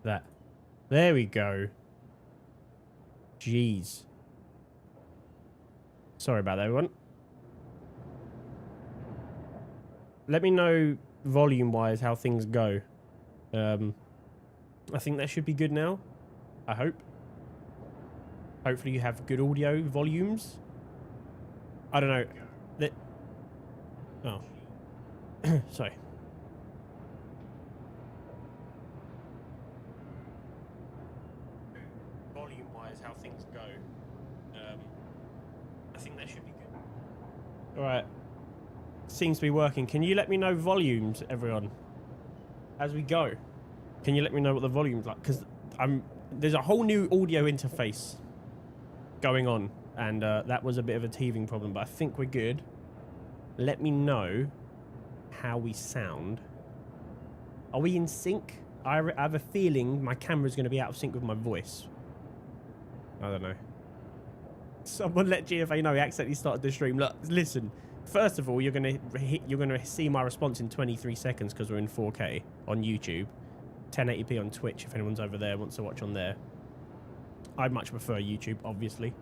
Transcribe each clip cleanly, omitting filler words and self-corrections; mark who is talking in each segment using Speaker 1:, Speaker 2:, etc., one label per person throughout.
Speaker 1: That. There we go. Jeez. Sorry about that, everyone. Let me know volume-wise how things go. I think that should be good now. I hope. Hopefully you have good audio volumes. I don't know. Oh. Sorry. Volume-wise, how things go. I think that should be good. Alright. Seems to be working. Can you let me know volumes, everyone? As we go. Can you let me know what the volume's like? Because there's a whole new audio interface going on. And that was a bit of a teething problem. But I think we're good. Let me know how we sound. Are we in sync? I have a feeling my camera's going to be out of sync with my voice. I don't know. Someone let GFA know he accidentally started the stream. Look, listen. First of all, you're gonna see my response in 23 seconds because we're in 4K on YouTube, 1080p on Twitch. If anyone's over there wants to watch on there, I'd much prefer YouTube, obviously.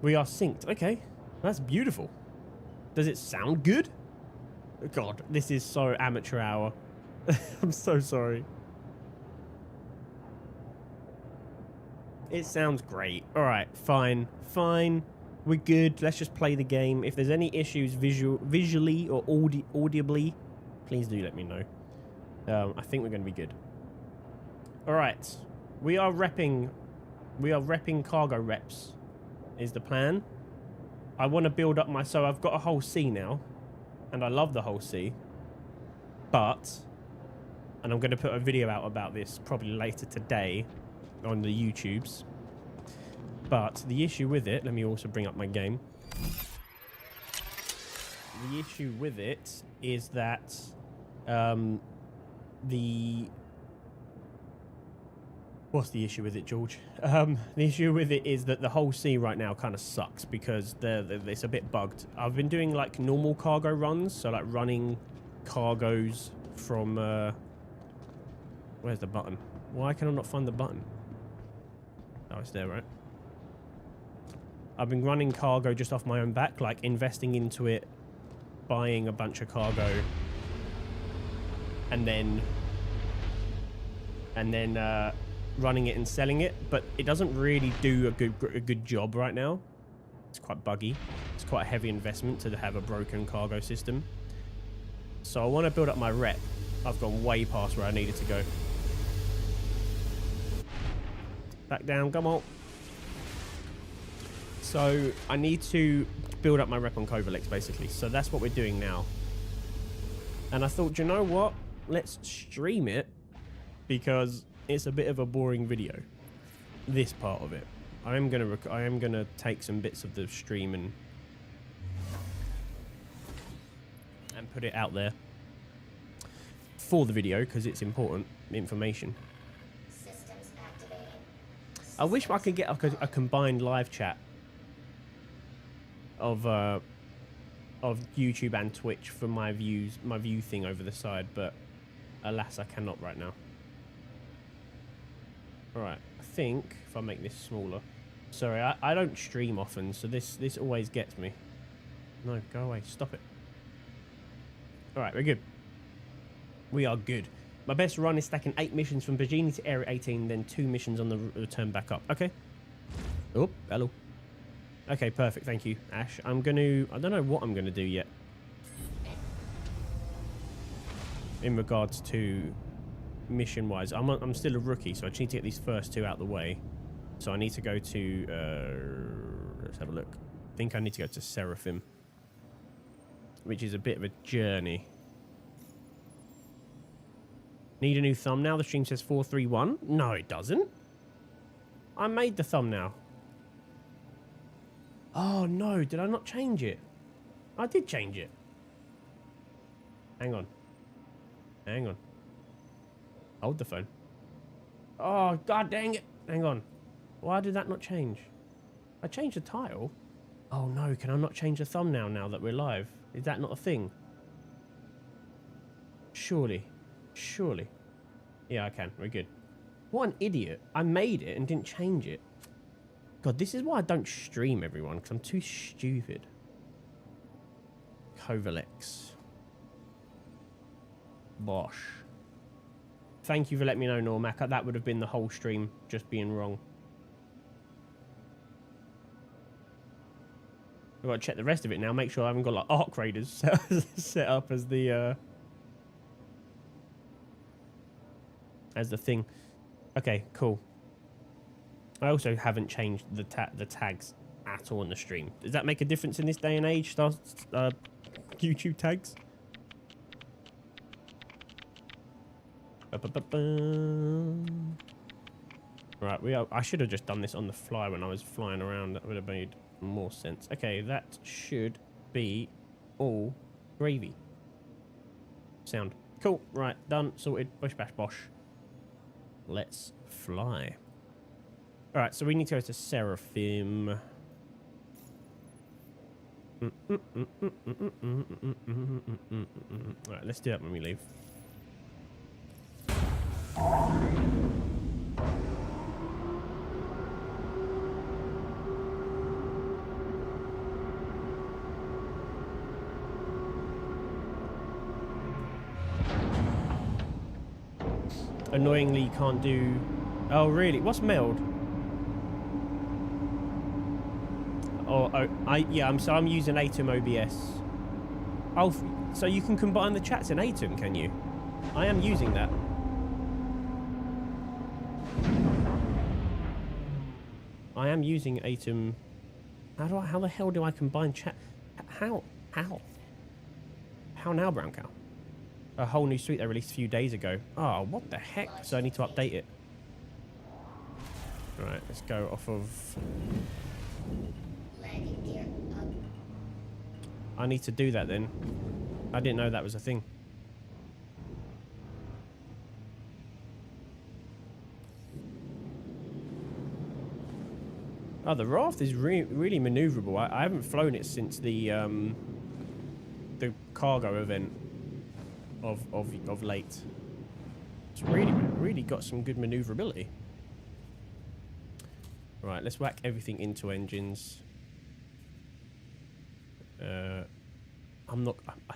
Speaker 1: We are synced. Okay, that's beautiful. Does it sound good? God, this is so amateur hour. I'm so sorry. It sounds great. All right, fine. We're good. Let's just play the game. If there's any issues visually or audibly, please do let me know. I think we're going to be good. All right, we are repping cargo reps. Is the plan. I want to build up my. So I've got a whole C now, and I love the whole C. But, and I'm going to put a video out about this probably later today on the YouTubes. But the issue with it, let me also bring up my game. The issue with it is that what's the issue with it, George? The issue with it is that the whole sea right now kind of sucks because it's a bit bugged. I've been doing like normal cargo runs, so like running cargoes from where's the button? Why can I not find the button? Oh, it's there, right? I've been running cargo just off my own back, like investing into it, buying a bunch of cargo, and then running it and selling it. But it doesn't really do a good job right now. It's quite buggy. It's quite a heavy investment to have a broken cargo system. So I want to build up my rep. I've gone way past where I needed to go. Back down, come on. So I need to build up my rep on Covalex, basically. So that's what we're doing now. And I thought, you know what? Let's stream it because it's a bit of a boring video. This part of it. I am gonna take some bits of the stream and put it out there for the video because it's important information. I wish I could get a combined live chat of YouTube and Twitch for my view thing over the side, but alas, I cannot right now. All right, I think if I make this smaller. Sorry, I don't stream often, so this always gets me. No, go away, stop it. All right, we're good. We are good. My best run is stacking 8 missions from Virginia to Area 18, then 2 missions on the return back up. Okay. Oh, hello. Okay, perfect. Thank you, Ash. I don't know what I'm gonna do yet. In regards to mission-wise, I'm still a rookie, so I just need to get these first 2 out of the way. So I need to go to, let's have a look. I think I need to go to Seraphim, which is a bit of a journey. Need a new thumbnail. The stream says 431. No, it doesn't. I made the thumbnail. Oh, no. Did I not change it? I did change it. Hang on. Hang on. Hold the phone. Oh, god dang it. Hang on. Why did that not change? I changed the title. Oh, no. Can I not change the thumbnail now that we're live? Is that not a thing? Surely. Surely. Yeah, I can. We're good. What an idiot. I made it and didn't change it. God, this is why I don't stream, everyone, because I'm too stupid. Covalex. Bosh. Thank you for letting me know, Normac. That would have been the whole stream just being wrong. I've got to check the rest of it now. Make sure I haven't got like Arc Raiders set up as the thing. Okay, cool. I also haven't changed the tags at all in the stream. Does that make a difference in this day and age? YouTube tags. Right, I should have just done this on the fly when I was flying around. That would have made more sense. Okay, that should be all gravy. Sound. Cool. Right, done. Sorted. Bush bash bosh. Let's fly. Alright, so we need to go to Seraphim. Alright, let's do that when we leave. Annoyingly can't do... Oh, really? What's meld? I'm using Atom OBS. Oh, so you can combine the chats in Atom, can you? I am using that. I am using Atom. How the hell do I combine chat? How now, Brown Cow? A whole new suite they released a few days ago. Oh, what the heck? So I need to update it. All right, let's go off of... I need to do that then. I didn't know that was a thing. Oh, the raft is really maneuverable. I haven't flown it since the cargo event of late. It's really got some good maneuverability. Right, let's whack everything into engines. I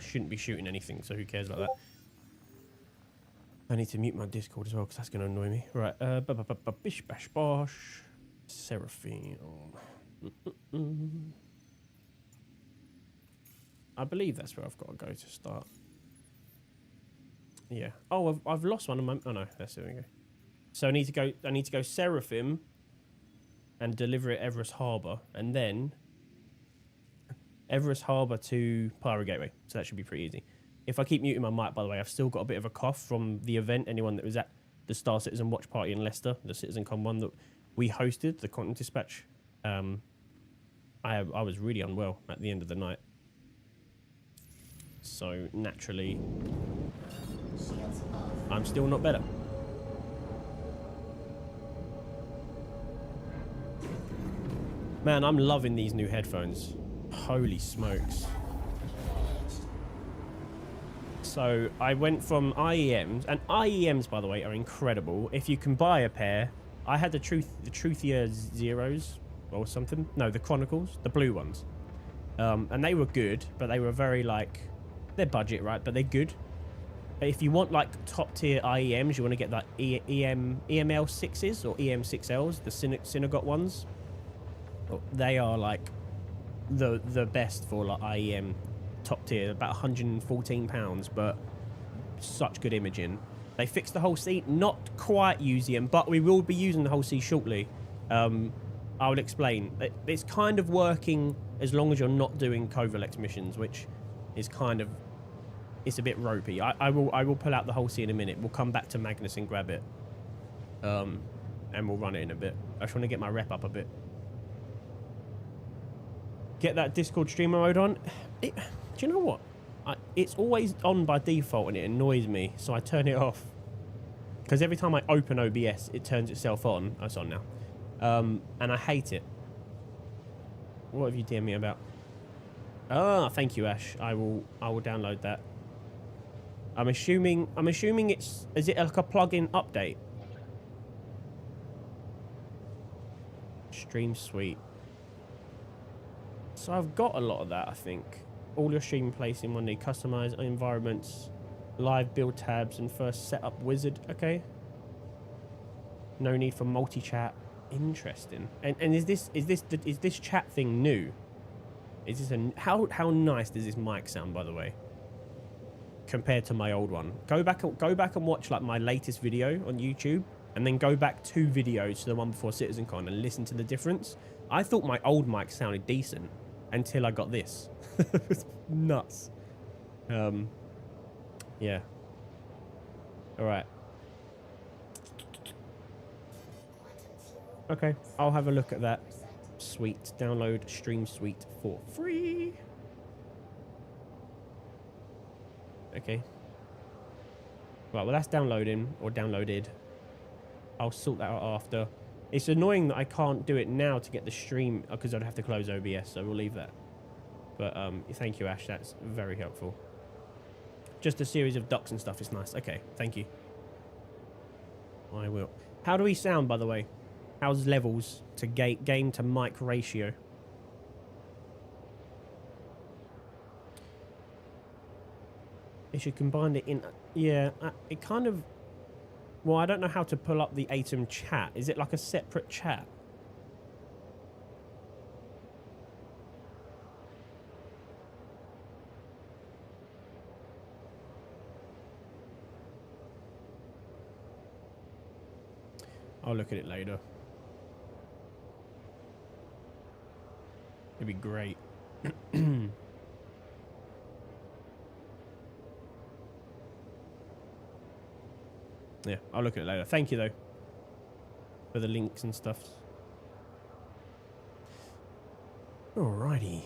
Speaker 1: shouldn't be shooting anything, so who cares about that? I need to mute my Discord as well, because that's going to annoy me. Right, bish bash bosh. Seraphim. I believe that's where I've got to go to start. Yeah. Oh, I've lost one of my... Oh, no. There we go. So I need to go Seraphim and deliver it Everest Harbour, and then Everest Harbour to Pirate Gateway. So that should be pretty easy. If I keep muting my mic, by the way, I've still got a bit of a cough from the event. Anyone that was at the Star Citizen watch party in Leicester, the CitizenCon one that we hosted, the Content Dispatch, I was really unwell at the end of the night. So naturally, I'm still not better. Man, I'm loving these new headphones. Holy smokes. So I went from IEMs, and IEMs, by the way, are incredible. If you can buy a pair, I had the Truthier Zeros or something. No, the Chronicles, the blue ones. And they were good, but they were very like, they're budget, right? But they're good. But if you want like top tier IEMs, you want to get like EML6s or EM6Ls, the Synagogue ones. They are like the best for like IEM top tier, about £114, but such good imaging. They fixed the whole C, not quite using, but we will be using the whole C shortly. I will explain. It's kind of working as long as you're not doing Covalex missions, which is kind of, it's a bit ropey. I will pull out the whole C in a minute. We'll come back to Magnus and grab it, and we'll run it in a bit. I just want to get my rep up a bit. Get that Discord streamer mode on. Do you know what? It's always on by default and it annoys me, so I turn it off. Because every time I open OBS, it turns itself on. Oh, it's on now. And I hate it. What have you DM'd me about? Ah, thank you, Ash. I will download that. I'm assuming it's, is it like a plugin update? Stream Suite. So I've got a lot of that, I think. All your stream place in one day, customize environments, live build tabs, and first setup wizard. Okay. No need for multi-chat. Interesting. And is this chat thing new? Is this a how nice does this mic sound, by the way, compared to my old one? Go back and watch like my latest video on YouTube, and then go back 2 videos to the one before CitizenCon and listen to the difference. I thought my old mic sounded decent until I got this. It's nuts. Yeah. All right. Okay, I'll have a look at that. Sweet. Download Stream Suite for free. Okay. Right, well that's downloading, or downloaded. I'll sort that out after. It's annoying that I can't do it now to get the stream, because I'd have to close OBS, so we'll leave that. But thank you, Ash. That's very helpful. Just a series of ducks and stuff is nice. Okay, thank you. I will. How do we sound, by the way? How's levels to gain to mic ratio? It should combine it in. Yeah, it kind of. Well, I don't know how to pull up the Atom chat. Is it like a separate chat? I'll look at it later. It'd be great. Yeah, I'll look at it later. Thank you, though, for the links and stuff. Alrighty.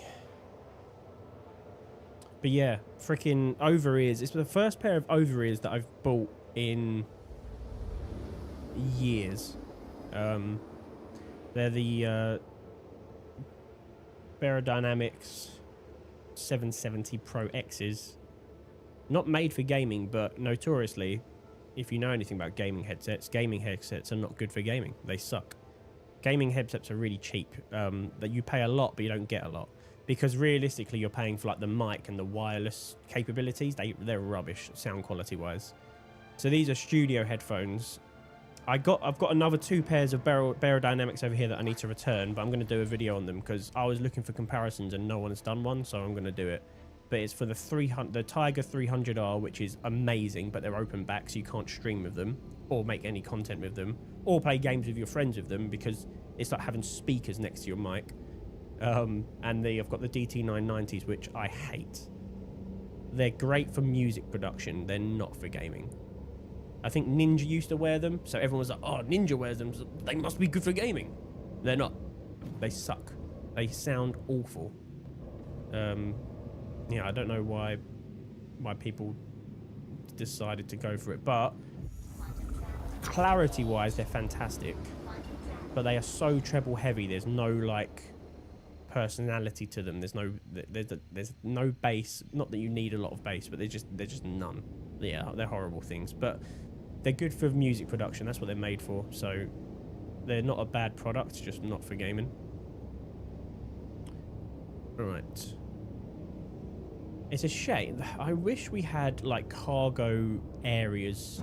Speaker 1: But yeah, freaking over-ears. It's the first pair of over-ears that I've bought in years. They're the Beyerdynamics 770 Pro X's. Not made for gaming, but notoriously, if you know anything about gaming headsets are not good for gaming. They suck. Gaming headsets are really cheap. That you pay a lot, but you don't get a lot. Because realistically, you're paying for like the mic and the wireless capabilities. They're rubbish, sound quality wise. So these are studio headphones. I've got another 2 pairs of Beyerdynamics over here that I need to return, but I'm going to do a video on them because I was looking for comparisons and no one's done one, so I'm going to do it. But it's for the Tiger 300R, which is amazing, but they're open back, so you can't stream with them or make any content with them or play games with your friends with them because it's like having speakers next to your mic. And I've got the DT990s, which I hate. They're great for music production. They're not for gaming. I think Ninja used to wear them, so everyone was like, oh, Ninja wears them, so they must be good for gaming. They're not. They suck. They sound awful. Yeah, I don't know why people decided to go for it, but clarity-wise, they're fantastic. But they are so treble heavy, there's no, like, personality to them. There's no bass. Not that you need a lot of bass, but there's just none. Yeah, they're horrible things, but they're good for music production. That's what they're made for. So they're not a bad product, just not for gaming. All right. It's a shame. I wish we had like cargo areas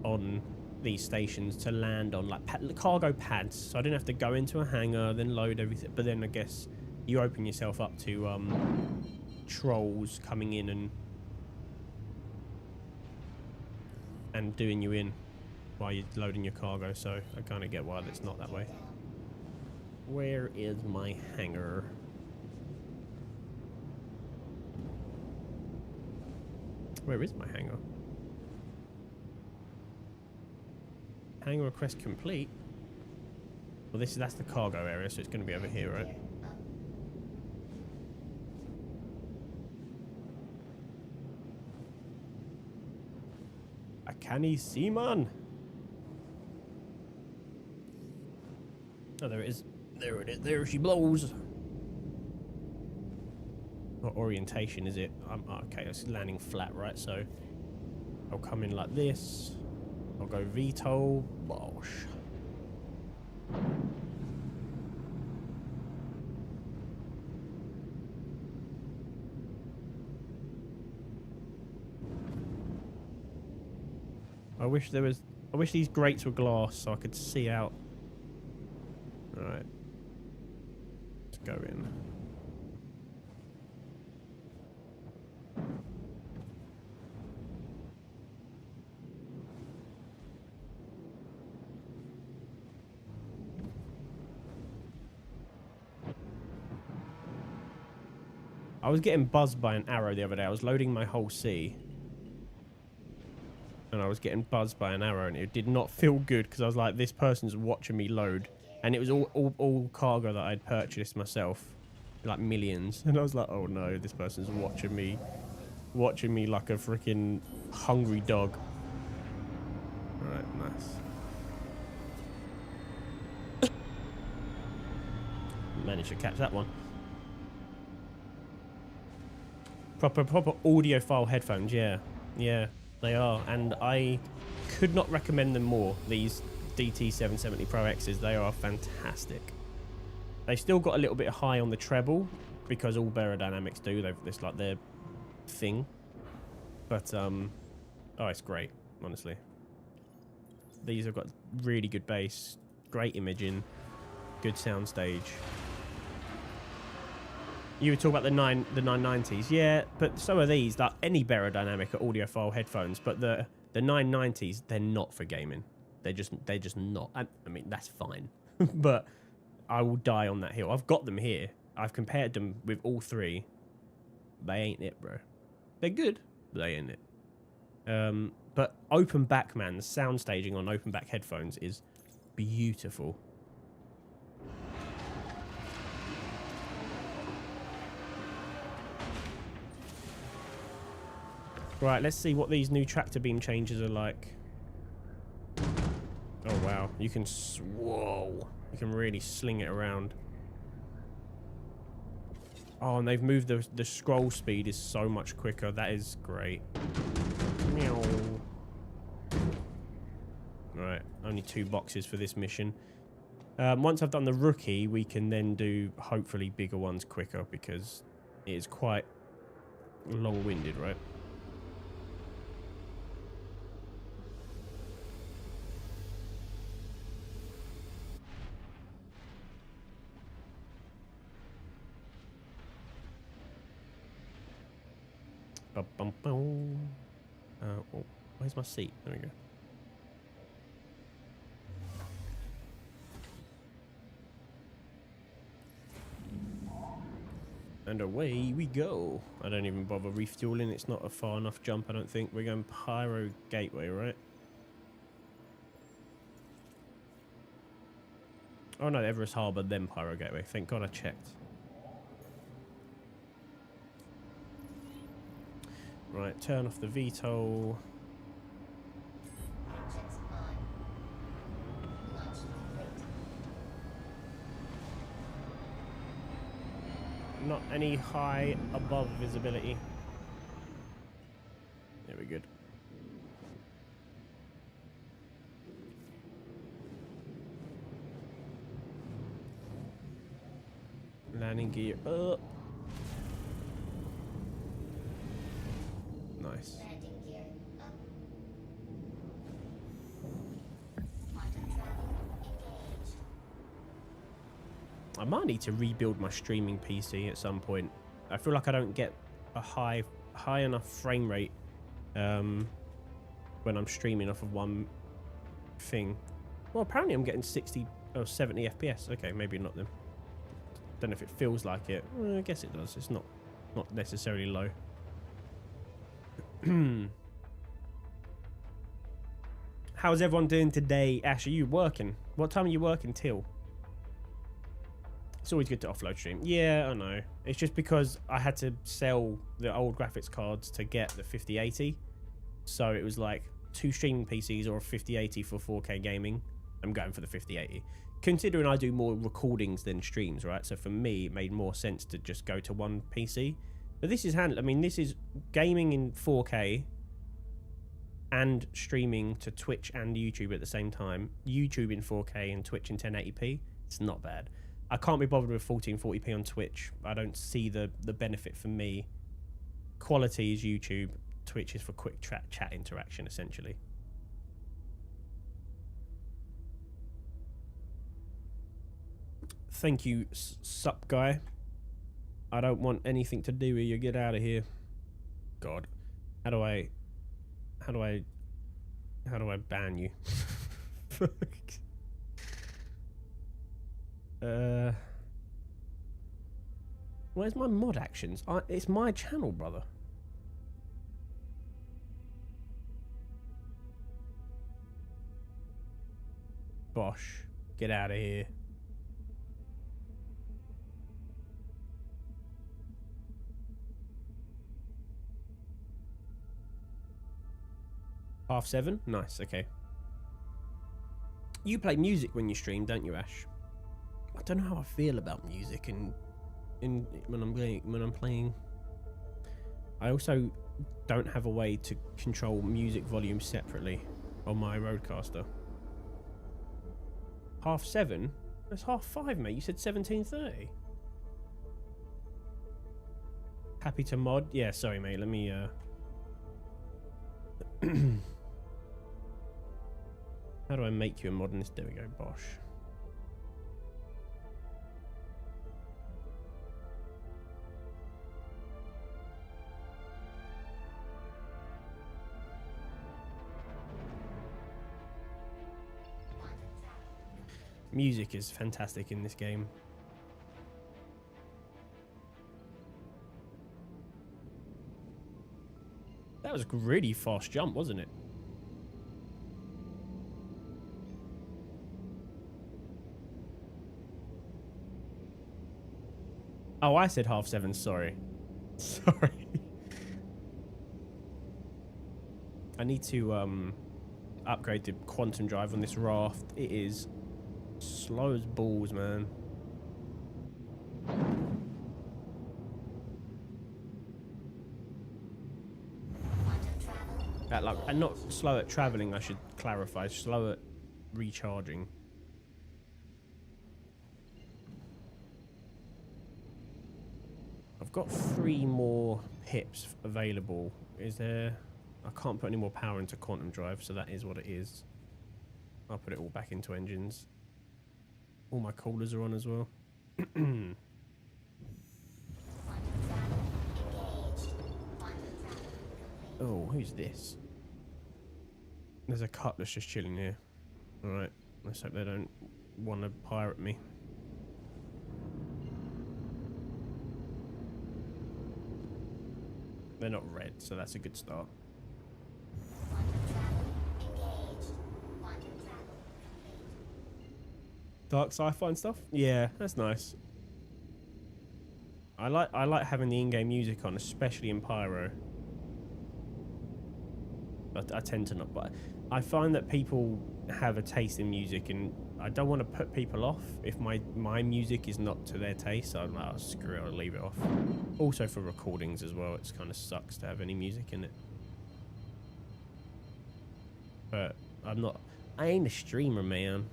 Speaker 1: on these stations to land on, like cargo pads, so I didn't have to go into a hangar, then load everything. But then I guess you open yourself up to trolls coming in and doing you in while you're loading your cargo, so I kind of get why it's not that way. Where is my hangar? Where is my hangar? Hangar request complete. Well, that's the cargo area, so it's going to be over here, right? A canny seaman. Oh, there it is. There it is. There she blows. What orientation is it? Okay, it's landing flat, right? So I'll come in like this. I'll go VTOL. Bosh. I wish these grates were glass so I could see out. Alright. Let's go in. I was getting buzzed by an arrow the other day. I was loading my whole C. And I was getting buzzed by an arrow, and it did not feel good because I was like, this person's watching me load. And it was all cargo that I'd purchased myself. Like millions. And I was like, oh no, this person's watching me like a freaking hungry dog. Alright, nice. Managed to catch that one. Proper audiophile headphones, yeah. Yeah, they are. And I could not recommend them more, these DT770 Pro X's. They are fantastic. They still got a little bit high on the treble, because all Aerodynamics do. It's like their thing. But, oh, it's great, honestly. These have got really good bass, great imaging, good soundstage. You were talking about the 990s, yeah, but so are these. Like any Aerodynamic are audiophile headphones, but the 990s, they're not for gaming. They're just not. I mean, that's fine, but I will die on that hill. I've got them here. I've compared them with all three. They ain't it, bro. They're good, but they ain't it. But open back, man, the sound staging on open back headphones is beautiful. Right, let's see what these new tractor beam changes are like. Oh wow, you can whoa, you can really sling it around. Oh, and they've moved the scroll speed is so much quicker. That is great. Meow. Right, only 2 boxes for this mission. Once I've done the rookie, we can then do hopefully bigger ones quicker because it is quite long-winded, right? Oh, where's my seat? There we go. And away we go. I don't even bother refueling. It's not a far enough jump, I don't think. We're going Pyro Gateway, right? Oh no, Everest Harbour, then Pyro Gateway. Thank God I checked. Right, turn off the VTOL. Not any high above visibility. There we go. Landing gear up. Nice. I might need to rebuild my streaming PC at some point. I feel like I don't get a high enough frame rate when I'm streaming off of one thing. Well, apparently I'm getting 60 or 70 FPS. Okay, maybe not then. Don't know if it feels like it. Well, I guess it does. It's not necessarily low. How's everyone doing today? Ash, are you working? What time are you working till? It's always good to offload stream. Yeah, I know. It's just because I had to sell the old graphics cards to get the 5080. So it was like 2 streaming PCs or a 5080 for 4K gaming. I'm going for the 5080. Considering I do more recordings than streams, right? So for me, it made more sense to just go to one PC. But this is handled. I mean, this is gaming in 4K. and streaming to Twitch and YouTube at the same time, YouTube in 4K and Twitch in 1080p, it's not bad. I can't be bothered with 1440p on Twitch. I don't see the benefit for me. Quality is YouTube. Twitch is for quick chat interaction, essentially. Thank you, sup guy. I don't want anything to do with you. Get out of here. God. How do I ban you? Where's my mod actions? It's my channel, brother. Bosh. Get out of here. Half 7? Nice, okay. You play music when you stream, don't you, Ash? I don't know how I feel about music when I'm playing. I also don't have a way to control music volume separately on my Rodecaster. Half 7? That's half 5, mate. You said 17:30. Happy to mod? Yeah, sorry, mate. Let me how do I make you a mod in this? There we go, Bosh. Music is fantastic in this game. That was a really fast jump, wasn't it? Oh, I said half 7, sorry. Sorry. I need to upgrade the quantum drive on this raft. It is slow as balls, man. And not slow at traveling, I should clarify. Slow at recharging. I've got 3 more pips available. Is there... I can't put any more power into quantum drive, so that is what it is. I'll put it all back into engines. All my coolers are on as well. Oh, who's this? There's a cutlass just chilling here. Alright, let's hope they don't want to pirate me. They're not red, so that's a good start. Dark sci-fi and stuff? Yeah, that's nice. I like having the in-game music on, especially in Pyro. But I tend to not. But I find that people have a taste in music, and I don't want to put people off if my music is not to their taste. So I'm like, oh, screw it, I'll leave it off. Also for recordings as well, it kind of sucks to have any music in it. But I ain't a streamer, man.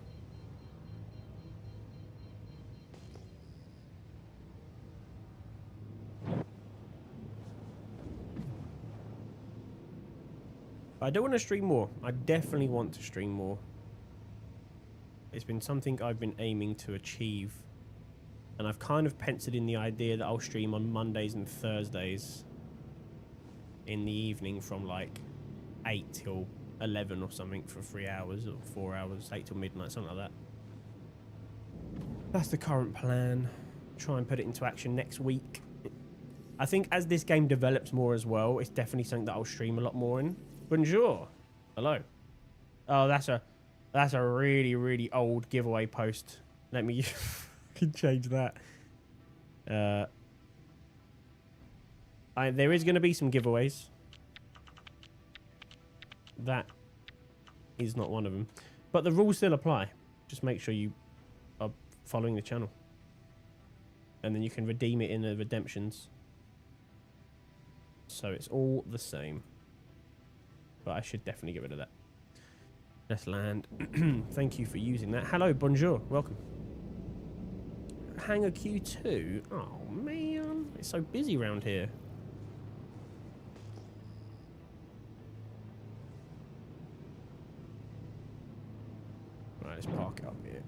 Speaker 1: I don't want to stream more. I definitely want to stream more. It's been something I've been aiming to achieve. And I've kind of penciled in the idea that I'll stream on Mondays and Thursdays in the evening from like 8 till 11 or something for 3 hours or 4 hours, 8 till midnight, something like that. That's the current plan. Try and put it into action next week. I think as this game develops more as well, it's definitely something that I'll stream a lot more in. Bonjour. Hello. Oh, that's a really, really old giveaway post. Let me can change that. There is going to be some giveaways. That is not one of them. But the rules still apply. Just make sure you are following the channel. And then you can redeem it in the redemptions. So it's all the same. but I should definitely get rid of that. Let's land. Thank you for using that. Hello, bonjour, welcome. Hangar Q2. Oh man, it's so busy around here. Right, let's park it up here.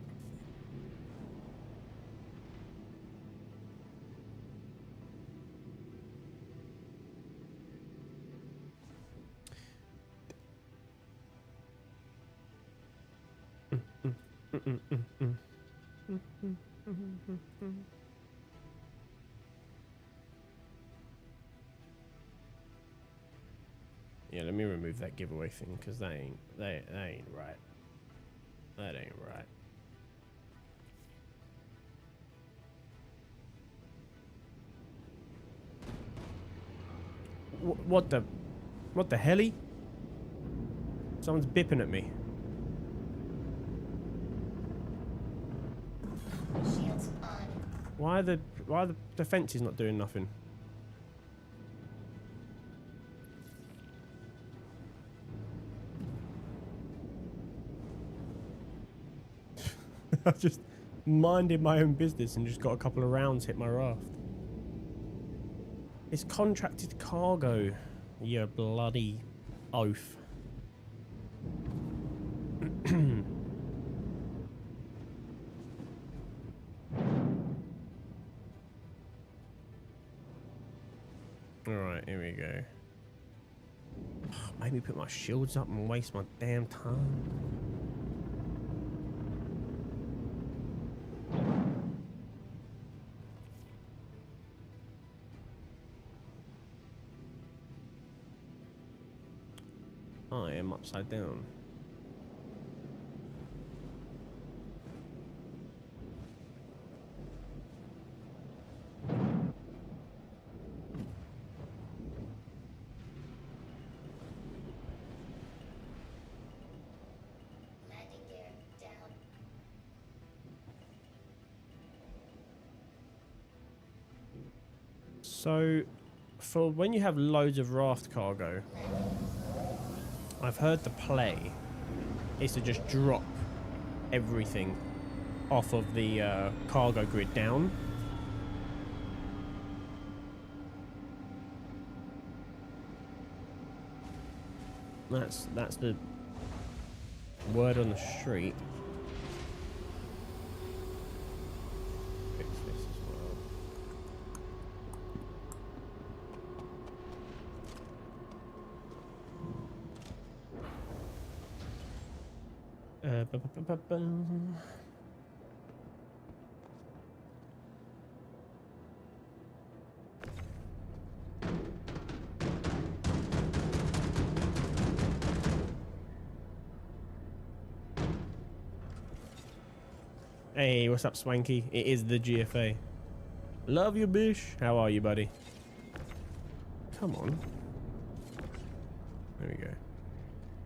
Speaker 1: Yeah, let me remove that giveaway thing because that ain't right. That ain't right. What the helly? Someone's bipping at me.
Speaker 2: Shields on.
Speaker 1: Why are the defenses not doing nothing? I just minded my own business and just got a couple of rounds hit my raft. It's contracted cargo, you bloody oaf. Alright, here we go. Maybe put my shields up and waste my damn time. I am upside down.
Speaker 2: Landing gear down.
Speaker 1: So, for when you have loads of raft cargo, I've heard the play is to just drop everything off of the cargo grid down. That's the word on the street. Fix this as well. Hey, what's up, Swanky? It is the GFA. Love you, bish. How are you, buddy? Come on. There we go.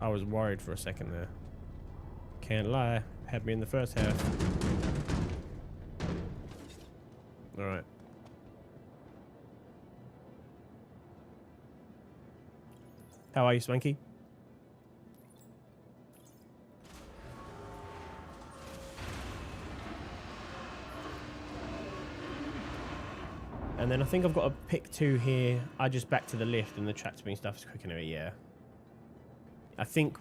Speaker 1: I was worried for a second there. Can't lie. Had me in the first half. Alright. How are you, Swanky? And then I think I've got a pick 2 here. I just back to the lift and the tractor beam stuff is quicker, yeah. I think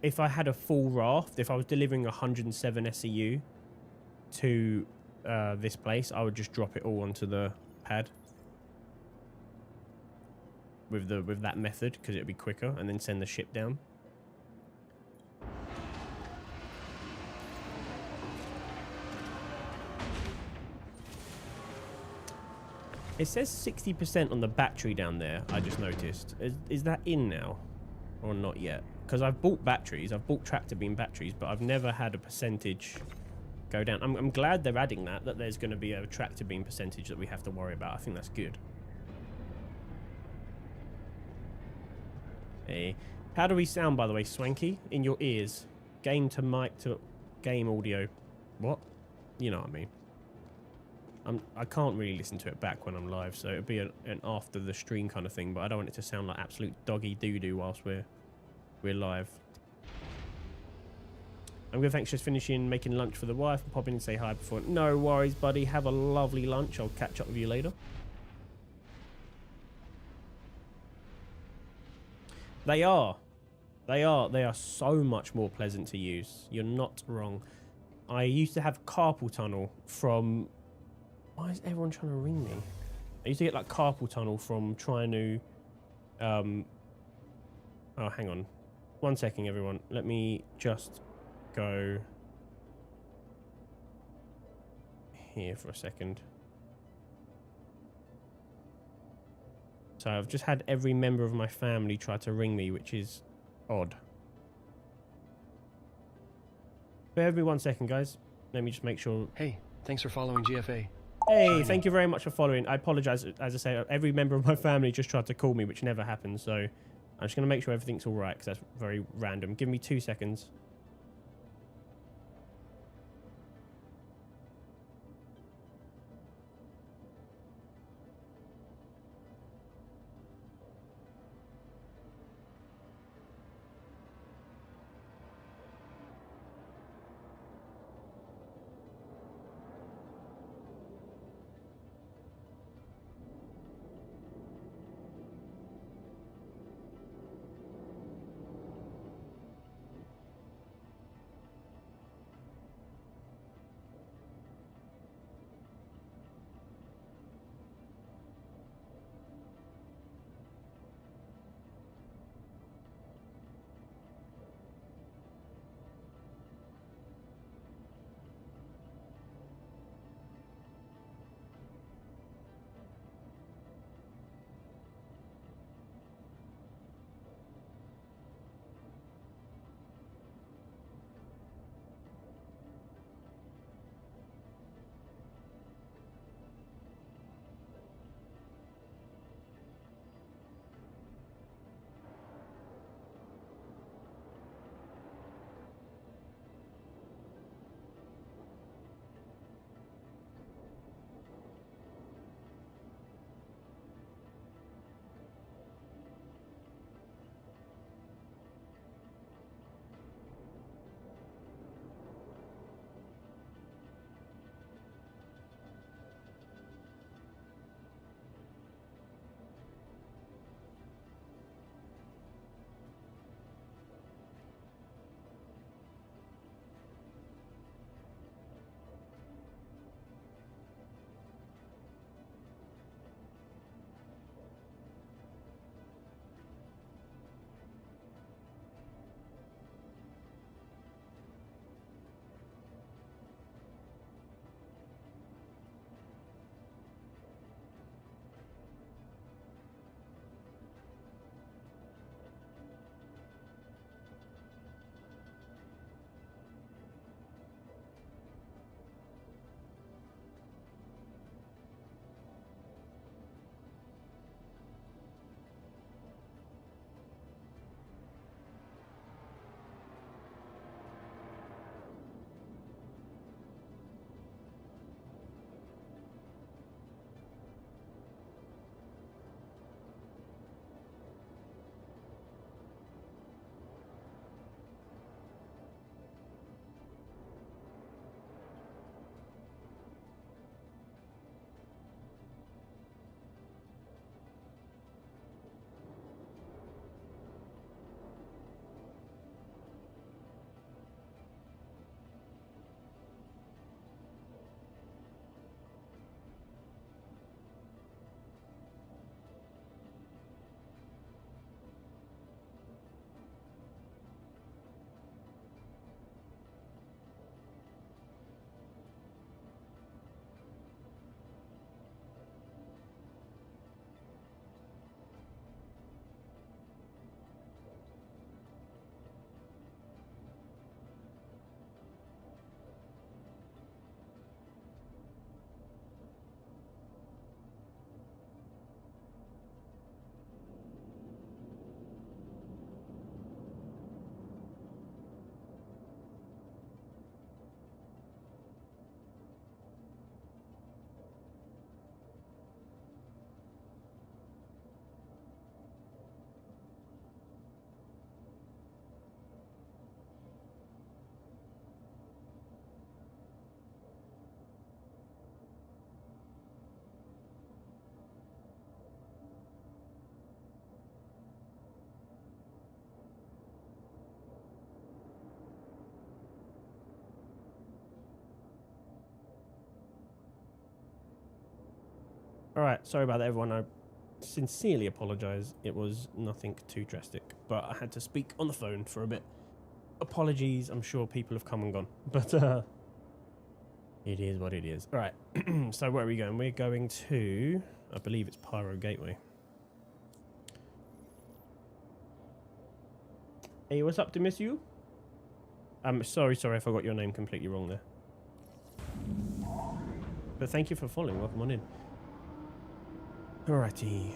Speaker 1: if I had a full raft, if I was delivering 107 SEU to this place, I would just drop it all onto the pad with that method because it would be quicker, and then send the ship down. It says 60% on the battery down there, I just noticed. Is that in now? Or not yet? Because I've bought batteries, I've bought tractor beam batteries, but I've never had a percentage go down. I'm glad they're adding that there's going to be a tractor beam percentage that we have to worry about. I think that's good. Hey. How do we sound, by the way, Swanky? In your ears. Game to mic to game audio. What? You know what I mean. I can't really listen to it back when I'm live, so it'll be an after the stream kind of thing, but I don't want it to sound like absolute doggy doo-doo whilst we're We're live. I'm good, thanks. Just finishing making lunch for the wife and popping in and say hi before. No worries, buddy. Have a lovely lunch. I'll catch up with you later. They are. They are so much more pleasant to use. You're not wrong. I used to have carpal tunnel from... Why is everyone trying to ring me? I used to get like carpal tunnel from trying to... Oh, hang on. 1 second, everyone. Let me just go here for a second. So I've just had every member of my family try to ring me, which is odd. Bear with me 1 second, guys. Let me just make sure.
Speaker 3: Hey, thanks for following GFA.
Speaker 1: Hey,
Speaker 3: Shiny.
Speaker 1: thank you very much for following. I apologize. As I say, every member of my family just tried to call me, which never happened. So I'm just going to make sure everything's all right, because that's very random. Give me 2 seconds. Alright, sorry about that, everyone. I sincerely apologise. It was nothing too drastic, but I had to speak on the phone for a bit. Apologies, I'm sure people have come and gone, but it is what it is. Alright, so where are we going? We're going to, I believe it's Pyro Gateway. Hey, what's up to miss you? I'm sorry if I got your name completely wrong there. But thank you for following. Welcome on in. Alrighty.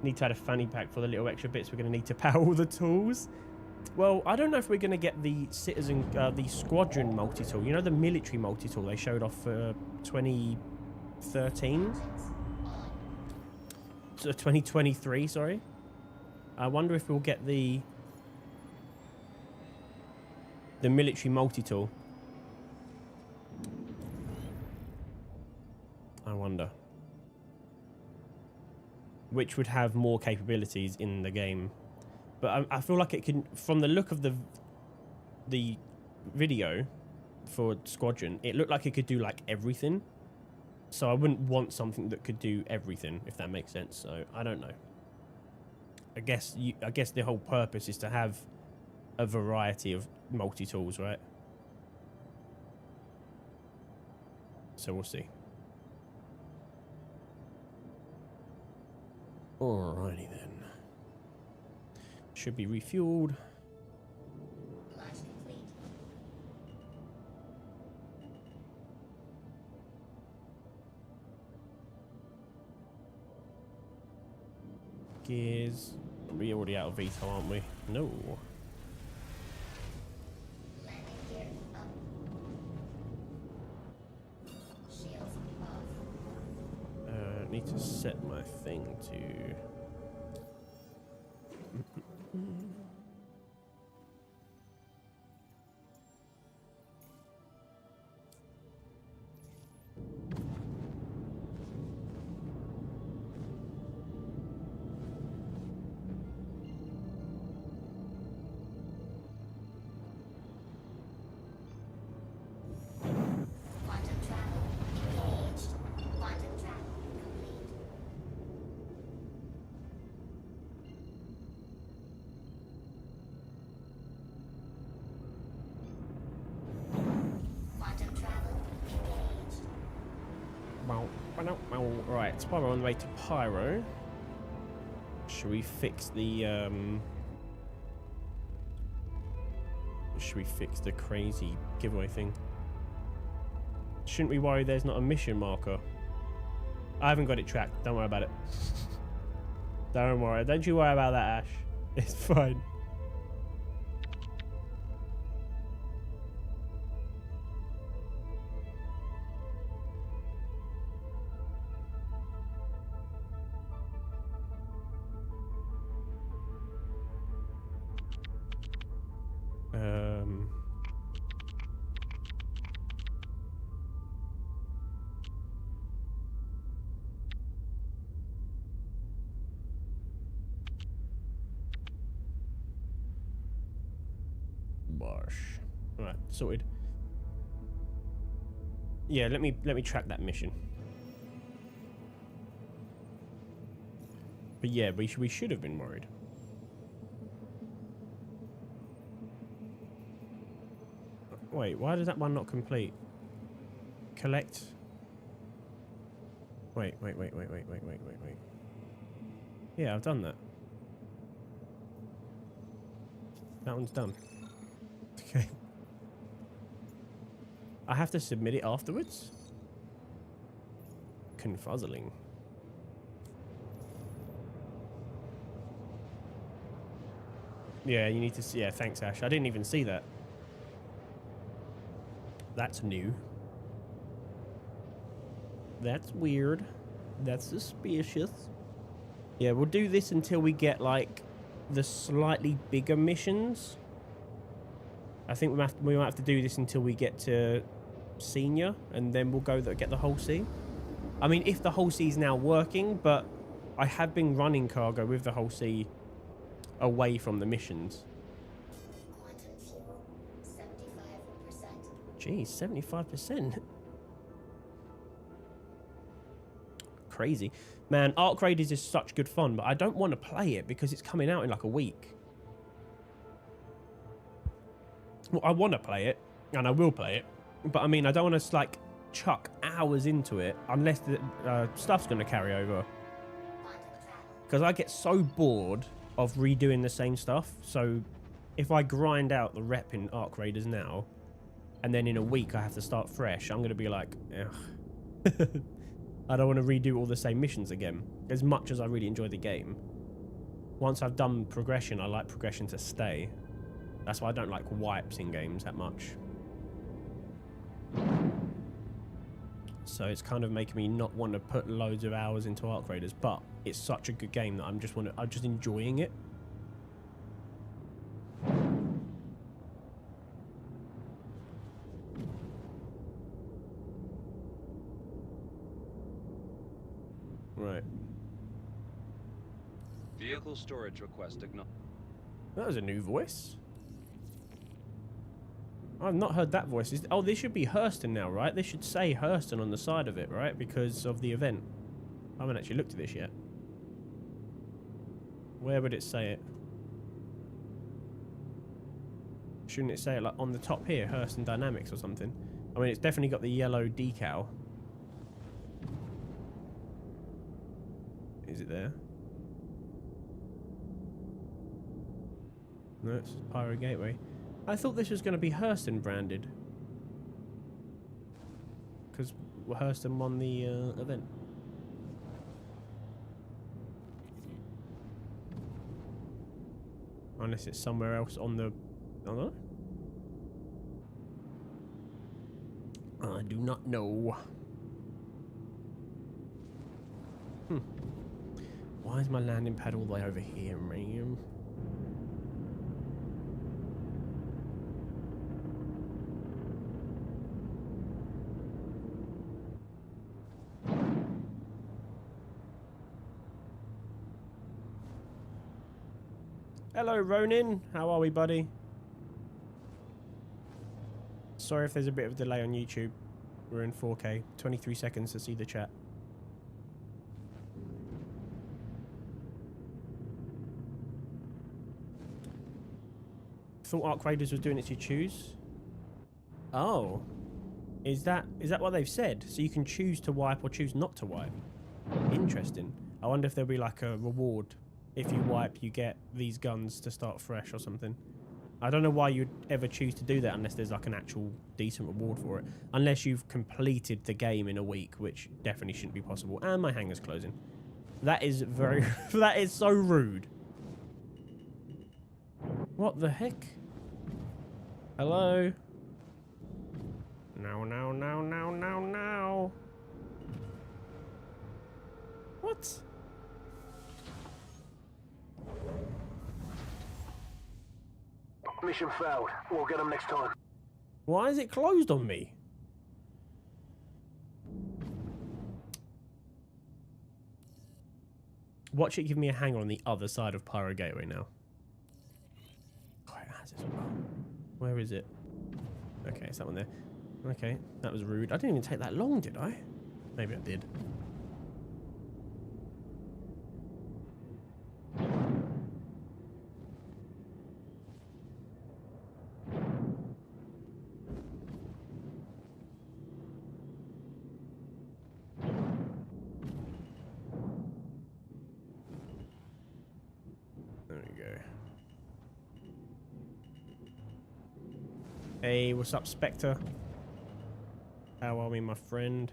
Speaker 1: Need to add a fanny pack for the little extra bits we're going to need to power all the tools. Well, I don't know if we're going to get the citizen, the squadron multi-tool. You know, the military multi-tool they showed off for 2013? So 2023, sorry. I wonder if we'll get the military multi-tool. I wonder. Which would have more capabilities in the game. But I feel like it can, from the look of the video for Squadron, it looked like it could do like everything. So I wouldn't want something that could do everything, if that makes sense. So I don't know. I guess the whole purpose is to have a variety of multi-tools, right? So we'll see. Alrighty then. Should be refueled.
Speaker 2: Launch complete.
Speaker 1: Gears. We're already out of VTOL, aren't we? No.
Speaker 2: Landing gear up. Shields off.
Speaker 1: Need to set my thing to.
Speaker 2: Quantum travel engaged. Quantum travel complete. Quantum travel engaged.
Speaker 1: Right, it's Pyro on the way to Pyro. Should we fix the crazy giveaway thing? Shouldn't we worry there's not a mission marker? I haven't got it tracked. Don't worry about it. Don't worry. Don't you worry about that, Ash. It's fine. Bosh. Alright, sorted. Yeah, let me track that mission. But yeah, we should have been worried. Wait, why does that one not complete? Collect. Wait. Yeah, I've done that. That one's done. Okay. I have to submit it afterwards? Confuzzling. Yeah, you need to see. Yeah, thanks, Ash. I didn't even see that. That's new. That's weird. That's suspicious. Yeah, we'll do this until we get, like, the slightly bigger missions. I think we might have to do this until we get to Senior, and then we'll go get the whole sea. I mean, if the whole sea is now working, but I have been running cargo with the whole sea away from the missions.
Speaker 2: Quantum fuel 75%.
Speaker 1: Geez, 75%. crazy. Man, Arc Raiders is such good fun, but I don't want to play it because it's coming out in like a week. Well, I want to play it, and I will play it, but I mean, I don't want to like chuck hours into it unless the stuff's going to carry over. Because I get so bored of redoing the same stuff. So if I grind out the rep in Arc Raiders now, and then in a week I have to start fresh, I'm going to be like, ugh. I don't want to redo all the same missions again. As much as I really enjoy the game. Once I've done progression, I like progression to stay. That's why I don't like wipes in games that much. So it's kind of making me not want to put loads of hours into Arc Raiders, but it's such a good game that I'm just enjoying it. Right.
Speaker 4: Vehicle storage request acknowledged.
Speaker 1: That was a new voice. I've not heard that voice. Oh, this should be Hurston now, right? This should say Hurston on the side of it, right? Because of the event. I haven't actually looked at this yet. Where would it say it? Shouldn't it say it like on the top here? Hurston Dynamics or something? I mean, it's definitely got the yellow decal. Is it there? No, it's Pyro Gateway. I thought this was going to be Hurston branded. Because Hurston won the event. Unless it's somewhere else on the... I don't know. I do not know. Why is my landing pad all the way over here, man? Hello, Ronin. How are we, buddy? Sorry if there's a bit of a delay on YouTube. We're in 4K. 23 seconds to see the chat. Thought Arc Raiders was doing it to choose. Oh. Is that what they've said? So you can choose to wipe or choose not to wipe. Interesting. I wonder if there'll be like a reward. If you wipe, you get these guns to start fresh or something. I don't know why you'd ever choose to do that unless there's like an actual decent reward for it. Unless you've completed the game in a week, which definitely shouldn't be possible. And my hangar's closing. That is very... that is so rude. What the heck? Hello? No, no, no, no, no, no. What?
Speaker 5: Mission failed. We'll get them next time.
Speaker 1: Why is it closed on me? Watch it give me a hanger on the other side of Pyro Gateway now. Oh, it has as well. Where is it? Okay, it's that one there. Okay, that was rude. I didn't even take that long, did I? Maybe I did. Hey, what's up, Spectre? How are we, my friend?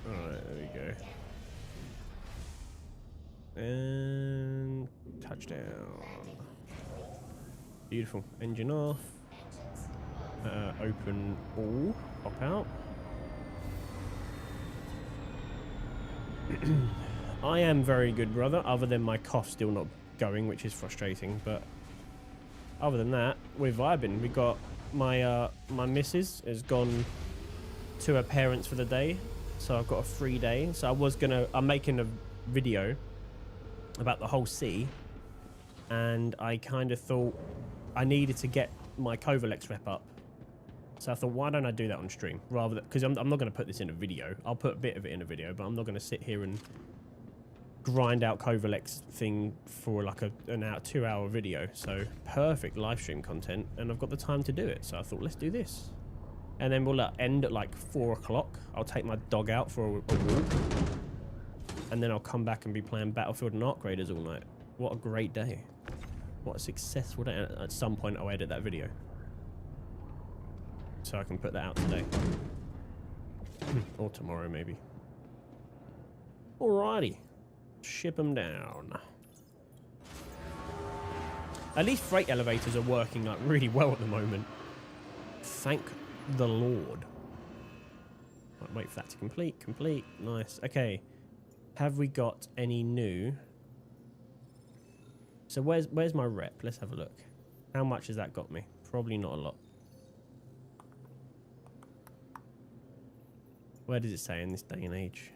Speaker 1: Alright, there we go. And touchdown. Beautiful. Engine off. Open all. Pop out. I am very good, brother, other than my cough still not going, which is frustrating, but other than that, we're vibing. We got my my missus has gone to her parents for the day, so I've got a free day. So I'm making a video about the whole sea, and I kind of thought I needed to get my Covalex rep up So I thought, why don't I do that on stream rather than, because I'm not going to put this in a video. I'll put a bit of it in a video, but I'm not going to sit here and grind out Covalex thing for like an hour, 2-hour video. So perfect live stream content, and I've got the time to do it. So I thought, let's do this. And then we'll end at like 4 o'clock. I'll take my dog out for a walk. And then I'll come back and be playing Battlefield and Arc Raiders all night. What a great day. What a successful day. At some point I'll edit that video, so I can put that out today. Or tomorrow maybe. Alrighty. Ship them down. At least freight elevators are working like really well at the moment. Thank the Lord. Right, wait for that to complete. Complete. Nice. Okay. Have we got any new? So where's my rep? Let's have a look. How much has that got me? Probably not a lot. Where does it say in this day and age?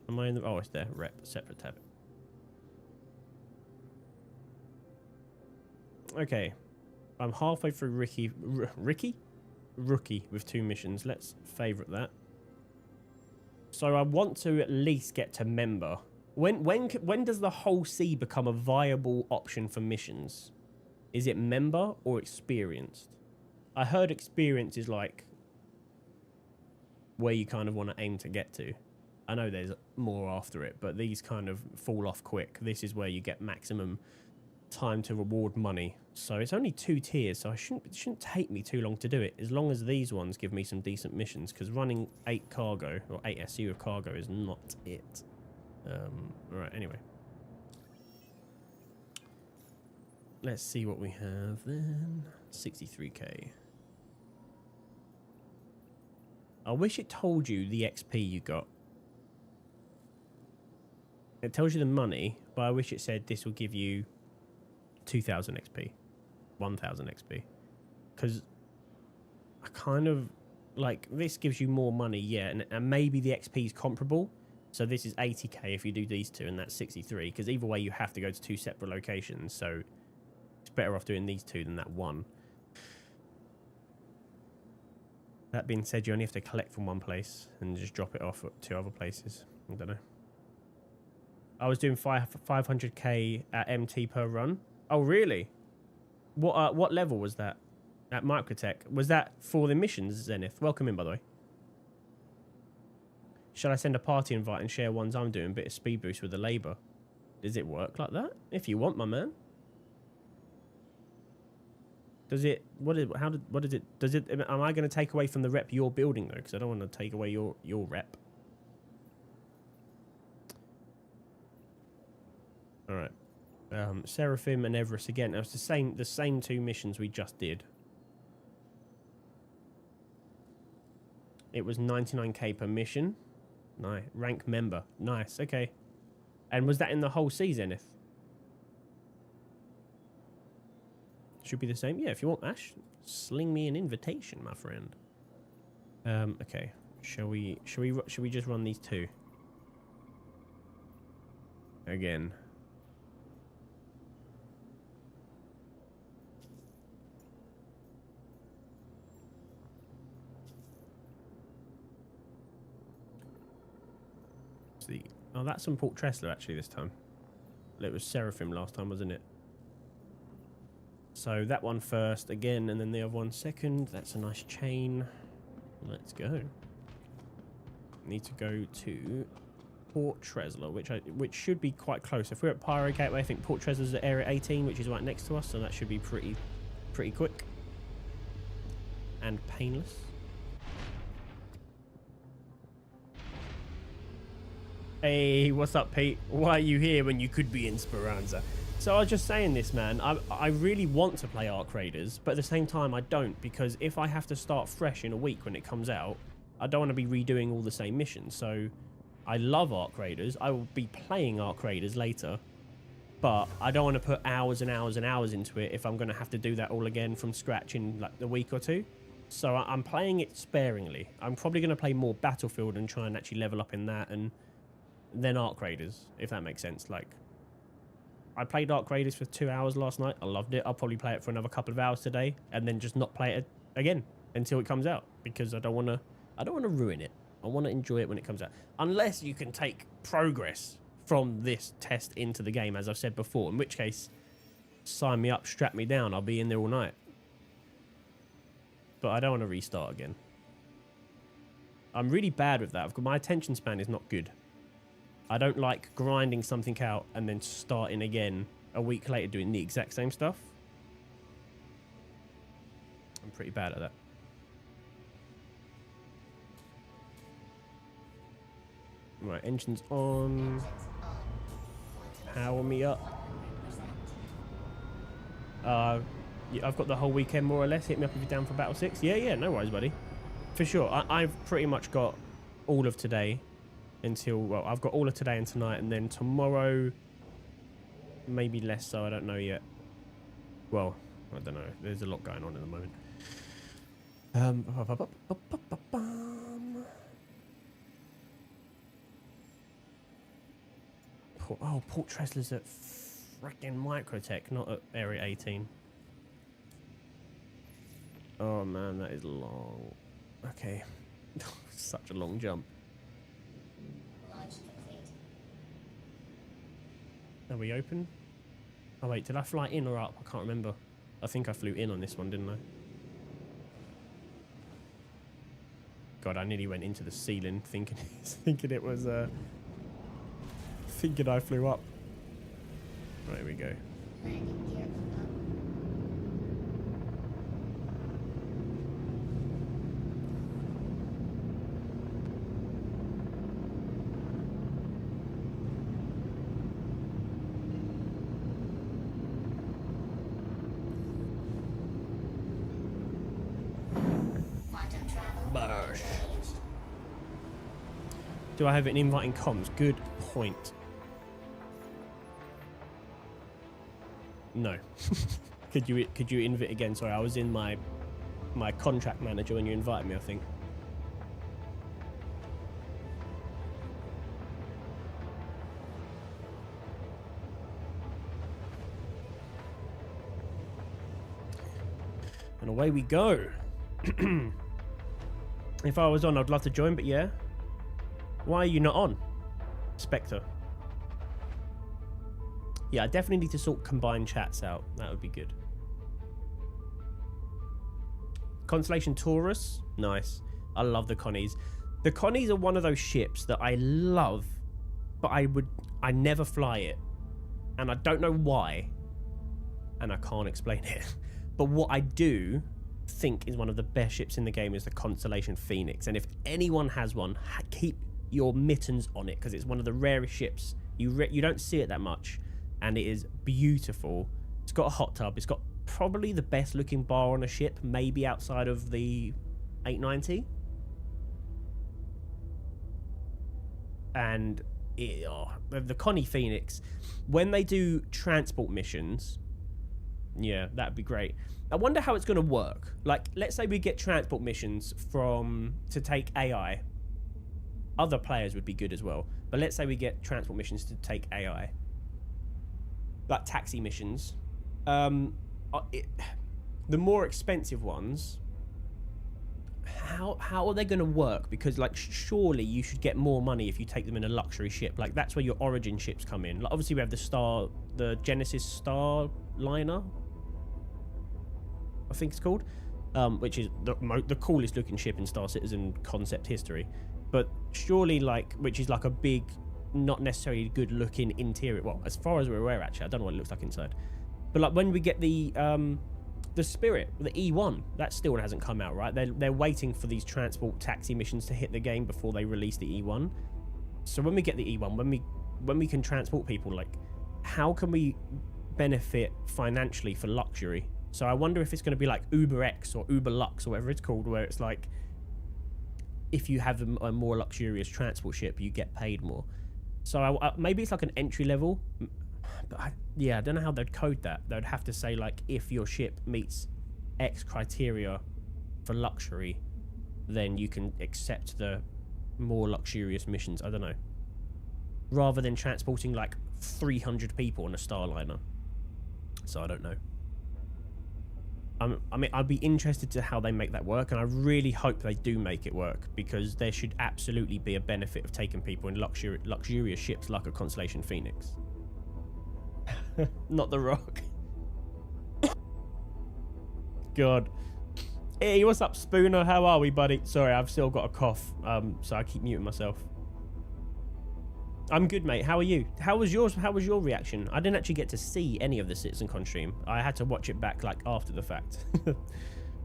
Speaker 1: Am I in the... Oh, it's there. Rep. Separate tab. Okay. I'm halfway through Rookie with 2 missions. Let's favourite that. So I want to at least get to member. When does the whole C become a viable option for missions? Is it member or experienced? I heard experience is like where you kind of want to aim to get to. I know there's more after it, but these kind of fall off quick. This is where you get maximum time to reward money. So it's only 2 tiers, so it shouldn't take me too long to do it, as long as these ones give me some decent missions, because running 8 cargo or 8 SU of cargo is not it. Alright, anyway. Let's see what we have then. 63k. I wish it told you the XP you got. It tells you the money, but I wish it said this will give you 2,000 XP, 1,000 XP. Because I kind of, like, this gives you more money, yeah, and maybe the XP is comparable. So this is 80k if you do these 2, and that's 63, because either way you have to go to 2 separate locations, so it's better off doing these 2 than that 1. That being said, you only have to collect from one place and just drop it off at 2 other places. I don't know. I was doing 500k at MT per run. Oh, really? What level was that? At Microtech? Was that for the missions, Zenith? Welcome in, by the way. Shall I send a party invite and share ones I'm doing? Bit of speed boost with the labour. Does it work like that? If you want, my man. Does it? What is it? Does it? Am I going to take away from the rep you're building though? Because I don't want to take away your rep. All right. Seraphim and Everest again. That was the same 2 missions we just did. It was 99k per mission. Nice. Rank member. Nice. Okay. And was that in the whole C, Zenith? Should be the same. Yeah, if you want, Ash, sling me an invitation, my friend. Okay. Shall we just run these 2? Again. Oh, that's on Port Tressler actually this time. It was Seraphim last time, wasn't it? So that one first again, and then the other one second. That's a nice chain. Let's go. Need to go to Port Tressler, which should be quite close. If we're at Pyro Gateway, I think Port Tressler's at Area 18, which is right next to us, so that should be pretty quick and painless. Hey, what's up, Pete? Why are you here when you could be in Speranza? So I was just saying this, man. I really want to play Arc Raiders, but at the same time, I don't, because if I have to start fresh in a week when it comes out, I don't want to be redoing all the same missions. So I love Arc Raiders. I will be playing Arc Raiders later, but I don't want to put hours and hours and hours into it if I'm going to have to do that all again from scratch in like a week or 2. So I'm playing it sparingly. I'm probably going to play more Battlefield and try and actually level up in that, and then Arc Raiders, if that makes sense. Like, I played Ark Raiders for 2 hours last night. I loved it. I'll probably play it for another couple of hours today, and then just not play it again until it comes out, because I don't want to ruin it. I want to enjoy it when it comes out. Unless you can take progress from this test into the game, as I've said before, in which case, sign me up, strap me down. I'll be in there all night. But I don't want to restart again. I'm really bad with that. My attention span is not good. I don't like grinding something out and then starting again a week later doing the exact same stuff. I'm pretty bad at that. Right, engines on. Power me up. Yeah, I've got the whole weekend more or less. Hit me up if you're down for Battle 6. Yeah, no worries, buddy. For sure. I've pretty much got all of today until, well, I've got all of today and tonight, and then tomorrow, maybe less so. I don't know yet. Well, I don't know. There's a lot going on at the moment. Oh, Port Tresler's at freaking Microtech, not at Area 18. Oh man, that is long. Okay. Such a long jump.
Speaker 2: Launch complete.
Speaker 1: Are we open? Oh wait, did I fly in or up? I can't remember. I think I flew in on this one, didn't I? God, I nearly went into the ceiling thinking it was thinking I flew up. Right, here we go.
Speaker 2: Landing gear up. Quantum travel.
Speaker 1: Bush. Do I have an invite in comms? Good point. No. Could you invite again? Sorry, I was in my contract manager when you invited me, I think. And away we go. If I was on, I'd love to join, but yeah. Why are you not on? Spectre. Yeah, I definitely need to sort combined chats out. That would be good. Constellation Taurus. Nice. I love the Connies. The Connies are one of those ships that I love, but I never fly it. And I don't know why. And I can't explain it. But what I do think is one of the best ships in the game is the Constellation Phoenix. And if anyone has one, keep your mittens on it, because it's one of the rarest ships. You don't see it that much. And it is beautiful. It's got a hot tub. It's got probably the best looking bar on a ship, maybe outside of the 890. And the Connie Phoenix, when they do transport missions, yeah, that'd be great. I wonder how it's going to work. Like, let's say we get transport missions to take AI. Other players would be good as well. But let's say we get transport missions to take AI. Like taxi missions. The more expensive ones, how are they going to work? Because, like, surely you should get more money if you take them in a luxury ship. Like, that's where your origin ships come in. Like, obviously we have the Genesis Starliner, I think it's called, which is the coolest looking ship in Star Citizen concept history. But surely, like, which is like a big, not necessarily good looking interior. Well, as far as we're aware, actually, I don't know what it looks like inside. But like when we get the Spirit, the E1, that still hasn't come out, right? They're waiting for these transport taxi missions to hit the game before they release the E1. So when we get the E1, when we can transport people, like, how can we benefit financially for luxury? So I wonder if it's going to be like Uber X or Uber Lux or whatever it's called, where it's like, if you have a more luxurious transport ship, you get paid more. So maybe it's like an entry level. But I don't know how they'd code that. They'd have to say, like, if your ship meets X criteria for luxury, then you can accept the more luxurious missions. I don't know. Rather than transporting, like, 300 people on a Starliner. So I don't know. I mean, I'd be interested to how they make that work, and I really hope they do make it work, because there should absolutely be a benefit of taking people in luxurious ships like a Constellation Phoenix. Not the Rock. God. Hey, what's up, Spooner? How are we, buddy? Sorry, I've still got a cough, so I keep muting myself. I'm good, mate. How are you? How was yours? How was your reaction? I didn't actually get to see any of the CitizenCon stream. I had to watch it back like after the fact.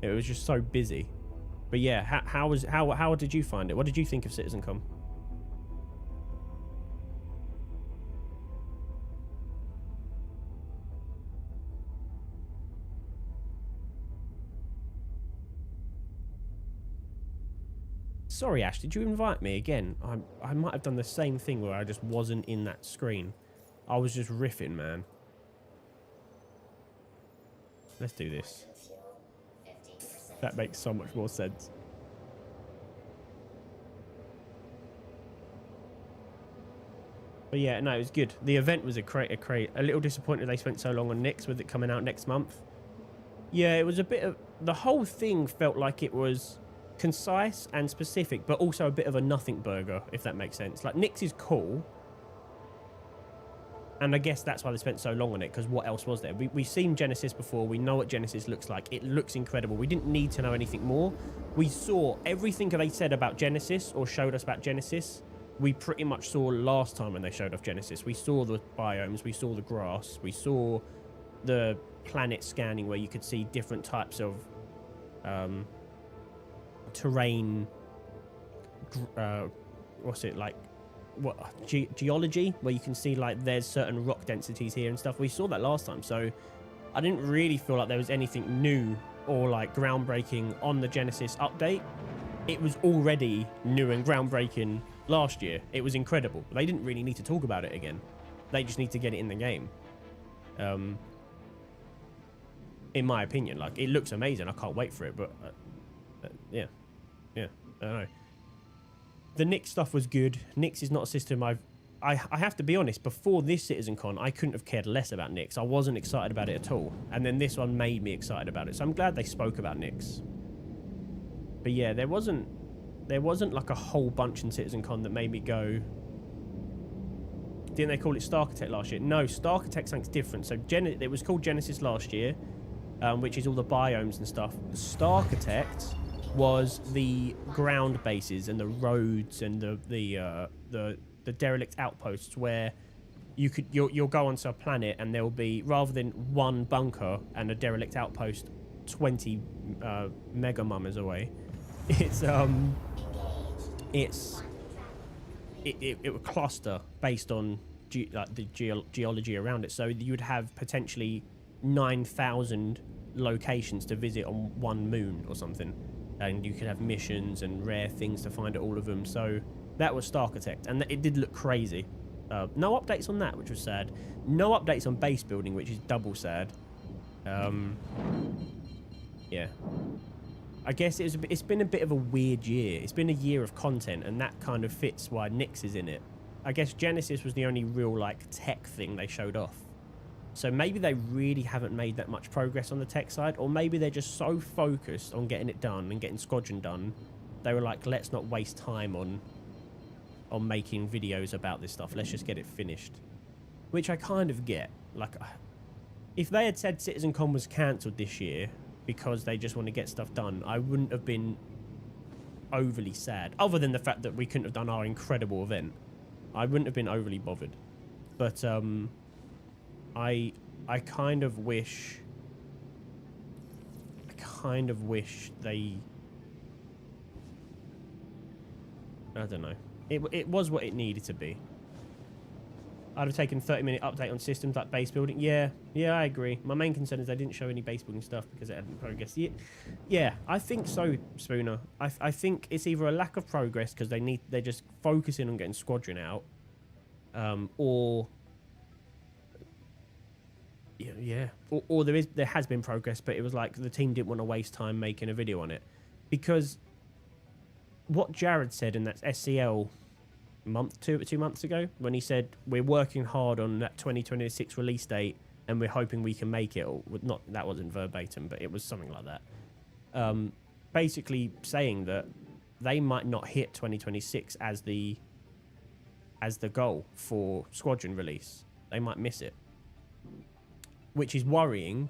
Speaker 1: It was just so busy. But yeah, how did you find it? What did you think of CitizenCon? Sorry, Ash, did you invite me again? I might have done the same thing where I just wasn't in that screen. I was just riffing, man. Let's do this. That makes so much more sense. But yeah, no, it was good. The event was a little disappointed they spent so long on Nyx with it coming out next month. Yeah, it was a bit of... The whole thing felt like it was concise and specific, but also a bit of a nothing burger, if that makes sense. Like, Nyx is cool, and I guess that's why they spent so long on it, because what else was there? We've seen Genesis before. We know what Genesis looks like. It looks incredible. We didn't need to know anything more. We saw everything they said about Genesis, or showed us about Genesis, we pretty much saw last time when they showed off Genesis. We saw the biomes, we saw the grass, we saw the planet scanning where you could see different types of terrain, what's it like, what geology, where you can see like there's certain rock densities here and stuff. We saw that last time, so I didn't really feel like there was anything new or like groundbreaking on the Genesis update. It was already new and groundbreaking last year. It was incredible. They didn't really need to talk about it again. They just need to get it in the game. In my opinion, like, it looks amazing. I can't wait for it, but yeah, I don't know. The Nyx stuff was good. Nyx is not a system I have to be honest, before this CitizenCon, I couldn't have cared less about Nyx. I wasn't excited about it at all. And then this one made me excited about it. So I'm glad they spoke about Nyx. But yeah, there wasn't like a whole bunch in CitizenCon that made me go... Didn't they call it Star Architect last year? No, Star Architect something's different. So it was called Genesis last year, which is all the biomes and stuff. Star Architect was the ground bases and the roads and the derelict outposts, where you'll go onto a planet and there will be, rather than one bunker and a derelict outpost 20 mega mummers away, it would cluster based on the geology around it. So you would have potentially 9,000 locations to visit on one moon or something, and you could have missions and rare things to find at all of them. So that was Star Architect, and it did look crazy. No updates on that, which was sad. No updates on base building, which is double sad. Yeah, I guess it's been a bit of a weird year. It's been a year of content, and that kind of fits why Nyx is in it. I guess Genesis was the only real like tech thing they showed off. So maybe they really haven't made that much progress on the tech side, or maybe they're just so focused on getting it done and getting Squadron done, they were like, let's not waste time on making videos about this stuff. Let's just get it finished. Which I kind of get. Like, if they had said CitizenCon was cancelled this year because they just want to get stuff done, I wouldn't have been overly sad. Other than the fact that we couldn't have done our incredible event, I wouldn't have been overly bothered. But I kind of wish they, I don't know. It was what it needed to be. I'd have taken 30-minute update on systems like base building. Yeah, I agree. My main concern is they didn't show any base building stuff because it hadn't progressed. Yeah, I think so, Spooner. I think it's either a lack of progress because they're just focusing on getting Squadron out, or or there has been progress, but it was like the team didn't want to waste time making a video on it, because what Jared said in that SCL two months ago, when he said we're working hard on that 2026 release date and we're hoping we can make it. Or not, that wasn't verbatim, but it was something like that. Basically saying that they might not hit 2026 as the goal for Squadron release. They might miss it, which is worrying.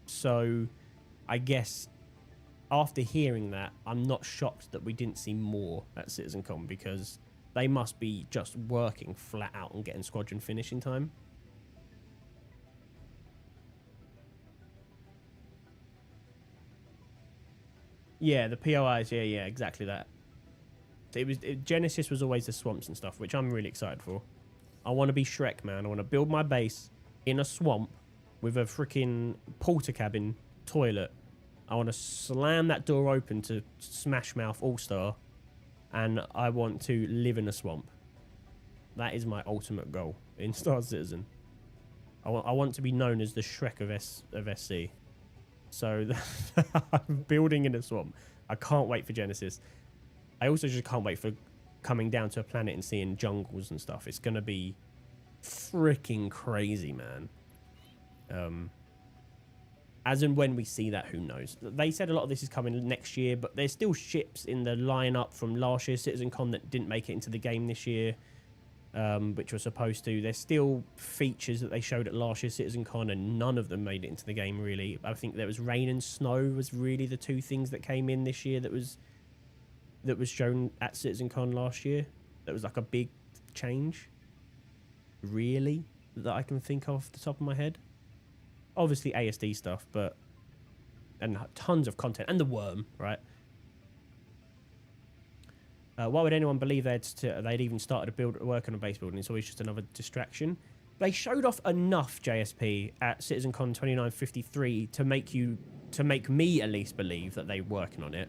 Speaker 1: So I guess after hearing that, I'm not shocked that we didn't see more at CitizenCon, because they must be just working flat out on getting Squadron finished in time. Yeah, the POIs, yeah, exactly that. Genesis was always the swamps and stuff, which I'm really excited for. I want to be Shrek, man. I want to build my base in a swamp with a freaking porter cabin toilet. I want to slam that door open to Smash Mouth All-Star, and I want to live in a swamp. That is my ultimate goal in Star Citizen. I want to be known as the Shrek of SC. So I'm building in a swamp. I can't wait for Genesis. I also just can't wait for coming down to a planet and seeing jungles and stuff. It's going to be freaking crazy, man. As and when we see that, who knows? They said a lot of this is coming next year, but there's still ships in the lineup from last year's CitizenCon that didn't make it into the game this year, which were supposed to. There's still features that they showed at last year's CitizenCon, and none of them made it into the game, really. I think there was rain and snow was really the two things that came in this year that was shown at CitizenCon last year. That was like a big change, really, that I can think of off the top of my head. Obviously ASD stuff, and tons of content, and the worm, right? Why would anyone believe they'd even started work on a base building? It's always just another distraction. They showed off enough JSP at CitizenCon 2953 to make me at least believe that they're working on it,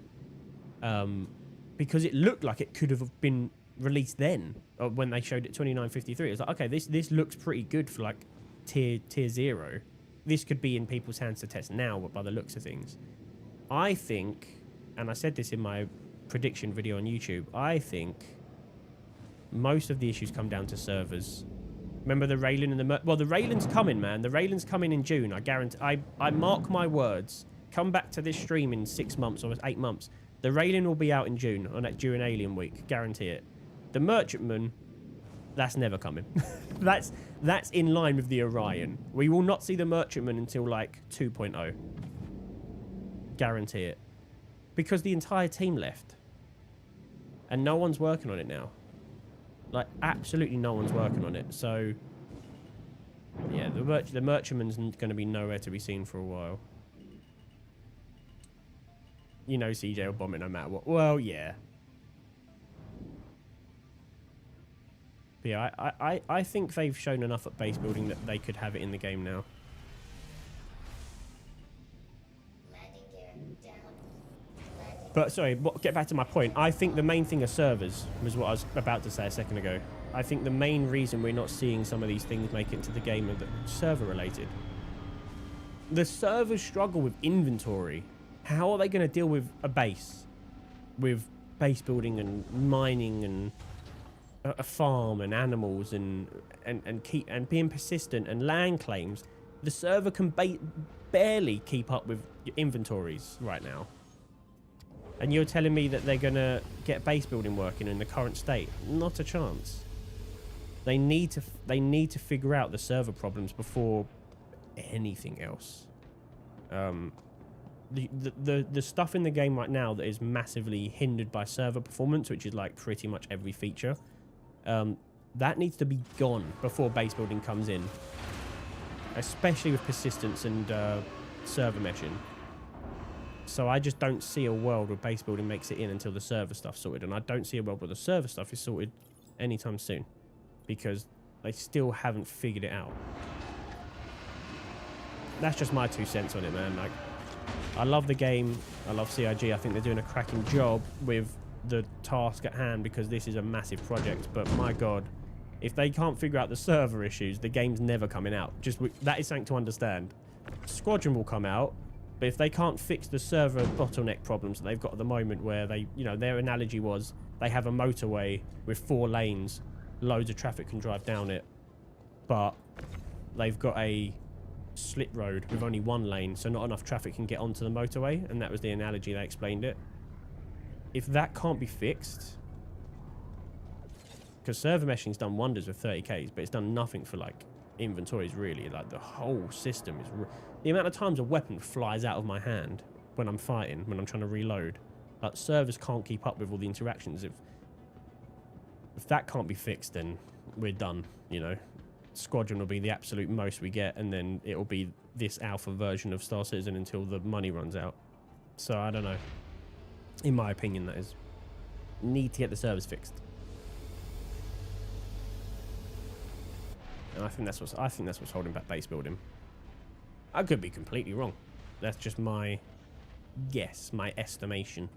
Speaker 1: because it looked like it could have been released then, when they showed it 2953. It was like, okay, this looks pretty good for like tier 0. This could be in people's hands to test now, but by the looks of things, I think, and I said this in my prediction video on YouTube, I think most of the issues come down to servers. Remember the railing and the railing's coming, man. The railing's coming in June. I guarantee. I mark my words. Come back to this stream in 6 months or 8 months. The railing will be out in June during Alien Week. Guarantee it. The Merchantman, that's never coming. That's in line with the Orion. We will not see the Merchantman until like 2.0. Guarantee it. Because the entire team left. And no one's working on it now. Like, absolutely no one's working on it. So, yeah, the Merchantman's going to be nowhere to be seen for a while. You know CJ will bomb it no matter what. Well, yeah. But yeah, I think they've shown enough at base building that they could have it in the game now.
Speaker 2: Landing gear down. Landing.
Speaker 1: But sorry, get back to my point. I think the main thing are servers, was what I was about to say a second ago. I think the main reason we're not seeing some of these things make it to the game are server related. The servers struggle with inventory. How are they going to deal with a base? With base building and mining and a farm and animals and being persistent and land claims. The server can barely keep up with your inventories right now. And you're telling me that they're going to get base building working in the current state? Not a chance. They need to figure out the server problems before anything else. The stuff in the game right now that is massively hindered by server performance, which is like pretty much every feature, that needs to be gone before base building comes in, especially with persistence and server meshing. So I just don't see a world where base building makes it in until the server stuff's sorted, and I don't see a world where the server stuff is sorted anytime soon, because they still haven't figured it out. That's just my 2 cents on it, man. Like, I love the game. I love CIG. I think they're doing a cracking job with the task at hand, because this is a massive project. But my God, if they can't figure out the server issues, the game's never coming out. That is something to understand. Squadron will come out, But if they can't fix the server bottleneck problems that they've got at the moment, where they, you know, their analogy was they have a motorway with 4 lanes, loads of traffic can drive down it, but they've got a slit road with only 1 lane, so not enough traffic can get onto the motorway, and that was the analogy they explained it. If that can't be fixed, because server meshing's done wonders with 30Ks, but it's done nothing for like inventories really. Like the whole system is the amount of times a weapon flies out of my hand when I'm fighting, when I'm trying to reload. Like servers can't keep up with all the interactions. If that can't be fixed, then we're done, you know. Squadron will be the absolute most we get, and then it'll be this alpha version of Star Citizen until the money runs out. So I don't know. In my opinion, that is. Need to get the servers fixed. And I think that's what's holding back base building. I could be completely wrong. That's just my guess, my estimation.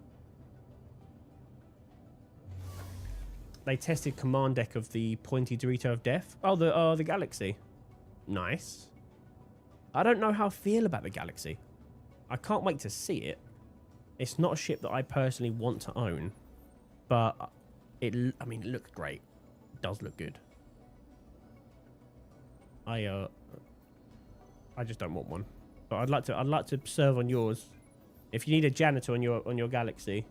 Speaker 1: They tested command deck of the pointy Dorito of death. Oh, the Galaxy. Nice. I don't know how I feel about the Galaxy. I can't wait to see it. It's not a ship that I personally want to own, but I mean, it looks great. It does look good. I just don't want one, but I'd like to serve on yours. If you need a janitor on your Galaxy,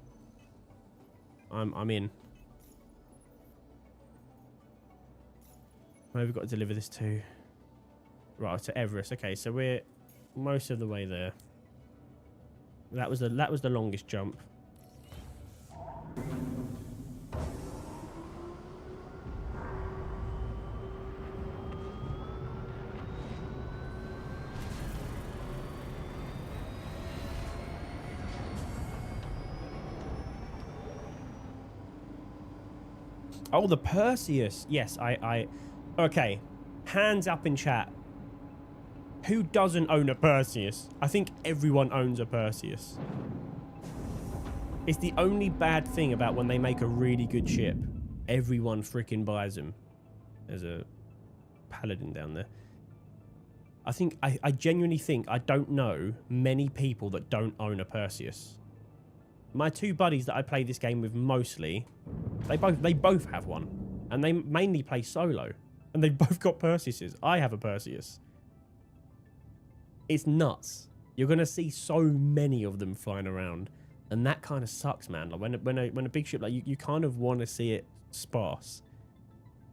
Speaker 1: I'm in. Where have we got to deliver this to? Right, to Everest. Okay, so we're most of the way there. That was the longest jump. Oh, the Perseus. Yes, okay. Hands up in chat. Who doesn't own a Perseus? I think everyone owns a Perseus. It's the only bad thing about when they make a really good ship. Everyone freaking buys them. There's a paladin down there. I genuinely think I don't know many people that don't own a Perseus. My 2 buddies that I play this game with mostly, they both have one, and they mainly play solo, and they've both got Perseuses. I have a Perseus. It's nuts. You're gonna see so many of them flying around, and that kind of sucks, man. Like when a big ship, like you kind of want to see it sparse.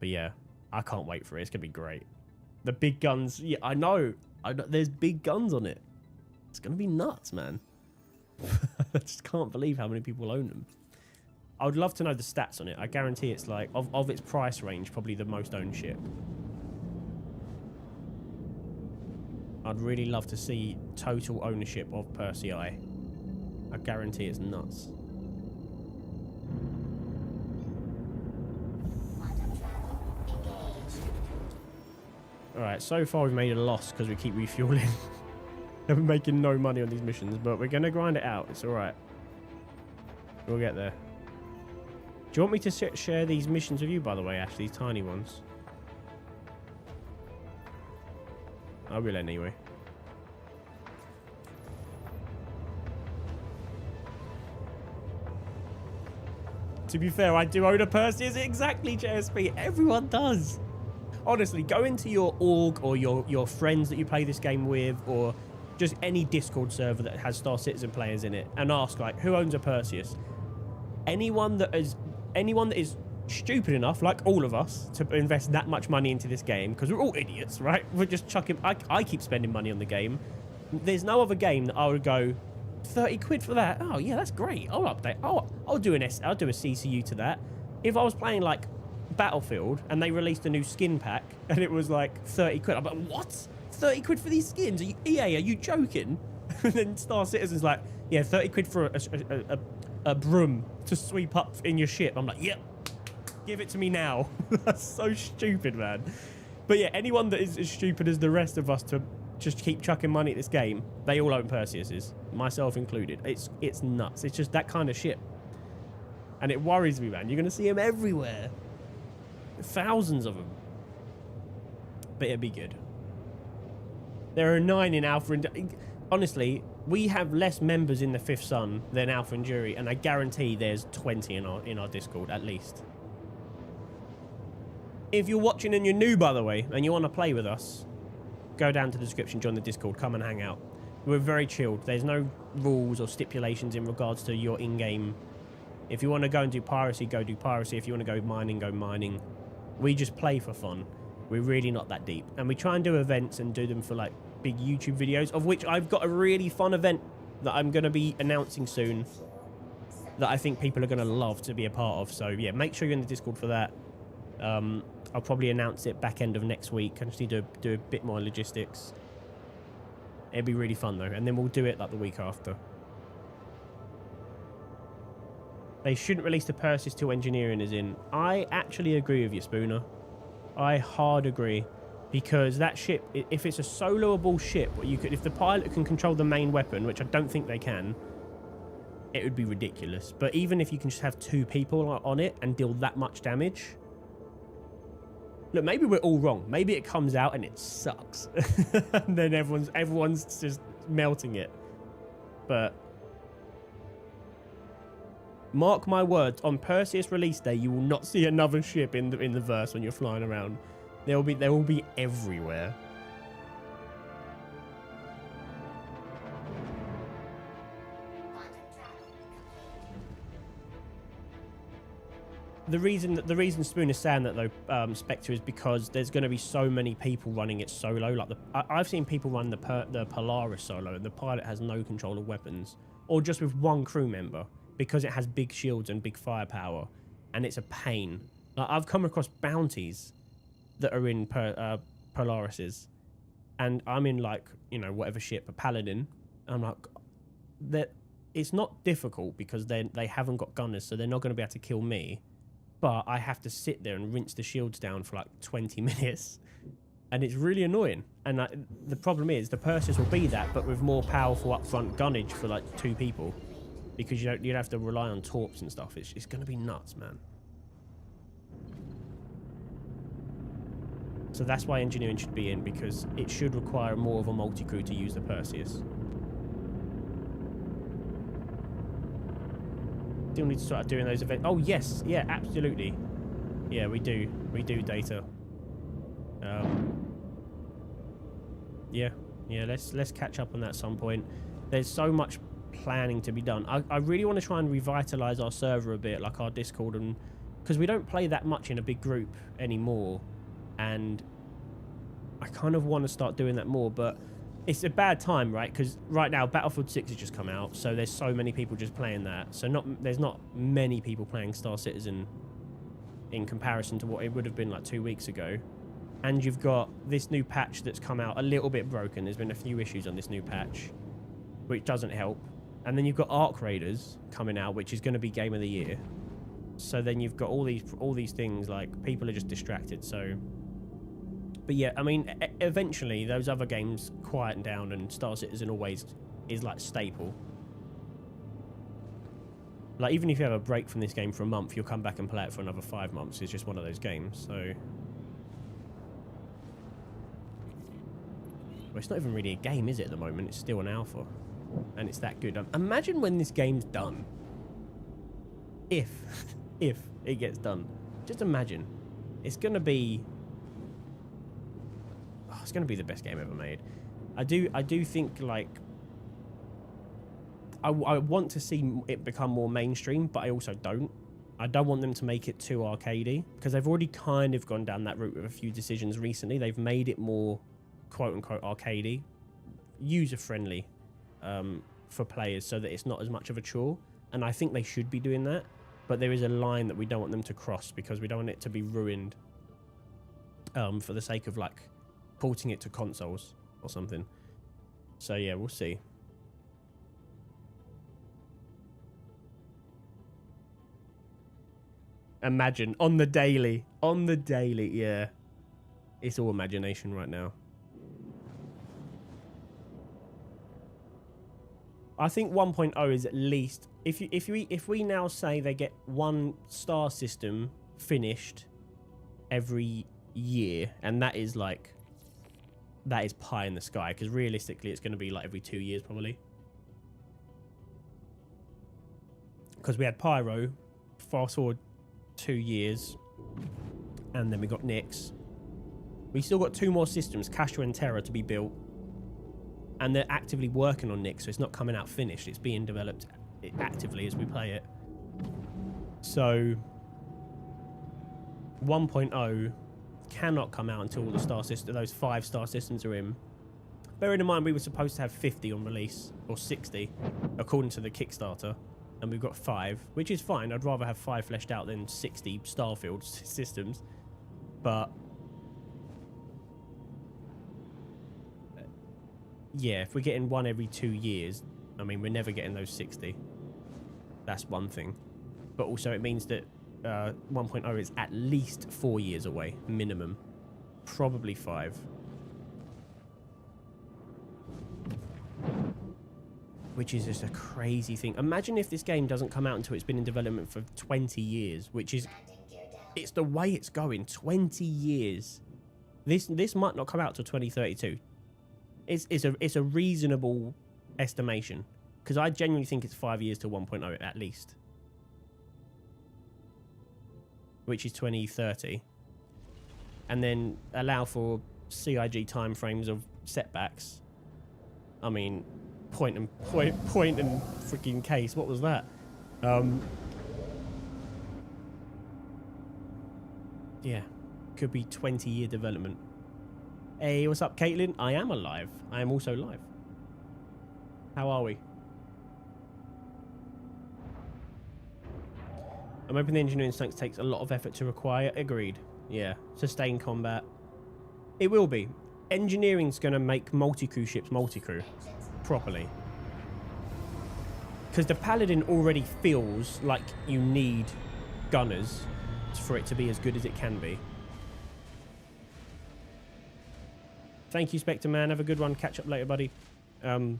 Speaker 1: But yeah, I can't wait for it. It's gonna be great. The big guns, yeah, I know. There's big guns on it. It's gonna be nuts, man. I just can't believe how many people own them. I would love to know the stats on it. I guarantee it's like, of its price range, probably the most owned ship. I'd really love to see total ownership of Persei. I guarantee it's nuts. Alright, so far we've made a loss because we keep refueling. We're making no money on these missions, but we're going to grind it out. It's alright. We'll get there. Do you want me to share these missions with you, by the way, Ash? These tiny ones? I will anyway. To be fair, I do own a Perseus. Exactly, JSP. Everyone does. Honestly, go into your org or your friends that you play this game with, or just any Discord server that has Star Citizen players in it, and ask, like, who owns a Perseus? Anyone that is stupid enough, like all of us, to invest that much money into this game, because we're all idiots, right? We're just chucking. I keep spending money on the game. There's no other game that I would go 30 quid for that. Oh yeah, that's great. I'll update. I'll do a CCU to that. If I was playing like Battlefield and they released a new skin pack and it was like 30 quid, I'm like, what? 30 quid for these skins? EA, are you joking? And then Star Citizen's like, yeah, 30 quid for a broom to sweep up in your ship. I'm like, yep, give it to me now. That's so stupid, man. But yeah, anyone that is as stupid as the rest of us to just keep chucking money at this game, they all own Perseuses, myself included. It's nuts. It's just that kind of shit. And it worries me, man. You're going to see them everywhere. Thousands of them. But it'd be good. There are 9 in Alpha. And honestly, We have less members in the Fifth Sun than Alpha and Jury, and I guarantee there's 20 in our Discord at least. If you're watching and you're new, by the way, and you want to play with us, go down to the description, join the Discord, come and hang out. We're very chilled. There's no rules or stipulations in regards to your in-game. If you want to go and do piracy, go do piracy. If you want to go mining, go mining. We just play for fun. We're really not that deep. And we try and do events and do them for like big YouTube videos, of which I've got a really fun event that I'm going to be announcing soon that I think people are going to love to be a part of. So yeah, make sure you're in the Discord for that. I'll probably announce it back end of next week. I just need to do a bit more logistics. It'd be really fun though. And then we'll do it like the week after. They shouldn't release the Perseus till engineering is in. I actually agree with you, Spooner. I hard agree. Because that ship, if it's a soloable ship, if the pilot can control the main weapon, which I don't think they can, it would be ridiculous. But even if you can just have 2 people on it and deal that much damage, look, maybe we're all wrong. Maybe it comes out and it sucks, and then everyone's just melting it. But mark my words, on Perseus release day, you will not see another ship in the verse when you're flying around. They will be everywhere. The reason Spoon is saying that though, Spectre, is because there's going to be so many people running it solo. Like I've seen people run the Polaris solo, and the pilot has no control of weapons, or just with 1 crew member because it has big shields and big firepower, and it's a pain. Like I've come across bounties that are in Polarises, and I'm in like, you know, whatever ship, a Paladin. I'm like, that it's not difficult because they haven't got gunners, so they're not going to be able to kill me. But I have to sit there and rinse the shields down for like 20 minutes, and it's really annoying. And the problem is the Perseus will be that, but with more powerful upfront gunnage for like 2 people, because you don't have to rely on torps and stuff. It's going to be nuts, man. So that's why engineering should be in, because it should require more of a multi-crew to use the Perseus. Still need to start doing those events. Oh yes, yeah, absolutely. Yeah, we do data. Yeah, let's catch up on that at some point. There's so much planning to be done. I really want to try and revitalize our server a bit, like our Discord, and because we don't play that much in a big group anymore. And I kind of want to start doing that more, but it's a bad time, right? Because right now Battlefield 6 has just come out, so there's so many people just playing that. So there's not many people playing Star Citizen in comparison to what it would have been like 2 weeks ago. And you've got this new patch that's come out a little bit broken. There's been a few issues on this new patch, which doesn't help. And then you've got Arc Raiders coming out, which is going to be Game of the Year. So then you've got all these things, like people are just distracted. So, but yeah, I mean, eventually those other games quieten down, and Star Citizen always is like staple. Like even if you have a break from this game for a month, you'll come back and play it for another 5 months. It's just one of those games. So, well, it's not even really a game, is it? At the moment, it's still an alpha, and it's that good. Imagine when this game's done. If it gets done, just imagine. It's gonna be the best game ever made. I do think, like, I want to see it become more mainstream, but I also don't. I don't want them to make it too arcadey, because they've already kind of gone down that route with a few decisions recently. They've made it more quote-unquote arcadey, user-friendly for players, so that it's not as much of a chore. And I think they should be doing that, but there is a line that we don't want them to cross, because we don't want it to be ruined for the sake of, like, porting it to consoles or something. So yeah, we'll see. Imagine on the daily, yeah. It's all imagination right now. I think 1.0 is at least, if we now say they get 1 star system finished every year, and that is like, that is pie in the sky, because realistically it's going to be like every 2 years probably. because we had Pyro, fast forward 2 years, and then we got Nyx. We still got 2 more systems, Kasha and Terra, to be built, and they're actively working on Nyx, so it's not coming out finished. It's being developed actively as we play it. So 1.0 cannot come out until all the star system, those 5 star systems are in. Bearing in mind we were supposed to have 50 on release, or 60 according to the Kickstarter, and we've got 5, which is fine. I'd rather have 5 fleshed out than 60 Starfield systems. But yeah, if we're getting one every 2 years, I mean, we're never getting those 60. That's one thing. But also it means that 1.0 is at least 4 years away, minimum. Probably 5. Which is just a crazy thing. Imagine if this game doesn't come out until it's been in development for 20 years, which is... It's the way it's going. 20 years. This might not come out till 2032. It's a reasonable estimation. Because I genuinely think it's 5 years to 1.0 at least. Which is 2030. And then allow for CIG timeframes of setbacks. I mean, point and freaking case. What was that? Yeah, could be 20-year development. Hey, what's up, Caitlin? I am alive. I am also live. How are we? I'm hoping the engineering stunts takes a lot of effort to acquire. Agreed. Yeah. Sustained combat. It will be. Engineering's going to make multi-crew ships multi-crew. Properly. Because the Paladin already feels like you need gunners for it to be as good as it can be. Thank you, Spectre Man. Have a good one. Catch up later, buddy. The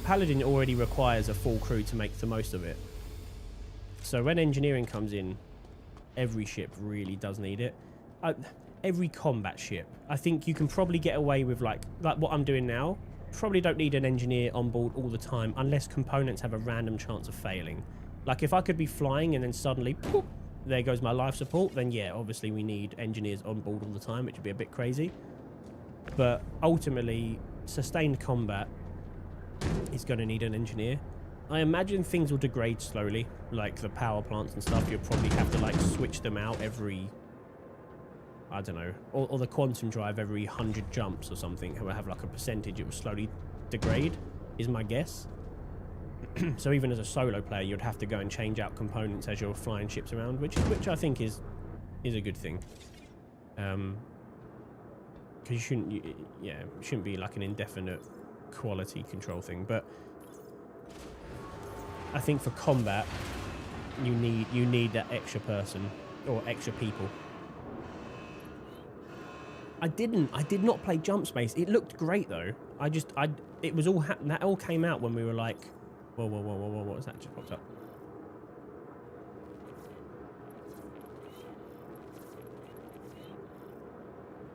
Speaker 1: Paladin already requires a full crew to make the most of it. So when engineering comes in, every ship really does need it. Every combat ship. I think you can probably get away with like what I'm doing now. Probably don't need an engineer on board all the time unless components have a random chance of failing. Like if I could be flying and then suddenly, poof, there goes my life support, then yeah, obviously we need engineers on board all the time, which would be a bit crazy. But ultimately, sustained combat is going to need an engineer. I imagine things will degrade slowly, like the power plants and stuff. You'll probably have to like switch them out every, I don't know, or the quantum drive every 100 jumps or something. It will have like a percentage, it will slowly degrade, is my guess. So even as a solo player, you'd have to go and change out components as you're flying ships around, which I think is a good thing. Because you shouldn't be like an indefinite quality control thing. But I think for combat, you need that extra person or extra people. I did not play Jump Space. It looked great though. It was all that all came out when we were like, whoa, what was that just popped up?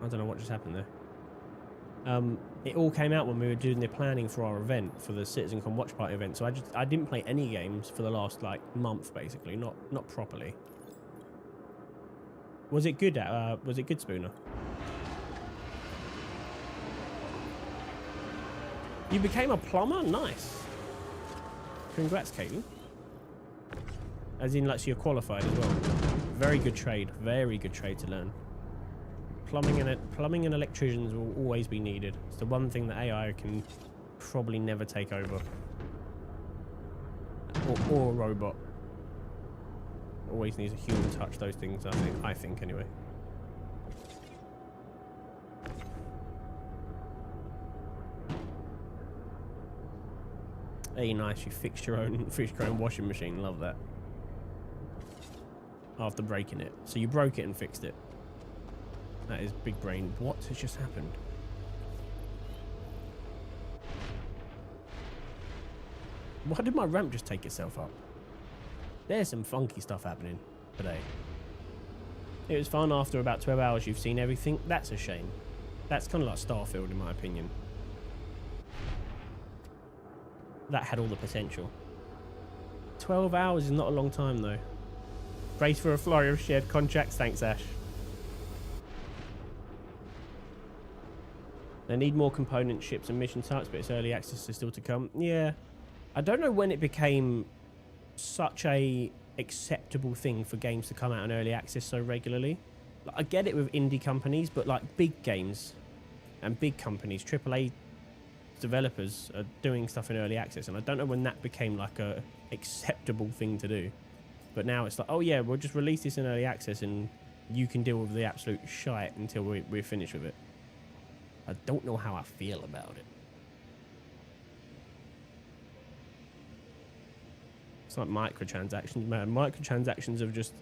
Speaker 1: I don't know what just happened there. It all came out when we were doing the planning for our event, for the CitizenCon Watch Party event. So I didn't play any games for the last like month, basically, not properly. Was it good? Was it good, Spooner? You became a plumber? Nice. Congrats, Caitlin. As in, like, so you're qualified as well. Very good trade. Very good trade to learn. Plumbing and electricians will always be needed. It's the one thing that AI can probably never take over. Or a robot. Always needs a human touch, those things, I think anyway. Hey, nice, you fixed your own washing machine. Love that. After breaking it. So you broke it and fixed it. That is big brain. What has just happened? Why did my ramp just take itself up? There's some funky stuff happening today. It was fun. After about 12 hours you've seen everything. That's a shame. That's kind of like Starfield in my opinion. that had all the potential. 12 hours is not a long time though. Brace for a flurry of shared contracts. Thanks, Ash. They need more component ships and mission types, but it's early access is still to come. Yeah. I don't know when it became such a acceptable thing for games to come out in early access so regularly. Like, I get it with indie companies, but like big games and big companies, AAA developers are doing stuff in early access, and I don't know when that became like a acceptable thing to do. But now it's like, oh yeah, we'll just release this in early access and you can deal with the absolute shite until we're finished with it. I don't know how I feel about it. It's like microtransactions, man. Microtransactions have just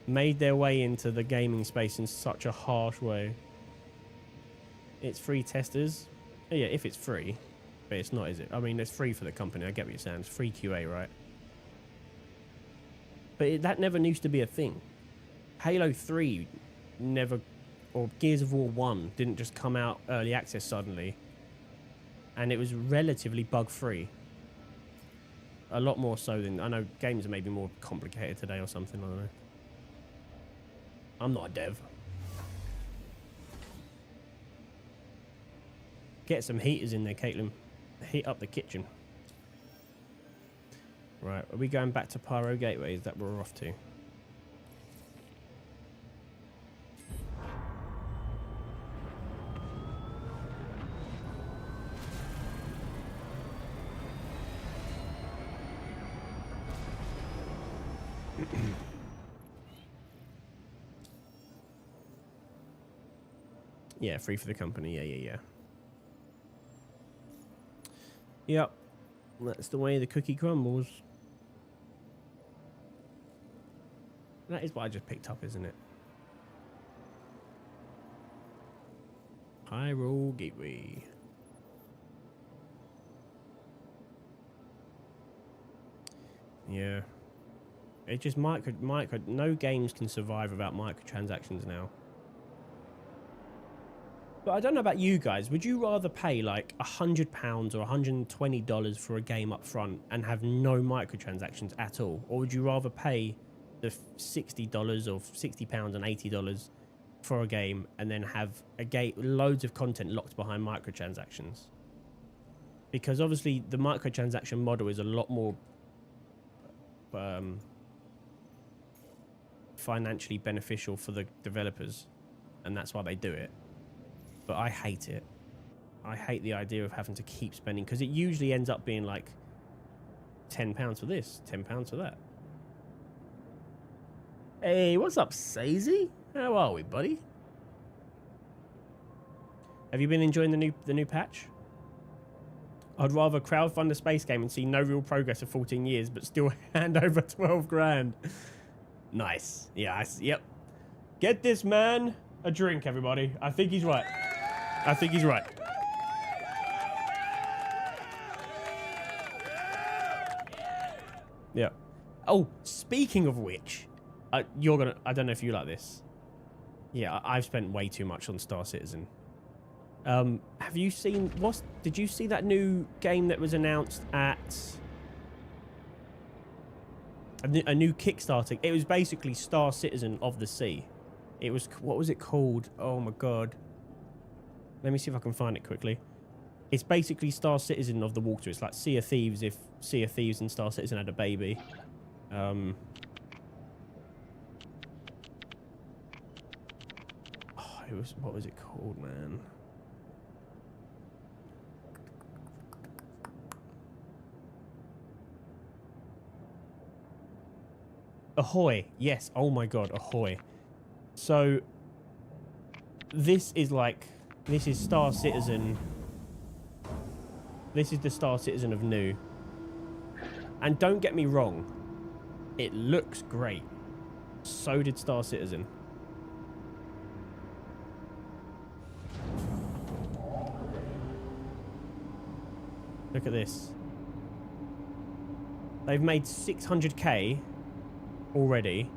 Speaker 1: made their way into the gaming space in such a harsh way. It's free testers. Yeah, if it's free. But it's not, is it? I mean, it's free for the company. I get what you're saying. It's free QA, right? But that never used to be a thing. Halo 3 never... Or Gears of War 1 didn't just come out early access suddenly. And it was relatively bug-free. A lot more so than... I know games are maybe more complicated today or something, I don't know. I'm not a dev. Get some heaters in there, Caitlin. Heat up the kitchen. Right, are we going back to Pyro Gateway? Is that where we're off to? Yeah, free for the company. Yeah. Yep. That's the way the cookie crumbles. That is what I just picked up, isn't it? Pyro Gateway. Yeah. It just no games can survive without microtransactions now. But I don't know about you guys. Would you rather pay like £100 or $120 for a game up front and have no microtransactions at all? Or would you rather pay the $60 or £60 and $80 for a game and then have loads of content locked behind microtransactions? Because obviously the microtransaction model is a lot more financially beneficial for the developers, and that's why they do it. But I hate it. I hate the idea of having to keep spending, because it usually ends up being like £10 for this, £10 for that. Hey, what's up, Sazy? How are we, buddy? Have you been enjoying the new patch? I'd rather crowdfund a space game and see no real progress for 14 years, but still hand over 12 grand. Nice. Yeah, yep. Get this man a drink, everybody. I think he's right. I think he's right. Yeah. Oh, speaking of which, I don't know if you like this. Yeah, I've spent way too much on Star Citizen. Have you seen... Did you see that new game that was announced at... A new Kickstarter? It was basically Star Citizen of the Sea. It was... What was it called? Oh my god. Let me see if I can find it quickly. It's basically Star Citizen of the water. It's like Sea of Thieves if Sea of Thieves and Star Citizen had a baby. What was it called, man? Ahoy. Yes. Oh my god. Ahoy. So this is Star Citizen. This is the Star Citizen of new. And don't get me wrong, it looks great. So did Star Citizen. Look at this. They've made 600k already.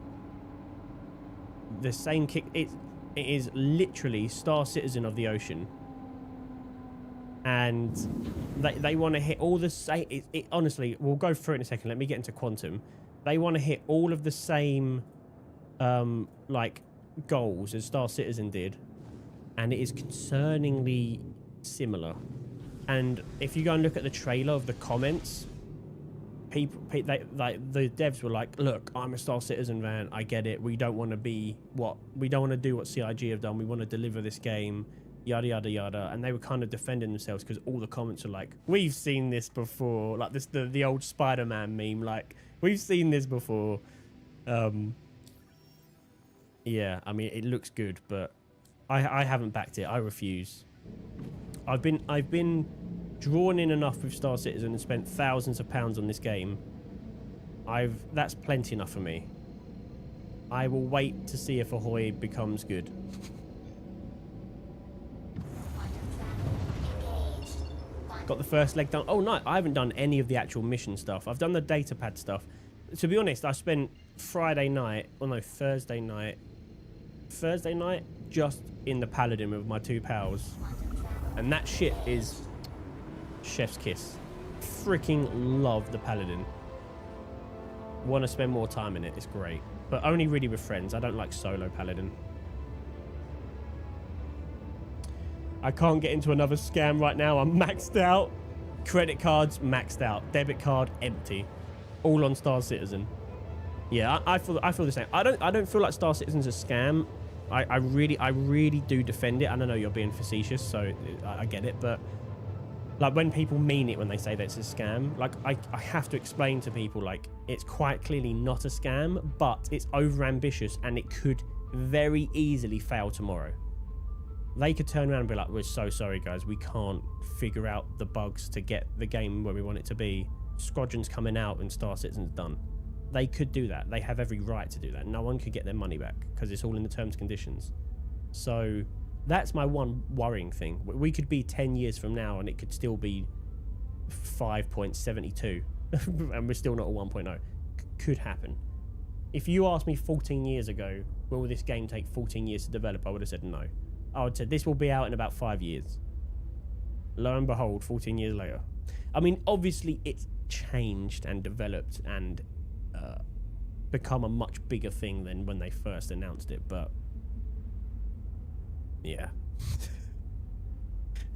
Speaker 1: The same kick. It is literally Star Citizen of the ocean. and they want to hit all the same. Honestly, we'll go through it in a second. Let me get into Quantum. They want to hit all of the same like goals as Star Citizen did, and it is concerningly similar. And if you go and look at the trailer of the comments, the devs were like, look, I'm a Star Citizen fan, I get it, we don't want to do what CIG have done, we want to deliver this game, yada yada yada. And they were kind of defending themselves because all the comments are like, we've seen this before, like this the old Spider-Man meme, like, we've seen this before. Yeah, I mean, it looks good, but I haven't backed it. I refuse. I've been drawn in enough with Star Citizen and spent thousands of pounds on this game. That's plenty enough for me. I will wait to see if Ahoy becomes good. Got the first leg done. Oh no, I haven't done any of the actual mission stuff. I've done the datapad stuff. To be honest, I spent Thursday night just in the Paladin with my 2 pals. And that shit is chef's kiss. Freaking love the Paladin. Want to spend more time in it. It's great. But only really with friends. I don't like solo Paladin. I can't get into another scam right now. I'm maxed out. Credit cards maxed out. Debit card empty. All on Star Citizen. Yeah, I feel the same. I don't feel like Star Citizen's a scam. I really do defend it. And I know you're being facetious, so I get it, but like when people mean it when they say that it's a scam, like I have to explain to people, like, it's quite clearly not a scam, but it's over ambitious and it could very easily fail tomorrow. They could turn around and be like, we're so sorry guys, we can't figure out the bugs to get the game where we want it to be. Squadron's coming out and Star Citizen's done. They could do that. They have every right to do that. No one could get their money back because it's all in the terms and conditions. So that's my one worrying thing. We could be 10 years from now and it could still be 5.72 and we're still not at 1.0. Could happen. If you asked me 14 years ago, will this game take 14 years to develop? I would have said no. I would have said this will be out in about 5 years. Lo and behold, 14 years later. I mean, obviously it's changed and developed and become a much bigger thing than when they first announced it, but yeah.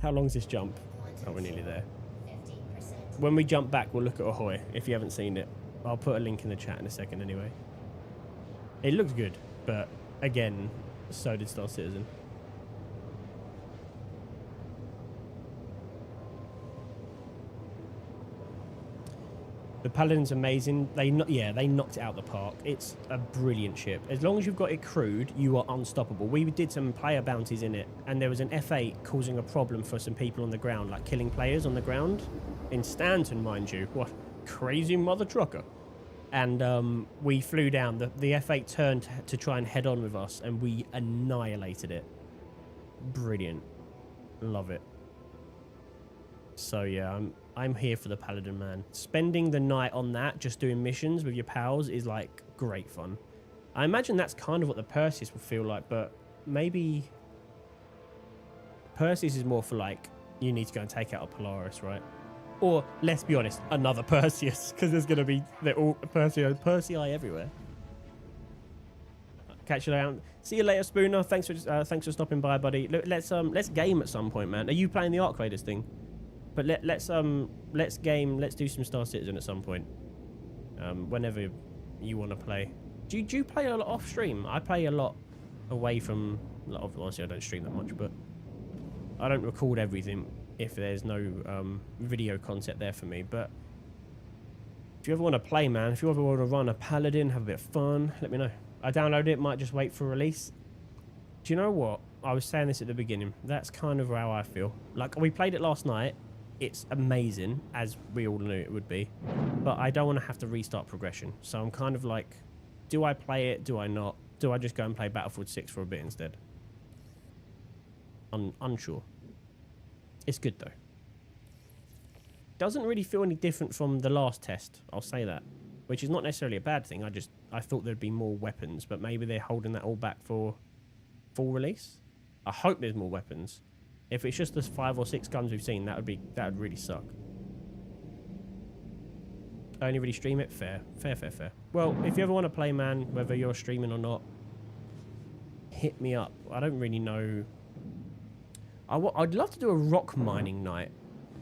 Speaker 1: How long's this jump? Oh, we're nearly there.
Speaker 2: 50%.
Speaker 1: When we jump back, we'll look at Ahoy, if you haven't seen it. I'll put a link in the chat in a second anyway. It looks good, but again, so did Star Citizen. The Paladin's amazing. They knocked it out the park. It's a brilliant ship. As long as you've got it crewed, you are unstoppable. We did some player bounties in it, and there was an F8 causing a problem for some people on the ground, like killing players on the ground. In Stanton, mind you. What crazy mother trucker. And we flew down. The F8 turned to try and head on with us, and we annihilated it. Brilliant. Love it. So yeah, I'm here for the Paladin, man. Spending the night on that, just doing missions with your pals, is like great fun. I imagine that's kind of what the Perseus will feel like, but maybe Perseus is more for like, you need to go and take out a Polaris, right? Or let's be honest, another Perseus, because there's gonna be they're all Persei everywhere. Catch you later. See you later, Spooner. Thanks for stopping by, buddy. Look, let's game at some point, man. Are you playing the Arc Raiders thing? But let's do some Star Citizen at some point. Whenever you want to play. Do you play a lot off stream? I play a lot away from. Obviously, I don't stream that much, but I don't record everything if there's no video concept there for me. But if you ever want to play, man, if you ever want to run a Paladin, have a bit of fun, let me know. I downloaded it, might just wait for release. Do you know what? I was saying this at the beginning. That's kind of how I feel. Like, we played it last night. It's amazing, as we all knew it would be. But I don't want to have to restart progression. So I'm kind of like, do I play it? Do I not? Do I just go and play Battlefield 6 for a bit instead? Unsure. It's good, though. Doesn't really feel any different from the last test. I'll say that. Which is not necessarily a bad thing. I thought there'd be more weapons. But maybe they're holding that all back for full release. I hope there's more weapons. If it's just the 5 or 6 guns we've seen, that would really suck. I only really stream it. Fair. Well, if you ever want to play, man, whether you're streaming or not, hit me up. I don't really know. I'd love to do a rock mining night,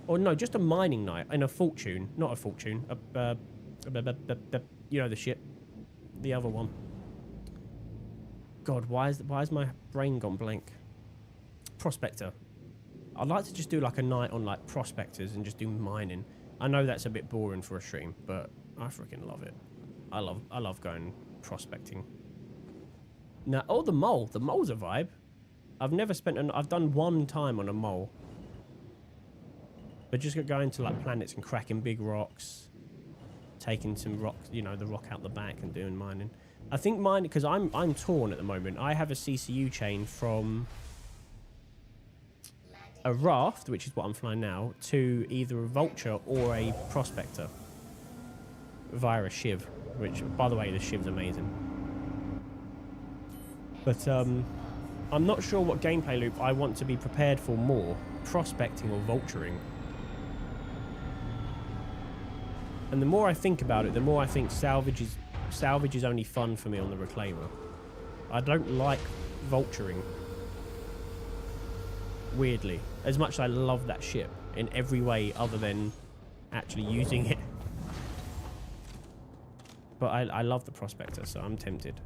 Speaker 1: or no, just a mining night in a fortune, not a fortune. You know the shit, the other one. God, why is my brain gone blank? Prospector. I'd like to just do like a night on like prospectors and just do mining. I know that's a bit boring for a stream, but I freaking love it. I love going prospecting. Now, oh, the mole. The mole's a vibe. I've never spent I've done one time on a mole. But just going to like planets and cracking big rocks, taking some rocks, you know, the rock out the back and doing mining. I think mining, because I'm torn at the moment. I have a CCU chain from a raft, which is what I'm flying now, to either a vulture or a prospector via a shiv, which, by the way, the shiv's amazing. But I'm not sure what gameplay loop I want to be prepared for more, prospecting or vulturing. And the more I think about it, the more I think salvage is only fun for me on the Reclaimer. I don't like vulturing. Weirdly, as much as I love that ship in every way other than actually using it. But I love the prospector, so I'm tempted.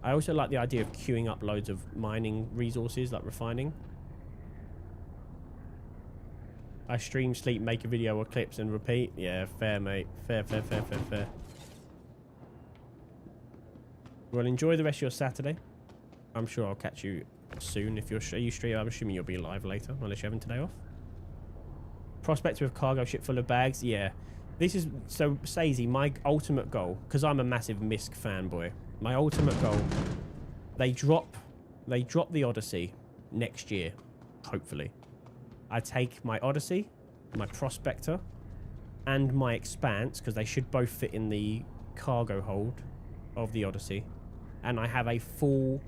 Speaker 1: I also like the idea of queuing up loads of mining resources, like refining. I stream, sleep, make a video or clips and repeat. Yeah, fair, mate. Fair. Well, enjoy the rest of your Saturday. I'm sure I'll catch you soon. If you stream, I'm assuming you'll be live later, unless you're having today off. Prospector with cargo ship full of bags. Yeah. This is, so, Sazy, my ultimate goal, because I'm a massive MISC fanboy, my ultimate goal, they drop the Odyssey next year, hopefully. I take my Odyssey, my Prospector, and my Expanse, because they should both fit in the cargo hold of the Odyssey, and I have a full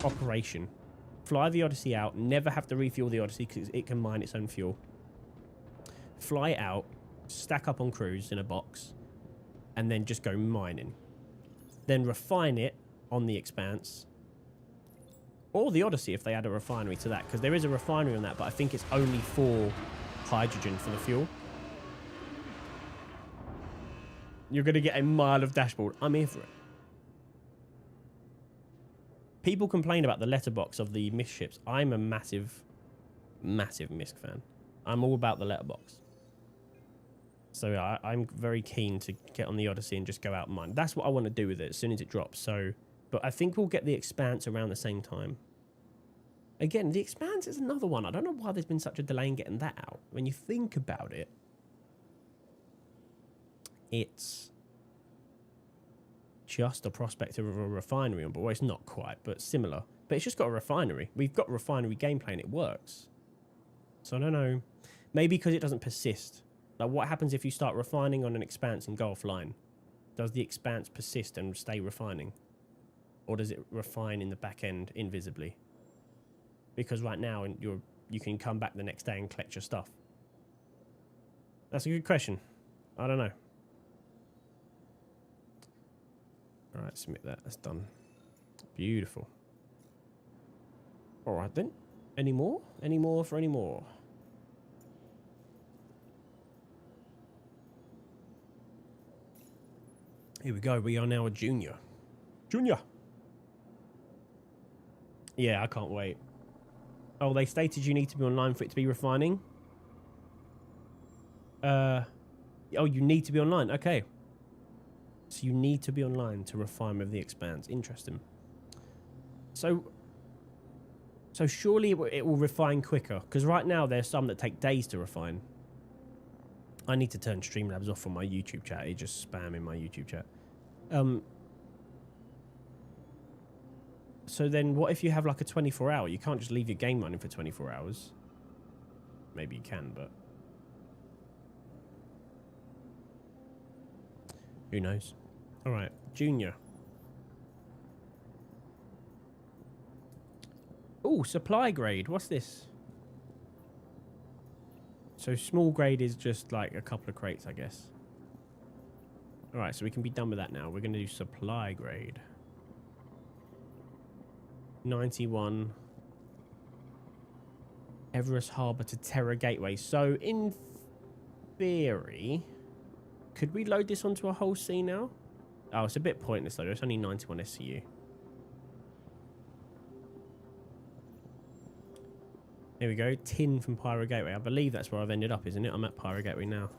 Speaker 1: operation. Fly the Odyssey out, never have to refuel the Odyssey because it can mine its own fuel. Fly it out, stack up on cruise in a box, and then just go mining. Then refine it on the Expanse. Or the Odyssey if they add a refinery to that, because there is a refinery on that, but I think it's only for hydrogen for the fuel. You're going to get a mile of dashboard. I'm here for it. People complain about the letterbox of the MISC ships. I'm a massive MISC fan. I'm all about the letterbox. So I'm very keen to get on the Odyssey and just go out and mine. That's what I want to do with it as soon as it drops. So, but I think we'll get the Expanse around the same time. Again, the Expanse is another one. I don't know why there's been such a delay in getting that out. When you think about it, it's just a prospector of a refinery on board. Well, it's not quite, but similar. But it's just got a refinery. We've got refinery gameplay and it works. So I don't know. Maybe because it doesn't persist. Like, what happens if you start refining on an Expanse and go offline? Does the Expanse persist and stay refining? Or does it refine in the back end invisibly? Because right now you can come back the next day and collect your stuff. That's a good question. I don't know. All right, submit that. That's done. Beautiful. All right, then. Any more? Any more for any more? Here we go. We are now a junior. Junior! Yeah, I can't wait. Oh, they stated you need to be online for it to be refining? Oh, you need to be online. Okay. So you need to be online to refine with the Expanse. Interesting. So surely it will refine quicker. Because right now there's some that take days to refine. I need to turn Streamlabs off on my YouTube chat. It's just spam in my YouTube chat. So then what if you have like a 24-hour? You can't just leave your game running for 24 hours. Maybe you can, but who knows? All right, Junior. Oh, supply grade. What's this? So small grade is just like a couple of crates, I guess. Alright, so we can be done with that now. We're going to do supply grade. 91. Everest Harbour to Terra Gateway. So in theory, could we load this onto a whole sea now? Oh, it's a bit pointless though. It's only 91 SCU. Here we go. Tin from Pyro Gateway. I believe that's where I've ended up, isn't it? I'm at Pyro Gateway now.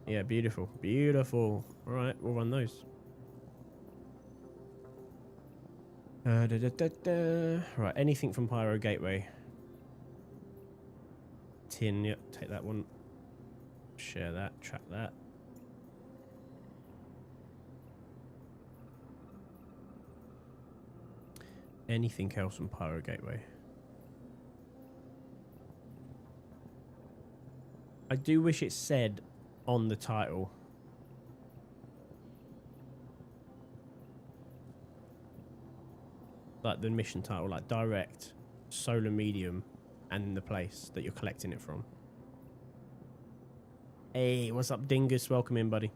Speaker 1: Yeah, beautiful. Beautiful. All right, we'll run those. Right, anything from Pyro Gateway. Tin, yep, take that one. Share that, track that. Anything else from Pyro Gateway? I do wish it said on the title. Like the mission title, like direct, solar medium, and the place that you're collecting it from. Hey, what's up, Dingus? Welcome in, buddy.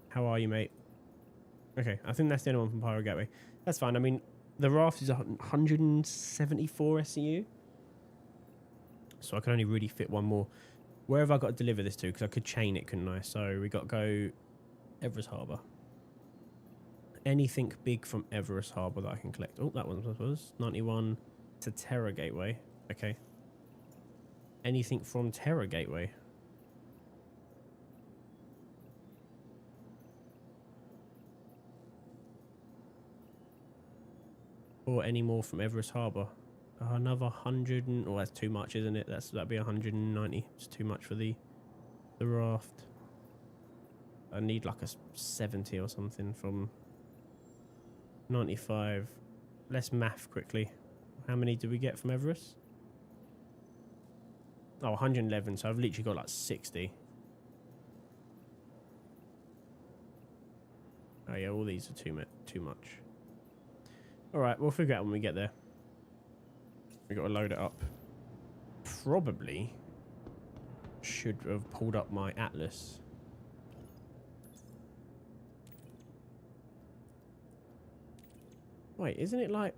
Speaker 1: How are you, mate? Okay, I think that's the only one from Pyro Gateway. That's fine. I mean, the raft is 174 SCU. So I can only really fit one more. Where have I got to deliver this to? Because I could chain it, couldn't I? So we got to go Everest Harbour. Anything big from Everest Harbour that I can collect. Oh, that one was 91 to Terra Gateway. Okay. Anything from Terra Gateway? Or any more from Everest Harbour? Another 100 and... Oh, that's too much, isn't it? That'd be 190. It's too much for the raft. I need like a 70 or something from 95. Let's math quickly. How many did we get from Everest? Oh, 111. So I've literally got like 60. Oh yeah, all these are too much. Alright, we'll figure it out when we get there. We got to load it up. Probably should have pulled up my atlas. Wait, isn't it like...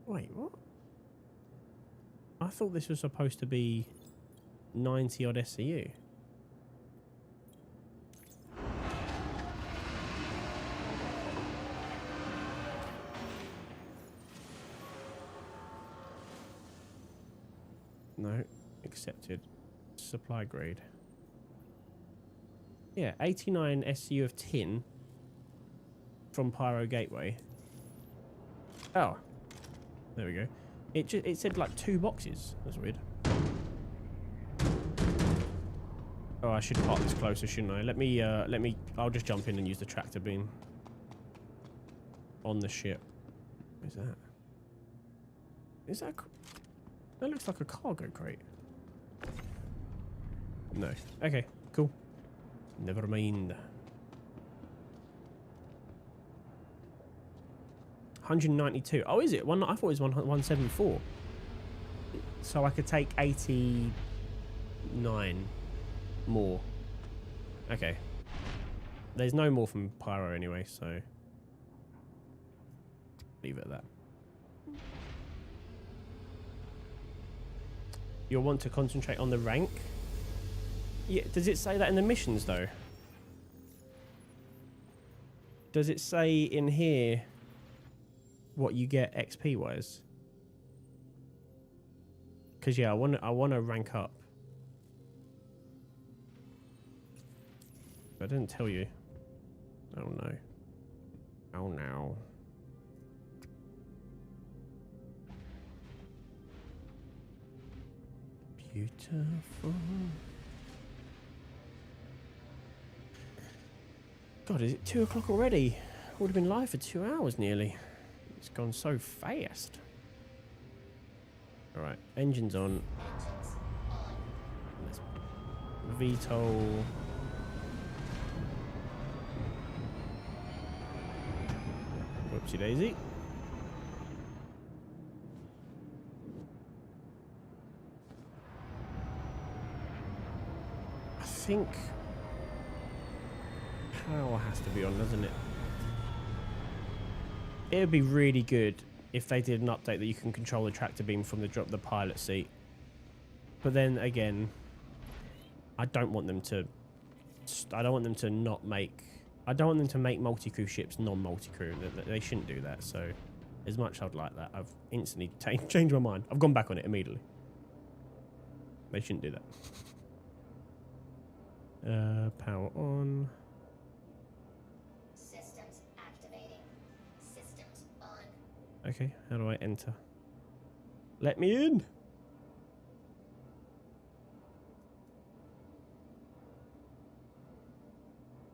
Speaker 1: Wait, what? I thought this was supposed to be 90 odd SCU. No, accepted. Supply grade. Yeah, 89 SCU of tin from Pyro Gateway. Oh, there we go. It said like 2 boxes. That's weird. Oh, I should park this closer, shouldn't I? Let me. I'll just jump in and use the tractor beam on the ship. What is that? Is that? That looks like a cargo crate. No. Okay, cool. Never mind. 192. Oh, is it? I thought it was 174. So I could take 89 more. Okay. There's no more from Pyro anyway, so leave it at that. You'll want to concentrate on the rank. Yeah, does it say that in the missions though? Does it say in here what you get XP wise? Because yeah, I want to rank up. But I didn't tell you. Oh no. Oh no. Beautiful. God, is it 2 o'clock already? Would have been live for 2 hours nearly. It's gone so fast. Alright, engines on.
Speaker 2: Engines on.
Speaker 1: Let's VTOL. Whoopsie daisy. I think power has to be on, doesn't it? It would be really good if they did an update that you can control the tractor beam from the pilot seat. But then again, I don't want them to. I don't want them to not make. I don't want them to make multi-crew ships non-multi-crew. They shouldn't do that. So, as much I'd like that, I've instantly changed my mind. I've gone back on it immediately. They shouldn't do that. Power on.
Speaker 2: Systems activating. Systems on.
Speaker 1: Okay, how do I enter? Let me in.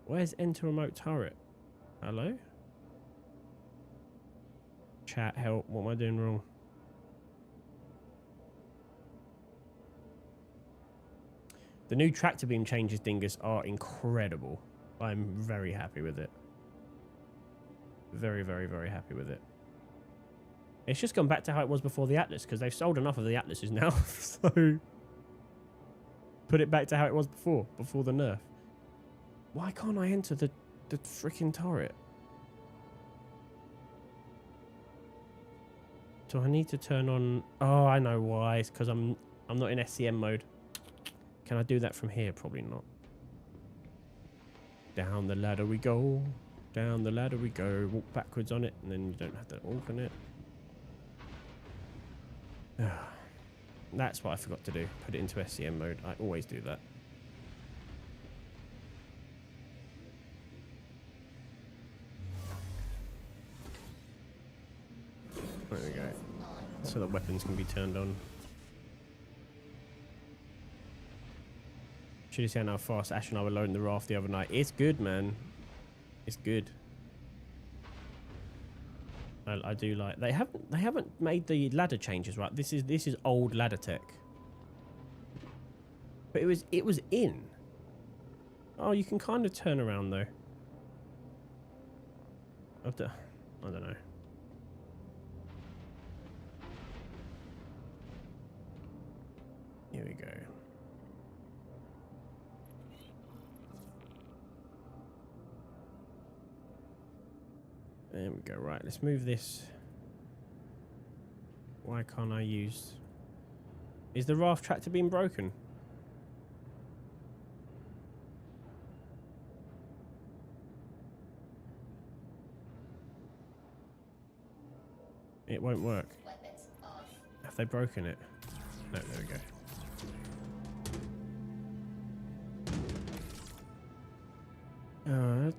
Speaker 1: Where's enter remote turret? Hello? Chat, help. What am I doing wrong? The new tractor beam changes, Dingus, are incredible. I'm very happy with it. Very, very, very happy with it. It's just gone back to how it was before the Atlas, because they've sold enough of the Atlases now. So, put it back to how it was before the nerf. Why can't I enter the freaking turret? Do I need to turn on... Oh, I know why. It's because I'm not in SCM mode. Can I do that from here? Probably not. Down the ladder we go. Down the ladder we go. Walk backwards on it, and then you don't have to walk on it. That's what I forgot to do. Put it into SCM mode. I always do that. There we go. So that weapons can be turned on. Should you see how fast Ash and I were loading the raft the other night? It's good, man. It's good. I do like. They haven't made the ladder changes, right? This is old ladder tech. But it was in. Oh, you can kind of turn around though. I don't know. Here we go. There we go. Right, let's move this. Why can't I use... Is the raft tractor beam broken? It won't work.
Speaker 2: Weapons off.
Speaker 1: Have they broken it? No, there we go.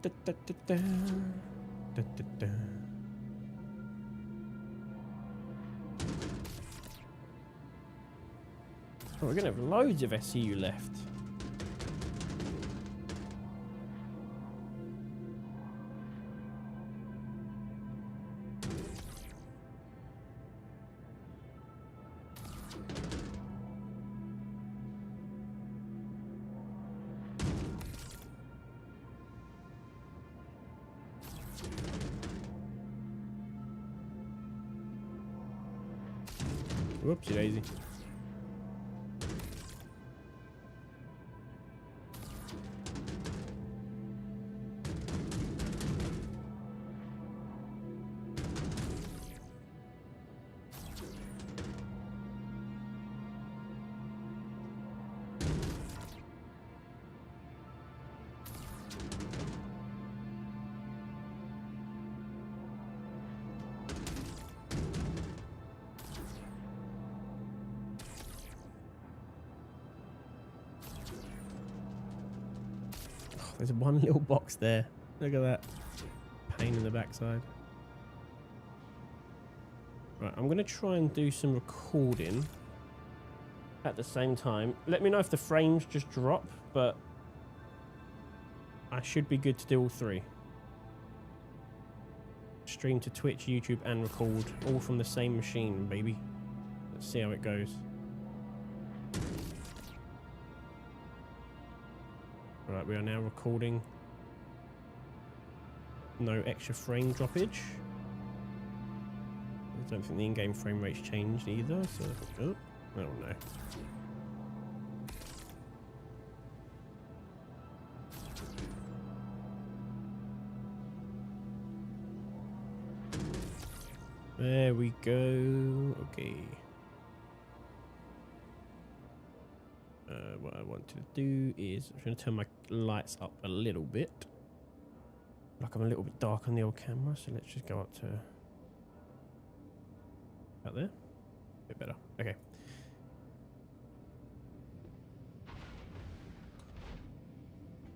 Speaker 1: Da, da, da, da. Da, da, da. Oh, we're gonna have loads of SCU left. Whoopsie daisy. There's one little box there. Look at that. Pain in the backside. Right, I'm going to try and do some recording at the same time. Let me know if the frames just drop, but I should be good to do all three. Stream to Twitch, YouTube, and record all from the same machine, baby. Let's see how it goes. Right, we are now recording. No extra frame droppage. I don't think the in-game frame rate's changed either, so... Oh, I don't know. There we go. Okay. What I want to do is I'm going to turn my lights up a little bit. Like I'm a little bit dark on the old camera, so let's just go up to about there. A bit better. Okay.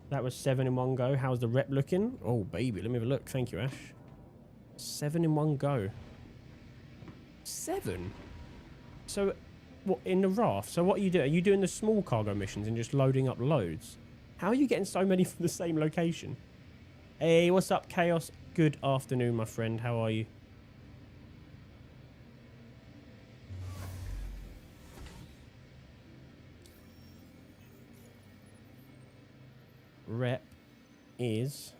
Speaker 1: That was 7 in one go. How's the rep looking? Oh baby, let me have a look. Thank you, Ash. 7 in one go. 7? So, what, in the raft? So what are you doing? Are you doing the small cargo missions and just loading up loads? How are you getting so many from the same location? Hey, what's up, Chaos? Good afternoon, my friend. How are you? Rep is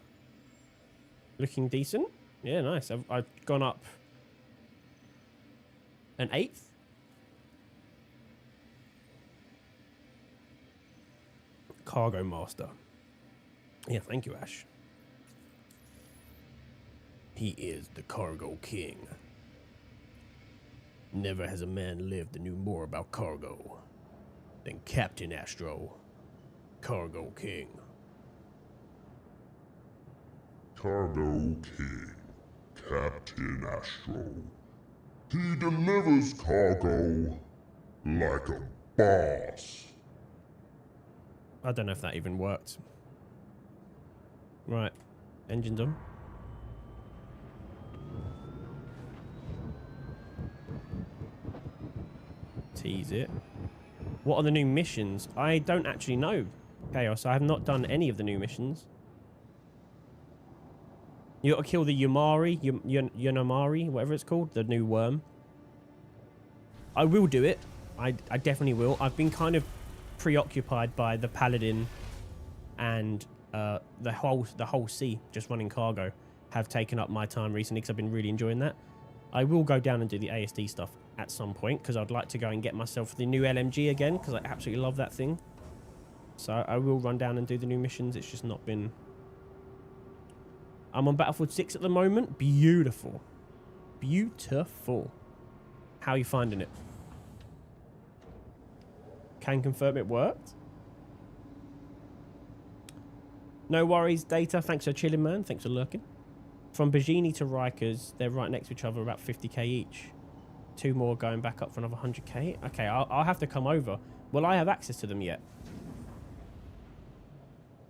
Speaker 1: looking decent. Yeah, nice. I've gone up an 8th. Cargo Master. Yeah, thank you, Ash. He is the Cargo King. Never has a man lived that knew more about cargo than Captain Astro, Cargo King.
Speaker 6: Cargo King, Captain Astro. He delivers cargo like a boss.
Speaker 1: I don't know if that even worked. Right, engine's on. Tease it. What are the new missions? I don't actually know, Chaos. I have not done any of the new missions. You got to kill the Yamari, Yanamari, whatever it's called, the new worm. I will do it. I definitely will. I've been kind of preoccupied by the Paladin and the whole sea, just running cargo, have taken up my time recently because I've been really enjoying that. I will go down and do the ASD stuff at some point because I'd like to go and get myself the new LMG again because I absolutely love that thing. So I will run down and do the new missions. It's just not been... I'm on Battlefield 6 at the moment. Beautiful. Beautiful. How are you finding it? Can confirm it worked. No worries, Data. Thanks for chilling, man. Thanks for lurking. From Bajini to Rikers, they're right next to each other, about 50k each. 2 more going back up for another 100k. Okay, I'll have to come over. Will I have access to them yet?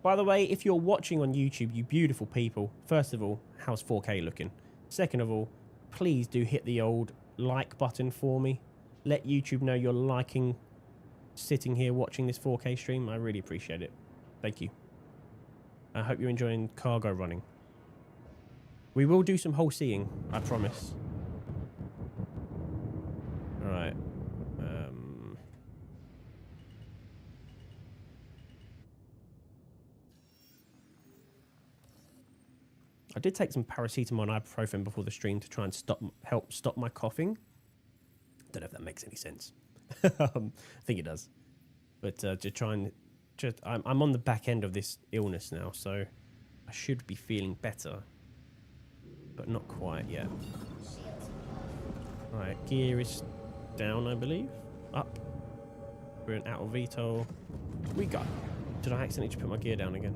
Speaker 1: By the way, if you're watching on YouTube, you beautiful people, first of all, how's 4K looking? Second of all, please do hit the old like button for me. Let YouTube know you're liking sitting here watching this 4K stream. I really appreciate it. Thank you. I hope you're enjoying cargo running. We will do some whole seeing, I promise. Alright. I did take some paracetamol and ibuprofen before the stream to try and help stop my coughing. Don't know if that makes any sense. I think it does. But to try and... I'm on the back end of this illness now, so I should be feeling better. But not quite yet. Right, gear is down, I believe. Up. We're in out of VTOL. We go. Did I accidentally just put my gear down again?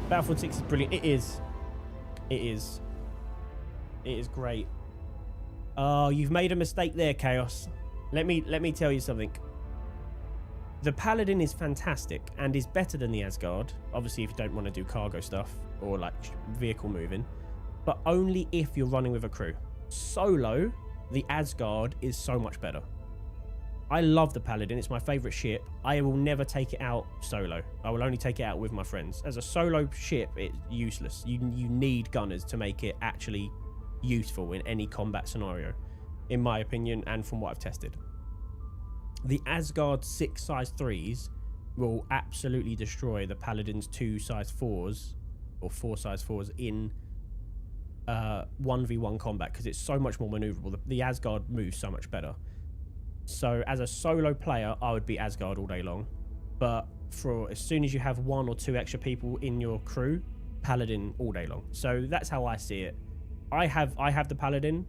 Speaker 1: Battlefield 6 is brilliant. It is. It is. It is great. Oh, you've made a mistake there, Chaos. Let me tell you something. The Paladin is fantastic and is better than the Asgard. Obviously, if you don't want to do cargo stuff or like vehicle moving, but only if you're running with a crew. Solo, the Asgard is so much better. I love the Paladin. It's my favorite ship. I will never take it out solo. I will only take it out with my friends. As a solo ship, it's useless. You need gunners to make it actually useful in any combat scenario, in my opinion, and from what I've tested. The Asgard 6 size 3s will absolutely destroy the Paladin's 2 size 4s or 4 size 4s in 1v1 combat, because it's so much more maneuverable. The Asgard moves so much better. So as a solo player, I would be Asgard all day long. But for as soon as you have 1 or 2 extra people in your crew, Paladin all day long. So that's how I see it. I have the Paladin.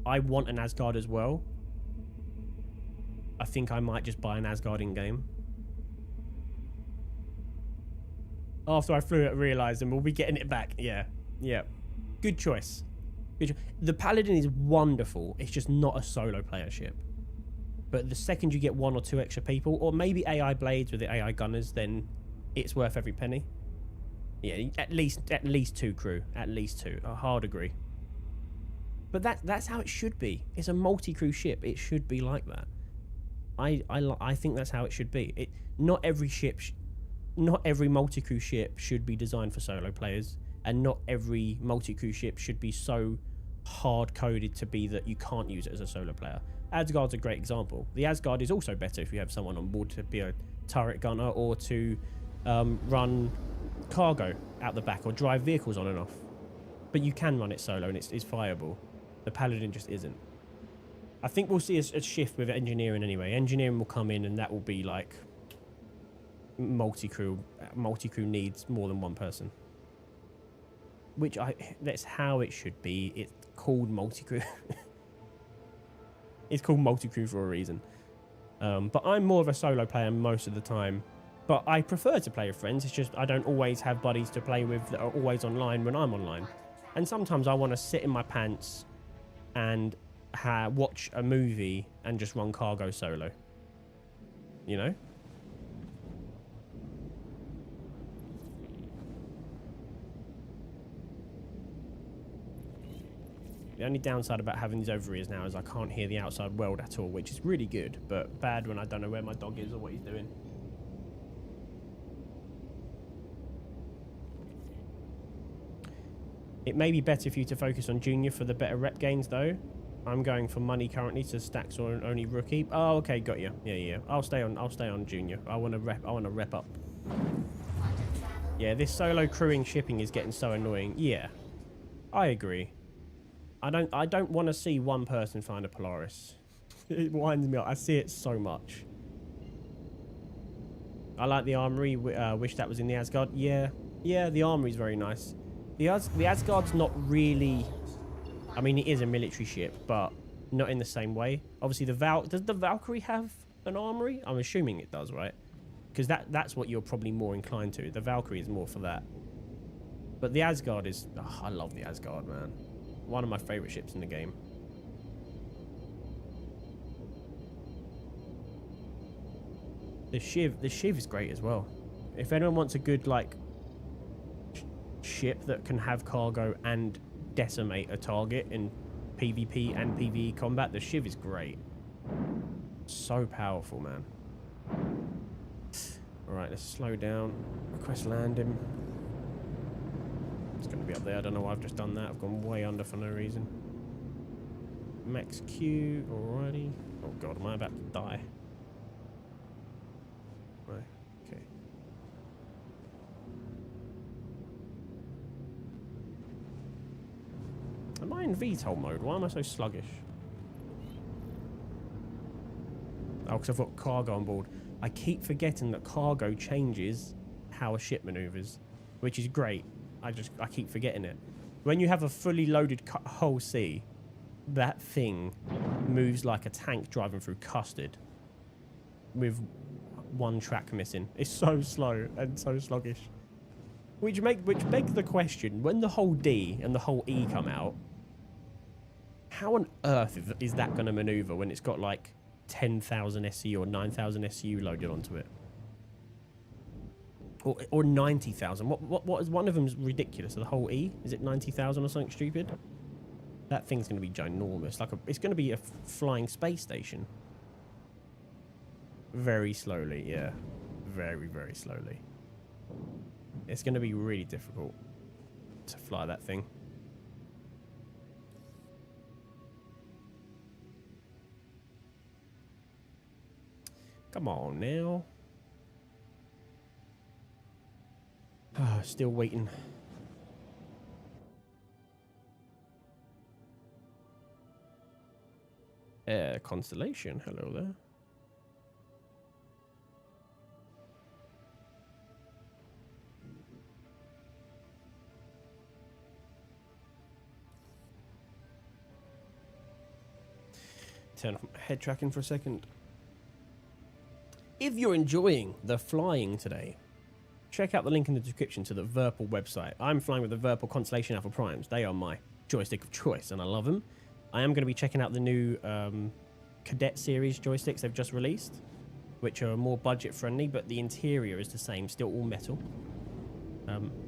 Speaker 1: I want an Asgard as well. I think I might just buy an Asgard in game. After I flew it, I realised, and we'll be getting it back. Yeah, yeah. Good choice. The Paladin is wonderful. It's just not a solo player ship. But the second you get 1 or 2 extra people, or maybe AI blades with the AI gunners, then it's worth every penny. Yeah, at least 2 crew. At least 2. I hard agree. But that's how it should be. It's a multi-crew ship. It should be like that. I think that's how it should be. Not every multi-crew ship should be designed for solo players, and not every multi-crew ship should be so hard-coded to be that you can't use it as a solo player. Asgard's a great example. The Asgard is also better if you have someone on board to be a turret gunner or to run cargo out the back or drive vehicles on and off. But you can run it solo and it's viable. The Paladin just isn't. I think we'll see a shift with engineering anyway. Engineering will come in and that will be like multi-crew. Multi-crew needs more than 1 person. That's how it should be. It's called multi-crew. It's called multi-crew for a reason. But I'm more of a solo player most of the time. But I prefer to play with friends. It's just I don't always have buddies to play with that are always online when I'm online. And sometimes I want to sit in my pants and watch a movie and just run cargo solo. You know? The only downside about having these over ears now is I can't hear the outside world at all, which is really good, but bad when I don't know where my dog is or what he's doing. It may be better for you to focus on junior for the better rep gains, though. I'm going for money currently to stacks or only rookie. Oh, okay, got you. Yeah. I'll stay on junior. I want to rep up. Yeah, this solo crewing shipping is getting so annoying. Yeah, I agree. I don't want to see 1 person find a Polaris. It winds me up. I see it so much. I like the armory. Wish that was in the Asgard. Yeah, the armory is very nice. The Asgard's not really. I mean, it is a military ship, but not in the same way. Obviously, does the Valkyrie have an armory? I'm assuming it does, right? Because that's what you're probably more inclined to. The Valkyrie is more for that. But the Asgard is. Oh, I love the Asgard, man. One of my favorite ships in the game. The Shiv is great as well. If anyone wants a good like ship that can have cargo and decimate a target in PvP and PvE combat, the Shiv is great. So powerful, man. Alright, let's slow down. Request landing. It's going to be up there. I don't know why I've just done that. I've gone way under for no reason. Max Q. Alrighty. Oh god, am I about to die? Right. Okay. Am I in VTOL mode? Why am I so sluggish? Oh, because I've got cargo on board. I keep forgetting that cargo changes how a ship maneuvers, which is great. I keep forgetting it. When you have a fully loaded hull C, that thing moves like a tank driving through custard with 1 track missing. It's so slow and so sluggish. Which begs the question, when the whole D and the whole E come out, how on earth is that going to maneuver when it's got like 10,000 SCU or 9,000 SCU loaded onto it? Or 90,000. What is one of them's ridiculous? The whole E? Is it 90,000 or something stupid? That thing's going to be ginormous. It's going to be a flying space station. Very slowly, yeah. Very, very slowly. It's going to be really difficult to fly that thing. Come on now. Still waiting. Constellation, hello there. Turn off my head tracking for a second. If you're enjoying the flying today, check out the link in the description to the Verpal website. I'm flying with the Verpal Constellation Alpha Primes. They are my joystick of choice, and I love them. I am going to be checking out the new Cadet Series joysticks they've just released, which are more budget-friendly, but the interior is the same, still all metal.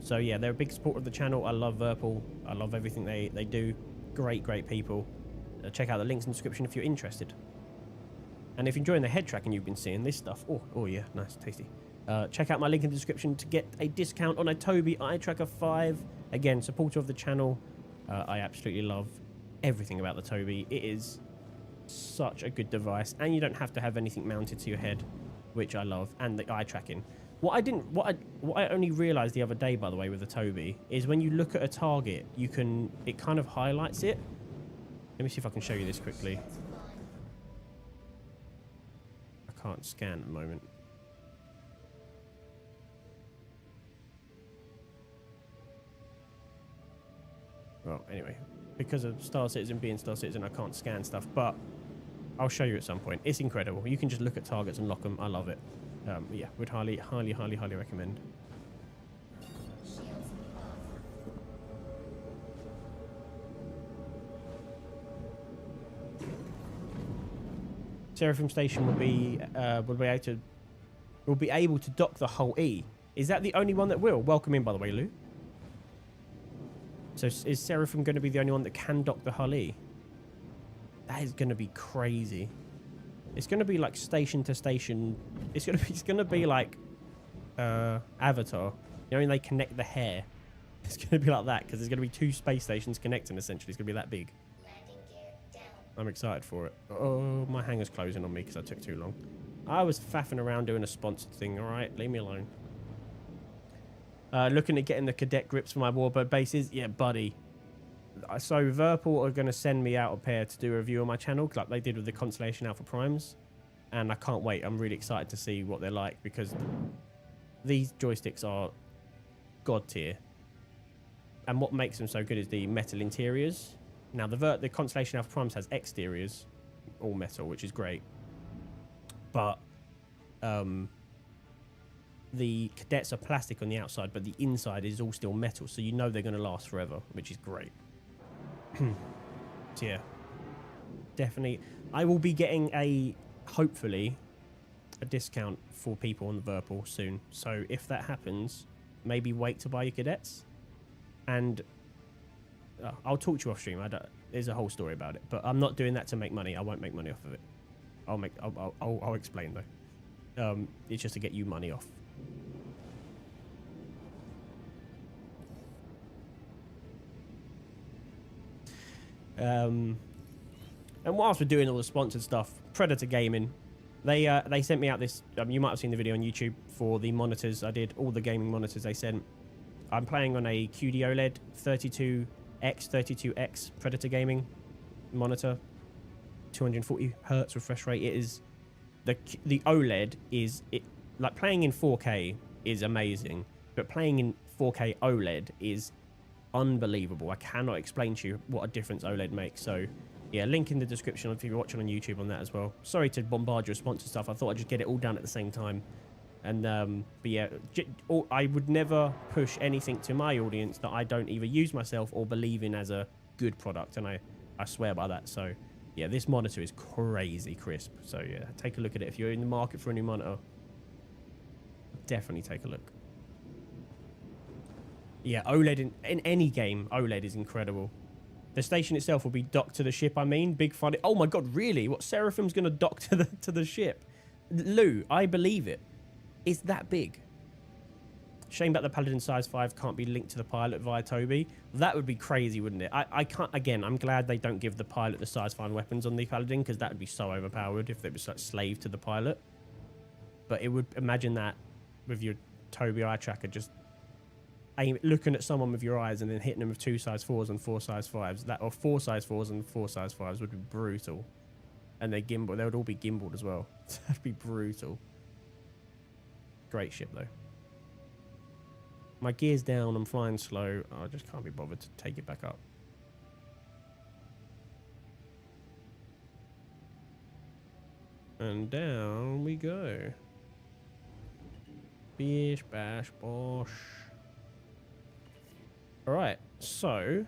Speaker 1: So yeah, they're a big supporter of the channel. I love Verpal. I love everything they do. Great, great people. Check out the links in the description if you're interested. And if you're enjoying the head tracking you've been seeing, this stuff, oh yeah, nice, tasty. Check out my link in the description to get a discount on a Tobii Eye Tracker 5. Again, supporter of the channel. I absolutely love everything about the Tobii. It is such a good device, and you don't have to have anything mounted to your head, which I love, and the eye tracking. What I only realized the other day, by the way, with the Tobii, is when you look at a target, it kind of highlights it. Let me see if I can show you this quickly. I can't scan at the moment. Well, anyway, because of Star Citizen being Star Citizen, I can't scan stuff, but I'll show you at some point. It's incredible. You can just look at targets and lock them. I love it. Yeah, would highly recommend.
Speaker 2: Shields off.
Speaker 1: Seraphim Station will be able to dock the Hull E. Is that the only one that will? Welcome in, by the way, Lou. So is Seraphim going to be the only one that can dock the Hull E? That is going to be crazy. It's going to be like station to station. It's going to be like Avatar. You know, when they connect the hair. It's going to be like that because there's going to be 2 space stations connecting. Essentially, it's going to be that big.
Speaker 2: Landing gear down.
Speaker 1: I'm excited for it. Oh, my hanger's closing on me because I took too long. I was faffing around doing a sponsored thing. All right, leave me alone. Looking at getting the cadet grips for my warbird bases. Yeah, buddy. So Verpal are going to send me out a pair to do a review on my channel, like they did with the Constellation Alpha Primes. And I can't wait. I'm really excited to see what they're like because these joysticks are god tier. And what makes them so good is the metal interiors. Now, the Constellation Alpha Primes has exteriors, all metal, which is great. But the cadets are plastic on the outside, but the inside is all still metal, so you know they're going to last forever, which is great. So yeah, definitely. I will be getting hopefully, a discount for people on the Verpal soon. So if that happens, maybe wait to buy your cadets. And I'll talk to you off stream. There's a whole story about it, but I'm not doing that to make money. I won't make money off of it. I'll explain though. It's just to get you money off. And whilst we're doing all the sponsored stuff, Predator Gaming, they sent me out this. You might have seen the video on YouTube for the monitors. I did all the gaming monitors they sent. I'm playing on a QD OLED 32X Predator Gaming monitor, 240 hertz refresh rate. It is the OLED is like playing in 4K is amazing, but playing in 4K OLED is unbelievable. I cannot explain to you what a difference OLED makes. So yeah, link in the description if you're watching on YouTube on that as well. Sorry to bombard your sponsor stuff. I thought I'd just get it all done at the same time. And but yeah, I would never push anything to my audience that I don't either use myself or believe in as a good product, and I swear by that. So yeah, this monitor is crazy crisp. So yeah, take a look at it if you're in the market for a new monitor. Definitely take a look. Yeah, OLED in any game, OLED is incredible. The station itself will be docked to the ship. I mean, big fun. Oh my god, really? What, Seraphim's gonna dock to the ship? Lou, I believe it. It's that big. Shame that the Paladin Size 5 can't be linked to the pilot via Tobii. That would be crazy, wouldn't it? I can't. Again, I'm glad they don't give the pilot the Size 5 weapons on the Paladin, because that would be so overpowered if they was like slave to the pilot. But it would, imagine that with your Tobii eye tracker just looking at someone with your eyes and then hitting them with 2 size 4s and 4 size 5s, that or 4 size 4s and 4 size 5s would be brutal. And they would all be gimbaled as well. That'd be brutal. Great ship though. My gear's down, I'm flying slow. I just can't be bothered to take it back up. And down we go. Bish, bash, bosh. Alright, so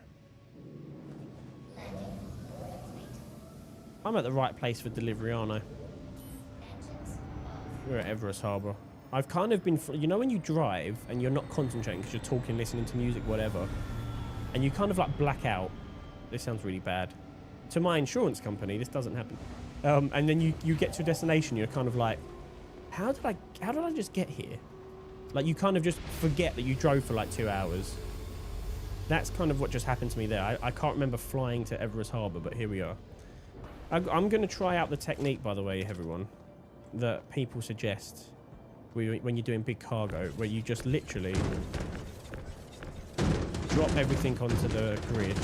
Speaker 1: I'm at the right place for delivery, aren't I? We're at Everest Harbour. I've kind of been, you know when you drive and you're not concentrating because you're talking, listening to music, whatever, and you kind of like black out. This sounds really bad. To my insurance company, this doesn't happen. And then you get to a destination, you're kind of like, how did I just get here? Like you kind of just forget that you drove for like 2 hours. That's kind of what just happened to me there. I can't remember flying to Everest Harbour, but here we are. I'm going to try out the technique, by the way, everyone, that people suggest when you're doing big cargo, where you just literally drop everything onto the grid.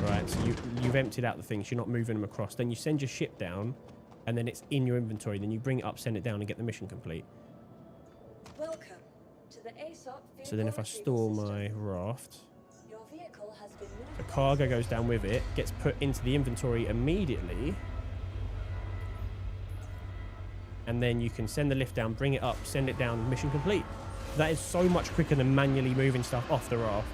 Speaker 1: Right, so you've emptied out the things, you're not moving them across. Then you send your ship down, and then it's in your inventory. Then you bring it up, send it down, and get the mission complete.
Speaker 7: Welcome to the ASOP.
Speaker 1: So then if I store my raft,
Speaker 7: Your vehicle has been moved.
Speaker 1: the cargo goes down with it, gets put into the inventory immediately, and then you can send the lift down, bring it up, send it down, mission complete. That is so much quicker than manually moving stuff off the raft.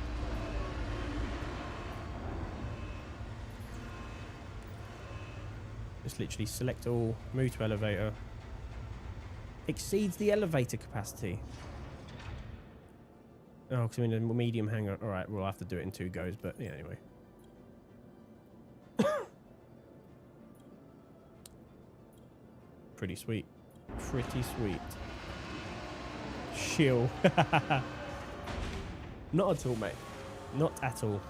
Speaker 1: Just literally select all, move to elevator. Exceeds the elevator capacity. Oh, because I'm in a medium hangar. Alright, we'll have to do it in 2 goes, but yeah, anyway. Pretty sweet. Pretty sweet. Chill. Not at all, mate. Not at all.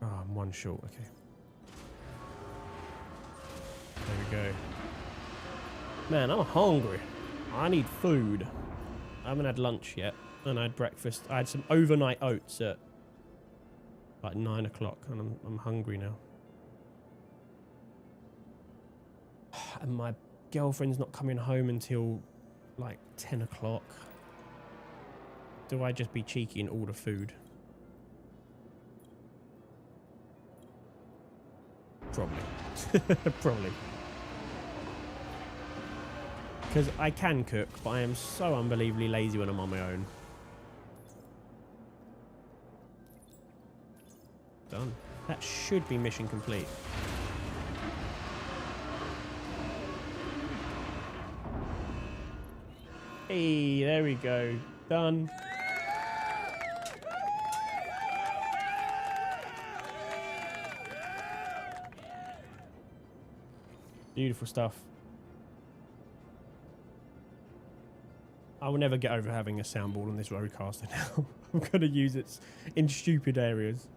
Speaker 1: Oh, I'm 1 short. Okay. There we go. Man, I'm hungry. I need food. I haven't had lunch yet. And I had breakfast. I had some overnight oats at like 9 o'clock. And I'm hungry now. And my girlfriend's not coming home until like 10 o'clock. Do I just be cheeky and order food? Probably. Probably. Because I can cook, but I am so unbelievably lazy when I'm on my own. Done. That should be mission complete. Hey, there we go. Done. Beautiful stuff. I will never get over having a soundboard on this roadcaster now. I'm going to use it in stupid areas.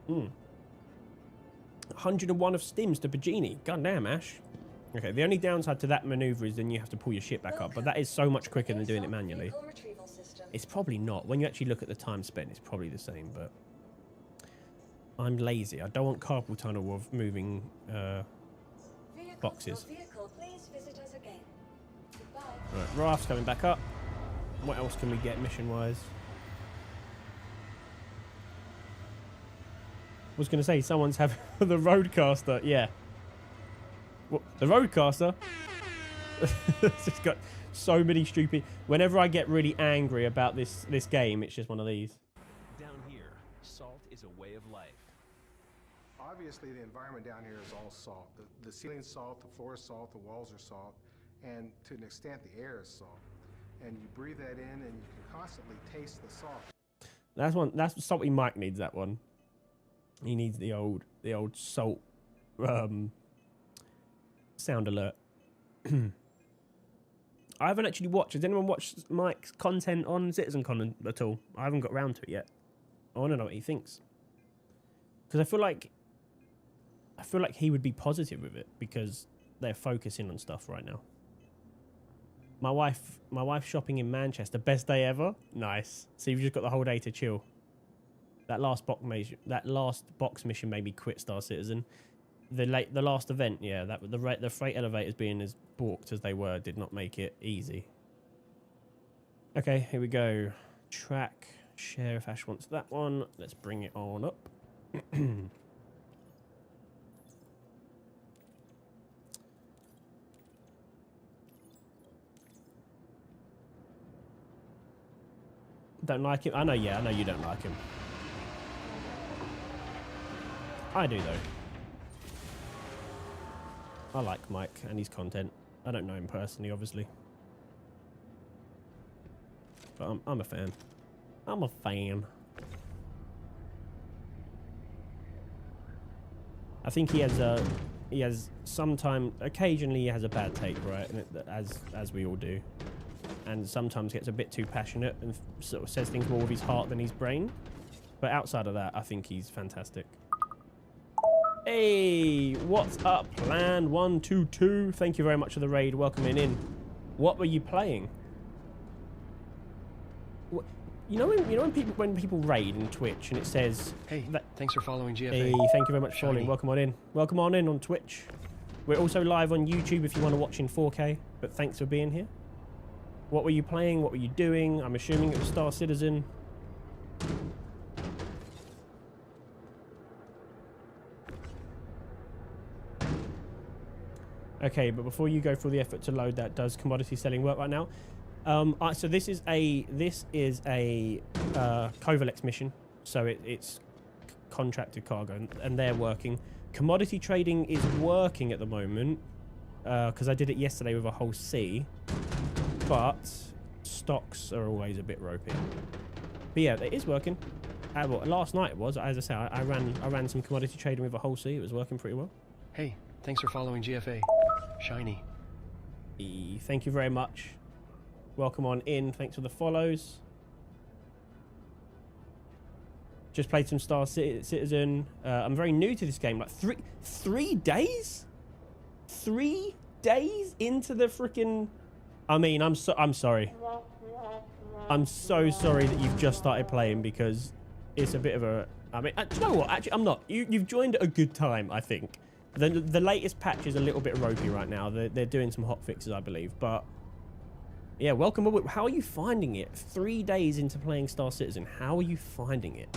Speaker 1: 101 of stims to Bagini. God damn, Ash. Okay, the only downside to that maneuver is then you have to pull your ship back up, but that is so much quicker than doing it manually. It's probably not. When you actually look at the time spent, it's probably the same, but I'm lazy. I don't want carpal tunnel of moving boxes. Right, raft's coming back up. What else can we get mission-wise? I was going to say, someone's having the roadcaster. Yeah. What? The roadcaster? It's just got so many stupid... Whenever I get really angry about this game, it's just one of these.
Speaker 8: Down here, salt is a way of life.
Speaker 9: Obviously, the environment down here is all salt. The ceiling's salt, the floor is salt, the walls are salt, and to an extent, the air is salt. And you breathe that in, and you can constantly taste the salt.
Speaker 1: That's one. That's something Mike needs. That one. He needs the old salt sound alert. I haven't actually watched. Has anyone watched Mike's content on CitizenCon at all? I haven't got around to it yet. I want to know what he thinks. Because I feel feel like he would be positive with it because they're focusing on stuff right now. My wife's shopping in Manchester. Best day ever. Nice. So you've just got the whole day to chill. That last box mission made me quit Star Citizen. The last event, yeah, the freight elevators being as balked as they were did not make it easy. Okay, here we go. Track, share if Ash wants that one. Let's bring it on up. Don't like him? I know you don't like him. I do, though. I like Mike and his content. I don't know him personally, obviously. But I'm a fan. I'm a fan. I think he has sometimes, occasionally he has a bad take, right? And as we all do. And sometimes gets a bit too passionate and sort of says things more with his heart than his brain. But outside of that, I think he's fantastic. Hey, what's up, Plan 122? Thank you very much for the raid. Welcoming in. What were you playing? You know when people raid in Twitch and it says,
Speaker 3: Hey, thanks for following GFA.
Speaker 1: Hey, thank you very much for following. Welcome on in. Welcome on in on Twitch. We're also live on YouTube if you want to watch in 4K. But thanks for being here. What were you playing? What were you doing? I'm assuming it was Star Citizen. Okay, but before you go through the effort to load that, does commodity selling work right now? So this is a Covalex mission. So it's contracted cargo, and they're working. Commodity trading is working at the moment because I did it yesterday with a whole C. But stocks are always a bit ropey. But yeah, it is working. Well, last night it was. As I say, I ran some commodity trading with a whole C. It was working pretty well.
Speaker 3: Hey, thanks for following GFA. Shiny.
Speaker 1: Thank you very much. Welcome on in. Thanks for the follows. Just played some Star Citizen. I'm very new to this game. Like 3 days? 3 days into the freaking... I mean, I'm sorry. I'm so sorry that you've just started playing because it's a bit of a... I mean, do you know what? Actually, I'm not. You've joined at a good time, I think. The latest patch is a little bit ropey right now. They're doing some hot fixes, I believe. But, yeah, welcome aboard. How are you finding it? 3 days into playing Star Citizen. How are you finding it?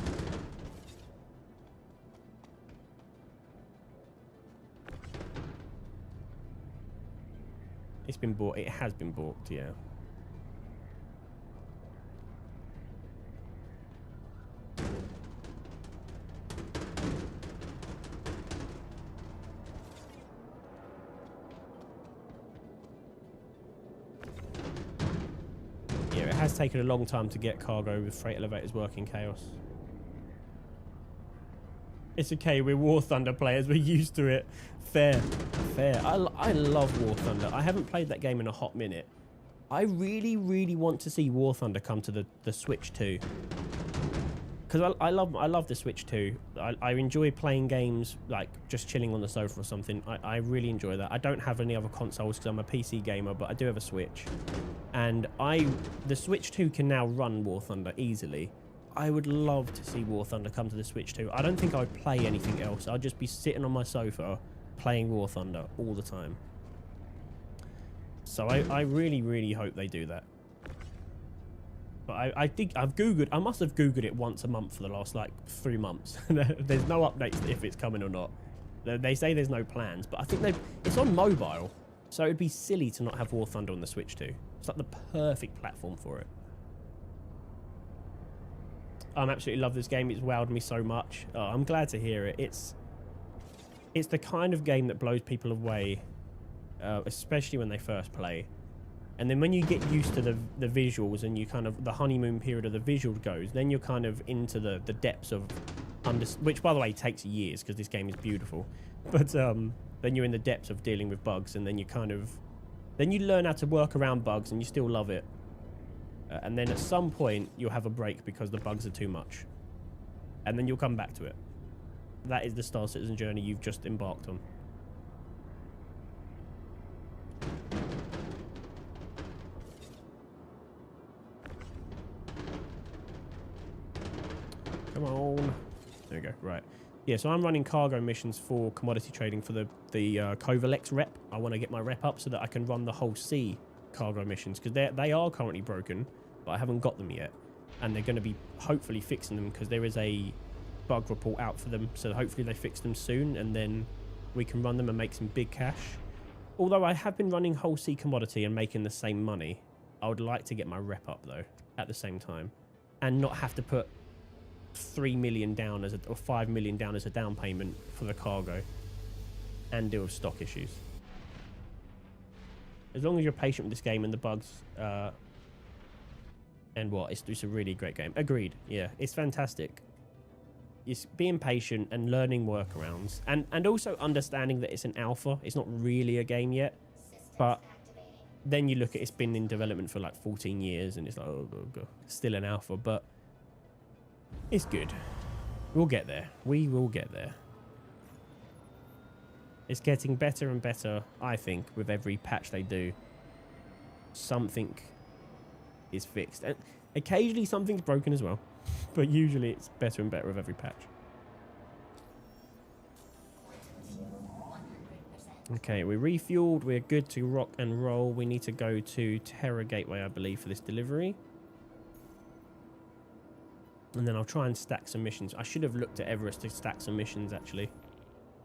Speaker 1: It's been bought. It has been bought, yeah. Yeah, it has taken a long time to get cargo with freight elevators working chaos. It's okay, we're War Thunder players, we're used to it. Fair, fair. I love War Thunder. I haven't played that game in a hot minute. I really, really want to see War Thunder come to the Switch too. Because I love the Switch too. I enjoy playing games, like just chilling on the sofa or something. I really enjoy that. I don't have any other consoles because I'm a PC gamer, but I do have a Switch. And the Switch 2 can now run War Thunder easily. I would love to see War Thunder come to the Switch 2. I don't think I would play anything else. I'd just be sitting on my sofa playing War Thunder all the time. So I really, really hope they do that. But I think I must have Googled it once a month for the last like 3 months. There's no updates if it's coming or not. They say there's no plans, but I think it's on mobile. So it'd be silly to not have War Thunder on the Switch 2. It's like the perfect platform for it. I absolutely love this game. It's wowed me so much. Oh, I'm glad to hear it. It's the kind of game that blows people away, especially when they first play. And then when you get used to the visuals and you kind of, the honeymoon period of the visual goes, then you're kind of into the depths of, which by the way takes years because this game is beautiful. But then you're in the depths of dealing with bugs, and then you then you learn how to work around bugs and you still love it. And then at some point, you'll have a break because the bugs are too much. And then you'll come back to it. that is the Star Citizen journey you've just embarked on. Come on. There we go. Right. Yeah, so I'm running cargo missions for commodity trading for the Covalex rep. I want to get my rep up so that I can run the whole sea cargo missions, because they are currently broken, but I haven't got them yet. And they're going to be hopefully fixing them, because there is a bug report out for them. So hopefully they fix them soon, and then we can run them and make some big cash. Although I have been running whole sea commodity and making the same money, I would like to get my rep up, though, at the same time. And not have to put 3 million down as or 5 million down as a down payment for the cargo and deal with stock issues. As long as you're patient with this game and the bugs and what, it's a really great game. Agreed. Yeah, it's fantastic. It's being patient and learning workarounds, and also understanding that it's an alpha. It's not really a game yet, but then you look at it's been in development for like 14 years and it's like, oh god, still an alpha, but it's good. We'll get there. We will get there. It's getting better and better, I think, with every patch they do. Something is fixed. And occasionally something's broken as well. But usually it's better and better with every patch. Okay, we're refueled. We're good to rock and roll. We need to go to Terra Gateway, I believe, for this delivery. And then I'll try and stack some missions. I should have looked at Everest to stack some missions, actually.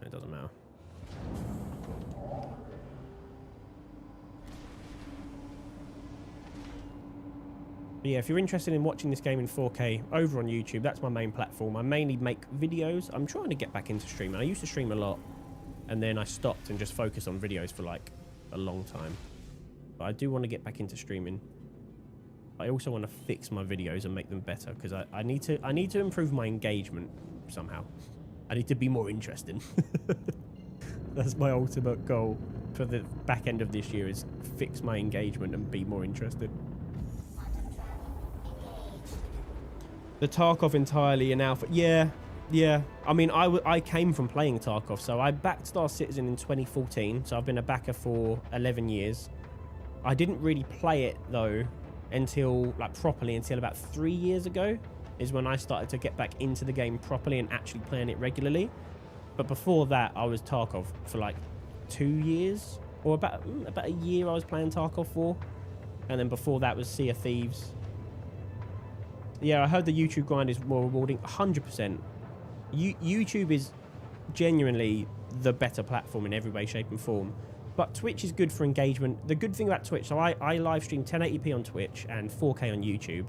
Speaker 1: It doesn't matter. But yeah, if you're interested in watching this game in 4K over on YouTube, that's my main platform. I mainly make videos. I'm trying to get back into streaming. I used to stream a lot, and then I stopped and just focused on videos for like a long time. But I do want to get back into streaming. I also want to fix my videos and make them better, because I need to improve my engagement somehow. I need to be more interesting. That's my ultimate goal for the back end of this year, is fix my engagement and be more interested. The Tarkov entirely in alpha. Yeah. I mean, I came from playing Tarkov, so I backed Star Citizen in 2014, so I've been a backer for 11 years. I didn't really play it though until properly until about 3 years ago, is when I started to get back into the game properly and actually playing it regularly. But before that, I was Tarkov for like 2 years, or about a year I was playing Tarkov for, and then before that was Sea of Thieves. Yeah, I heard the YouTube grind is more rewarding. 100%. YouTube is genuinely the better platform in every way, shape and form. But Twitch is good for engagement. The good thing about Twitch, so I live stream 1080p on Twitch and 4K on YouTube.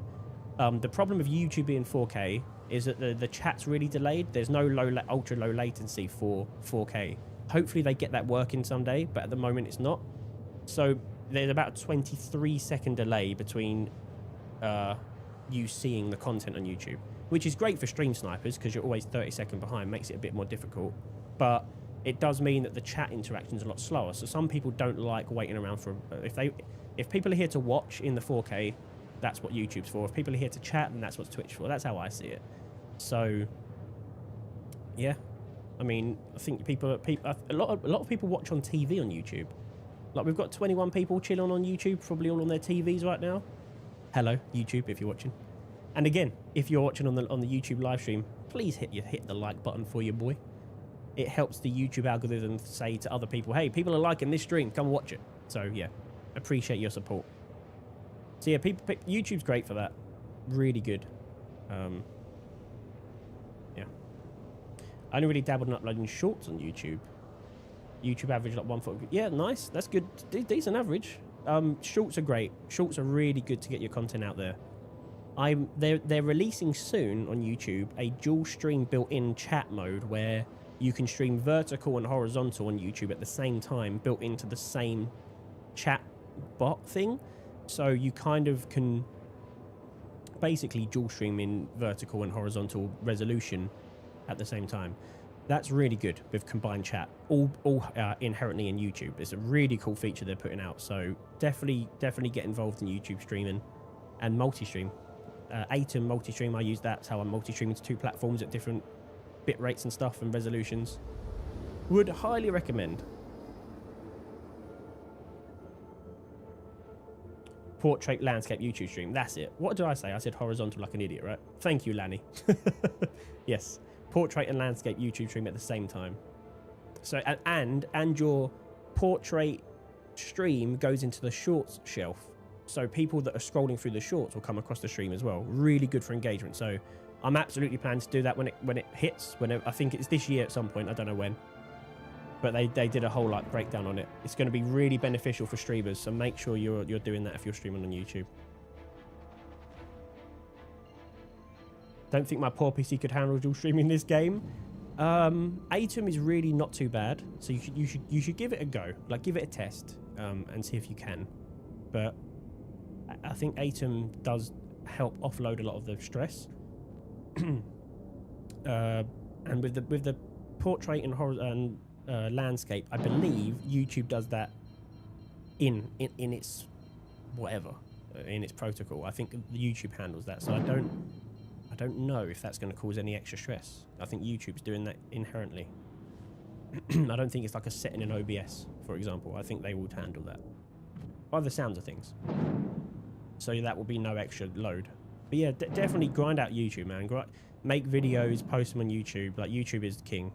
Speaker 1: The problem with YouTube being 4K is that the chat's really delayed. There's no ultra low latency for 4K. Hopefully they get that working someday, but at the moment it's not. So there's about a 23-second delay between you seeing the content on YouTube, which is great for stream snipers because you're always 30 seconds behind, makes it a bit more difficult. But it does mean that the chat interaction is a lot slower. So some people don't like waiting around for if people are here to watch in the 4K, that's what YouTube's for. If people are here to chat, then that's what Twitch for. That's how I see it. So yeah, I mean, I think a lot of people watch on TV on YouTube. Like, we've got 21 people chilling on YouTube, probably all on their TVs right now. Hello, YouTube, if you're watching. And again, if you're watching on the YouTube live stream, please hit the like button for your boy. It helps the YouTube algorithm say to other people, hey, people are liking this stream, come watch it. So yeah, appreciate your support. So yeah, YouTube's great for that. Really good. Yeah. I only really dabbled in uploading shorts on YouTube. YouTube average like 1 foot. Yeah, nice. That's good. Decent average. Shorts are great. Shorts are really good to get your content out there. They're releasing soon on YouTube a dual stream built-in chat mode where you can stream vertical and horizontal on YouTube at the same time, built into the same chat bot thing. So you kind of can basically dual stream in vertical and horizontal resolution at the same time. That's really good with combined chat, all inherently in YouTube. It's a really cool feature they're putting out. So definitely get involved in YouTube streaming and multi-stream. Atom multi-stream, I use that. That's how I'm multi-streaming to 2 platforms at different bit rates and stuff and resolutions. Would highly recommend. Portrait landscape YouTube stream. That's it. What did I say? I said horizontal like an idiot, right? Thank you, Lanny. Yes. Portrait and landscape YouTube stream at the same time. So and your portrait stream goes into the shorts shelf. So people that are scrolling through the shorts will come across the stream as well. Really good for engagement. So I'm absolutely planning to do that when it hits. I think it's this year at some point. I don't know when. But they did a whole like breakdown on it. It's going to be really beneficial for streamers, so make sure you're doing that if you're streaming on YouTube. Don't think my poor PC could handle dual streaming this game. Atom is really not too bad, so you should give it a go. Like give it a test and see if you can. But I think Atom does help offload a lot of the stress. And with the portrait and landscape, I believe YouTube does that in its whatever, in its protocol. I think YouTube handles that, so I don't know if that's going to cause any extra stress. I think YouTube's doing that inherently. I don't think it's like a setting in OBS, for example. I think they would handle that by the sounds of things, so that will be no extra load. But yeah, definitely grind out YouTube, man. Make videos, post them on YouTube. Like YouTube is king.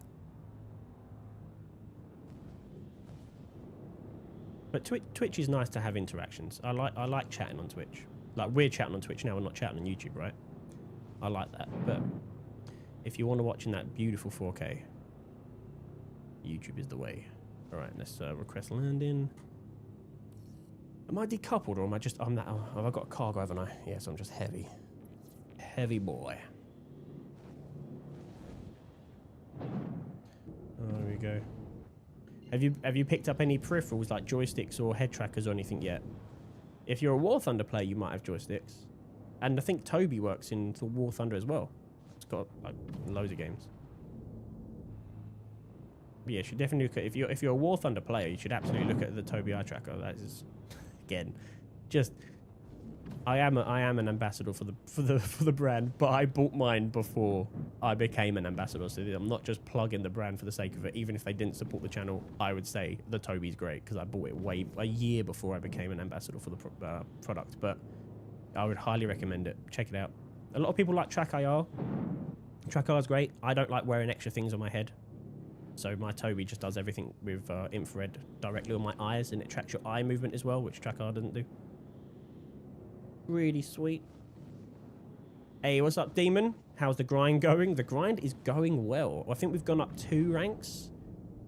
Speaker 1: But Twitch is nice to have interactions. I like chatting on Twitch. Like we're chatting on Twitch now, we're not chatting on YouTube, right? I like that. But if you want to watch in that beautiful 4K, YouTube is the way. All right, let's request landing. Am I decoupled or am I just? I'm that. Oh, have I got a cargo, haven't I? Yes, I'm just heavy. Heavy boy. Oh, there we go. Have you picked up any peripherals like joysticks or head trackers or anything yet? If you're a War Thunder player, you might have joysticks, and I think Toby works in the War Thunder as well. It's got like loads of games. But yeah, you should definitely look at if you're a War Thunder player, you should absolutely look at the Toby eye tracker. That is, again, just I am an ambassador for the brand, but I bought mine before I became an ambassador, so I'm not just plugging the brand for the sake of it. Even if they didn't support the channel, I would say the Toby's great because I bought it a year before I became an ambassador for the product. But I would highly recommend it. Check it out. A lot of people like Track IR. Track IR is great. I don't like wearing extra things on my head, so my Toby just does everything with infrared directly on my eyes, and it tracks your eye movement as well, which Track IR doesn't do. Really sweet. Hey, what's up, Demon? How's the grind going? The grind is going well. I think we've gone up 2 ranks,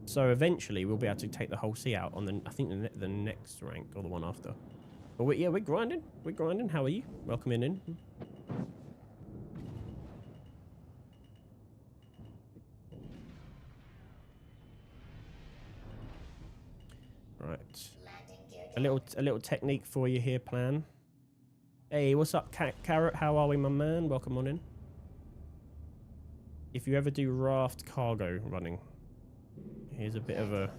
Speaker 1: so eventually we'll be able to take the whole sea out on the, I think the next rank or the one after. But we're grinding. We're grinding. How are you? Welcome in. Right. A little technique for you here, Plan. Hey, what's up, Carrot? How are we, my man? Welcome on in. If you ever do raft cargo running, here's a bit of a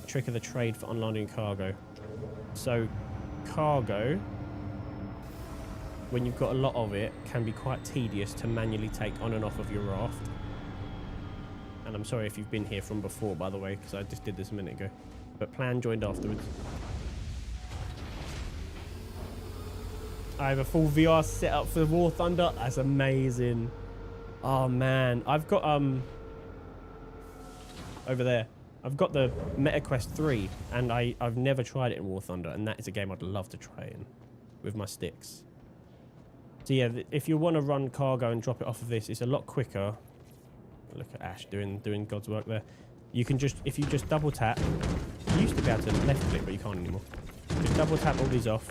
Speaker 1: trick of the trade for unloading cargo. So, cargo, when you've got a lot of it, can be quite tedious to manually take on and off of your raft. And I'm sorry if you've been here from before, by the way, because I just did this a minute ago. But Plan joined afterwards. I have a full VR setup for War Thunder. That's amazing. Oh man, I've got over there. I've got the MetaQuest 3, and I've never tried it in War Thunder, and that is a game I'd love to try in with my sticks. So yeah, if you want to run cargo and drop it off of this, it's a lot quicker. Look at Ash doing God's work there. You can just, if you just double tap, you used to be able to left click, but you can't anymore. Just double tap all these off.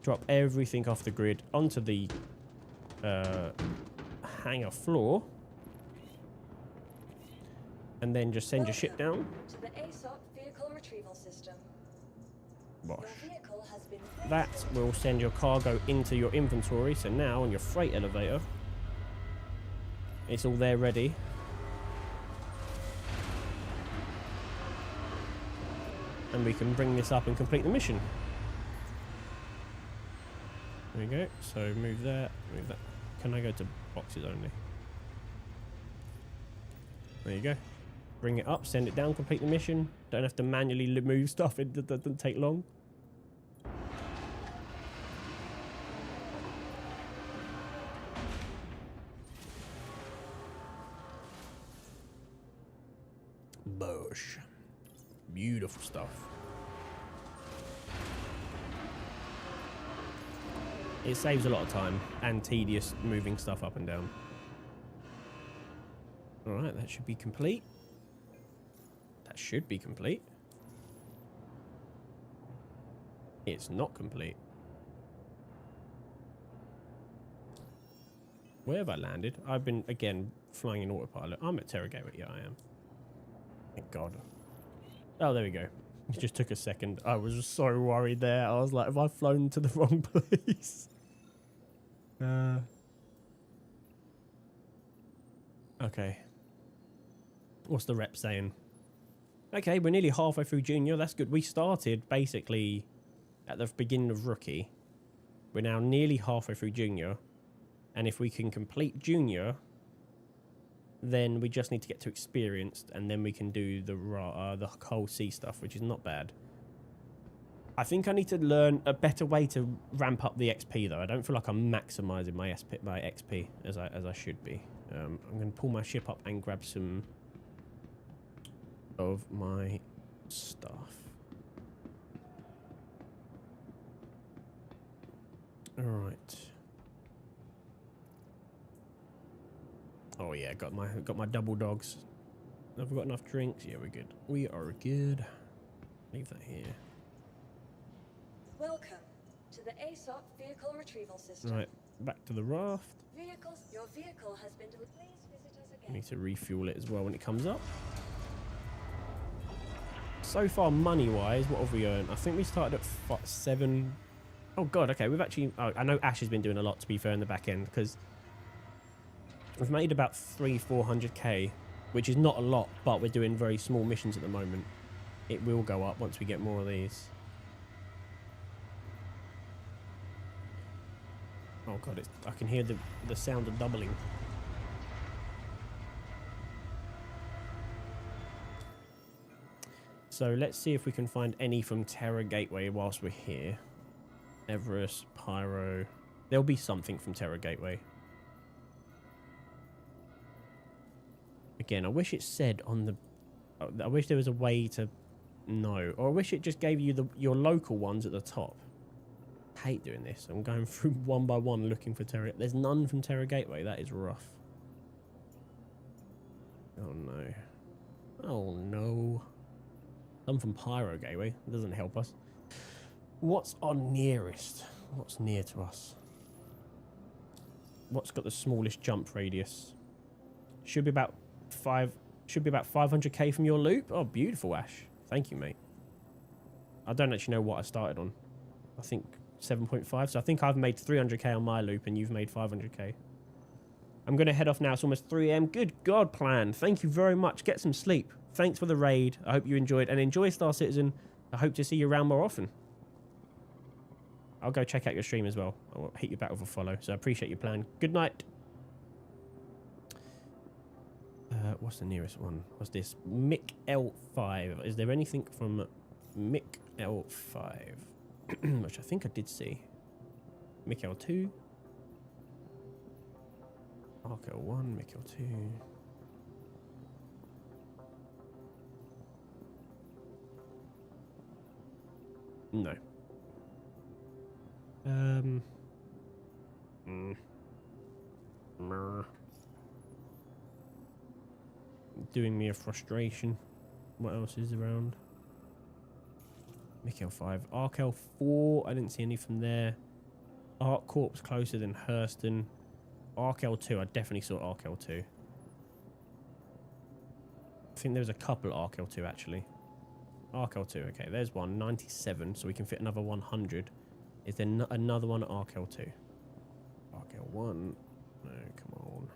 Speaker 1: Drop everything off the grid onto the hangar floor, and then just send your ship down.
Speaker 7: To the ASOP vehicle retrieval system.
Speaker 1: Bosh.
Speaker 7: Your vehicle has been
Speaker 1: That will send your cargo into your inventory. So now on your freight elevator, it's all there ready. And we can bring this up and complete the mission. There we go. So move that, move that. Can I go to boxes only? There you go. Bring it up, send it down, complete the mission. Don't have to manually move stuff. It doesn't take long. Bush. Beautiful stuff. It saves a lot of time and tedious moving stuff up and down. Alright, that should be complete. That should be complete. It's not complete. Where have I landed? I've been, again, flying in autopilot. I'm at Terra Gateway. Yeah, I am. Thank God. Oh, there we go. It just took a second. I was so worried there. I was like, have I flown to the wrong place? Okay. What's the rep saying? Okay, we're nearly halfway through Junior. That's good. We started basically at the beginning of Rookie. We're now nearly halfway through Junior. And if we can complete Junior, then we just need to get to Experienced, and then we can do the whole C stuff, which is not bad. I think I need to learn a better way to ramp up the XP, though. I don't feel like I'm maximizing my XP as I should be. I'm going to pull my ship up and grab some of my stuff. All right. Oh yeah, got my double dogs. Have we got enough drinks? Yeah, we're good. We are good. Leave that here.
Speaker 7: Welcome to the ASOP vehicle retrieval system.
Speaker 1: Right, back to the raft.
Speaker 7: Your vehicle has been delivered. Please visit us again.
Speaker 1: I need to refuel it as well when it comes up. So far, money-wise, what have we earned? I think we started at 7. Oh God, okay, we've actually. Oh, I know Ash has been doing a lot, to be fair, in the back end, because we've made about 300-400k, which is not a lot, but we're doing very small missions at the moment. It will go up once we get more of these. Oh God, I can hear the sound of doubling. So let's see if we can find any from Terra Gateway whilst we're here. Everest, Pyro. There'll be something from Terra Gateway. Again, I wish it said on the... I wish there was a way to know. Or I wish it just gave you your local ones at the top. I hate doing this. I'm going through one by one looking for Terra... There's none from Terra Gateway. That is rough. Oh no. Oh no. Some from Pyro Gateway. It doesn't help us. What's our nearest? What's near to us? What's got the smallest jump radius? Should be about 500k from your loop. Oh, beautiful, Ash. Thank you, mate. I don't actually know what I started on. I think 7.5. So I think I've made 300k on my loop and you've made 500k. I'm going to head off now. It's almost 3 AM. Good God, Plan. Thank you very much. Get some sleep. Thanks for the raid. I hope you enjoyed. And enjoy Star Citizen. I hope to see you around more often. I'll go check out your stream as well. I'll hit you back with a follow. So I appreciate your Plan. Good night. What's the nearest one? What's this? Mick L5. Is there anything from Mick L5? Which I think I did see. Mick L2. Arc L1, Mick L2. No. Doing me a frustration. What else is around? Mick L5. Arc L4. I didn't see any from there. Arc Corp's closer than Hurston. Arc L2. I definitely saw Arc L2. I think there was a couple Arc L2 actually. Arc L2. Okay, there's one. 97. So we can fit another 100. Is there another one at Arc L2? Arc L1. No, come on.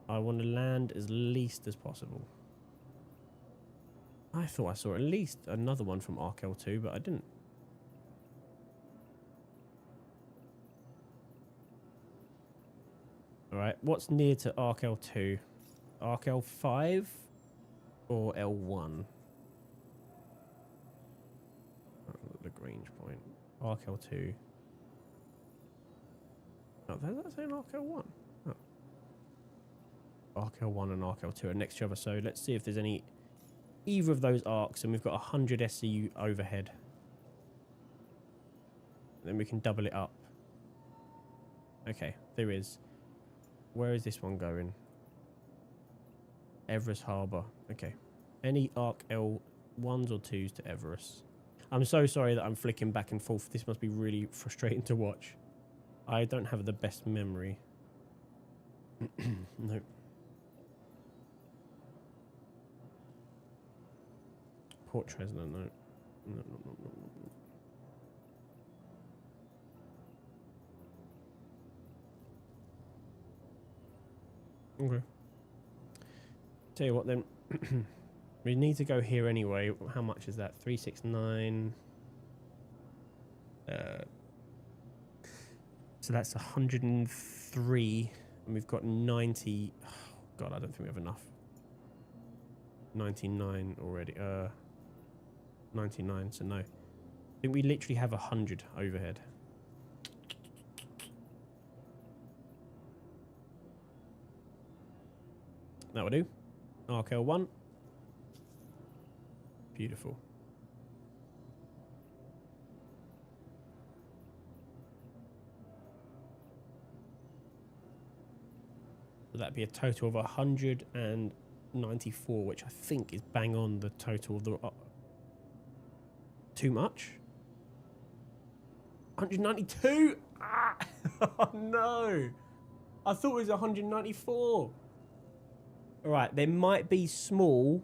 Speaker 1: I want to land as least as possible. I thought I saw at least another one from Arc L2, but I didn't. All right, what's near to Arc L2? Arc L5 or L1? Lagrange point. Arc L2. Oh, that's an Arc L1. Oh. Arc L1 and Arc L2 are next to each other, so let's see if there's any either of those arcs, and we've got 100 SCU overhead. Then we can double it up. Okay, there is. Where is this one going? Everest Harbour. Okay. Any Arc L1s or 2s to Everest? I'm so sorry that I'm flicking back and forth. This must be really frustrating to watch. I don't have the best memory. Nope. Port Tresna, no. No. Okay. Tell you what then. We need to go here anyway. How much is that? 369. So that's 103. And we've got 90. Oh, God, I don't think we have enough. 99 already. 99, so no. I think we literally have 100 overhead. That will do. Arc L1. Beautiful. So that'd be a total of 194, which I think is bang on the total of the... too much? 192? Ah! Oh no! I thought it was 194. Alright, there might be small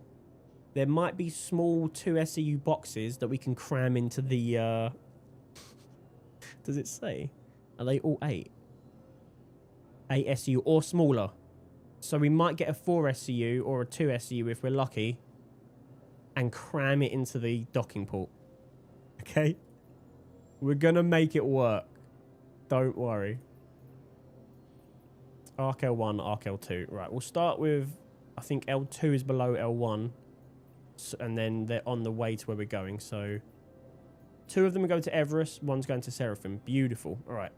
Speaker 1: 2 SCU boxes that we can cram into the does it say? Are they all 8? 8 SCU or smaller. So we might get a 4 SCU or a 2 SCU if we're lucky and cram it into the docking port. Okay? We're gonna make it work. Don't worry. Arc L1, Arc L2. Right, we'll start with... I think L2 is below L1. So, and then they're on the way to where we're going. So 2 of them are going to Everest. 1's going to Seraphim. Beautiful. All right.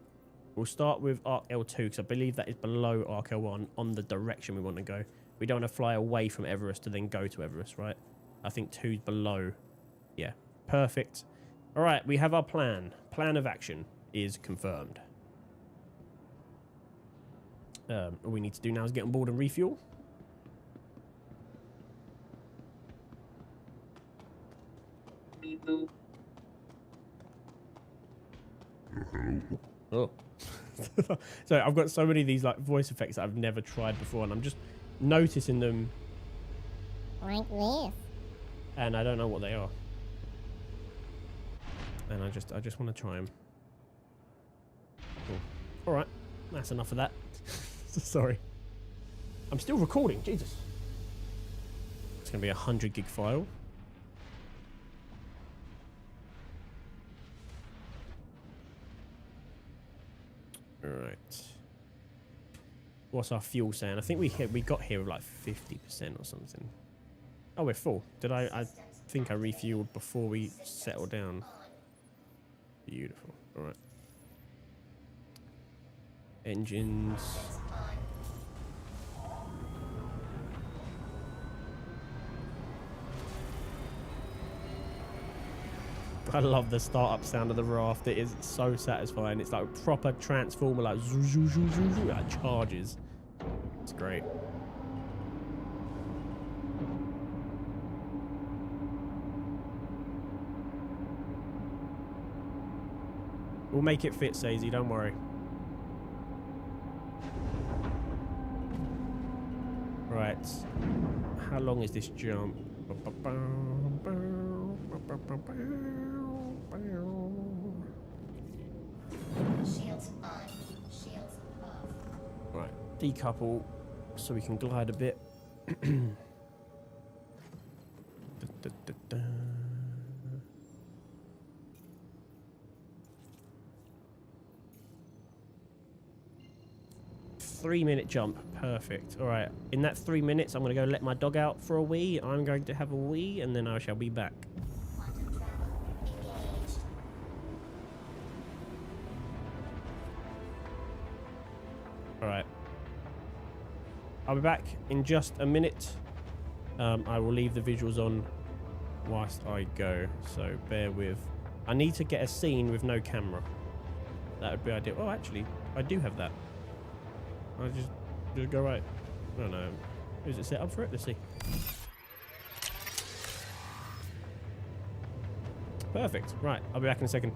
Speaker 1: We'll start with Arc L2 because I believe that is below Arc L1 on the direction we want to go. We don't want to fly away from Everest to then go to Everest, right? I think 2's below. Yeah. Perfect. All right. We have our plan. Plan of action is confirmed. All we need to do now is get on board and refuel. Oh. So I've got so many of these like voice effects that I've never tried before, and I'm just noticing them.
Speaker 2: Like this.
Speaker 1: And I don't know what they are. And I just want to try them. Cool. All right, that's enough of that. Sorry. I'm still recording. Jesus. It's gonna be a 100 gig file. All right. What's our fuel saying? I think we got here with like 50% or something. Oh, we're full. I think I refueled before we settled down. Beautiful. All right. Engines. I love the startup sound of the raft. It is so satisfying. It's like a proper transformer, like zoo, zoo, zoo, zoo, zoo, like charges. It's great. We'll make it fit, Sazy, don't worry. Right. How long is this jump?
Speaker 2: Shields on. Shields off.
Speaker 1: Right. Decouple so we can glide a bit. 3-minute jump. Perfect. All right. In that 3 minutes, I'm going to go let my dog out for a wee. I'm going to have a wee, and then I shall be back.
Speaker 2: Quantum travel engaged.
Speaker 1: All right. I'll be back in just a minute. I will leave the visuals on whilst I go, so bear with. I need to get a scene with no camera. That would be ideal. Oh, actually, I do have that. I just go right. I don't know. Is it set up for it? Let's see. Perfect. Right, I'll be back in a second.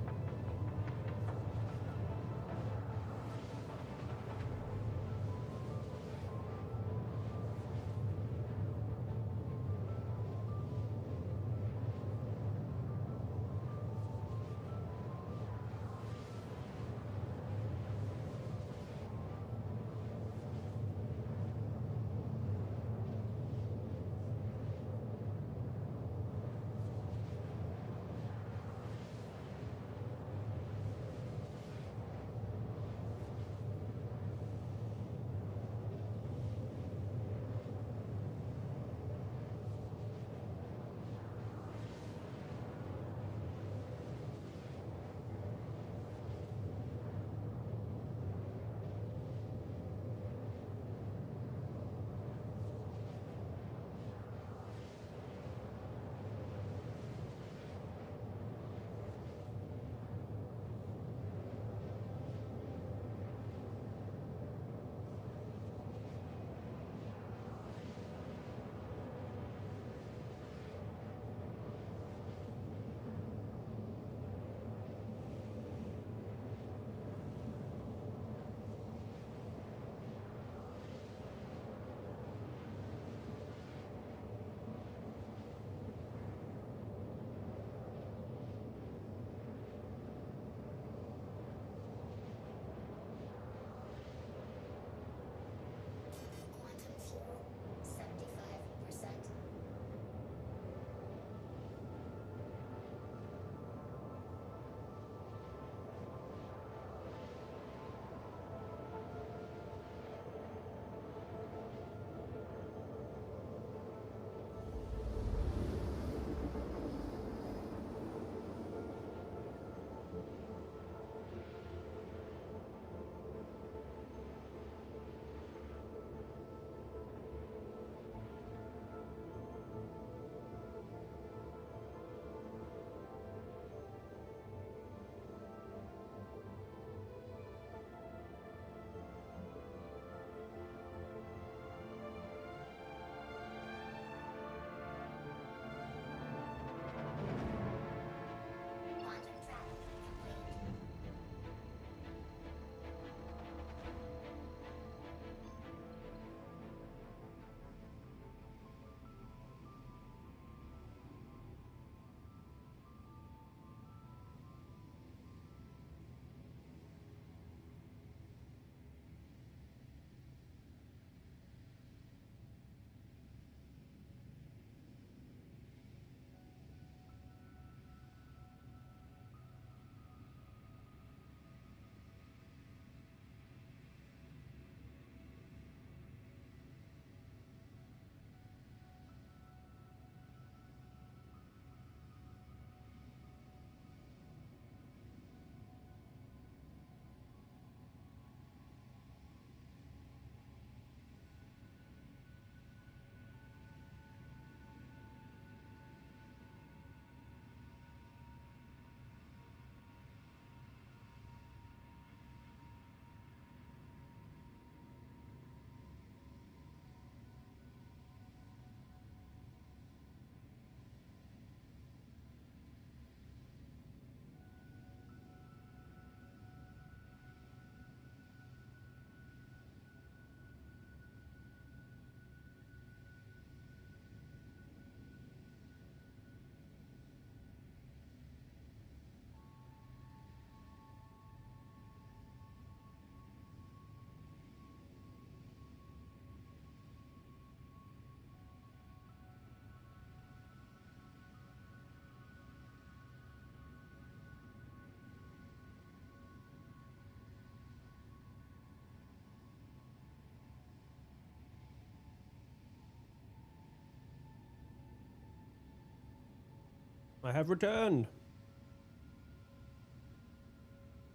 Speaker 1: I have returned.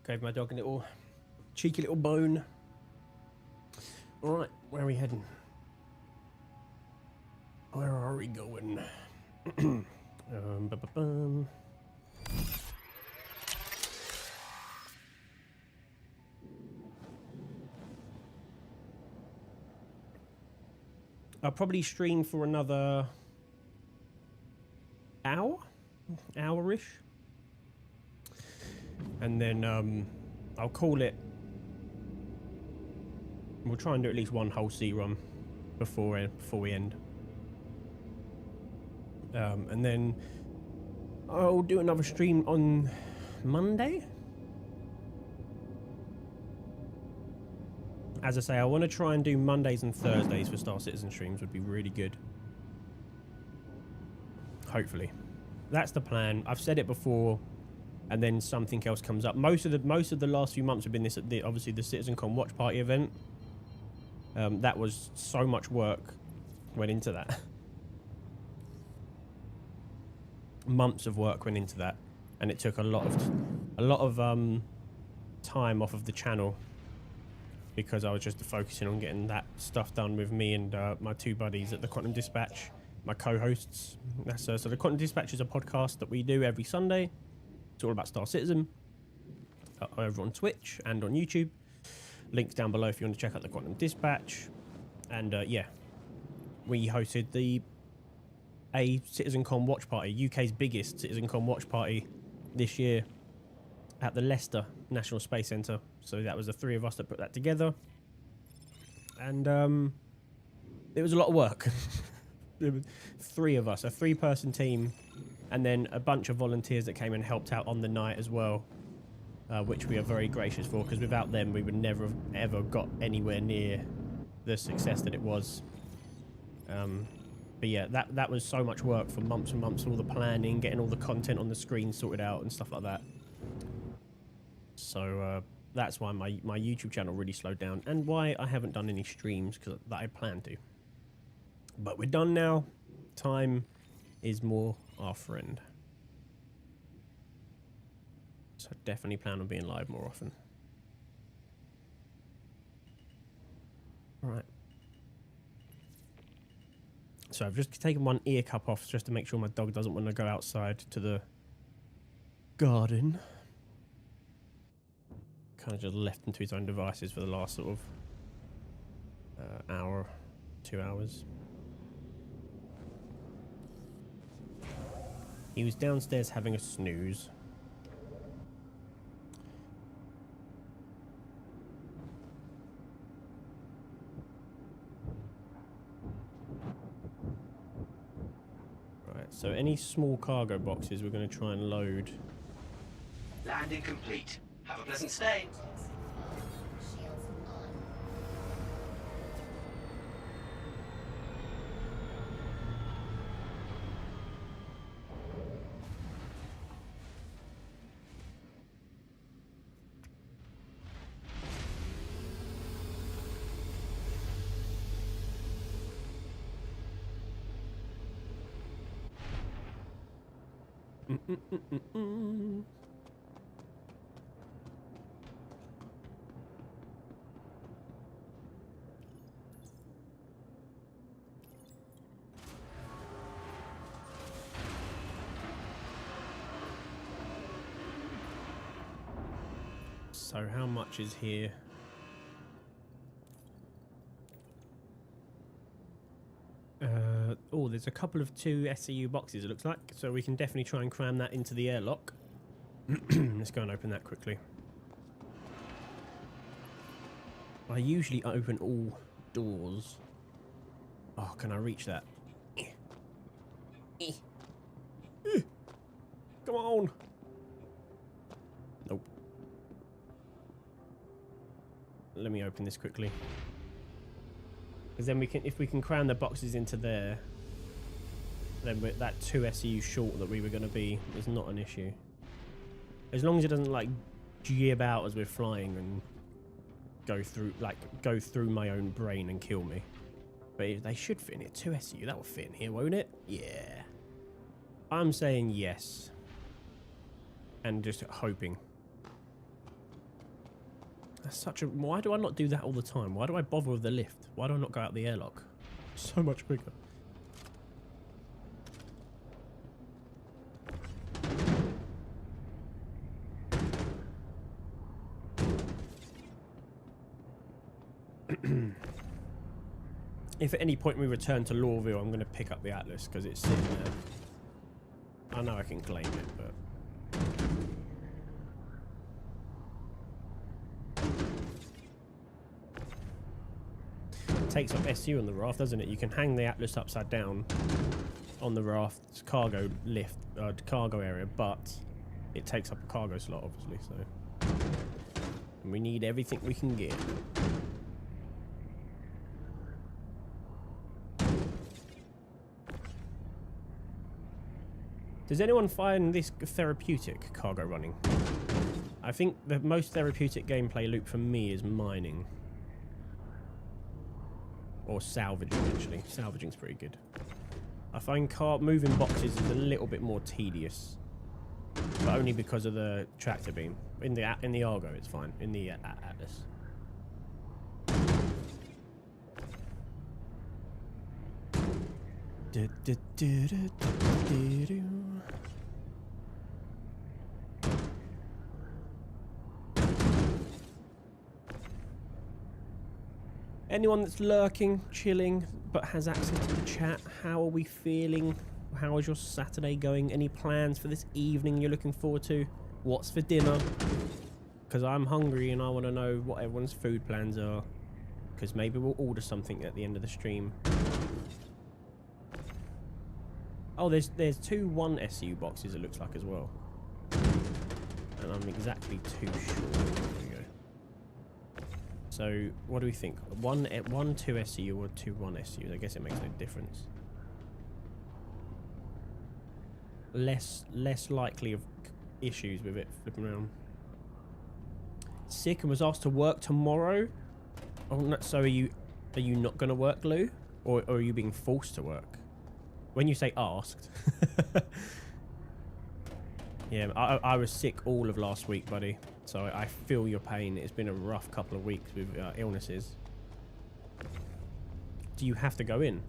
Speaker 1: Gave my dog a little cheeky little bone. Alright, where are we heading? Where are we going? Ba-ba-bum. I'll probably stream for another hour-ish. And then I'll call it. We'll try and do at least one whole C run before we end. And then I'll do another stream on Monday. As I say, I want to try and do Mondays and Thursdays for Star Citizen streams. Would be really good. Hopefully, that's the plan. I've said it before, and then something else comes up. Most of the last few months have been this. Obviously, the CitizenCon Watch Party event. That was so much work went into that. Months of work went into that, and it took a lot of time off of the channel because I was just focusing on getting that stuff done with me and my two buddies at the Quantum Dispatch, my co-hosts. So the Quantum Dispatch is a podcast that we do every Sunday. It's all about Star Citizen over on Twitch and on YouTube. Links down below if you want to check out the Quantum Dispatch. And yeah, we hosted a CitizenCon watch party, UK's biggest CitizenCon watch party this year at the Leicester National Space Centre. So that was the three of us that put that together. And it was a lot of work. There were three of us, a three-person team, and then a bunch of volunteers that came and helped out on the night as well, which we are very gracious for, because without them we would never have ever got anywhere near the success that it was. But yeah, that was so much work for months and months, all the planning, getting all the content on the screen sorted out and stuff like that. So that's why my YouTube channel really slowed down, and why I haven't done any streams that I planned to. But we're done now. Time is more our friend. So definitely plan on being live more often. All right. So I've just taken one ear cup off just to make sure my dog doesn't want to go outside to the garden. Kind of just left him to his own devices for the last sort of hour, 2 hours. He was downstairs having a snooze. Right, so any small cargo boxes we're going to try and load.
Speaker 10: Landing complete. Have a pleasant stay.
Speaker 2: Shields on.
Speaker 1: So how much is here? Oh, there's a couple of 2 SCU boxes it looks like, so we can definitely try and cram that into the airlock. Let's go and open that quickly. I usually open all doors. Oh, can I reach that? Come on! Nope. Let me open this quickly. Because then we can, if we can cram the boxes into there, then we're, that 2 SCU short that we were going to be is not an issue. As long as it doesn't like jib out as we're flying and go through my own brain and kill me. But they should fit in here. 2 SCU, that will fit in here, won't it? Yeah. I'm saying yes. And just hoping. That's such a... Why do I not do that all the time? Why do I bother with the lift? Why do I not go out the airlock? So much quicker. If at any point we return to Lawville, I'm going to pick up the Atlas because it's sitting there. I know I can claim it, but... It takes up SU on the raft, doesn't it? You can hang the Atlas upside down on the raft's cargo lift, cargo area, but it takes up a cargo slot, obviously, so... And we need everything we can get. Does anyone find this therapeutic, cargo running? I think the most therapeutic gameplay loop for me is mining. Or salvaging, actually. Salvaging's pretty good. I find moving boxes is a little bit more tedious. But only because of the tractor beam. In the Argo, it's fine. In the Atlas. Anyone that's lurking, chilling, but has access to the chat, how are we feeling? How is your Saturday going? Any plans for this evening you're looking forward to? What's for dinner? Because I'm hungry and I want to know what everyone's food plans are. Because maybe we'll order something at the end of the stream. Oh, there's 2 1 SU boxes it looks like as well. And I'm exactly too sure. There we go. So, what do we think? 1 2 SU or 2 1 SU? I guess it makes no difference. Less likely of issues with it flipping around. Sick and was asked to work tomorrow. Oh, no, so are you not going to work, Lou, or are you being forced to work? When you say asked. Yeah, I was sick all of last week, buddy. So I feel your pain. It's been a rough couple of weeks with illnesses. Do you have to go in?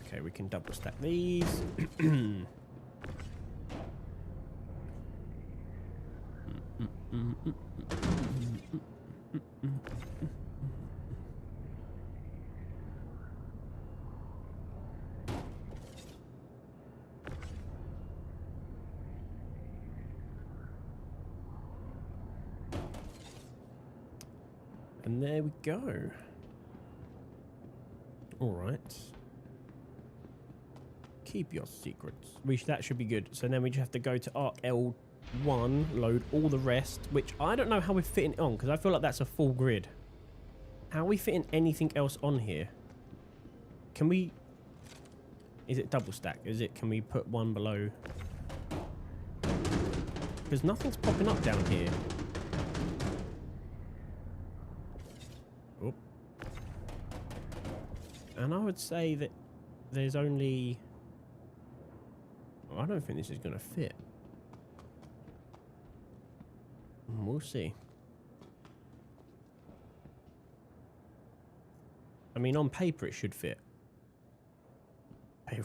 Speaker 1: Okay, we can double stack these. And there we go. All right. Keep your secrets. That should be good. So then we just have to go to Arc L1, load all the rest, which I don't know how we're fitting on, because I feel like that's a full grid. How are we fitting anything else on here? Can we... Is it double stack? Can we put one below? Because nothing's popping up down here. Oh. And I would say that there's only... I don't think this is going to fit. We'll see. I mean, on paper it should fit. It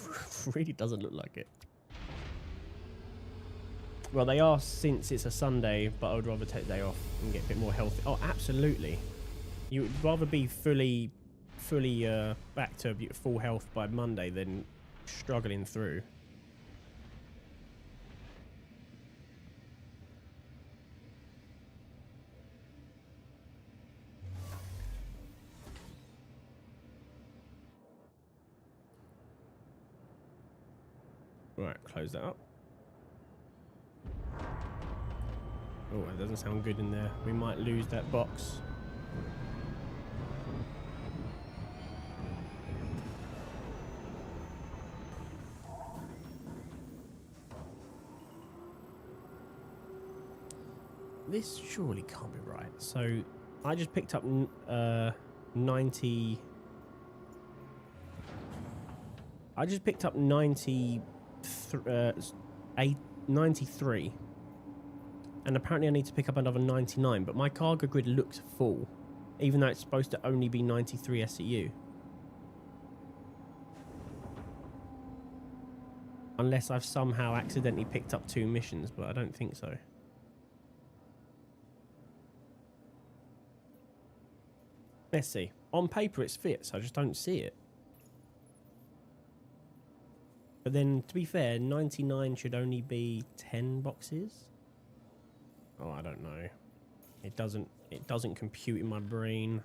Speaker 1: really doesn't look like it. Well, they are since it's a Sunday, but I would rather take the day off and get a bit more healthy. Oh, absolutely. You would rather be fully back to full health by Monday than struggling through. Right, close that up. Oh, it doesn't sound good in there. We might lose that box. This surely can't be right. So I just picked up 90 I just picked up 93. And apparently I need to pick up another 99, but my cargo grid looks full, even though it's supposed to only be 93 SCU. Unless I've somehow accidentally picked up 2 missions, but I don't think so. Let's see. On paper it fits, I just don't see it. But then, to be fair, 99 should only be 10 boxes. Oh, I don't know. It doesn't compute in my brain.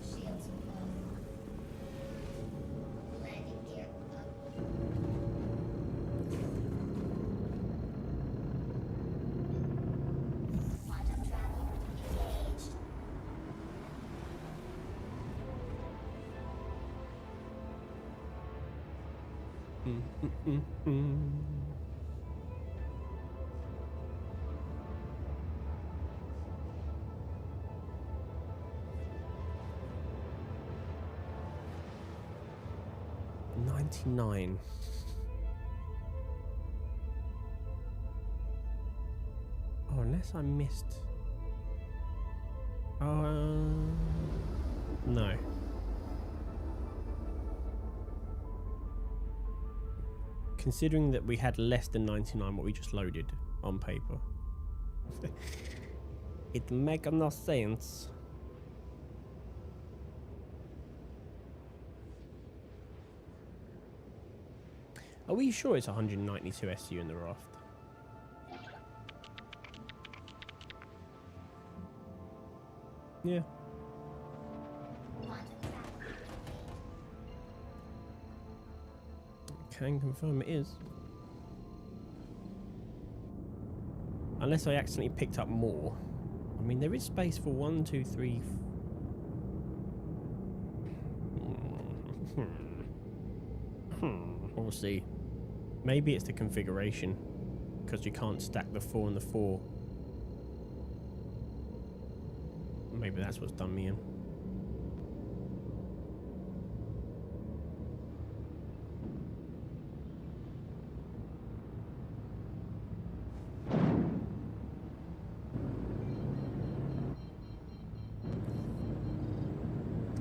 Speaker 2: Shields low. Landing gear up. Quantum travel engaged.
Speaker 1: $99. Oh, unless I missed. No. Considering that we had less than 99 what we just loaded on paper. It makes no sense. Are we sure it's 192 SU in the raft? Yeah. Can confirm it is. Unless I accidentally picked up more. I mean, there is space for 1, 2, 3. We'll see. Maybe it's the configuration, because you can't stack the 4 and the 4. Maybe that's what's done me in.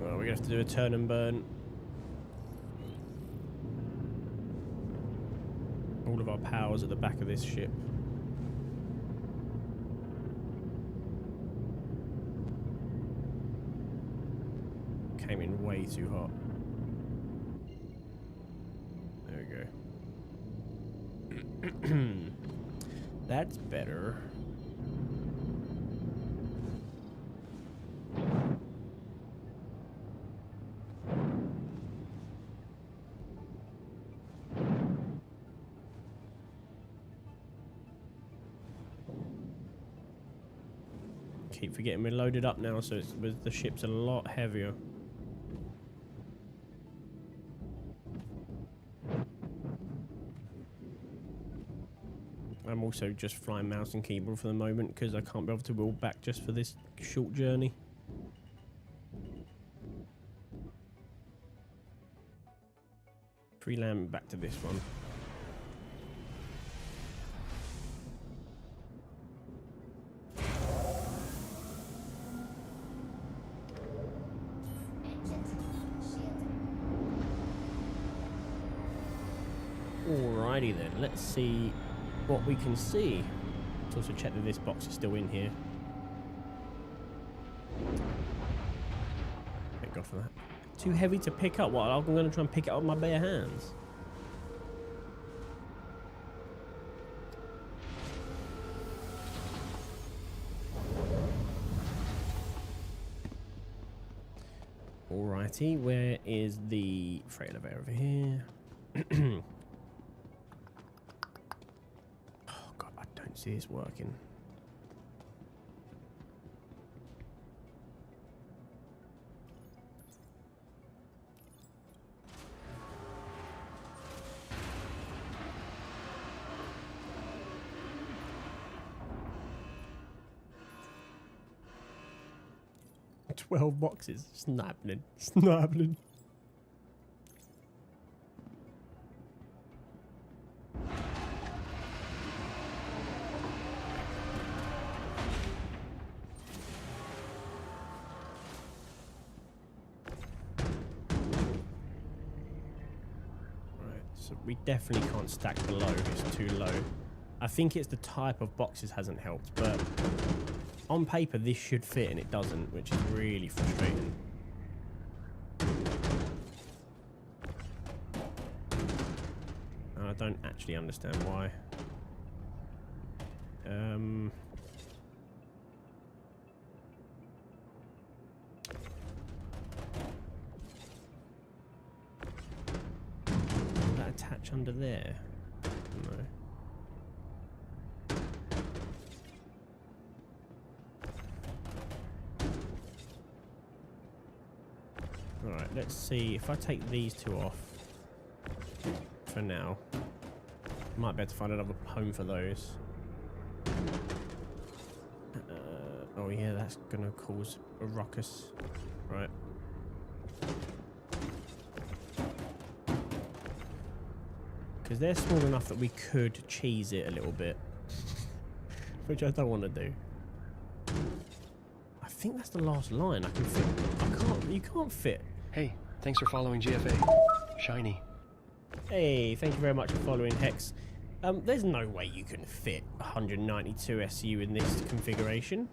Speaker 1: Well, we're gonna have to do a turn and burn. All of our powers at the back of this ship. Came in way too hot. There we go. That's better. Keep forgetting we're loaded up now, so the ship's a lot heavier. I'm also just flying mouse and keyboard for the moment because I can't be able to wheel back just for this short journey. Pre-land back to this one. Alrighty then, let's see what we can see. Let's also check that this box is still in here. Thank God for that. Too heavy to pick up. What? I'm going to try and pick it up with my bare hands. Alrighty, where is the freight elevator over here? Oh God, I don't see this working. 12 boxes. It's not happening. It's not happening. Right, so we definitely can't stack below. It's too low. I think it's the type of boxes hasn't helped, but on paper this should fit and it doesn't, which is really frustrating. And I don't actually understand why. Will that attach under there? No. Alright, let's see. If I take these two off for now, might be able to find another home for those. Oh yeah, that's going to cause a ruckus. Right. Because they're small enough that we could cheese it a little bit. Which I don't want to do. I think that's the last line. I can fit. You can't fit.
Speaker 3: Hey, thanks for following GFA. Shiny.
Speaker 1: Hey, thank you very much for following, Hex. There's no way you can fit 192 SU in this configuration.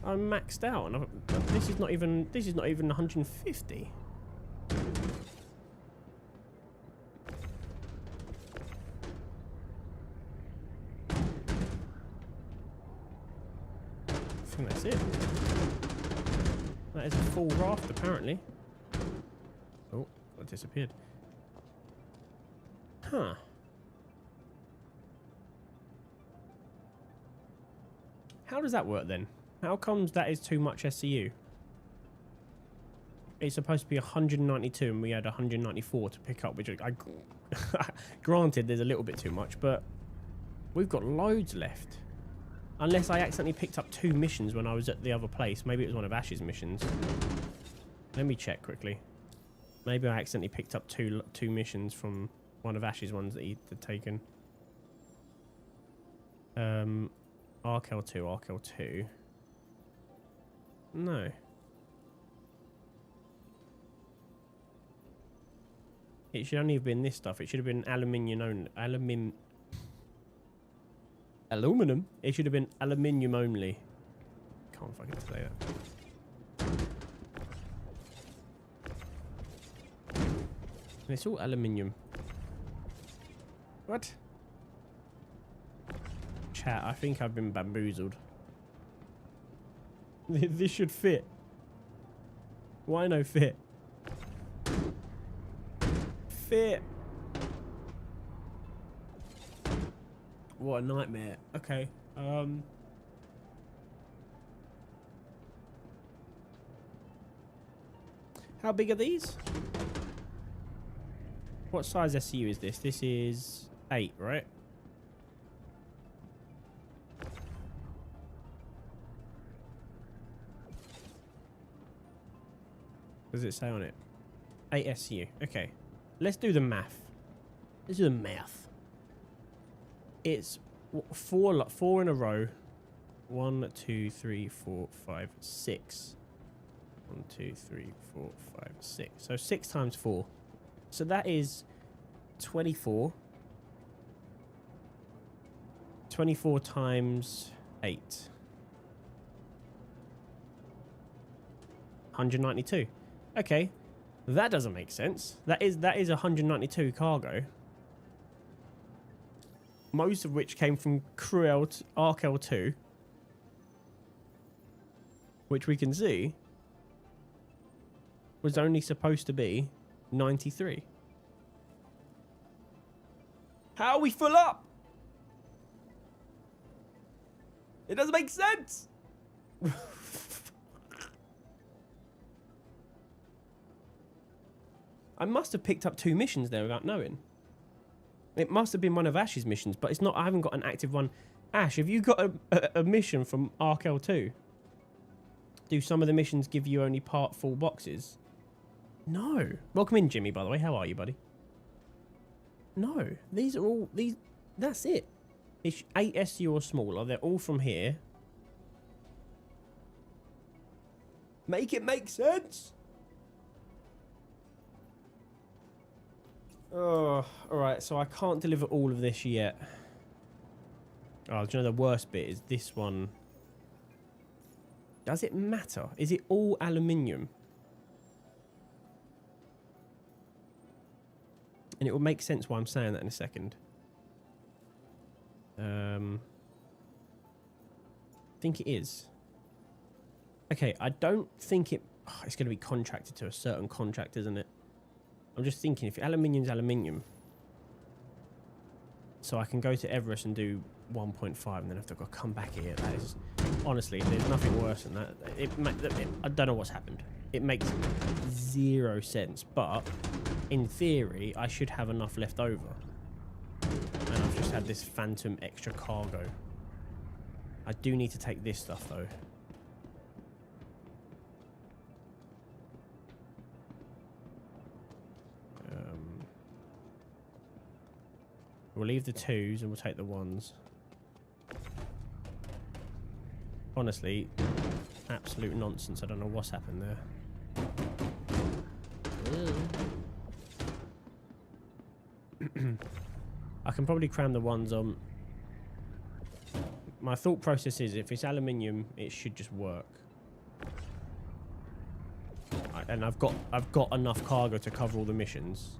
Speaker 1: I'm maxed out, and this is not even 150. I think that's it. That is a full raft, apparently. Oh, that disappeared. Huh. How does that work then? How comes that is too much SCU? It's supposed to be 192 and we had 194 to pick up, which I granted there's a little bit too much, but we've got loads left. Unless I accidentally picked up 2 missions when I was at the other place. Maybe it was one of Ash's missions. Let me check quickly. Maybe I accidentally picked up two missions from one of Ash's ones that he'd taken. RKL2. No. It should only have been this stuff. It should have been aluminium only. Aluminum? It should have been aluminium only. Can't fucking say that. And it's all aluminium. What? Chat, I think I've been bamboozled. This should fit. Why no fit? Fit. What a nightmare. Okay. How big are these? What size SCU is this? This is 8, right? What does it say on it? 8 SCU. Okay. Let's do the math. Let's do the math. It's 4 in a row. 1, 2, 3, 4, 5, 6. 1, 2, 3, 4, 5, 6. So 6 times 4. So that is 24. 24 times 8. 192. Okay. That doesn't make sense. That is 192 cargo. Most of which came from RKL2. Which we can see was only supposed to be 93. How are we full up? It doesn't make sense. I must have picked up 2 missions there without knowing. It must have been one of Ash's missions, but it's not. I haven't got an active one. Ash, have you got a mission from RKL2? Do some of the missions give you only part full boxes? No. Welcome in, Jimmy, by the way. How are you, buddy? No. These are all... That's it. It's 8 SU or smaller. They're all from here. Make it make sense. Oh, alright. So I can't deliver all of this yet. Oh, do you know the worst bit is this one... Does it matter? Is it all aluminium? And it will make sense why I'm saying that in a second. I think it is. Okay, I don't think it... Oh, it's going to be contracted to a certain contract, isn't it? I'm just thinking, if aluminium's aluminium... So I can go to Everest and do 1.5 and then have to go come back here. That is... Honestly, there's nothing worse than that. I don't know what's happened. It makes 0 sense, but in theory, I should have enough left over. And I've just had this phantom extra cargo. I do need to take this stuff, though. We'll leave the 2s and we'll take the 1s. Honestly, absolute nonsense. I don't know what's happened there. I can probably cram the 1s on. My thought process is if it's aluminium, it should just work. And I've got enough cargo to cover all the missions.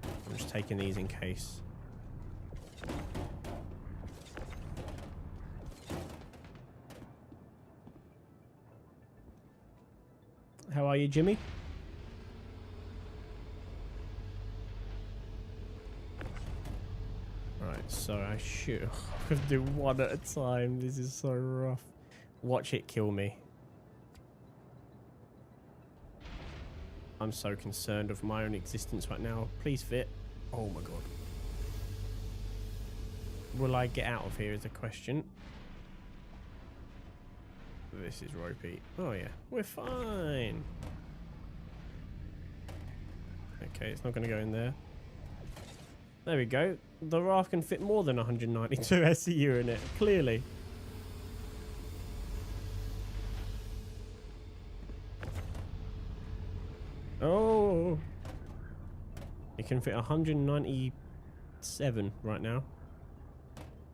Speaker 1: I'm just taking these in case. How are you, Jimmy? Right, so I should have to do one at a time. This is so rough. Watch it kill me. I'm so concerned of my own existence right now. Please fit. Oh my god. Will I get out of here is a question. This is ropey. Oh yeah, we're fine. Okay, it's not going to go in there. There we go. The raft can fit more than 192 SCU in it, clearly. Oh! It can fit 197 right now.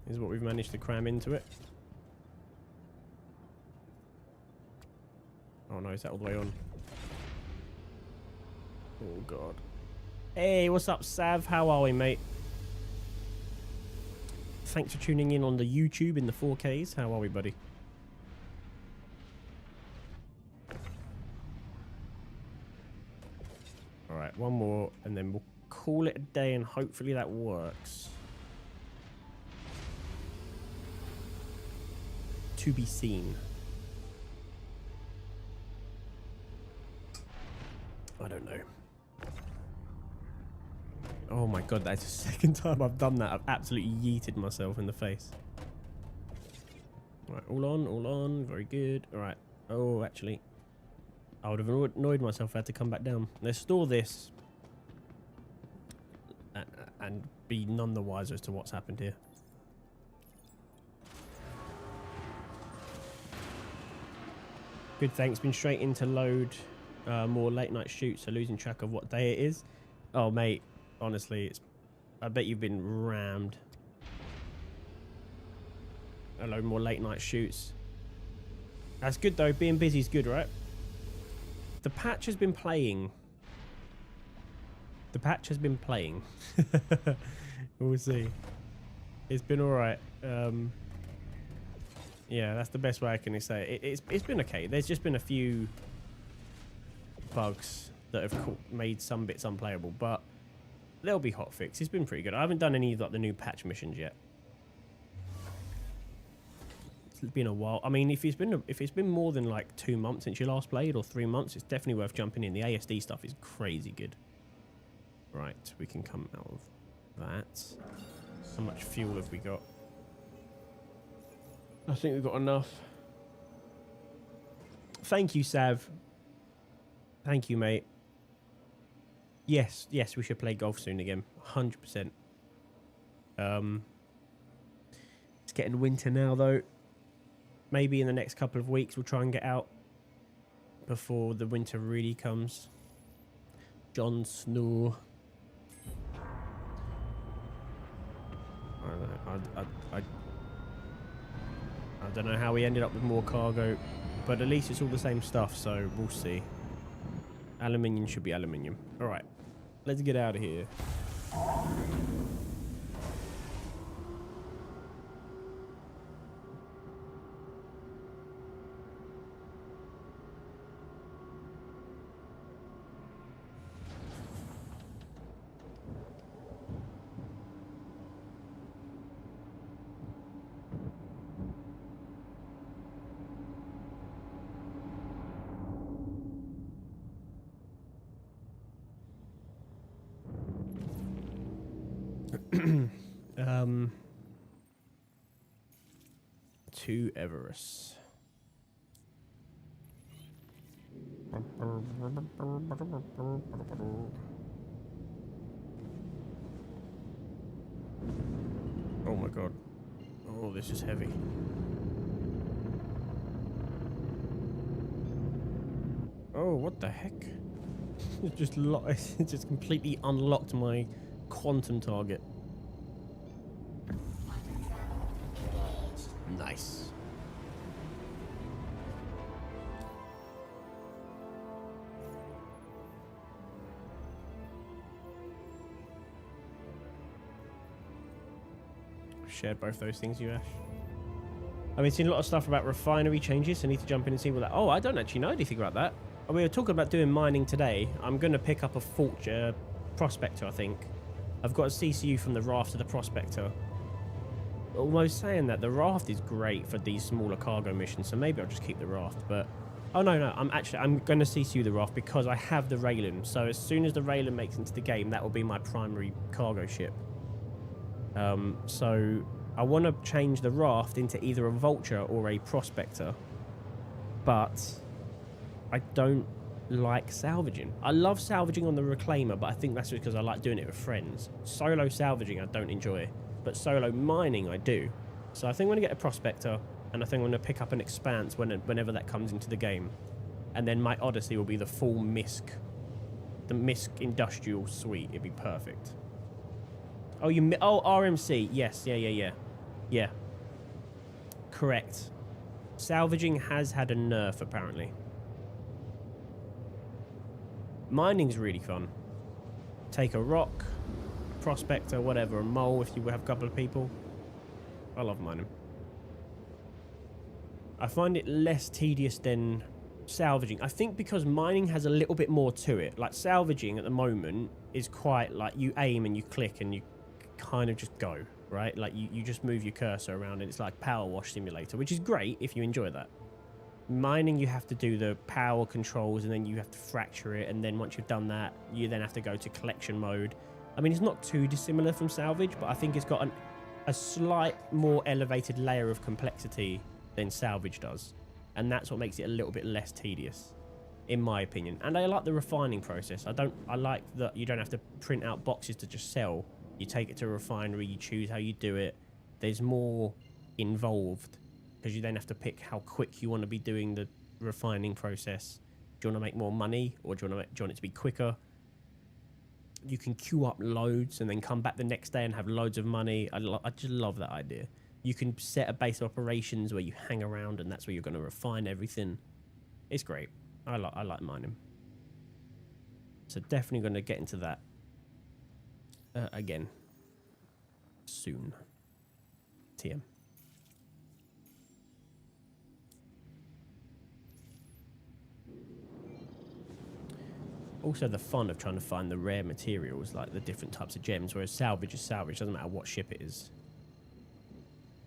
Speaker 1: Is what we've managed to cram into it. Oh no, is that all the way on? Oh god. Hey, what's up, Sav? How are we, mate? Thanks for tuning in on the YouTube in the 4Ks. How are we, buddy? Alright, one more, and then we'll call it a day, and hopefully that works. To be seen. I don't know. Oh my god, that's the second time I've done that. I've absolutely yeeted myself in the face. Right, all on, very good. Alright, oh, actually, I would have annoyed myself if I had to come back down. Let's store this and be none the wiser as to what's happened here. Good, thanks. Been straight into load more late night shoots, so losing track of what day it is. Oh, mate, honestly, I bet you've been rammed. A load more late night shoots. That's good though. Being busy is good, right? The patch has been playing. The patch has been playing. We'll see. It's been alright. Yeah, that's the best way I can say it. It's been okay. There's just been a few bugs that have made some bits unplayable, but they'll be hotfixed. It's been pretty good. I haven't done any of like the new patch missions yet. It's been a while. I mean, if it's been more than like 2 months since you last played, or 3 months, it's definitely worth jumping in. The ASD stuff is crazy good. Right, we can come out of that. How much fuel have we got? I think we've got enough. Thank you, Sav. Thank you, mate. Yes, yes, we should play golf soon again. 100%. It's getting winter now, though. Maybe in the next couple of weeks we'll try and get out before the winter really comes. Jon Snow. I don't know how we ended up with more cargo, but at least it's all the same stuff, so we'll see. Aluminium should be aluminium. Alright, let's get out of here. To Everest. Oh my god. Oh, this is heavy. Oh, what the heck? It just it just completely unlocked my quantum target. Nice. Shared both those things, you Ash. I've been seeing a lot of stuff about refinery changes. I need to jump in and see what that. Oh, I don't actually know anything about that. We were talking about doing mining today. I'm going to pick up a prospector, I think. I've got a CCU from the raft to the prospector. Although saying that, the raft is great for these smaller cargo missions, so maybe I'll just keep the raft. But oh no, I'm going to CCU the raft because I have the Raylan. So as soon as the Raylan makes into the game, that will be my primary cargo ship. So I want to change the raft into either a vulture or a prospector, but I don't like salvaging. I love salvaging on the reclaimer, but I think that's because I like doing it with friends. Solo salvaging I don't enjoy, but solo mining I do. So I think I'm going to get a prospector, and I think I'm going to pick up an expanse whenever that comes into the game, and then my Odyssey will be the full MISC, the MISC industrial suite. It'd be perfect. Oh, RMC. Yes, yeah. Correct. Salvaging has had a nerf apparently. Mining's really fun. Take a rock, prospector, whatever, a mole if you have a couple of people. I love mining. I find it less tedious than salvaging. I think because mining has a little bit more to it. Like salvaging at the moment is quite like you aim and you click and you kind of just go, right? Like you just move your cursor around and it's like Power Wash Simulator, which is great if you enjoy that. Mining, you have to do the power controls and then you have to fracture it, and then once you've done that, you then have to go to collection mode. I mean, it's not too dissimilar from salvage, but I think it's got a slight more elevated layer of complexity than salvage does, and that's what makes it a little bit less tedious, in my opinion. And I like the refining process. I like that you don't have to print out boxes to just sell. You take it to a refinery, you choose how you do it. There's more involved, because you then have to pick how quick you want to be doing the refining process. Do you want to make more money, or do you want it to be quicker? You can queue up loads and then come back the next day and have loads of money. I just love that idea. You can set a base of operations where you hang around and that's where you're going to refine everything. It's great. I like mining. So definitely going to get into that again soon. TM. Also the fun of trying to find the rare materials, like the different types of gems, whereas salvage is salvage, doesn't matter what ship it is.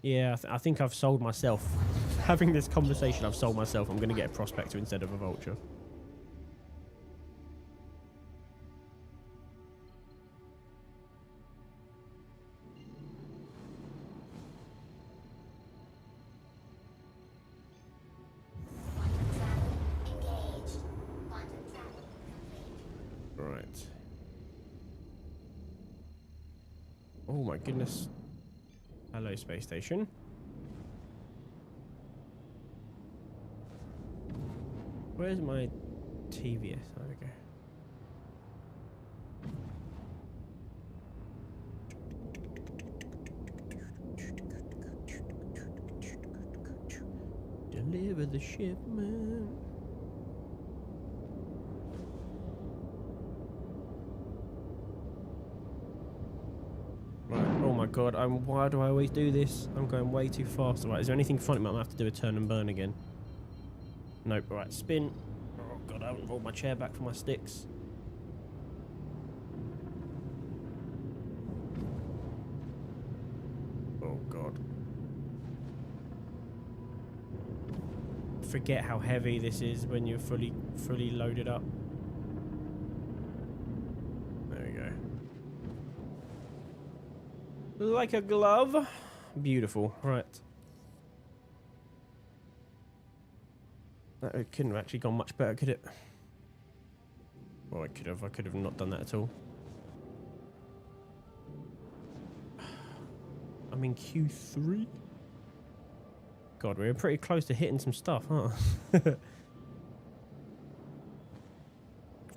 Speaker 1: Yeah, I think I've sold myself. Having this conversation, I've sold myself. I'm going to get a prospector instead of a vulture. Right. Oh my goodness. Hello, space station. Where's my TVS? There we go. Deliver the shipment. Right. Oh my god. Why do I always do this? I'm going way too fast. Right. Is there anything funny? I might have to do a turn and burn again. Nope. Right. Spin. Oh god. I haven't rolled my chair back for my sticks. Oh god. Forget how heavy this is when you're fully loaded up. There we go. Like a glove. Beautiful. Right. That couldn't have actually gone much better, could it? Well, I could have. I could have not done that at all. I'm in Q3. God, we're pretty close to hitting some stuff, huh? Right,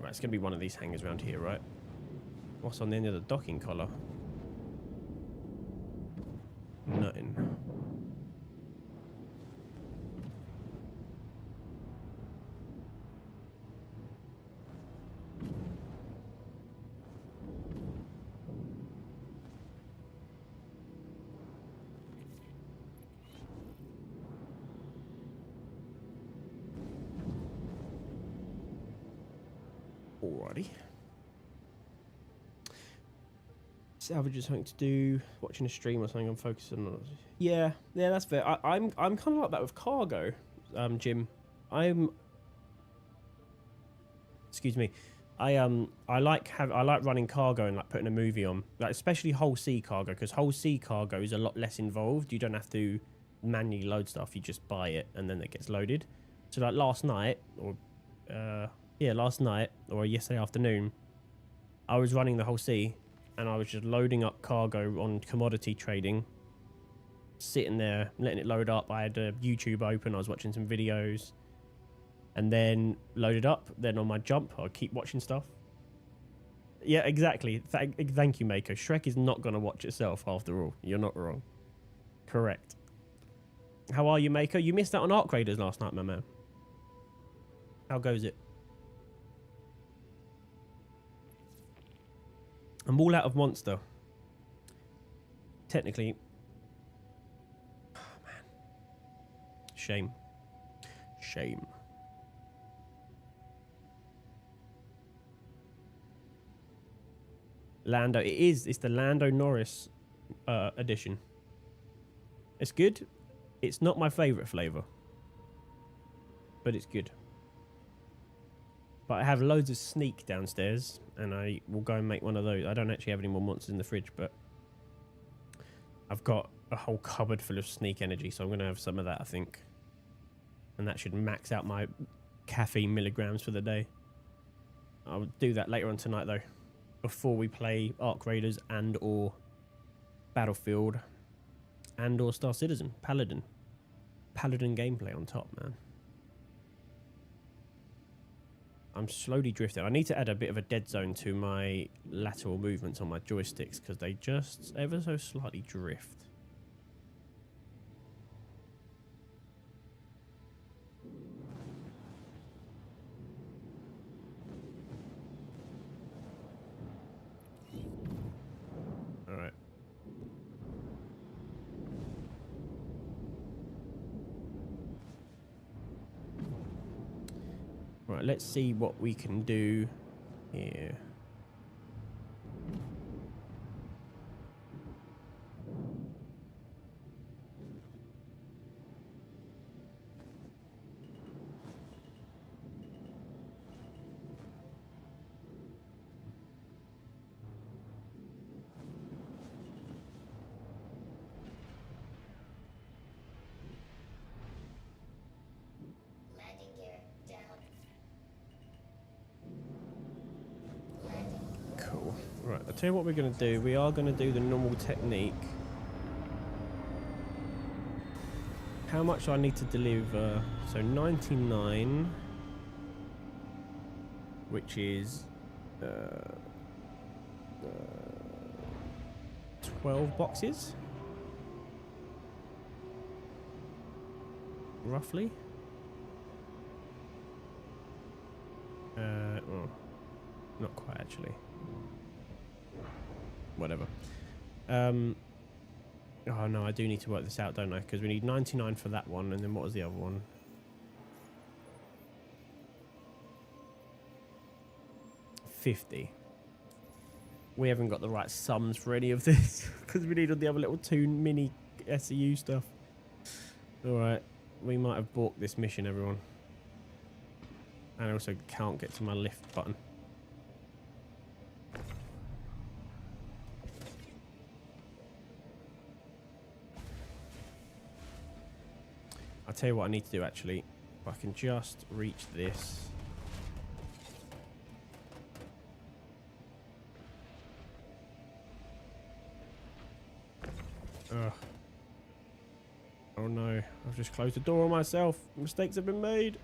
Speaker 1: it's going to be one of these hangars around here, right? What's on the end of the docking collar? Nothing. Alrighty. Salvage is something to do. Watching a stream or something. I'm focusing on. Yeah, that's fair. I'm kind of like that with cargo, Jim. Excuse me. I like running cargo and like putting a movie on, like especially whole sea cargo, because whole sea cargo is a lot less involved. You don't have to manually load stuff. You just buy it and then it gets loaded. So like last night or last night or yesterday afternoon, I was running the whole sea and I was just loading up cargo on commodity trading, sitting there letting it load up. I had YouTube open. I was watching some videos. And then load it up. Then on my jump, I'll keep watching stuff. Yeah, exactly. Thank you, Mako. Shrek is not going to watch itself after all. You're not wrong. Correct. How are you, Mako? You missed out on Arc Raiders last night, my man. How goes it? I'm all out of monster. Technically. Oh, man. Shame. Shame. Lando, it's the Lando Norris edition. It's good. It's not my favorite flavor, but it's good. But I have loads of Sneak downstairs, and I will go and make one of those. I don't actually have any more monsters in the fridge, but I've got a whole cupboard full of Sneak energy, so I'm going to have some of that, I think. And that should max out my caffeine milligrams for the day. I'll do that later on tonight, though, before we play Arc Raiders and or Battlefield and or Star Citizen. Paladin gameplay on top, man. I'm slowly drifting. I need to add a bit of a dead zone to my lateral movements on my joysticks because they just ever so slightly drift. Alright. Right, let's see what we can do here.
Speaker 2: Landing gear down.
Speaker 1: Right, I'll tell you what we're going to do. We are going to do the normal technique. How much do I need to deliver? So 99, which is 12 boxes, roughly. Well, not quite actually. Whatever. Oh no, I do need to work this out, don't I? Because we need 99 for that one, and then what was the other one? 50. We haven't got the right sums for any of this because we need all the other little 2 mini SEU stuff. Alright, we might have balked this mission, everyone. And I also can't get to my lift button. I'll tell you what I need to do actually. If I can just reach this. Ugh. Oh no, I've just closed the door on myself. Mistakes have been made.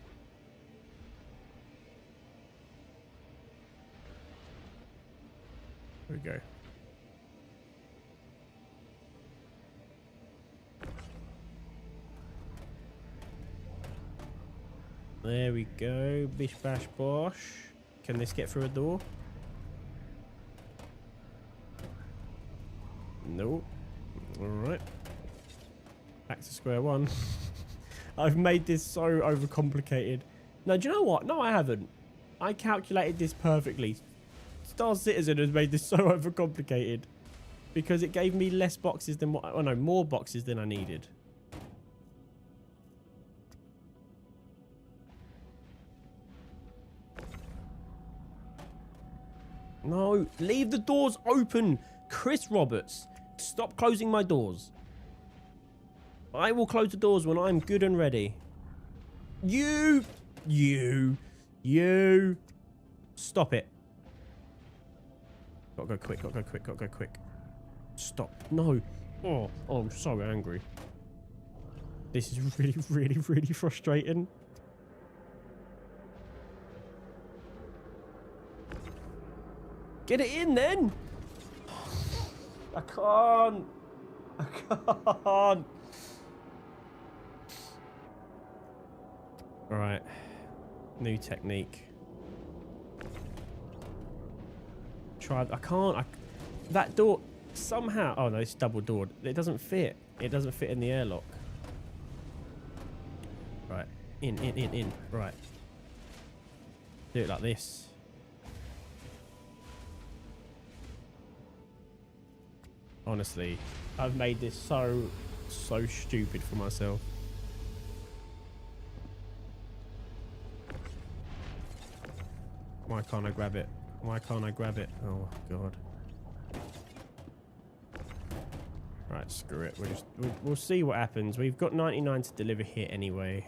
Speaker 1: Here we go. There we go. Bish bash bosh. Can this get through a door? Nope. Alright. Back to square one. I've made this so overcomplicated. No, do you know what? No, I haven't. I calculated this perfectly. Star Citizen has made this so overcomplicated. Because it gave me less boxes than what... Oh no, more boxes than I needed. No, leave the doors open. Chris Roberts, stop closing my doors. I will close the doors when I'm good and ready. You. Stop it. Gotta go quick, gotta go quick. Stop. No. Oh, I'm so angry. This is really frustrating. Get it in then. I can't. All right. New technique. Try. I can't. That door somehow. Oh no, it's double doored. It doesn't fit. It doesn't fit in the airlock. Right. In. Right. Do it like this. Honestly, I've made this so stupid for myself. Why can't I grab it? Why can't I grab it? Oh god. Right, screw it. We'll see what happens. We've got 99 to deliver here anyway.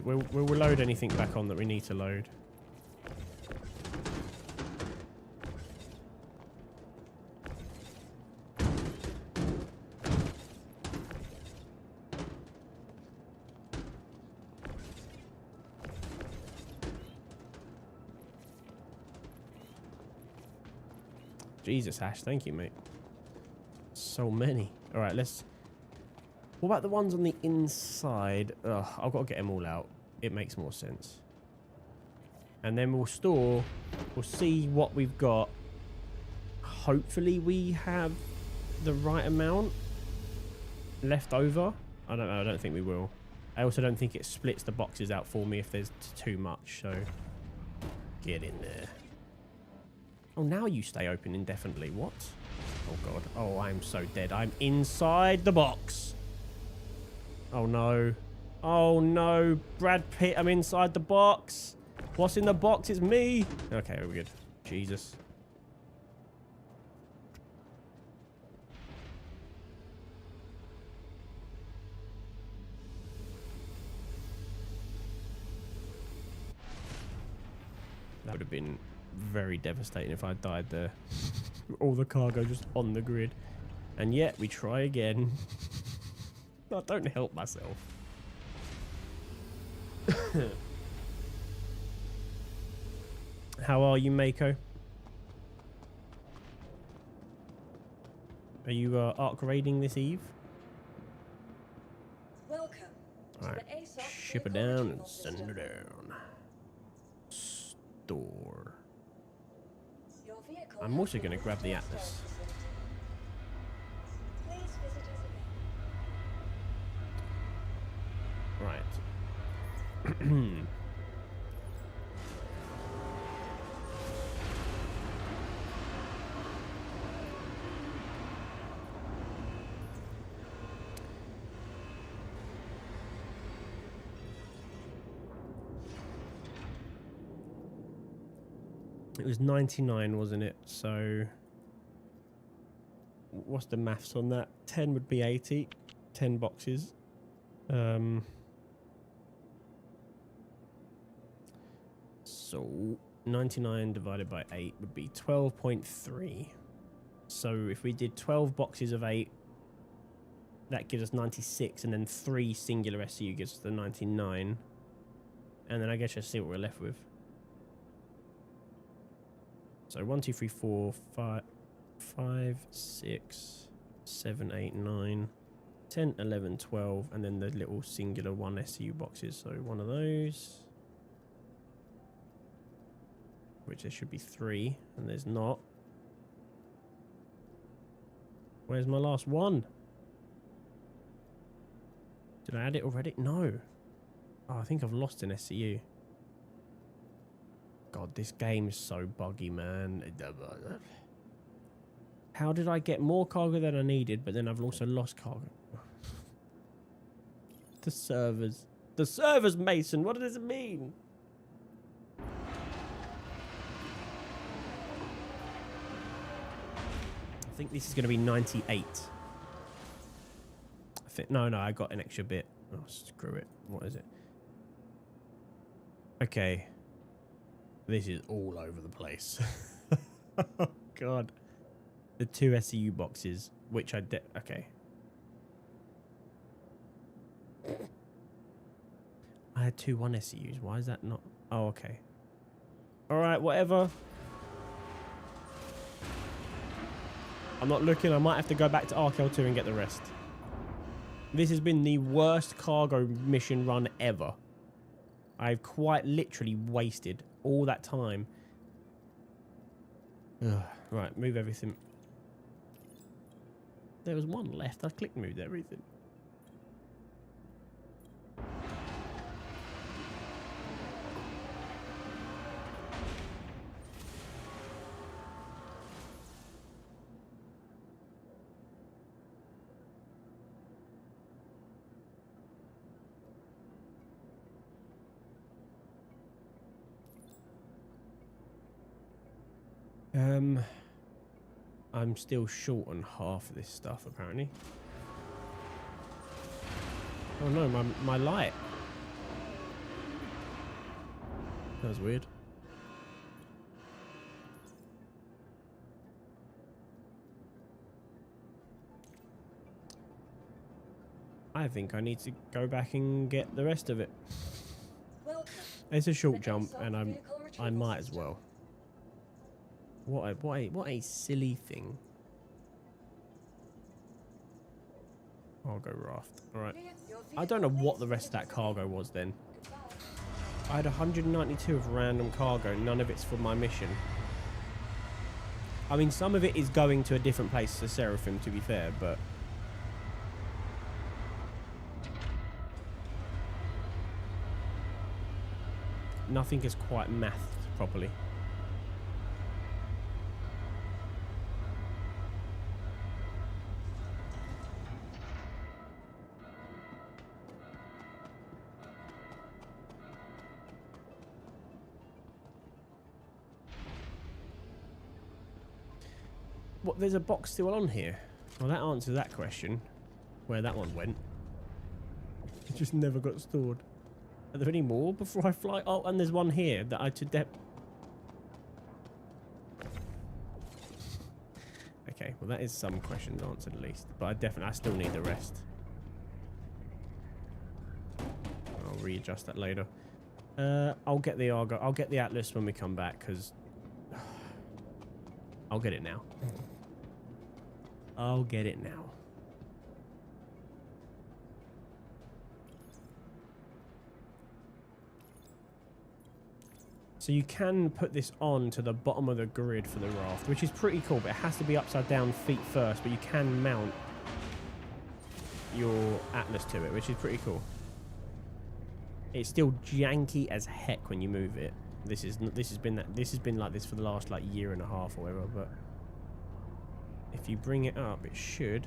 Speaker 1: We'll load anything back on that we need to load. Jesus, Ash, thank you, mate. So many. All right, let's... What about the ones on the inside? Ugh, I've got to get them all out. It makes more sense. And then we'll store. We'll see what we've got. Hopefully we have the right amount left over. I don't know. I don't think we will. I also don't think it splits the boxes out for me if there's too much. So get in there. Oh, now you stay open indefinitely. What? Oh, God. Oh, I'm so dead. I'm inside the box. Oh, no. Oh, no. Brad Pitt, I'm inside the box. What's in the box? It's me. Okay, we're good. Jesus. would have been very devastating if I died there. All the cargo just on the grid. And yet, we try again. I don't help myself. How are you, Mako? Are you arc raiding this eve?
Speaker 7: Welcome.
Speaker 1: Alright, ship it down and send it down. Store.
Speaker 7: Your vehicle
Speaker 1: I'm also going to grab the Atlas.
Speaker 7: Please visit us again.
Speaker 1: Right. It was 99, wasn't it? So what's the maths on that? 10 would be 80. 10 boxes. So 99 divided by 8 would be 12.3. So if we did 12 boxes of 8, that gives us 96, and then 3 singular SCU gives us the 99. And then I guess just see what we're left with. So 1, 2, 3, 4, 5, 6, 7, 8, 9, 10, 11, 12, and then the little singular 1 SCU boxes. So one of those, which there should be 3, and there's not. Where's my last one? Did I add it already? No. Oh, I think I've lost an SCU. God, this game is so buggy, man. How did I get more cargo than I needed, but then I've also lost cargo? The servers. The servers, Mason. What does it mean? I think this is going to be 98. I think no, I got an extra bit. Oh, screw it. What is it? Okay. This is all over the place. Oh, God. The 2 SCU boxes, which I did. Okay. I had 2 1 SCUs. Why is that not? Oh, okay. All right, whatever. I'm not looking. I might have to go back to RKL2 and get the rest. This has been the worst cargo mission run ever. I've quite literally wasted all that time. Ugh. Right, move everything. There was one left. I click moved everything. I'm still short on half of this stuff, apparently. Oh no, my light. That was weird. I think I need to go back and get the rest of it. It's a short jump, and I might as well. What a silly thing. Cargo raft. Alright. I don't know what the rest of that cargo was then. I had 192 of random cargo. None of it's for my mission. I mean, some of it is going to a different place to Seraphim, to be fair, but... nothing is quite mathed properly. What, there's a box still on here? Well, that answers that question. Where that one went. It just never got stored. Are there any more before I fly? Oh, and there's one here that I should Okay, well that is some questions answered at least, but I still need the rest. I'll readjust that later. I'll get the Argo. I'll get the Atlas when we come back because I'll get it now. I'll get it now. So you can put this on to the bottom of the grid for the raft, which is pretty cool, but it has to be upside down feet first, but you can mount your Atlas to it, which is pretty cool. It's still janky as heck when you move it. This has been like this for the last like year and a half or whatever, but if you bring it up, it should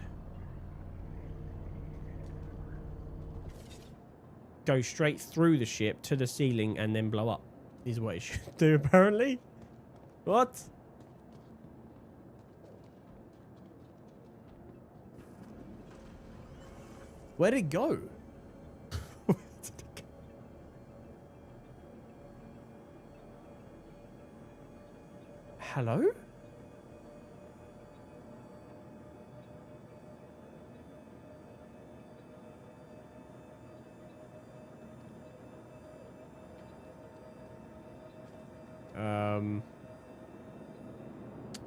Speaker 1: go straight through the ship to the ceiling and then blow up. Is what it should do, apparently. What? Where'd it go? Hello?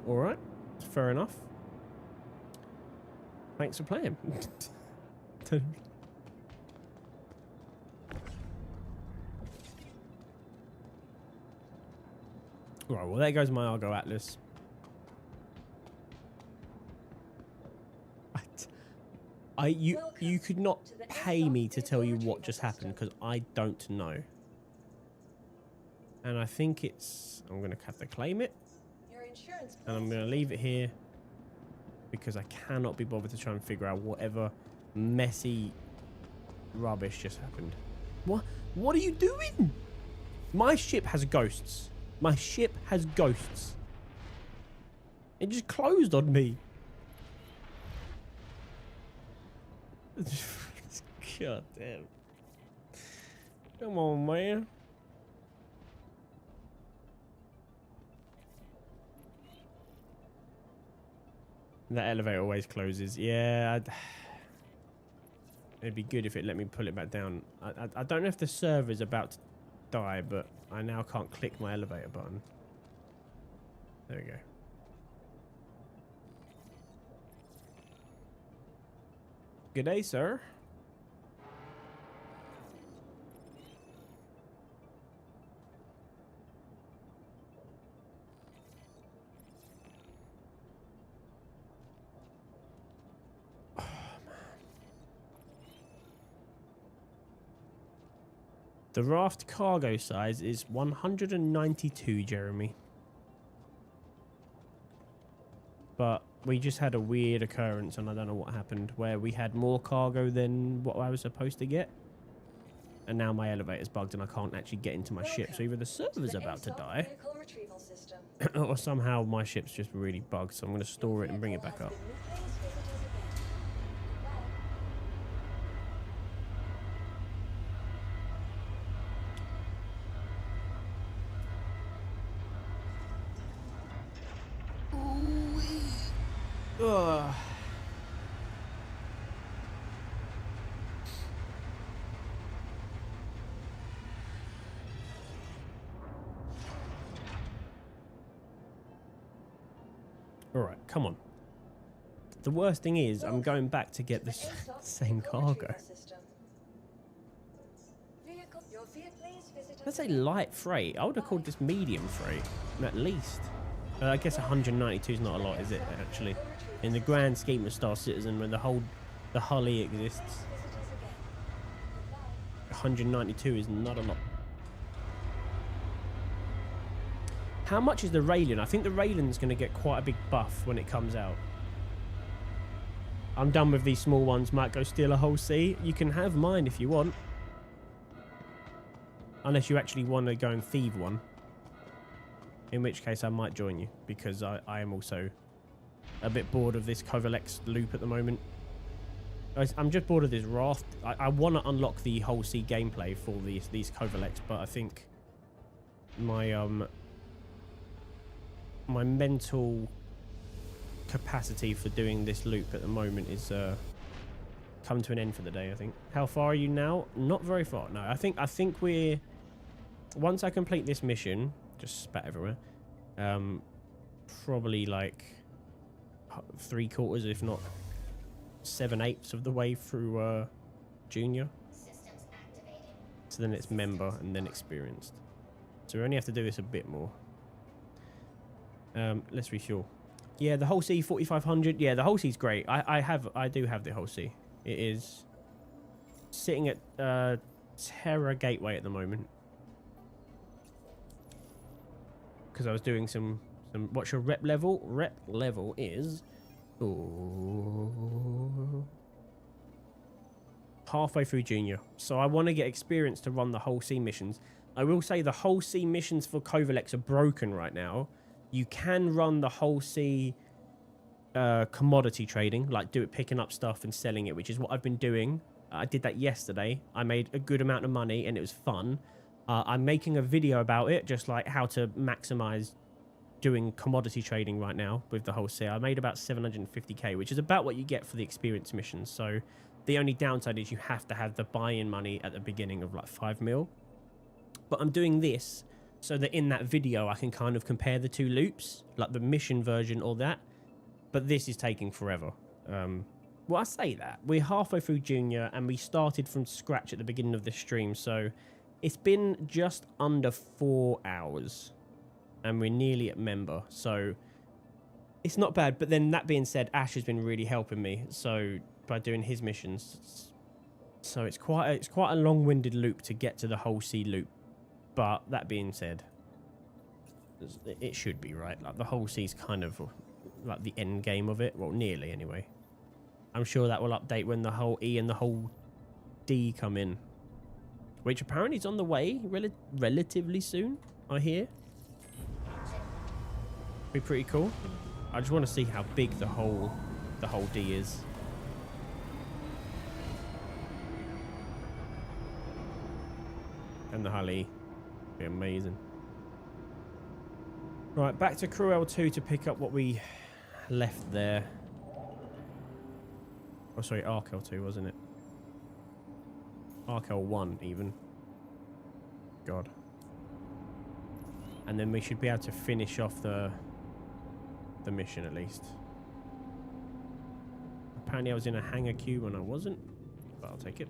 Speaker 1: All right, fair enough. Thanks for playing. Right, well there goes my Argo Atlas. You could not pay me to tell you what just happened because I don't know. And I think I'm gonna have to claim it. And I'm going to leave it here because I cannot be bothered to try and figure out whatever messy rubbish just happened. What? What are you doing? My ship has ghosts. My ship has ghosts. It just closed on me. God damn. Come on, man. That elevator always closes. Yeah, it'd be good if it let me pull it back down. I don't know if the server's about to die, but I now can't click my elevator button. There we go. Good day, sir. The raft cargo size is 192, Jeremy. But we just had a weird occurrence, and I don't know what happened, where we had more cargo than what I was supposed to get. And now my elevator's bugged and I can't actually get into my ship. So either the server's about to die, or somehow my ship's just really bugged. So I'm going to store it and bring it back up. Ugh. All right, come on. The worst thing is I'm going back to get the same cargo. Let's say light freight. I would have called this medium freight, at least. I guess 192 is not a lot, is it, actually? In the grand scheme of Star Citizen, when the Hully exists, 192 is not a lot. How much is the Raylan? I think the Raylan's going to get quite a big buff when it comes out. I'm done with these small ones. Might go steal a whole sea. You can have mine if you want. Unless you actually want to go and thieve one. In which case I might join you, because I am also a bit bored of this Covalex loop at the moment. I'm just bored of this raft. I want to unlock the whole sea gameplay for these Covalex, but I think my my mental capacity for doing this loop at the moment is come to an end for the day, I think. How far are you now? Not very far. No, I think we're... Once I complete this mission, just spat everywhere, probably like 3/4, if not 7/8 of the way through Junior.
Speaker 2: Systems activated.
Speaker 1: So then it's member and then experienced. So we only have to do this a bit more. Let's refuel. Yeah, the whole C 4500. Yeah, the whole C's great. I do have the whole C. It is sitting at Terra Gateway at the moment. Because I was doing some what's your rep level? Rep level is halfway through Junior. So I want to get experience to run the whole C missions. I will say the whole C missions for Covalex are broken right now. You can run the whole C commodity trading, like do it picking up stuff and selling it, which is what I've been doing. I did that yesterday. I made a good amount of money and it was fun. I'm making a video about it, just like how to maximize doing commodity trading right now with the whole C. I made about 750k, which is about what you get for the experience missions. So the only downside is you have to have the buy-in money at the beginning of like 5 mil. But I'm doing this so that in that video I can kind of compare the two loops, like the mission version or that. But this is taking forever. Well, I say that. We're halfway through Junior and we started from scratch at the beginning of this stream. So it's been just under 4 hours and we're nearly at member. So it's not bad. But then that being said, Ash has been really helping me. So by doing his missions. So it's quite a long-winded loop to get to the whole C loop. But that being said, it should be right. Like the whole C's kind of like the end game of it. Well, nearly anyway. I'm sure that will update when the whole E and the whole D come in, which apparently is on the way relatively soon, I hear. Be pretty cool. I just want to see how big the whole D is. And the hull E. Be amazing. Right, back to Crew L2 to pick up what we left there. Oh, sorry, Arc L2, wasn't it? Arc L1, even. God. And then we should be able to finish off the mission, at least. Apparently I was in a hangar queue when I wasn't, but I'll take it.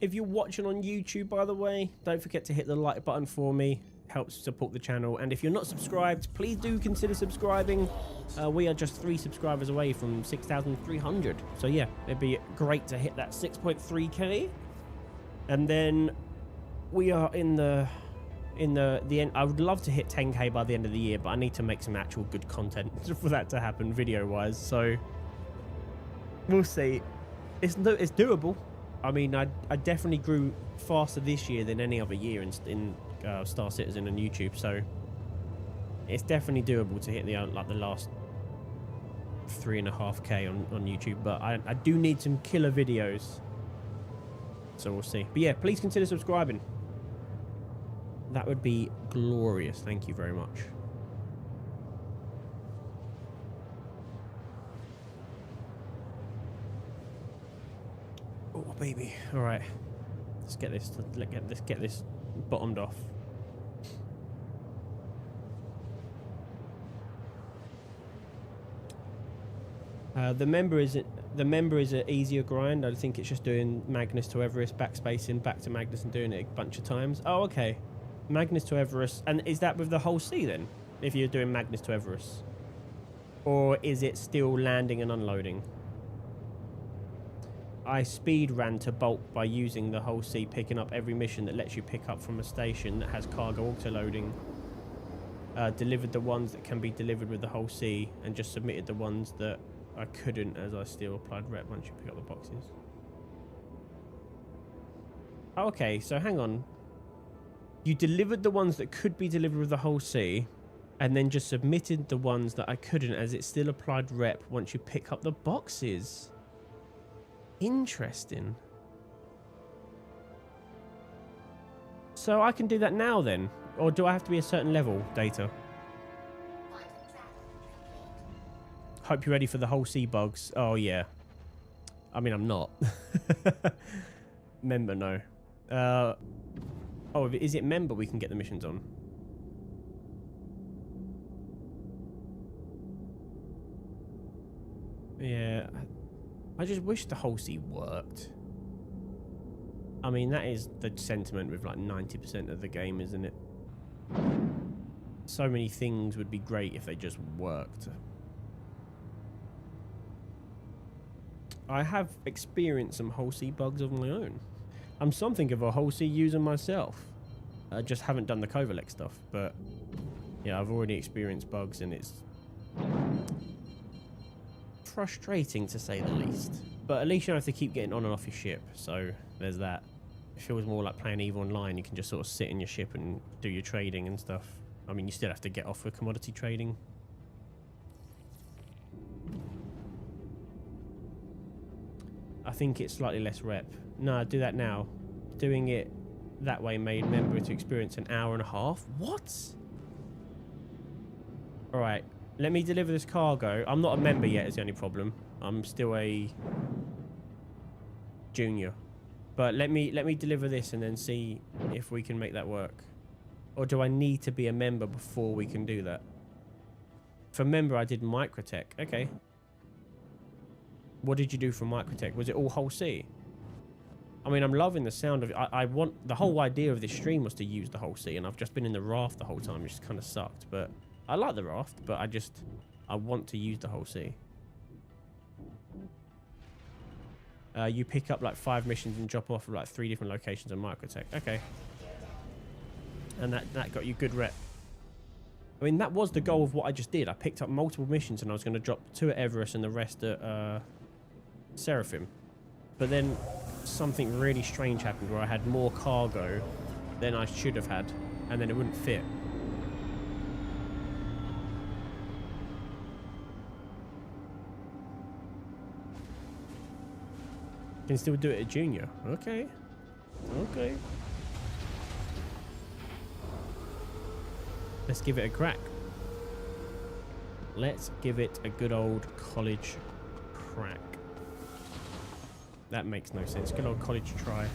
Speaker 1: If you're watching on YouTube, by the way, don't forget to hit the like button for me. Helps support the channel. And if you're not subscribed, please do consider subscribing. We are just 3 subscribers away from 6,300. So yeah, it'd be great to hit that 6.3k. And then we are in the end. I would love to hit 10k by the end of the year, but I need to make some actual good content for that to happen video-wise. So we'll see. It's doable. I mean, I definitely grew faster this year than any other year in Star Citizen and YouTube, so it's definitely doable to hit the last 3.5k on YouTube. But I do need some killer videos, so we'll see. But yeah, please consider subscribing. That would be glorious. Thank you very much. Oh baby! All right, let's get this. Let's get this bottomed off. The member is an easier grind. I think it's just doing Magnus to Everest, backspacing back to Magnus and doing it a bunch of times. Oh, okay. Magnus to Everest, and is that with the whole C then? If you're doing Magnus to Everest, or is it still landing and unloading? I speed ran to bulk by using the whole C, picking up every mission that lets you pick up from a station that has cargo auto-loading. Delivered the ones that can be delivered with the whole C, and just submitted the ones that I couldn't, as I still applied rep once you pick up the boxes. Oh, okay, so hang on. You delivered the ones that could be delivered with the whole C, and then just submitted the ones that I couldn't, as it still applied rep once you pick up the boxes. Interesting. So I can do that now then? Or do I have to be a certain level, Data? Hope you're ready for the whole C bugs. Oh, yeah. I mean, I'm not. Member, no. Oh, is it member we can get the missions on? Yeah. I just wish the whole C worked. I mean, that is the sentiment with like 90% of the game, isn't it? So many things would be great if they just worked. I have experienced some whole C bugs of my own. I'm something of a whole C user myself. I just haven't done the Covalex stuff, but yeah, I've already experienced bugs and it's frustrating to say the least. But at least you don't have to keep getting on and off your ship, so there's that. It feels more like playing EVE Online. You can just sort of sit in your ship and do your trading and stuff. I mean, you still have to get off for commodity trading. I think it's slightly less rep. No, I do that now. Doing it that way made member to experience an hour and a half. What? Alright, let me deliver this cargo. I'm not a member yet is the only problem. I'm still a junior. But let me deliver this and then see if we can make that work. Or do I need to be a member before we can do that? For member, I did Microtech. Okay. What did you do for Microtech? Was it all whole C? I mean, I'm loving the sound of it. I want... The whole idea of this stream was to use the whole C, and I've just been in the raft the whole time, which kind of sucked. But I like the raft, but I want to use the whole C. You pick up like 5 missions and drop off at like 3 different locations of Microtech. Okay. And that got you good rep. I mean, that was the goal of what I just did. I picked up multiple missions and I was going to drop 2 at Everest and the rest at Seraphim. But then something really strange happened where I had more cargo than I should have had, and then it wouldn't fit. Can still do it at junior. Okay. Okay. Let's give it a crack. Let's give it a good old college crack. That makes no sense. Good old college try.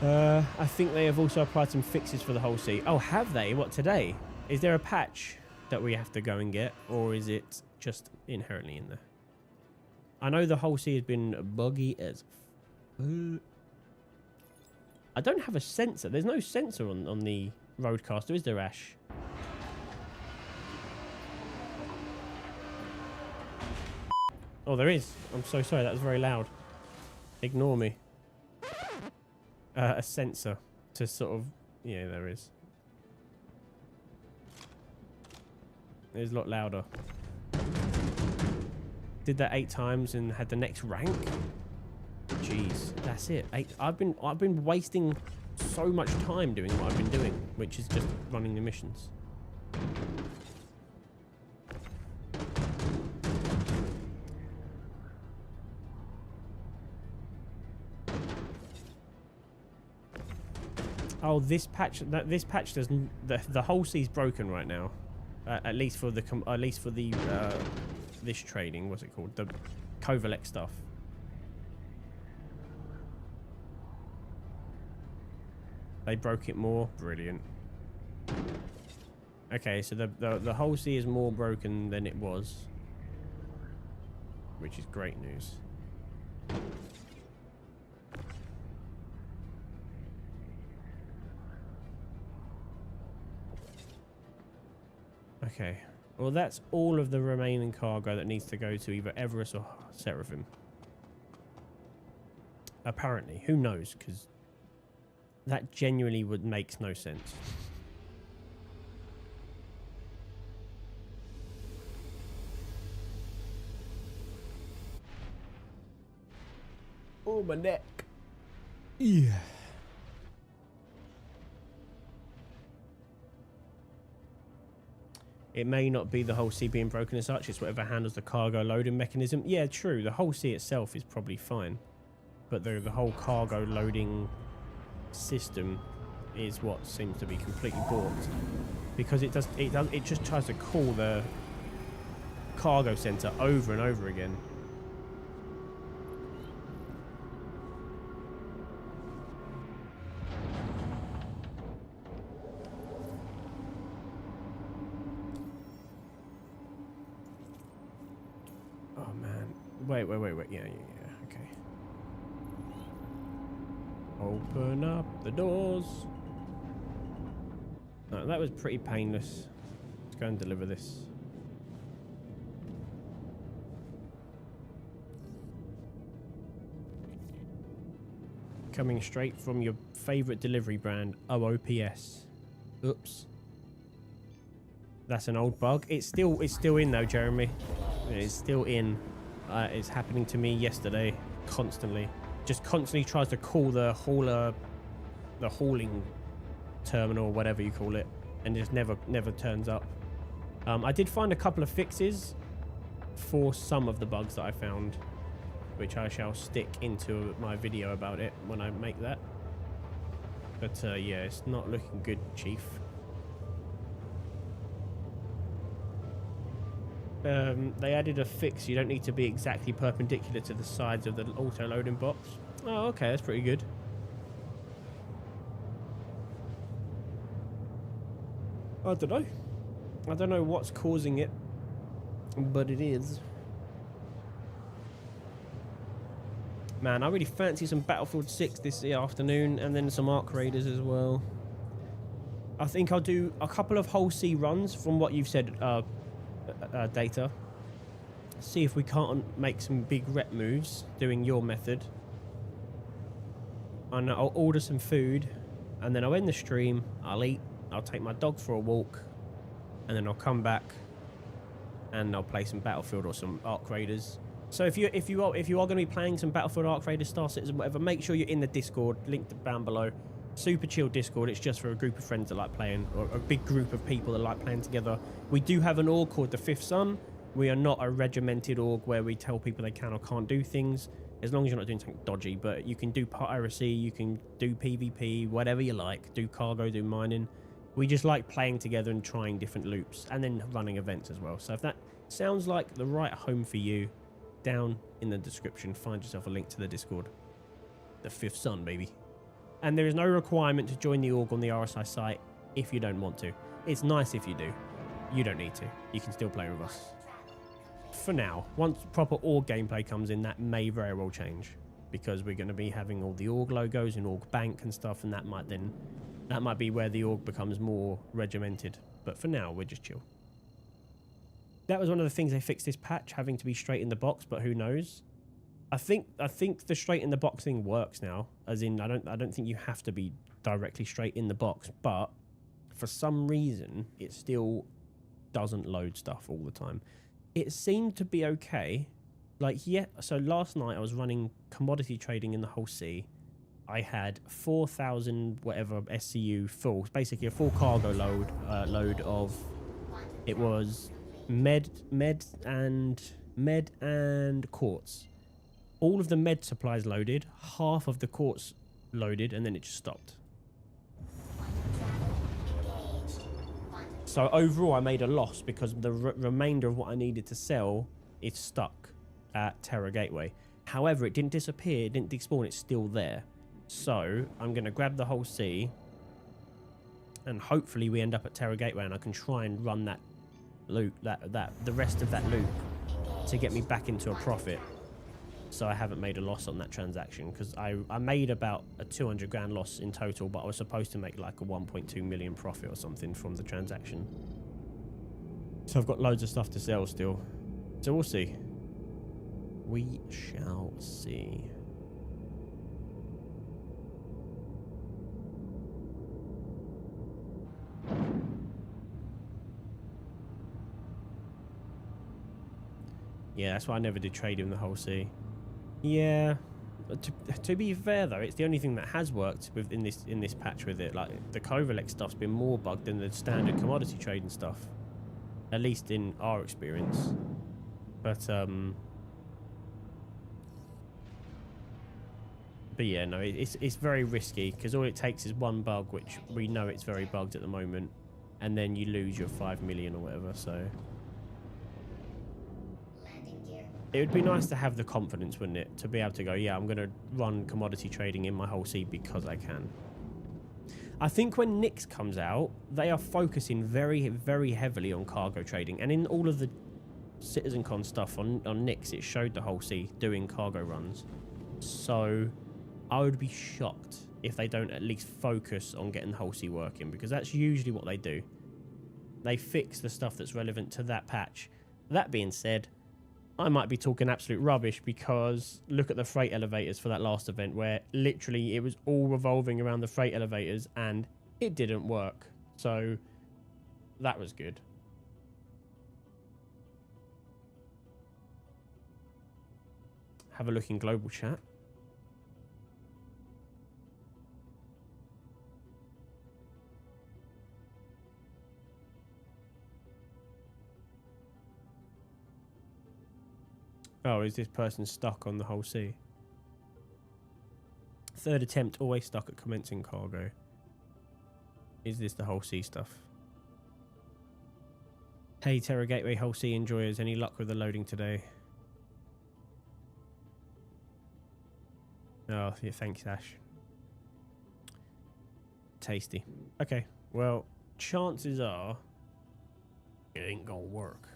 Speaker 1: I think they have also applied some fixes for the whole C. Oh, have they? What, today? Is there a patch that we have to go and get, or is it just inherently in there? I know the whole C has been buggy as I don't have a sensor. There's no sensor on the Roadcaster, is there, Ash? Oh, there is. I'm so sorry. That was very loud. Ignore me. A sensor to sort of... Yeah, there is. It was a lot louder. Did that 8 times and had the next rank. Jeez, that's it. I've been wasting so much time doing what I've been doing, which is just running the missions. Oh, this patch doesn't. The whole C's broken right now. At least for the this trading. What's it called? The Covalex stuff. They broke it more. Brilliant. Okay, so the whole C is more broken than it was, which is great news. Okay, well that's all of the remaining cargo that needs to go to either Everest or Seraphim. Apparently, who knows? Because that genuinely makes no sense. Oh, my neck. Yeah. It may not be the whole sea being broken as such, it's whatever handles the cargo loading mechanism. Yeah, true. The whole sea itself is probably fine. But the whole cargo loading system is what seems to be completely balked. Because it just tries to call the cargo center over and over again. Oh man. Wait. Yeah, okay. Open up the doors. No, that was pretty painless. Let's go and deliver this. Coming straight from your favorite delivery brand, OOPS. Oops. That's an old bug. It's still in though, Jeremy. It's still in. It's happening to me yesterday, constantly. Just constantly tries to call the hauling terminal, whatever you call it, and just never turns up. I did find a couple of fixes for some of the bugs that I found, which I shall stick into my video about it when I make that. But yeah, it's not looking good, Chief. They added a fix. You don't need to be exactly perpendicular to the sides of the auto-loading box. Oh, okay, that's pretty good. I don't know. I don't know what's causing it, but it is. Man, I really fancy some Battlefield 6 this afternoon, and then some Ark Raiders as well. I think I'll do a couple of whole sea runs from what you've said, Data. See if we can't make some big rep moves doing your method. And I'll order some food, and then I'll end the stream. I'll eat. I'll take my dog for a walk, and then I'll come back and I'll play some Battlefield or some Ark Raiders. So if you are going to be playing some Battlefield, Ark Raiders, Star Citizen, whatever, make sure you're in the Discord. Link down below. Super chill Discord. It's just for a group of friends that like playing, or a big group of people that like playing together. We do have an org called the Fifth Sun. We are not a regimented org where we tell people they can or can't do things, as long as you're not doing something dodgy. But you can do piracy, you can do PvP, whatever you like. Do cargo, do mining. We just like playing together and trying different loops, and then running events as well. So if that sounds like the right home for you, down in the description, find yourself a link to the Discord. The Fifth Sun, baby. And there is no requirement to join the org on the RSI site if you don't want to. It's nice if you do. You don't need to. You can still play with us. For now, once proper org gameplay comes in, that may very well change, because we're going to be having all the org logos and org bank and stuff, and that might be where the org becomes more regimented. But for now, we're just chill. That was one of the things they fixed this patch, having to be straight in the box, but who knows? I think the straight in the box thing works now, as in I don't think you have to be directly straight in the box, but for some reason it still doesn't load stuff all the time. It seemed to be okay. Like, yeah, so last night I was running commodity trading in the whole sea. I had 4,000 whatever SCU full, basically a full cargo load of, it was med and quartz. All of the med supplies loaded, half of the quartz loaded, and then it just stopped. So overall I made a loss because the remainder of what I needed to sell is stuck at Terra Gateway. However, it didn't disappear, it didn't despawn, it's still there. So I'm going to grab the whole sea, and hopefully we end up at Terra Gateway, and I can try and run that loop, the rest of that loop, to get me back into a profit. So I haven't made a loss on that transaction, because I made about a 200 grand loss in total, but I was supposed to make like a 1.2 million profit or something from the transaction. So I've got loads of stuff to sell still. So we'll see. We shall see. Yeah, that's why I never did trade in the whole sea. Yeah, To be fair though, it's the only thing that has worked with in this patch with it. Like the Covalex stuff's been more bugged than the standard commodity trading stuff, at least in our experience. But yeah, no, it's very risky because all it takes is one bug, which we know it's very bugged at the moment, and then you lose your 5 million or whatever. So
Speaker 2: Landing gear.
Speaker 1: it would be nice to have the confidence, wouldn't it, to be able to go, yeah, I'm going to run commodity trading in my whole sea because I can. I think when Nix comes out, they are focusing very, very heavily on cargo trading, and in all of the CitizenCon stuff on Nix, it showed the whole sea doing cargo runs. So I would be shocked if they don't at least focus on getting the whole sea working, because that's usually what they do. They fix the stuff that's relevant to that patch. That being said, I might be talking absolute rubbish, because look at the freight elevators for that last event, where literally it was all revolving around the freight elevators and it didn't work. So that was good. Have a look in global chat. Oh, is this person stuck on the whole sea? Third attempt, always stuck at commencing cargo. Is this the whole sea stuff? Hey, Terra Gateway whole sea enjoyers, any luck with the loading today? Oh, yeah, thanks, Ash. Tasty. Okay, well, chances are it ain't gonna work.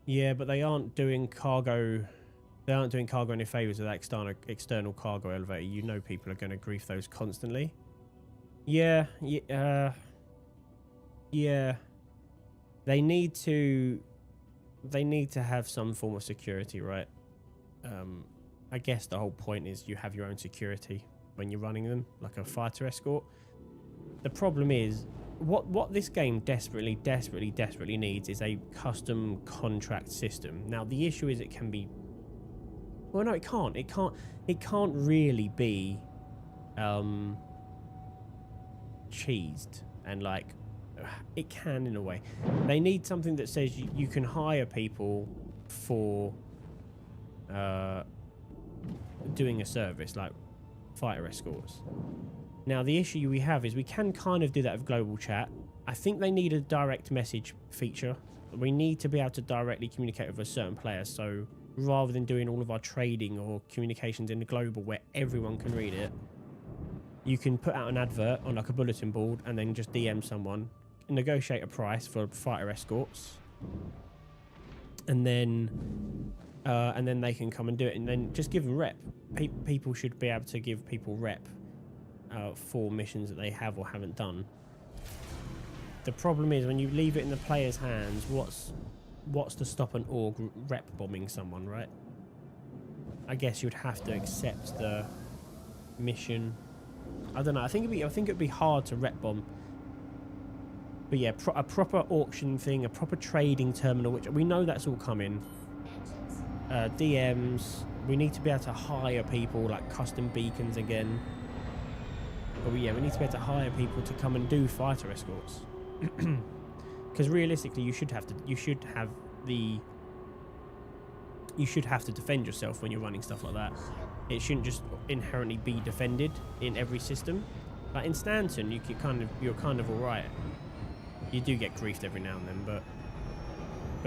Speaker 1: Yeah, but they aren't doing cargo. They aren't doing cargo any favors with that external cargo elevator. You know, people are going to grief those constantly. Yeah, yeah. They need to have some form of security, right? I guess the whole point is you have your own security when you're running them, like a fighter escort. The problem is, what this game desperately needs is a custom contract system. Now the issue is it can be, well, no, it can't really be cheesed, and like it can in a way. They need something that says you can hire people for doing a service like fighter escorts. Now, the issue we have is we can kind of do that with global chat. I think they need a direct message feature. We need to be able to directly communicate with a certain player. So rather than doing all of our trading or communications in the global where everyone can read it, you can put out an advert on like a bulletin board and then just DM someone, negotiate a price for fighter escorts, and then they can come and do it, and then just give them rep. People should be able to give people rep for missions that they have or haven't done. The problem is when you leave it in the player's hands, what's to stop an org rep bombing someone, right? I guess you'd have to accept the mission. I don't know. I think it'd be hard to rep bomb. But yeah, a proper auction thing, a proper trading terminal, which we know that's all coming. DMs. We need to be able to hire people, like custom beacons again. But yeah, we need to be able to hire people to come and do fighter escorts. Because realistically, you should have to defend yourself when you're running stuff like that. It shouldn't just inherently be defended in every system. Like in Stanton, you're kind of all right. You do get griefed every now and then, but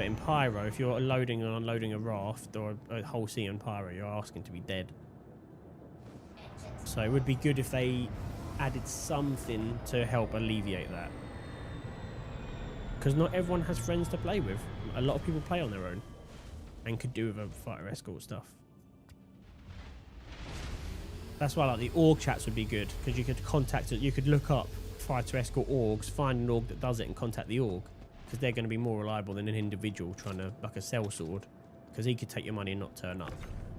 Speaker 1: in Pyro, if you're loading and unloading a raft or a whole sea on Pyro, you're asking to be dead. So it would be good if they added something to help alleviate that. Because not everyone has friends to play with. A lot of people play on their own and could do with a fighter escort stuff. That's why like the org chats would be good, because you could contact it. You could look up fighter escort orgs, find an org that does it, and contact the org, because they're going to be more reliable than an individual trying to like a sellsword, because he could take your money and not turn up.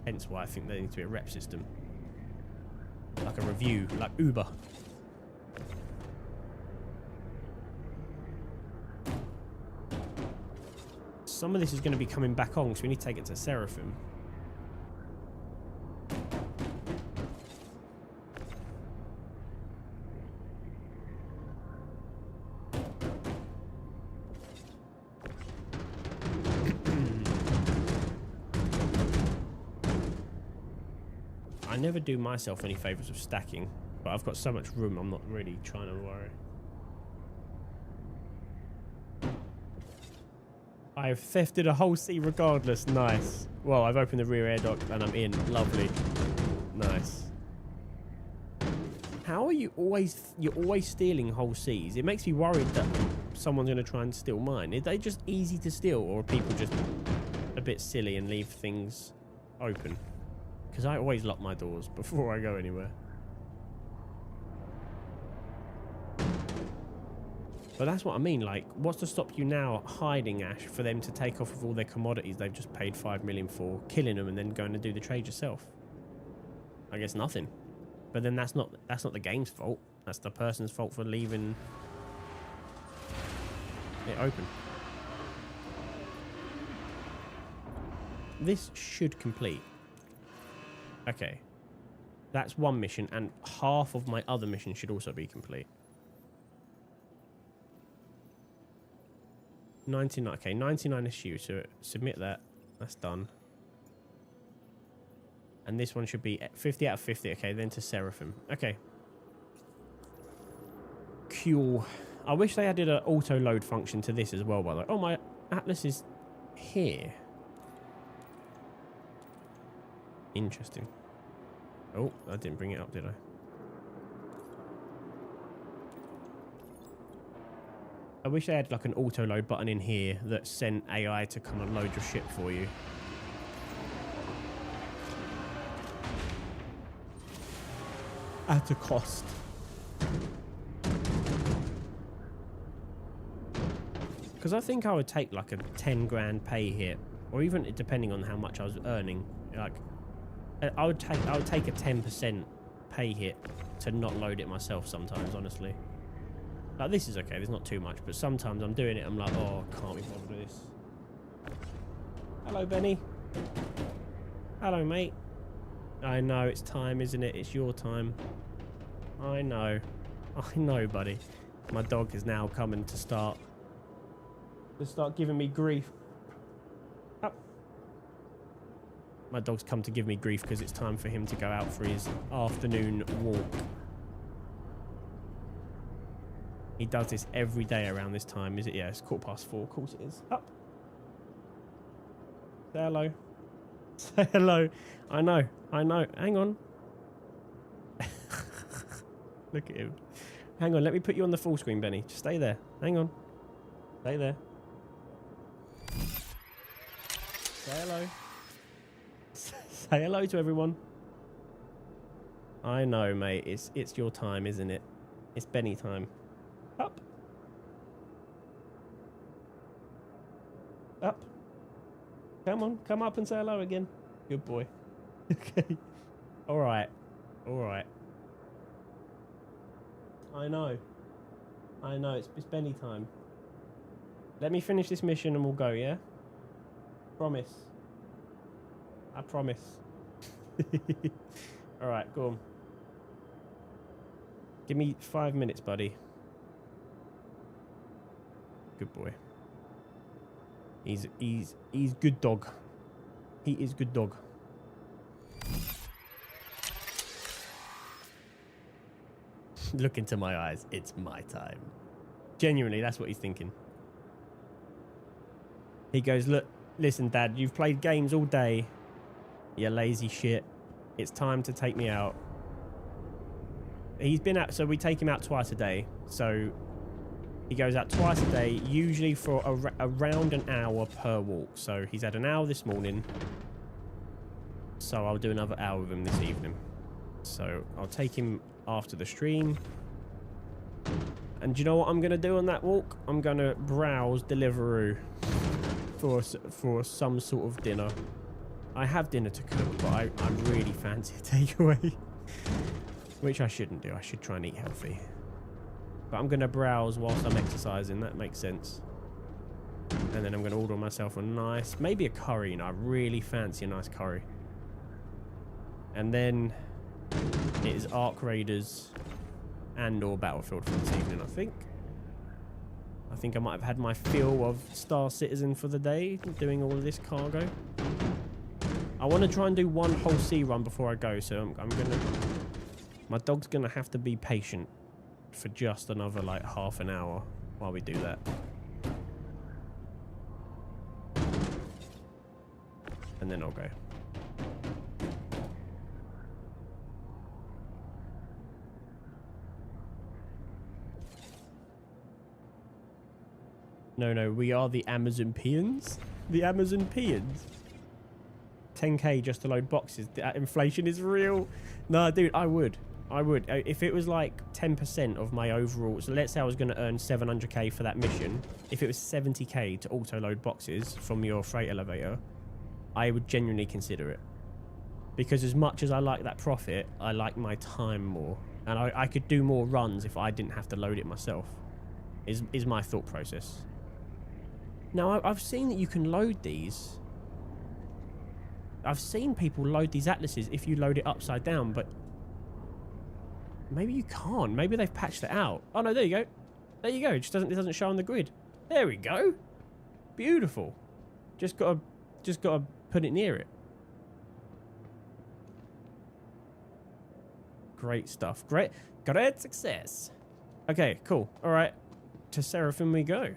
Speaker 1: Hence why I think there needs to be a rep system, like a review, like Uber. Some of this is going to be coming back on, because we need to take it to Seraphim. I never do myself any favours with stacking, but I've got so much room, I'm not really trying to worry. I've thefted a whole sea regardless. Nice. Well, I've opened the rear air dock and I'm in. Lovely. Nice. How are you always... You're always stealing whole seas? It makes me worried that someone's going to try and steal mine. Are they just easy to steal, or are people just a bit silly and leave things open? Because I always lock my doors before I go anywhere. But that's what I mean, like, what's to stop you now hiding, Ash, for them to take off with all their commodities they've just paid 5 million for, killing them and then going to do the trade yourself? I guess nothing. But then that's not the game's fault. That's the person's fault for leaving it open. This should complete. Okay. That's one mission, and half of my other mission should also be complete. 99. Okay, 99 issues. So submit that. That's done. And this one should be 50 out of 50. Okay, then to Seraphim. Okay. Cool. I wish they added an auto load function to this as well, by the way. Oh, my Atlas is here. Interesting. Oh, I didn't bring it up, did I? I wish they had like an auto load button in here that sent AI to come and load your ship for you. At a cost. Because I think I would take like a 10 grand pay hit, or even depending on how much I was earning. Like, I would take a 10% pay hit to not load it myself sometimes, honestly. Like, this is okay, there's not too much, but sometimes I'm doing it, I'm like, oh, can't be bothered with this. Hello, Benny. Hello, mate. I know, it's time, isn't it? It's your time. I know. I know, buddy. My dog is now coming to start giving me grief. Oh. My dog's come to give me grief because it's time for him to go out for his afternoon walk. He does this every day around this time. Is it? Yeah, it's 4:15. Of course it is. Up. Say hello. Say hello. I know. I know. Hang on. Look at him. Hang on. Let me put you on the full screen, Benny. Just stay there. Hang on. Stay there. Say hello. Say hello to everyone. I know, mate. It's your time, isn't it? It's Benny time. Up. Up. Come on. Come up and say hello again. Good boy. Okay. All right. All right. I know. I know. It's Benny time. Let me finish this mission and we'll go, yeah? Promise. I promise. All right, go on. Give me 5 minutes, buddy. Good boy. He's good dog. He is good dog. Look into my eyes. It's my time. Genuinely, that's what he's thinking. He goes, look, listen, Dad, you've played games all day. You lazy shit. It's time to take me out. He's been out, so we take him out twice a day. So he goes out twice a day, usually for around an hour per walk. So he's had an hour this morning. So I'll do another hour with him this evening. So I'll take him after the stream. And do you know what I'm going to do on that walk? I'm going to browse Deliveroo for some sort of dinner. I have dinner to cook, but I really fancy a takeaway. Which I shouldn't do. I should try and eat healthy. But I'm going to browse whilst I'm exercising. That makes sense. And then I'm going to order myself a nice, maybe a curry. You know, I really fancy a nice curry. And then it is Ark Raiders and or Battlefield for this evening, I think. I think I might have had my fill of Star Citizen for the day, doing all of this cargo. I want to try and do one whole sea run before I go, so I'm gonna... My dog's gonna have to be patient for just another, like, half an hour while we do that. And then I'll go. No, we are the Amazon peons. The Amazon peons. 10k just to load boxes. That inflation is real. No, dude, I would. If it was like 10% of my overall... So let's say I was going to earn 700k for that mission. If it was 70k to auto-load boxes from your freight elevator, I would genuinely consider it. Because as much as I like that profit, I like my time more. And I could do more runs if I didn't have to load it myself. Is my thought process. Now, I've seen that you can load these. I've seen people load these atlases if you load it upside down, but maybe you can't. Maybe they've patched it out. Oh no, there you go. There you go. It doesn't show on the grid. There we go. Beautiful. Just gotta put it near it. Great stuff. Great success. Okay, cool. All right, to Seraphim we go.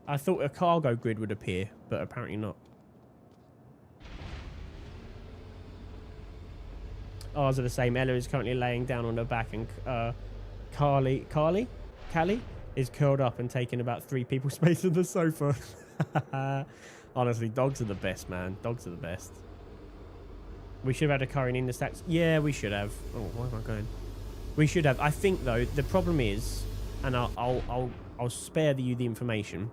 Speaker 1: I thought a cargo grid would appear, but apparently not. Ours are the same. Ella is currently laying down on her back, and Callie is curled up and taking about 3 people's space on the sofa. Honestly, dogs are the best, man. Dogs are the best. We should have had a curry in the stacks. Yeah, we should have. Oh, where am I going? We should have. I think though the problem is, and I'll spare you the information.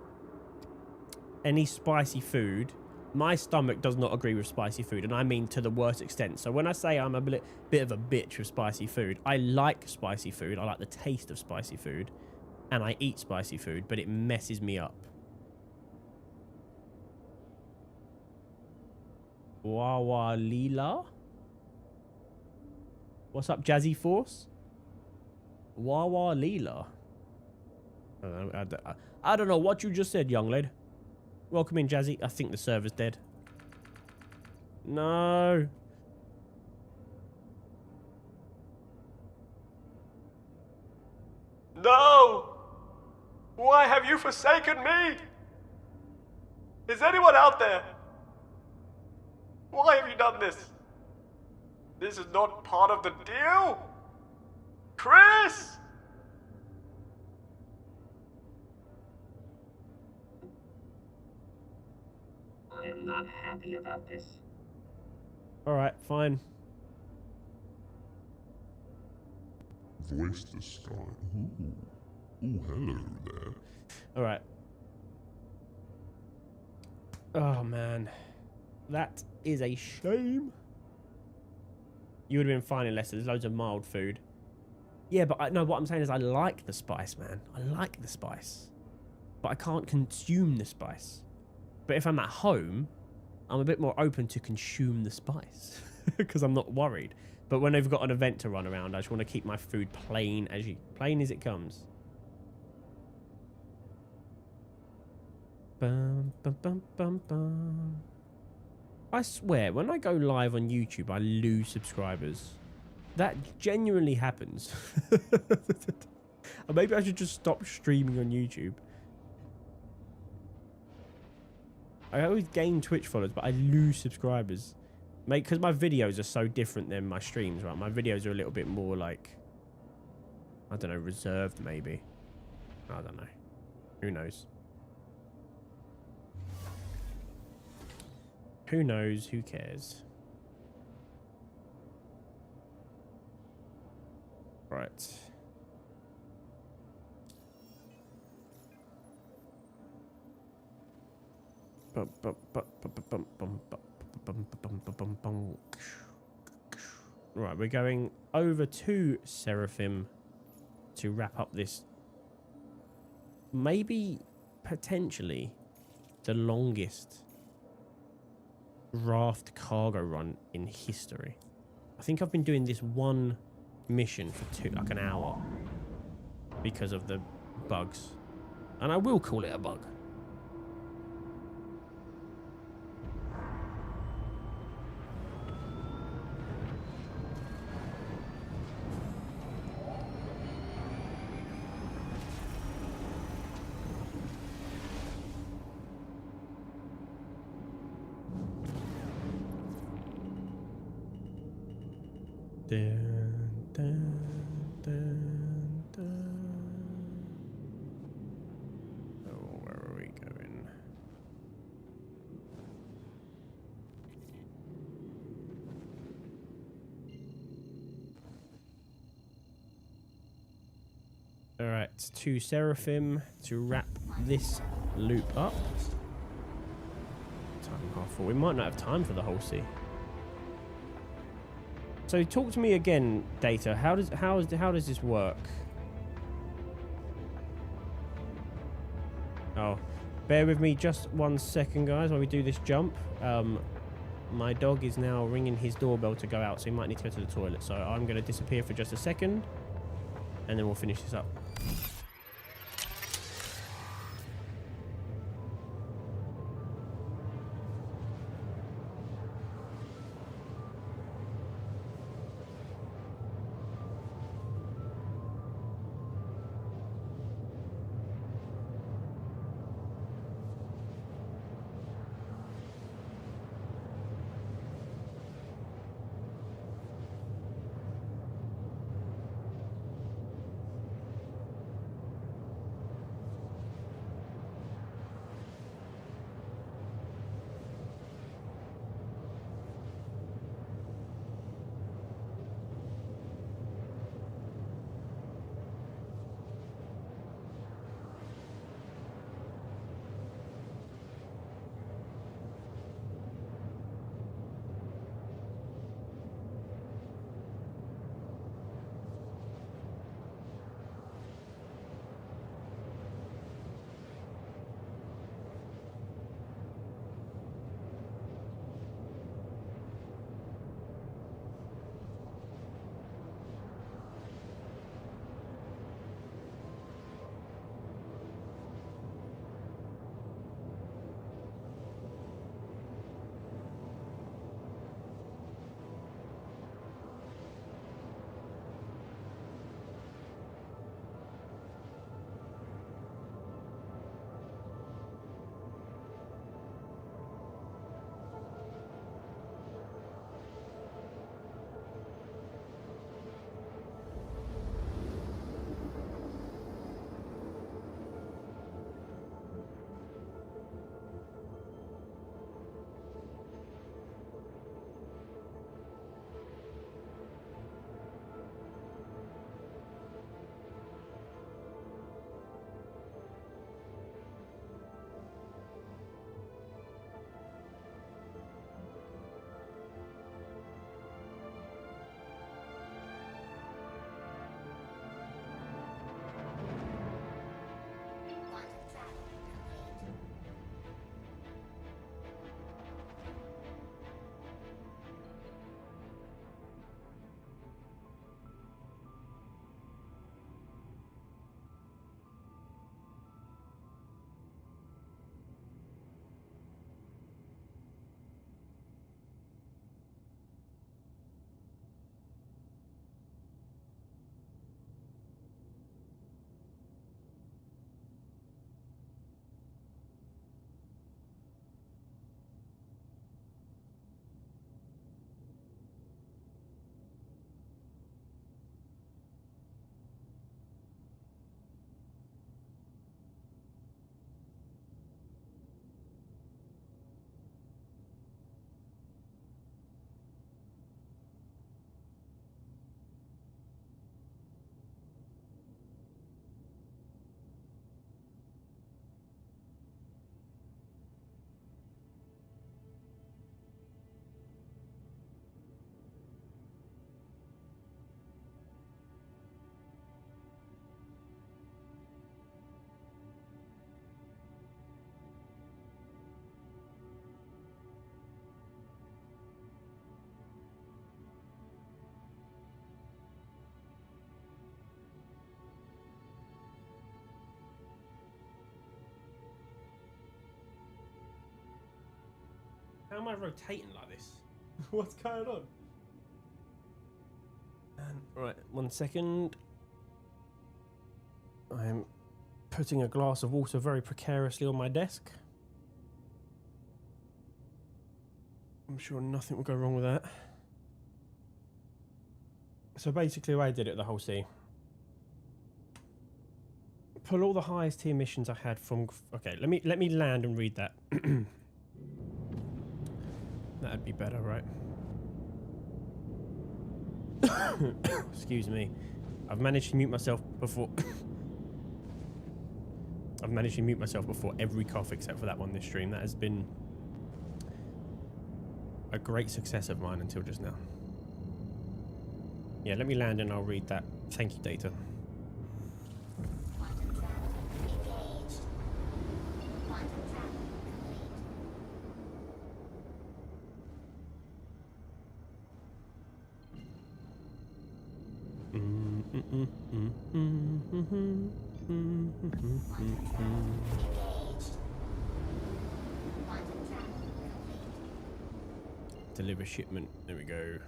Speaker 1: Any spicy food, my stomach does not agree with spicy food, and I mean to the worst extent. So when I say I'm a bit of a bitch with spicy food, I like spicy food. I like the taste of spicy food, and I eat spicy food, but it messes me up. Wawa Leela? What's up, Jazzy Force? Wawa Leela? I don't know what you just said, young lady. Welcome in, Jazzy. I think the server's dead. No.
Speaker 11: No! Why have you forsaken me? Is anyone out there? Why have you done this? This is not part of the deal? Chris!
Speaker 2: I'm not happy about this.
Speaker 1: Alright, fine.
Speaker 6: Voice the sky. Ooh, hello there.
Speaker 1: Alright. Oh, man. That is a shame. You would have been fine unless there's loads of mild food. Yeah, but no, what I'm saying is I like the spice, man. I like the spice. But I can't consume the spice. But if I'm at home, I'm a bit more open to consume the spice. Because I'm not worried. But when they've got an event to run around, I just want to keep my food plain as it comes. Bum, bum, bum, bum, bum. I swear, when I go live on YouTube, I lose subscribers. That genuinely happens. Or maybe I should just stop streaming on YouTube. I always gain Twitch followers, but I lose subscribers. Mate, because my videos are so different than my streams, right? My videos are a little bit more like, I don't know, reserved maybe. I don't know. Who knows? Who knows? Who cares? Right. Right, we're going over to Seraphim to wrap up this. Maybe, potentially, the longest raft cargo run in history. I think I've been doing this one mission for like an hour because of the bugs, and I will call it a bug. Dun, dun, dun, dun. Oh, where are we going? Alright, to Seraphim to wrap this loop up. Time half full. We might not have time for the whole sea. So talk to me again, Data. How does this work? Oh, bear with me just 1 second, guys, while we do this jump. My dog is now ringing his doorbell to go out, so he might need to go to the toilet. So I'm going to disappear for just a second, and then we'll finish this up. How am I rotating like this? What's going on? Right, 1 second. I'm putting a glass of water very precariously on my desk. I'm sure nothing will go wrong with that. So basically, the way I did it, the whole sea. Pull all the highest tier missions I had from. Okay, let me land and read that. That'd be better, right? Excuse me. I've managed to mute myself before. I've managed to mute myself before every cough except for that one this stream. That has been a great success of mine until just now. Yeah, let me land and I'll read that. Thank you, Data. Deliver shipment. There we go.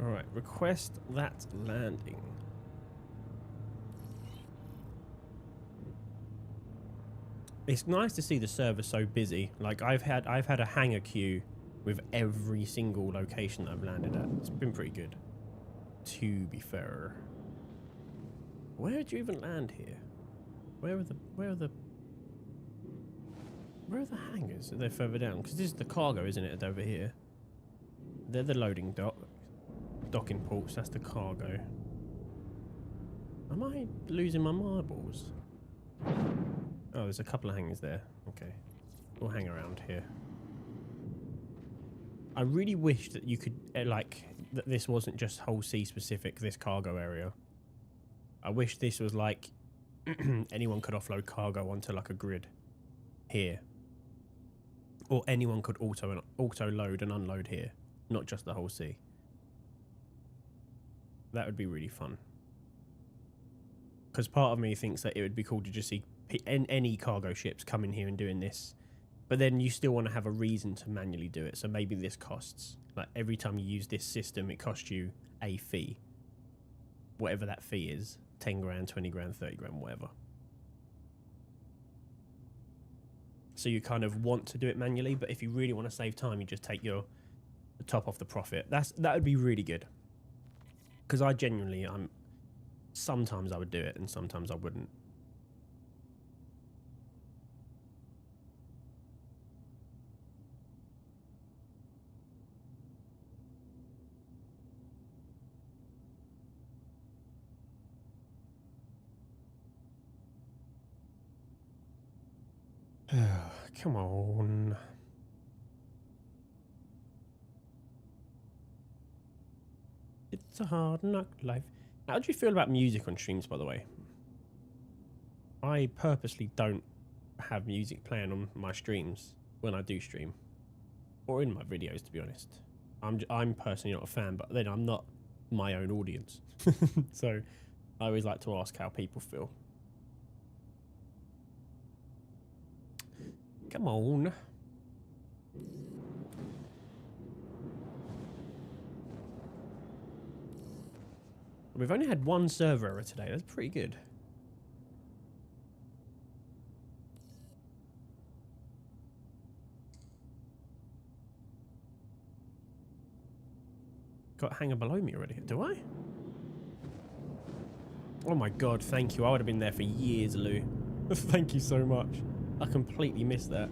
Speaker 1: Alright, request that landing. It's nice to see the server so busy. Like I've had a hangar queue with every single location that I've landed at. It's been pretty good. To be fair. Where did you even land here? Where are the hangars? Are they further down? Because this is the cargo, isn't it, over here? They're the loading docking ports. That's the cargo. Am I losing my marbles? Oh, there's a couple of hangars there. Okay. We'll hang around here. I really wish that you could, like, that this wasn't just whole sea specific, this cargo area. I wish this was like, anyone could offload cargo onto like a grid here. Or anyone could auto load and unload here. Not just the whole sea. That would be really fun. Because part of me thinks that it would be cool to just see any cargo ships coming here and doing this. But then you still want to have a reason to manually do it. So maybe this costs. Like every time you use this system, it costs you a fee. Whatever that fee is. 10 grand, 20 grand, 30 grand, whatever. So you kind of want to do it manually. But if you really want to save time, you just take the top off the profit. That would be really good. Because I genuinely, sometimes I would do it and sometimes I wouldn't. Come on. It's a hard knock life. How do you feel about music on streams, by the way? I purposely don't have music playing on my streams when I do stream. Or in my videos, to be honest. I'm personally not a fan, but then I'm not my own audience. So I always like to ask how people feel. Come on. We've only had one server error today. That's pretty good. Got a hangar below me already. Do I? Oh my god, thank you. I would have been there for years, Lou. Thank you so much. I completely missed that.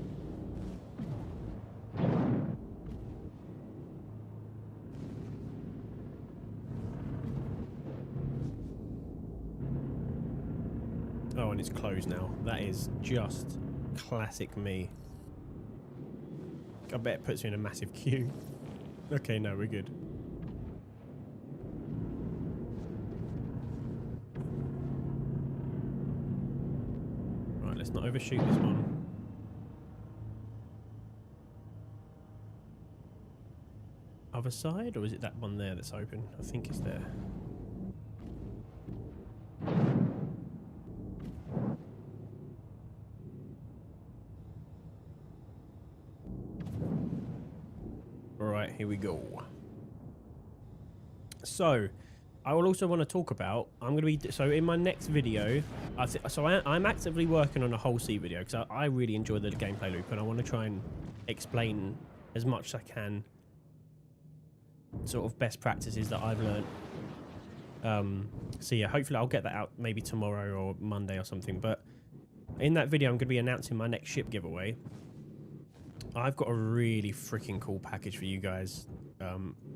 Speaker 1: Oh, and it's closed now. That is just classic me. I bet it puts me in a massive queue. Okay, no, we're good. Right, let's not overshoot this one. other side, or is it that one there that's open? I think it's there. Alright, here we go. So, I will also want to talk about, I'm going to be, so in my next video, I'm actively working on a whole C video, because I really enjoy the gameplay loop, and I want to try and explain as much as I can, sort of best practices that I've learned. So yeah, hopefully I'll get that out maybe tomorrow or Monday or something, but in that video I'm going to be announcing my next ship giveaway. I've got a really freaking cool package for you guys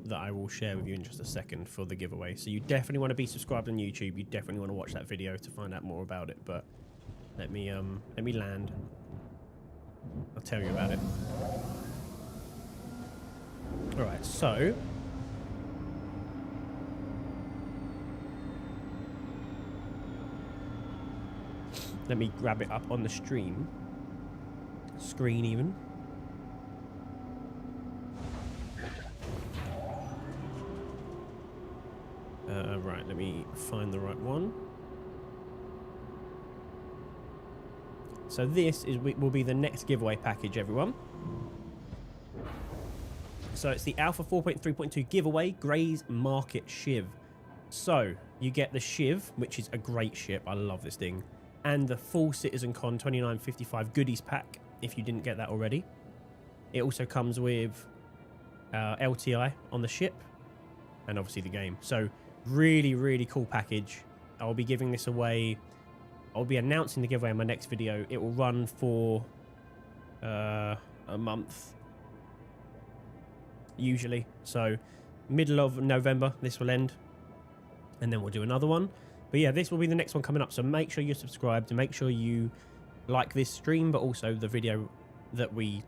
Speaker 1: that I will share with you in just a second for the giveaway. So you definitely want to be subscribed on YouTube. You definitely want to watch that video to find out more about it. But let me land. I'll tell you about it. All right, so let me grab it up on the screen even. Right, let me find the right one. So this will be the next giveaway package, everyone. So it's the Alpha 4.3.2 giveaway Grey's Market Shiv. So you get the Shiv, which is a great ship. I love this thing. And the full Citizen Con 2955 goodies pack, if you didn't get that already. It also comes with LTI on the ship and obviously the game. So really, really cool package. I'll be giving this away. I'll be announcing the giveaway in my next video. It will run for a month, usually. So middle of November, this will end. And then we'll do another one. But yeah, this will be the next one coming up. So make sure you're subscribed and make sure you like this stream, but also the video that we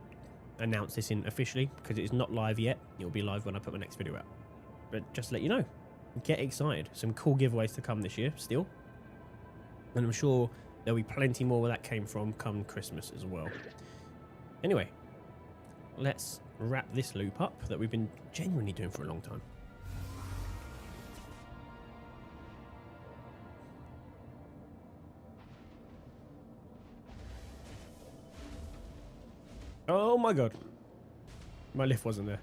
Speaker 1: announce this in officially, because it is not live yet. It will be live when I put my next video out. But just to let you know, get excited. Some cool giveaways to come this year still. And I'm sure there'll be plenty more where that came from come Christmas as well. Anyway, let's wrap this loop up that we've been genuinely doing for a long time. Oh my god. My lift wasn't there.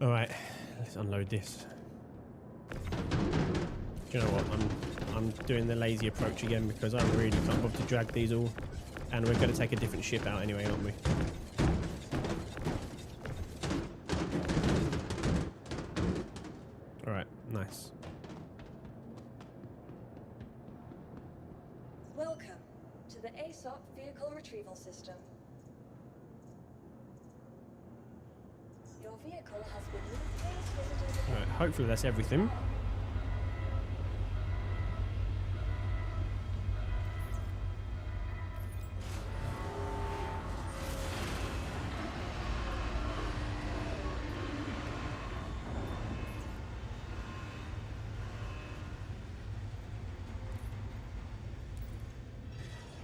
Speaker 1: Alright, let's unload this. Do you know what? I'm doing the lazy approach again because I really can't bother to drag these all. And we're going to take a different ship out anyway, aren't we? Alright, nice.
Speaker 7: Welcome to the ASOP Vehicle Retrieval System. Your vehicle has been moved. Please visit us.
Speaker 1: Alright, hopefully that's everything.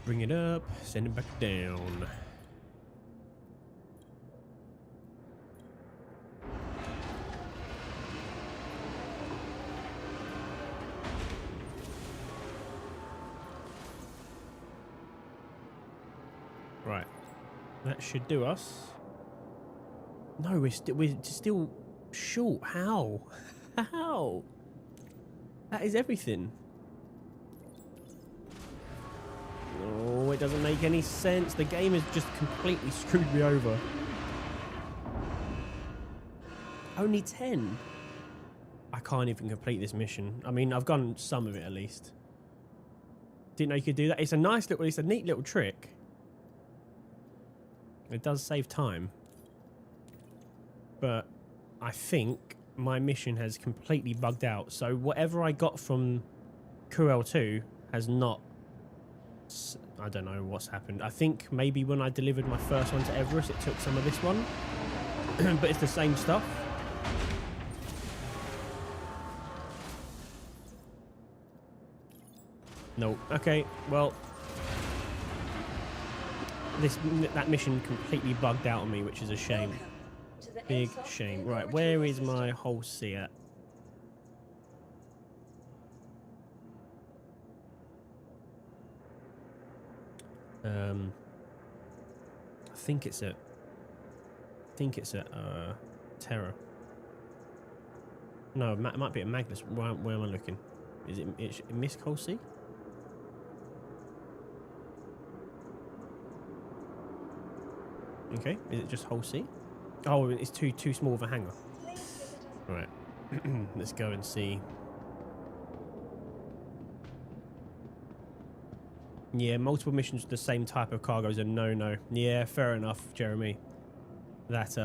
Speaker 1: Bring it up, send it back down. Right, that should do us. No, we're still short. How? How? That is everything. Oh, it doesn't make any sense. The game has just completely screwed me over. Only 10. I can't even complete this mission. I mean, I've done some of it at least. Didn't know you could do that. It's a nice little, it's a neat little trick. It does save time. But I think my mission has completely bugged out. So whatever I got from Kurel 2 has not... I don't know what's happened. I think maybe when I delivered my first one to Everest, it took some of this one. But it's the same stuff. Nope. Okay, well, that mission completely bugged out on me, which is a shame. Big shame. Right, where is my whole C at? I think it's at Terra. No, it might be at Magnus. Where am I looking? Is it Miss Coal Sea? Okay, is it just Hull C? Oh, it's too small of a hangar. Right, let's go and see. Yeah, multiple missions with the same type of cargo is a no-no. Yeah, fair enough, Jeremy. That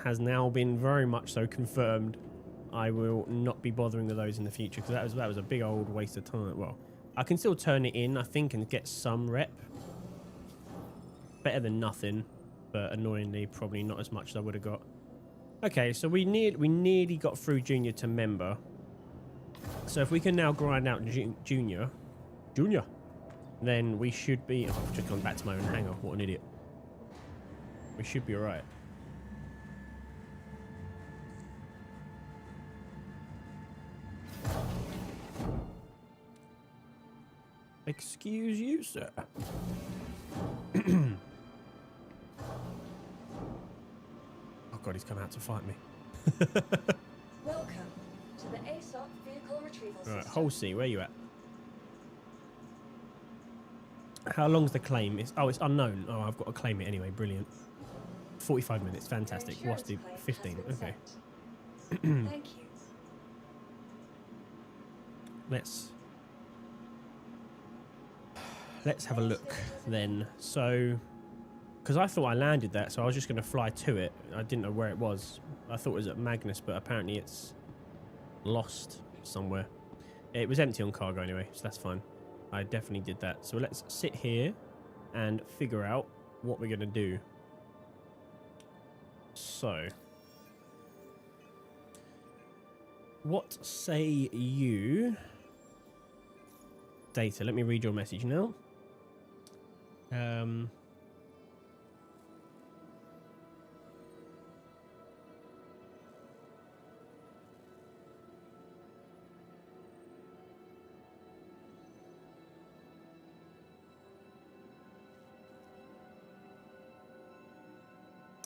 Speaker 1: has now been very much so confirmed. I will not be bothering with those in the future because that was a big old waste of time. Well, I can still turn it in, I think, and get some rep. Better than nothing, but annoyingly, probably not as much as I would have got. Okay, so we nearly got through Junior to Member. So if we can now grind out Junior, then we should be... Oh, I've just gone back to my own hangar. What an idiot. We should be alright. Excuse you, sir. Oh god, he's come out to fight me.
Speaker 7: Welcome to the ASOP vehicle retrieval system.
Speaker 1: Right, Hull C, where you at? How long's the claim? It's unknown. Oh, I've got to claim it anyway. Brilliant. 45 minutes. Fantastic. What's the 15? Okay.
Speaker 7: Thank you.
Speaker 1: Let's have a look then. So, because I thought I landed that, so I was just going to fly to it. I didn't know where it was. I thought it was at Magnus, but apparently it's lost somewhere. It was empty on cargo anyway, so that's fine. I definitely did that. So let's sit here and figure out what we're going to do. So, what say you? Data, let me read your message now.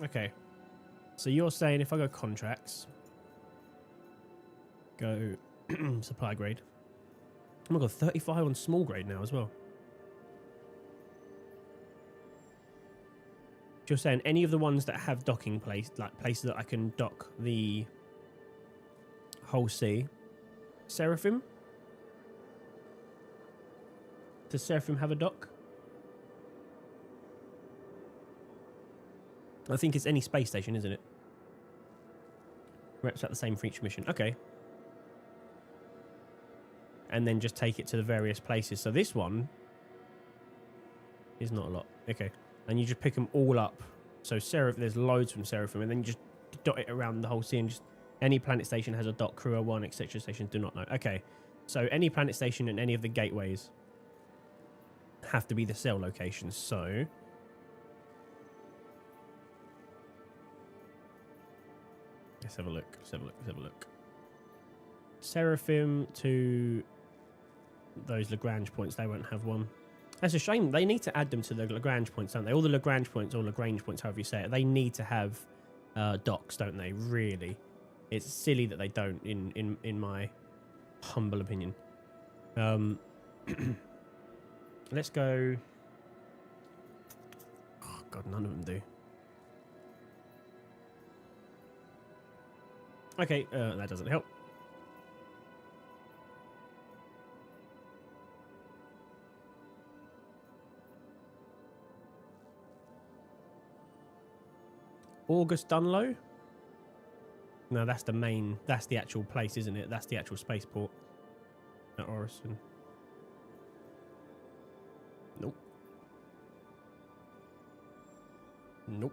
Speaker 1: Okay, so you're saying if I go contracts, go supply grade. Oh my god, 35 on small grade now as well. You're saying any of the ones that have docking place, like places that I can dock the Hull C. Seraphim? Does Seraphim have a dock? I think it's any space station, isn't it? Reps at the same for each mission. Okay. And then just take it to the various places. So this one is not a lot. Okay. And you just pick them all up. So there's loads from Seraphim, and then you just dot it around the whole scene. Just any planet station has a dock, crew 1, etc. Stations do not know. Okay. So any planet station and any of the gateways have to be the cell locations. So let's have a look. Let's have a look. Seraphim to those Lagrange points, they won't have one. That's a shame. They need to add them to the Lagrange points, don't they? All the Lagrange points or Lagrange points, however you say it, they need to have docks, don't they? Really. It's silly that they don't, in my humble opinion. Let's go... Oh, God, none of them do. Okay, that doesn't help. August Dunlow? No, that's the main... That's the actual place, isn't it? That's the actual spaceport at Orison. Nope. Nope.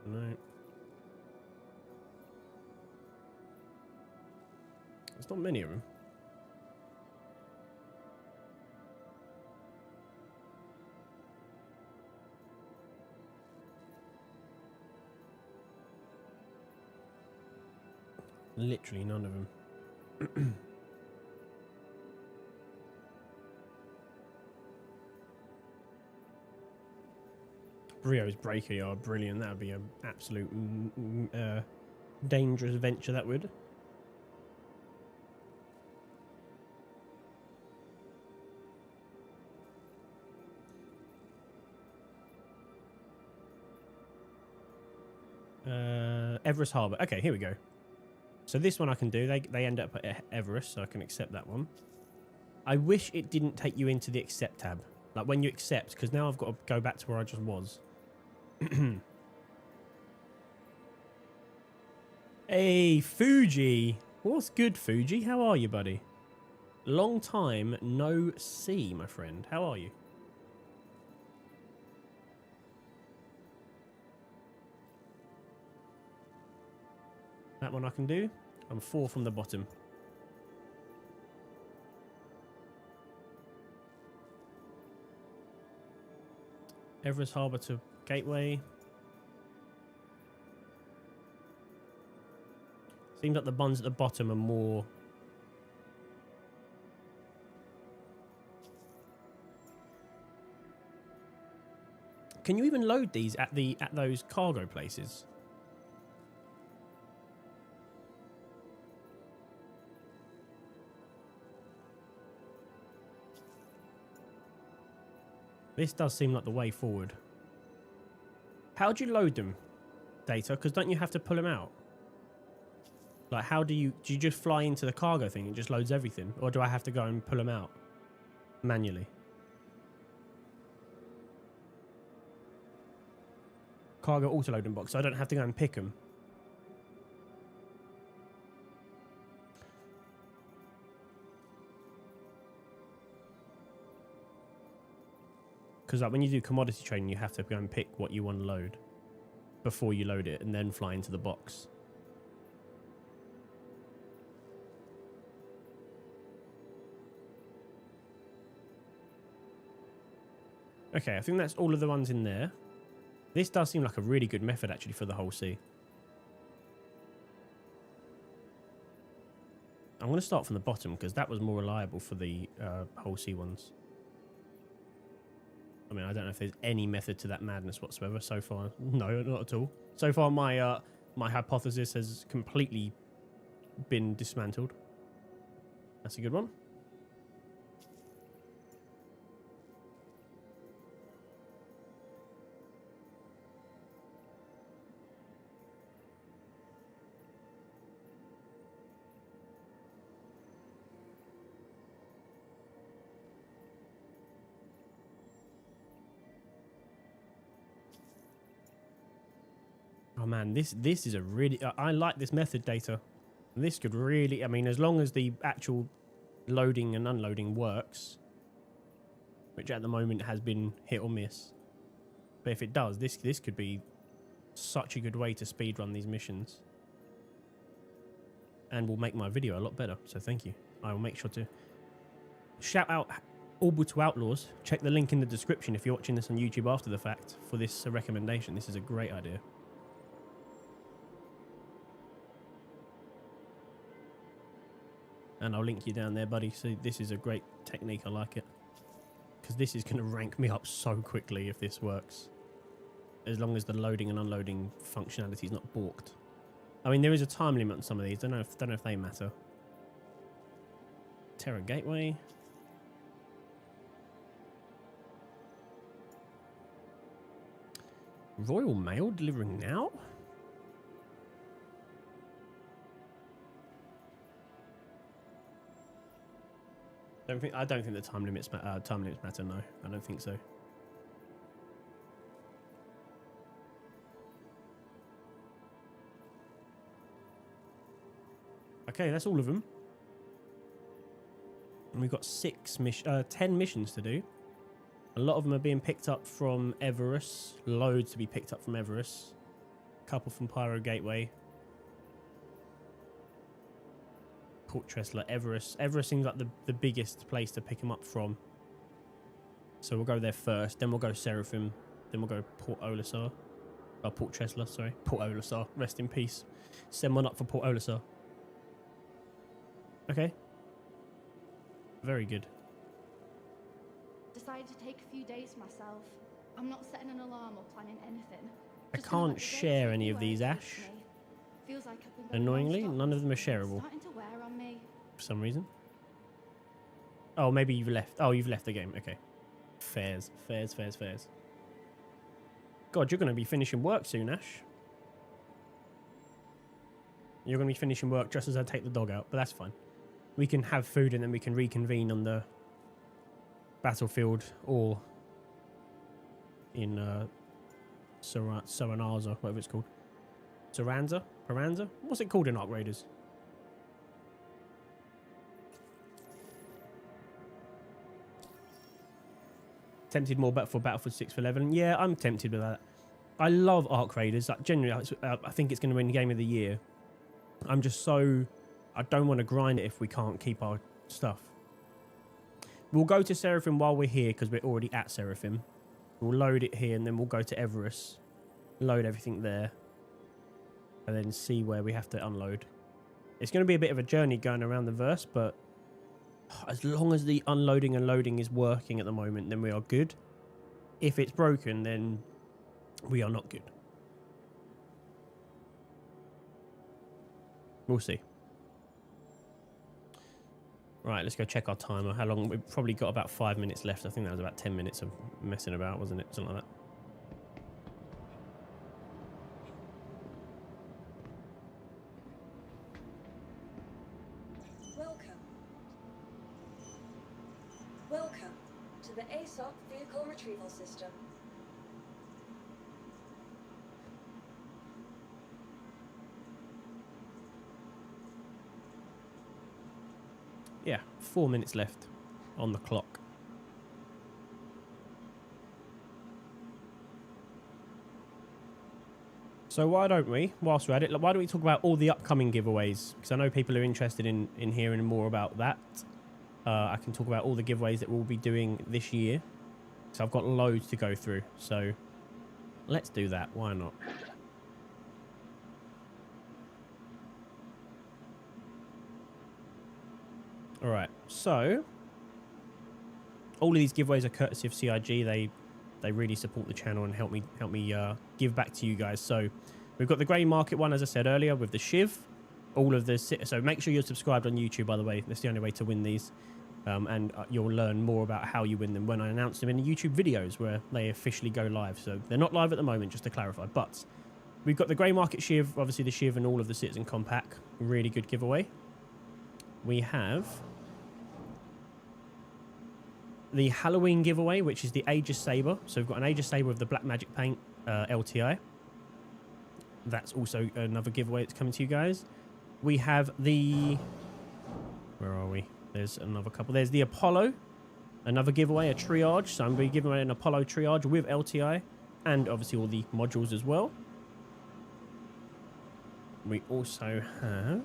Speaker 1: No. There's not many of them. Literally none of them. Brio's breaker yard, brilliant. That would be an absolute dangerous venture, that would. Everest Harbour. Okay, here we go. So this one I can do. They end up at Everest, so I can accept that one. I wish it didn't take you into the accept tab. Like when you accept, because now I've got to go back to where I just was. Hey, Fuji. What's good, Fuji? How are you, buddy? Long time no see, my friend. How are you? That one I can do. I'm 4 from the bottom. Everest Harbour to Gateway. Seems like the ones at the bottom are more... Can you even load these at those cargo places? This does seem like the way forward. How do you load them, Data? Because don't you have to pull them out? Like, how do you just fly into the cargo thing and just loads everything? Or do I have to go and pull them out manually? Cargo auto-loading box, so I don't have to go and pick them. Because like when you do commodity trading, you have to go and pick what you want to load before you load it and then fly into the box. Okay, I think that's all of the ones in there. This does seem like a really good method actually for the whole sea. I'm going to start from the bottom because that was more reliable for the whole sea ones. I mean, I don't know if there's any method to that madness whatsoever so far. No, not at all. So far, my my hypothesis has completely been dismantled. That's a good one. Oh man, this is a really... I like this method, Data. This could really... I mean, as long as the actual loading and unloading works, which at the moment has been hit or miss. But if it does, this could be such a good way to speedrun these missions. And will make my video a lot better, so thank you. I will make sure to shout out Orbital Outlaws. Check the link in the description if you're watching this on YouTube after the fact for this recommendation. This is a great idea. And I'll link you down there, buddy. So this is a great technique. I like it. Because this is going to rank me up so quickly if this works. As long as the loading and unloading functionality is not balked. I mean, there is a time limit on some of these. Don't know if they matter. Terra Gateway. Royal Mail delivering now? I don't think the time limits matter. No, I don't think so. Okay, that's all of them. And we've got 10 missions to do. A lot of them are being picked up from Everest. Loads to be picked up from Everest. A couple from Pyro Gateway. Port Tressler, Everest. Everest seems like the biggest place to pick them up from. So we'll go there first, then we'll go Seraphim, then we'll go Port Olisar. Oh, Port Tressler, sorry. Port Olisar, rest in peace. Send one up for Port Olisar. Okay. Very good.
Speaker 12: Decided to take a few days myself. I'm not setting an alarm or planning anything.
Speaker 1: I can't share any of these, Ash.
Speaker 12: Feels like I've been
Speaker 1: Annoyingly, none of them are shareable.
Speaker 12: Starting to wear on me.
Speaker 1: For some reason. Oh, maybe you've left. Oh, you've left the game. Okay. Fairs. God, you're going to be finishing work soon, Ash. You're going to be finishing work just as I take the dog out, but that's fine. We can have food and then we can reconvene on the battlefield or in Saranaza, whatever it's called. Paranza? What's it called in Ark Raiders? Tempted more for Battlefield 6 for 11. Yeah, I'm tempted with that. I love Ark Raiders. Like, generally, I think it's going to win Game of the Year. I'm just so... I don't want to grind it if we can't keep our stuff. We'll go to Seraphim while we're here because we're already at Seraphim. We'll load it here and then we'll go to Everest. Load everything there. And then see where we have to unload. It's going to be a bit of a journey going around the verse, but as long as the unloading and loading is working at the moment, then we are good. If it's broken, then we are not good. We'll see. Right, let's go check our timer. How long? We've probably got about 5 minutes left. I think that was about 10 minutes of messing about, wasn't it? Something like that.
Speaker 7: Welcome to the ASOP Vehicle Retrieval System.
Speaker 1: Yeah, 4 minutes left on the clock. So why don't we, whilst we're at it, why don't we talk about all the upcoming giveaways? Because I know people are interested in hearing more about that. I can talk about all the giveaways that we'll be doing this year. So I've got loads to go through. So let's do that. Why not? All right. So all of these giveaways are courtesy of CIG. They really support the channel and help me give back to you guys. So we've got the grey market one, as I said earlier, with the Shiv. All of the... So make sure you're subscribed on YouTube, by the way. That's the only way to win these. And you'll learn more about how you win them when I announce them in the YouTube videos where they officially go live. So they're not live at the moment, just to clarify. But we've got the grey market Shiv, obviously the Shiv and all of the Citizen Compact. Really good giveaway. We have the Halloween giveaway, which is the Aegis Saber. So we've got an Aegis Saber with the Black Magic Paint LTI. That's also another giveaway that's coming to you guys. We have the... Where are we? There's another couple. There's the Apollo. Another giveaway, a Triage. So I'm going to be giving away an Apollo Triage with LTI. And obviously all the modules as well. We also have...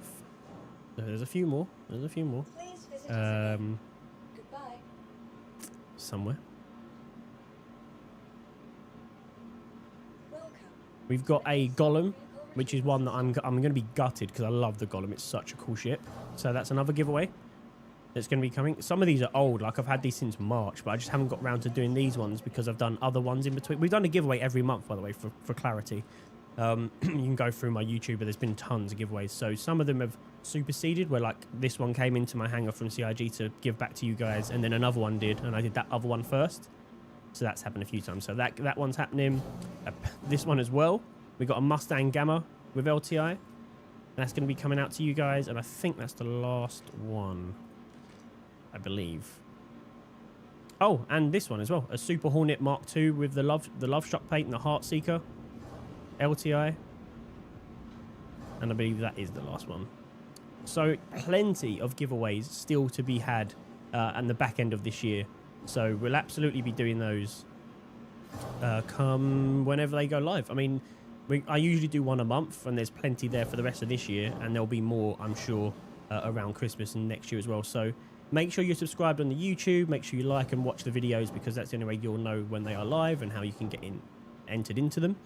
Speaker 1: There's a few more. There's a few more.
Speaker 7: Please visit us again. Goodbye.
Speaker 1: Somewhere.
Speaker 7: Welcome.
Speaker 1: We've got a Golem, which is one that I'm going to be gutted because I love the Golem. It's such a cool ship. So that's another giveaway that's going to be coming. Some of these are old. Like, I've had these since March, but I just haven't got around to doing these ones because I've done other ones in between. We've done a giveaway every month, by the way, for clarity. You can go through my YouTube, but there's been tons of giveaways. So some of them have superseded, where like this one came into my hangar from CIG to give back to you guys, and then another one did, and I did that other one first. So that's happened a few times. So that one's happening. This one as well. We got a Mustang Gamma with LTI. That's going to be coming out to you guys, and I think that's the last one, I believe. Oh, and this one as well, a Super Hornet Mark II with the Love Struck paint and the Heart Seeker LTI, and I believe that is the last one. So plenty of giveaways still to be had and the back end of this year. So we'll absolutely be doing those come whenever they go live. I mean, I usually do one a month, and there's plenty there for the rest of this year, and there'll be more, I'm sure, around Christmas and next year as well. So make sure you're subscribed on the YouTube. Make sure you like and watch the videos, because that's the only way you'll know when they are live and how you can get entered into them.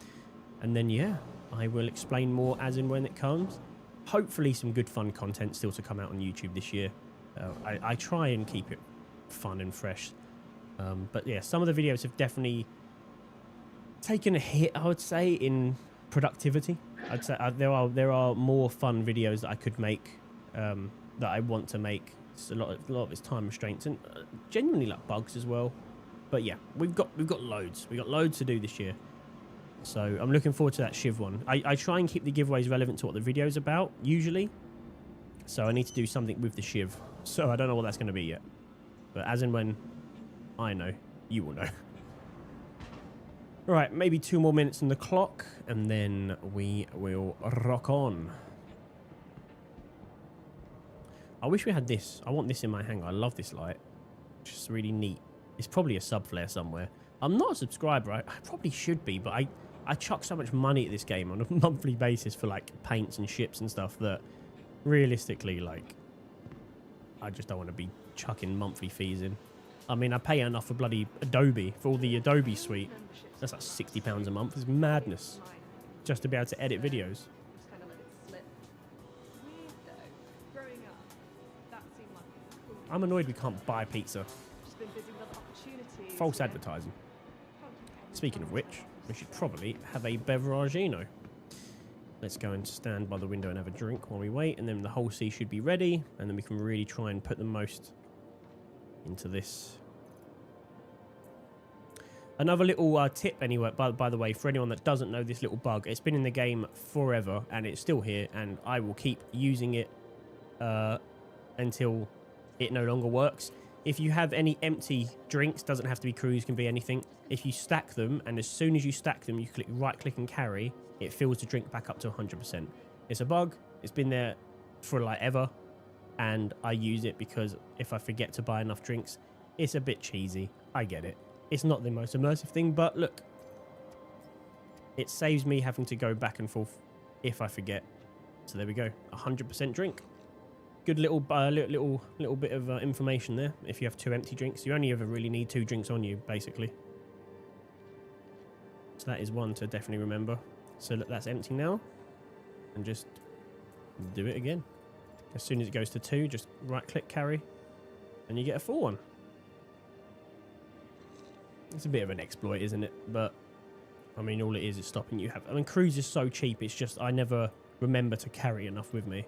Speaker 1: And then, yeah, I will explain more as and when it comes. Hopefully some good fun content still to come out on YouTube this year. I try and keep it fun and fresh. But yeah, some of the videos have definitely taken a hit, I would say, in productivity. I'd say there are more fun videos that I could make, that I want to make. It's a lot of it's time restraints and genuinely like bugs as well. But yeah, we've got loads. We've got loads to do this year. So I'm looking forward to that Shiv one. I try and keep the giveaways relevant to what the video's about, usually. So I need to do something with the Shiv. So I don't know what that's going to be yet. But as and when I know, you will know. Right, maybe 2 more minutes on the clock, and then we will rock on. I wish we had this. I want this in my hangar. I love this light. It's just really neat. It's probably a sub flare somewhere. I'm not a subscriber. I probably should be, but I chuck so much money at this game on a monthly basis for like paints and ships and stuff that realistically, like, I just don't want to be chucking monthly fees in. I mean, I pay enough for bloody Adobe, for all the Adobe suite. That's like £60 a month. It's madness just to be able to edit videos. I'm annoyed we can't buy pizza. False advertising. Speaking of which, we should probably have a beveragino. Let's go and stand by the window and have a drink while we wait, and then the whole sea should be ready, and then we can really try and put the most into this. Another little tip anyway, by the way, for anyone that doesn't know this little bug, it's been in the game forever, and it's still here, and I will keep using it until it no longer works. If you have any empty drinks, doesn't have to be crews, can be anything. If you stack them, and as soon as you stack them, you click right click and carry, it fills the drink back up to 100%. It's a bug. It's been there for like ever, and I use it because if I forget to buy enough drinks, it's a bit cheesy. I get it. It's not the most immersive thing, but look, it saves me having to go back and forth if I forget. So there we go, 100% drink. Good little bit of information there. If you have 2 empty drinks, you only ever really need 2 drinks on you, basically. So that is one to definitely remember. So look, that's empty now, and just do it again. As soon as it goes to 2, just right click carry, and you get a full one. It's a bit of an exploit, isn't it? But I mean, all it is stopping you have. I mean, cruise is so cheap. It's just I never remember to carry enough with me.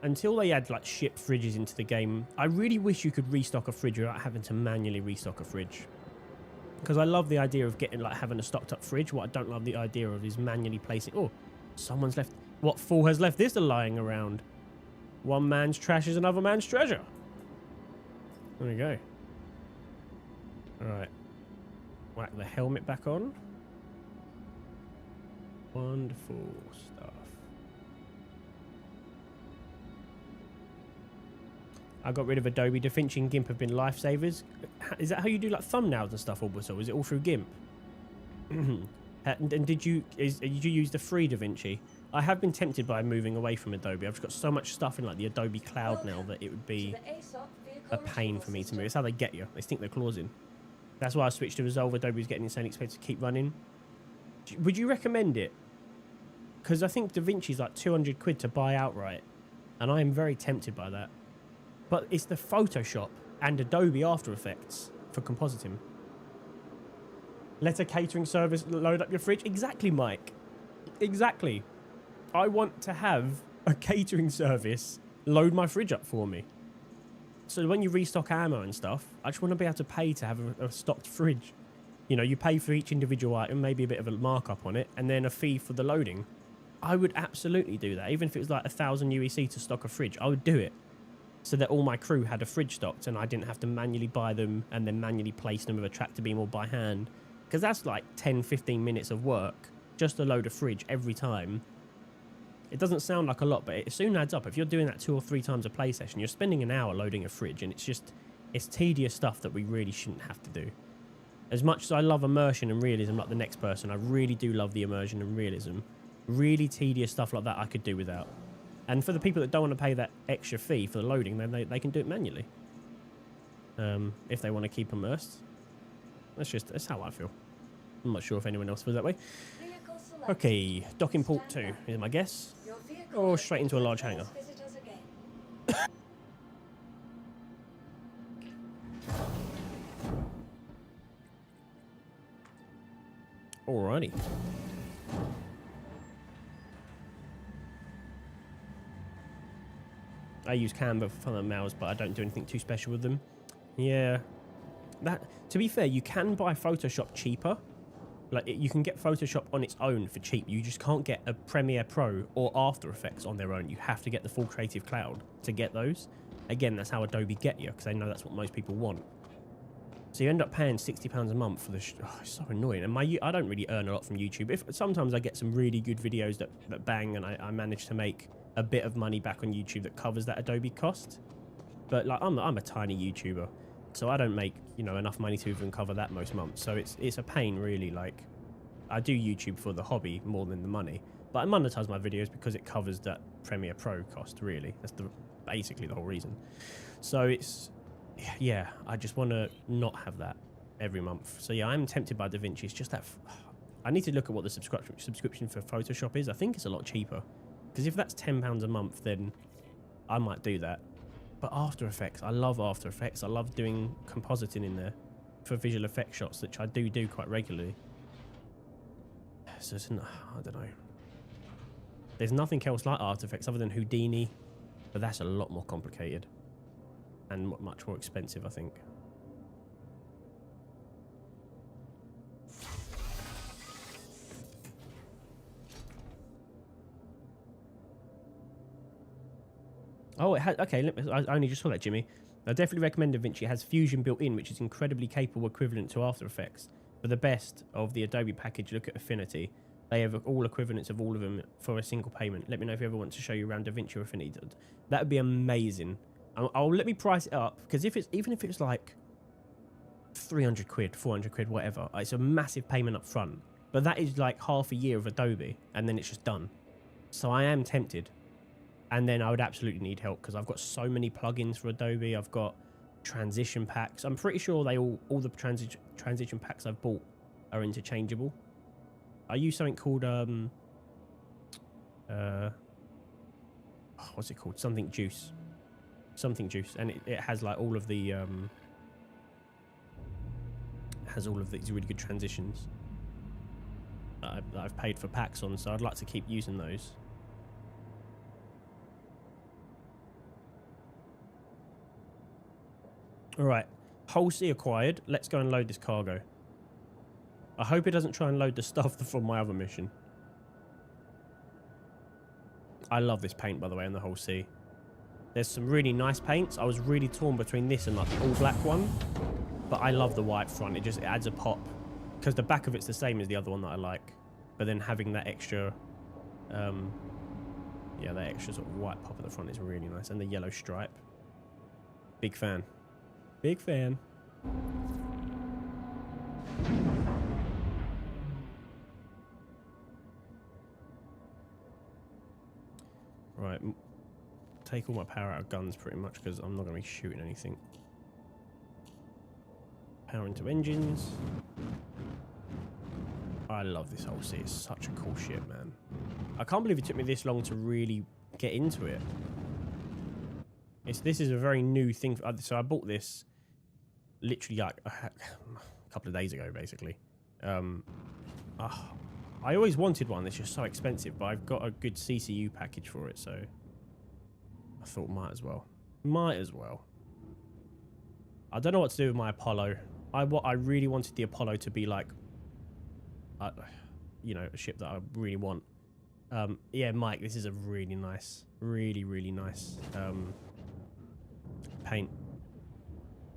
Speaker 1: Until they add like ship fridges into the game, I really wish you could restock a fridge without having to manually restock a fridge. Because I love the idea of getting like having a stocked up fridge. What I don't love the idea of is manually placing. Oh, someone's left. What fool has left this lying around? One man's trash is another man's treasure. There we go. All right. Whack the helmet back on. Wonderful stuff. I got rid of Adobe. DaVinci and GIMP have been lifesavers. Is that how you do like thumbnails and stuff, Orbital? Is it all through GIMP? And did you use the free DaVinci? I have been tempted by moving away from Adobe. I've just got so much stuff in like the Adobe Cloud now that it would be a pain for me to move. It's how they get you. They stick their claws in. That's why I switched to Resolve. Adobe's getting insanely expensive to keep running. Would you recommend it? Because I think DaVinci's like 200 quid to buy outright, and I am very tempted by that. But it's the Photoshop and Adobe After Effects for compositing. Let a catering service load up your fridge. Exactly, Mike. Exactly. I want to have a catering service load my fridge up for me. So when you restock ammo and stuff, I just want to be able to pay to have a stocked fridge. You know, you pay for each individual item, maybe a bit of a markup on it, and then a fee for the loading. I would absolutely do that. Even if it was like 1,000 UEC to stock a fridge, I would do it. So that all my crew had a fridge stocked and I didn't have to manually buy them and then manually place them with a tractor beam or by hand. Because that's like 10-15 minutes of work just to load a fridge every time. It doesn't sound like a lot, but it soon adds up. If you're doing that 2 or 3 times a play session, you're spending an hour loading a fridge, and it's tedious stuff that we really shouldn't have to do. As much as I love immersion and realism like the next person, I really do love the immersion and realism. Really tedious stuff like that I could do without. And for the people that don't want to pay that extra fee for the loading, then they can do it manually. If they want to keep immersed. That's how I feel. I'm not sure if anyone else feels that way. Okay, docking port 2 is my guess. Or straight into a large hangar. Alrighty. I use Canva for thumbnails, but I don't do anything too special with them. Yeah. To be fair, you can buy Photoshop cheaper. Like, you can get Photoshop on its own for cheap. You just can't get a Premiere Pro or After Effects on their own. You have to get the full Creative Cloud to get those. Again, that's how Adobe get you, because they know that's what most people want. So you end up paying £60 a month for this. Oh, it's so annoying. And I don't really earn a lot from YouTube. Sometimes I get some really good videos that bang, and I manage to make a bit of money back on YouTube that covers that Adobe cost. But like, I'm a tiny YouTuber, so I don't make, you know, enough money to even cover that most months. So it's a pain, really. Like, I do YouTube for the hobby more than the money, but I monetize my videos because it covers that Premiere Pro cost. Really, that's basically the whole reason. So yeah, I just want to not have that every month. So yeah, I'm tempted by DaVinci. It's just that I need to look at what the subscription for Photoshop is. I think it's a lot cheaper, because if that's £10 a month, then I might do that. But After Effects, I love After Effects. I love doing compositing in there for visual effect shots, which I do quite regularly. So I don't know. There's nothing else like After Effects other than Houdini, but that's a lot more complicated and much more expensive, I think. Oh, it has. Okay, I only just saw that, Jimmy. I definitely recommend DaVinci. It has Fusion built in, which is incredibly capable equivalent to After Effects. For the best of the Adobe package, look at Affinity. They have all equivalents of all of them for a single payment. Let me know if you ever want to show you around DaVinci or Affinity. That would be amazing. I'll let me price it up, because even if it's like 300 quid, 400 quid, whatever, it's a massive payment up front. But that is like half a year of Adobe, and then it's just done. So I am tempted. And then I would absolutely need help, because I've got so many plugins for Adobe. I've got transition packs. I'm pretty sure all the transition packs I've bought are interchangeable. I use something called what's it called? Something Juice, and it has like all of the these really good transitions that I've paid for packs on. So I'd like to keep using those. Alright, Hull C acquired. Let's go and load this cargo. I hope it doesn't try and load the stuff from my other mission. I love this paint, by the way, on the Hull C. There's some really nice paints. I was really torn between this and like the all black one, but I love the white front. It adds a pop, because the back of it's the same as the other one that I like, but then having that extra yeah, that extra sort of white pop at the front is really nice, and the yellow stripe. Big fan. Big fan. Right, take all my power out of guns pretty much, because I'm not going to be shooting anything. Power into engines. I love this whole sea. It's such a cool ship, man. I can't believe it took me this long to really get into it. This is a very new thing. So I bought this literally like a couple of days ago, basically. I always wanted one. It's just so expensive, but I've got a good CCU package for it, so I thought might as well. I don't know what to do with my Apollo. I really wanted the Apollo to be like, you know, a ship that I really want. Yeah, Mike, this is a really nice, really nice paint.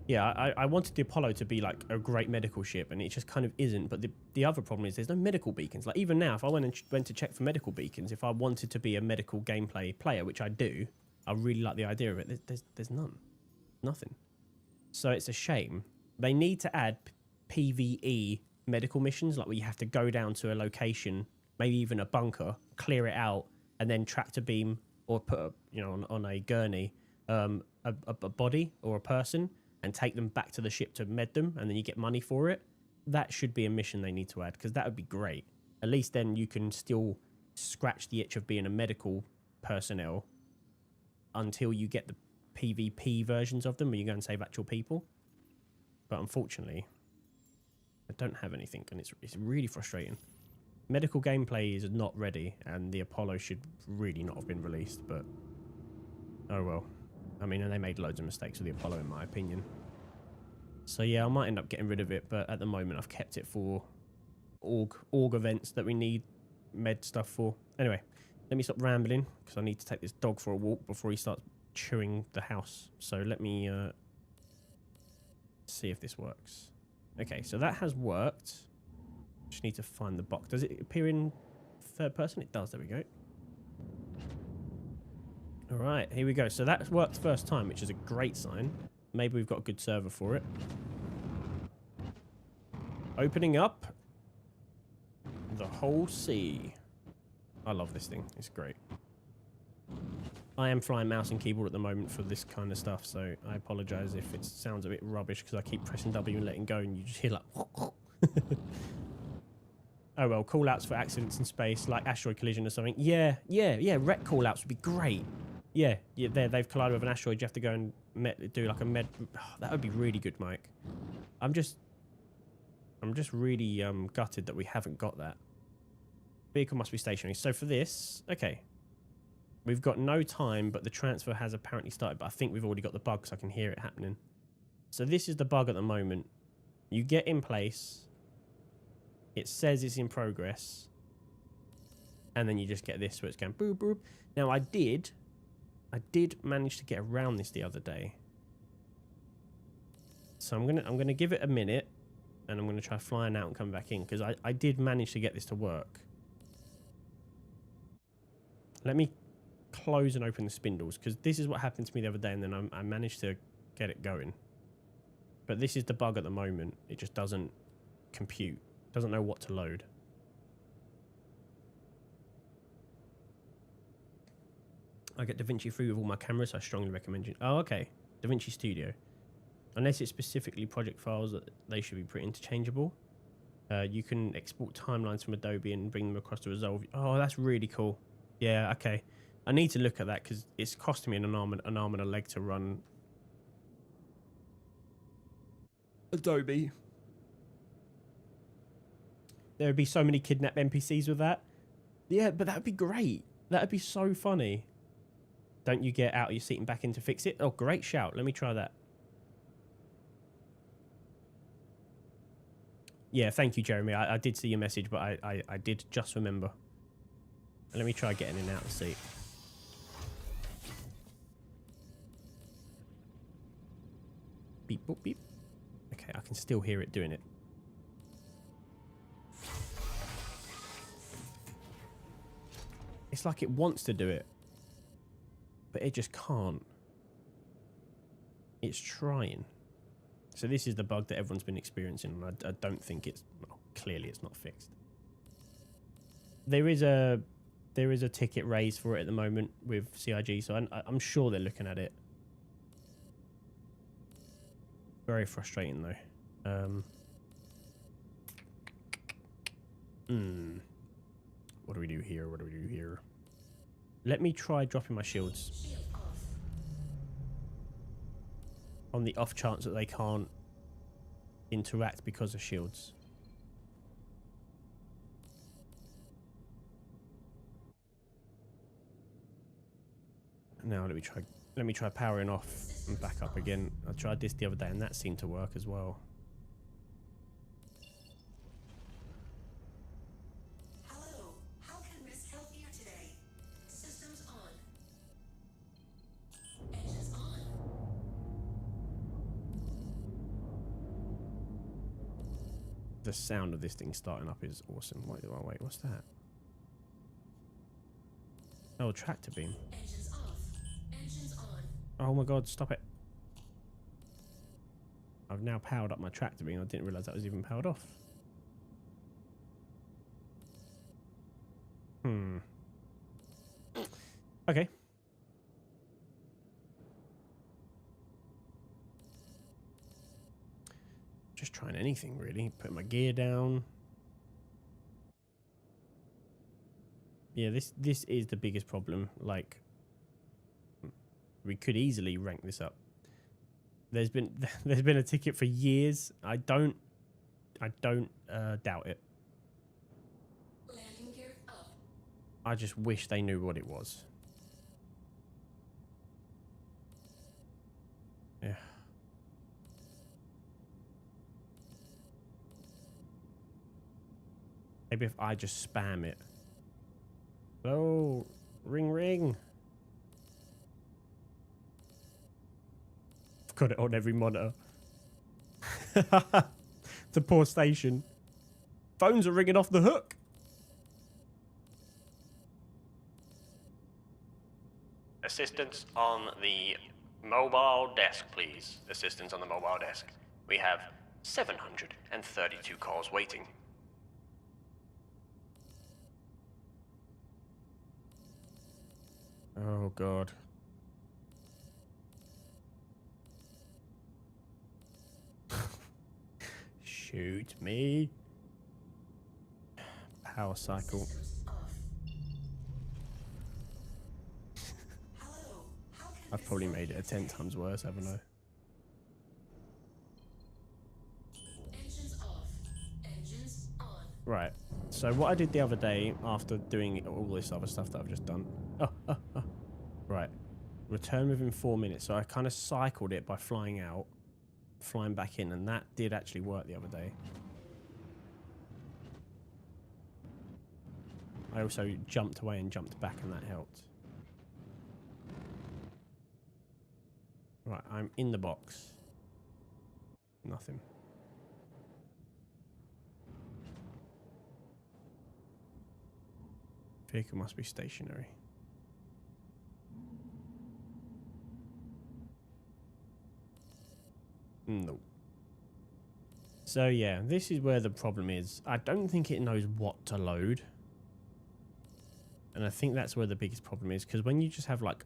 Speaker 1: Yeah, I wanted the Apollo to be like a great medical ship, and it just kind of isn't. But the other problem is there's no medical beacons. Like, even now, if I went to check for medical beacons, if I wanted to be a medical gameplay player, which I do, I really like the idea of it. There's nothing. So it's a shame. They need to add PvE medical missions, like where you have to go down to a location maybe even a bunker, clear it out, and then tractor beam or put a, you know, on a gurney, a body or a person, and take them back to the ship to med them, and then you get money for it. That should be a mission they need to add, because that would be great. At least then you can still scratch the itch of being a medical personnel until you get the PvP versions of them where you go and save actual people. But unfortunately, I don't have anything, and it's really frustrating. Medical gameplay is not ready, and the Apollo should really not have been released, but oh well. I mean, and they made loads of mistakes with the Apollo, in my opinion. So yeah, I might end up getting rid of it, but at the moment I've kept it for org events that we need med stuff for. Anyway, let me stop rambling, because I need to take this dog for a walk before he starts chewing the house. So let me see if this works. Okay, so that has worked. Just need to find the box. Does it appear in third person? It does. There we go. All right, here we go. So that worked first time, which is a great sign. Maybe we've got a good server for it. Opening up the whole sea. I love this thing. It's great. I am flying mouse and keyboard at the moment for this kind of stuff, so I apologize if it sounds a bit rubbish because I keep pressing W and letting go and you just hear like... Oh well, call-outs for accidents in space, like asteroid collision or something. Yeah, rec call-outs would be great. Yeah, they've collided with an asteroid, you have to go and do like a med... Oh, that would be really good, Mike. I'm just really gutted that we haven't got that. Vehicle must be stationary. So for this, okay. We've got no time, but the transfer has apparently started. But I think we've already got the bug, so I can hear it happening. So this is the bug at the moment. You get in place. It says it's in progress. And then you just get this where it's going boop, boop. Now, I did manage to get around this the other day. So I'm gonna give it a minute. And I'm going to try flying out and come back in. Because I did manage to get this to work. Let me close and open the spindles, because this is what happened to me the other day, and then I managed to get it going. But this is the bug at the moment. It just doesn't compute. Doesn't know what to load. I get DaVinci Free with all my cameras, so I strongly recommend it. Oh, okay. DaVinci Studio. Unless it's specifically project files, that they should be pretty interchangeable. You can export timelines from Adobe and bring them across to Resolve. Oh, that's really cool. Yeah, okay. I need to look at that because it's costing me an arm and a leg to run Adobe. There would be so many kidnapped NPCs with that. Yeah, but that would be great. That would be so funny. Don't you get out of your seat and back in to fix it? Oh, great shout. Let me try that. Yeah, thank you, Jeremy. I did see your message, but I did just remember. Let me try getting in and out of the seat. Beep, boop, beep. Okay, I can still hear it doing it. It's like it wants to do it, but it just can't. It's trying. So this is the bug that everyone's been experiencing, and I don't think it's... Well, clearly it's not fixed. There is a ticket raised for it at the moment with CIG, so I'm sure they're looking at it. Very frustrating, though. What do we do here? What do we do here? Let me try dropping my shields. On the off chance that they can't interact because of shields. Now let me try powering off and back up again. I tried this the other day and that seemed to work as well.
Speaker 10: Hello, how can Miss help you today? Systems on. Engines on.
Speaker 1: The sound of this thing starting up is awesome. Wait, what's that? Oh, tractor beam.
Speaker 10: Engines off. Engines on.
Speaker 1: Oh my god, stop it. I've now powered up my tractor beam. I didn't realise that was even powered off. Okay. Just trying anything, really. Put my gear down. Yeah, this is the biggest problem. Like, we could easily rank this up. There's been a ticket for years. I don't doubt it.
Speaker 10: Landing gear up.
Speaker 1: I just wish they knew what it was. Yeah. Maybe if I just spam it. Hello, ring ring. I've got it on every monitor. It's a poor station. Phones are ringing off the hook. Assistance on the mobile desk, please. Assistance on the mobile desk. We have 732 calls waiting. Oh, God. Shoot me. Power cycle. I've probably made it 10 times worse, haven't I?
Speaker 10: Engines off. Engines on.
Speaker 1: Right. So what I did the other day after doing all this other stuff that I've just done. Right. Return within 4 minutes. So I kind of cycled it by flying out, flying back in, and that did actually work the other day. I also jumped away and jumped back, and that helped. Right, I'm in the box. Nothing. Vehicle must be stationary. No. So yeah, this is where the problem is. I don't think it knows what to load. And I think that's where the biggest problem is, because when you just have like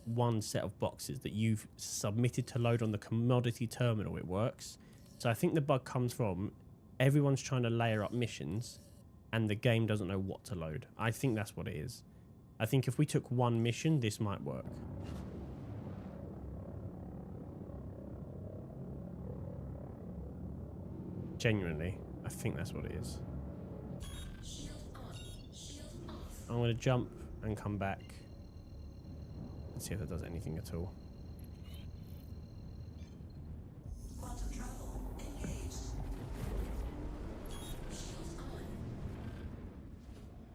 Speaker 1: one set of boxes that you've submitted to load on the commodity terminal, it works. So I think the bug comes from everyone's trying to layer up missions and the game doesn't know what to load. I think that's what it is. I think if we took one mission, this might work. Genuinely, I think that's what it is. I'm going to jump and come back. Let's see if that does anything at all.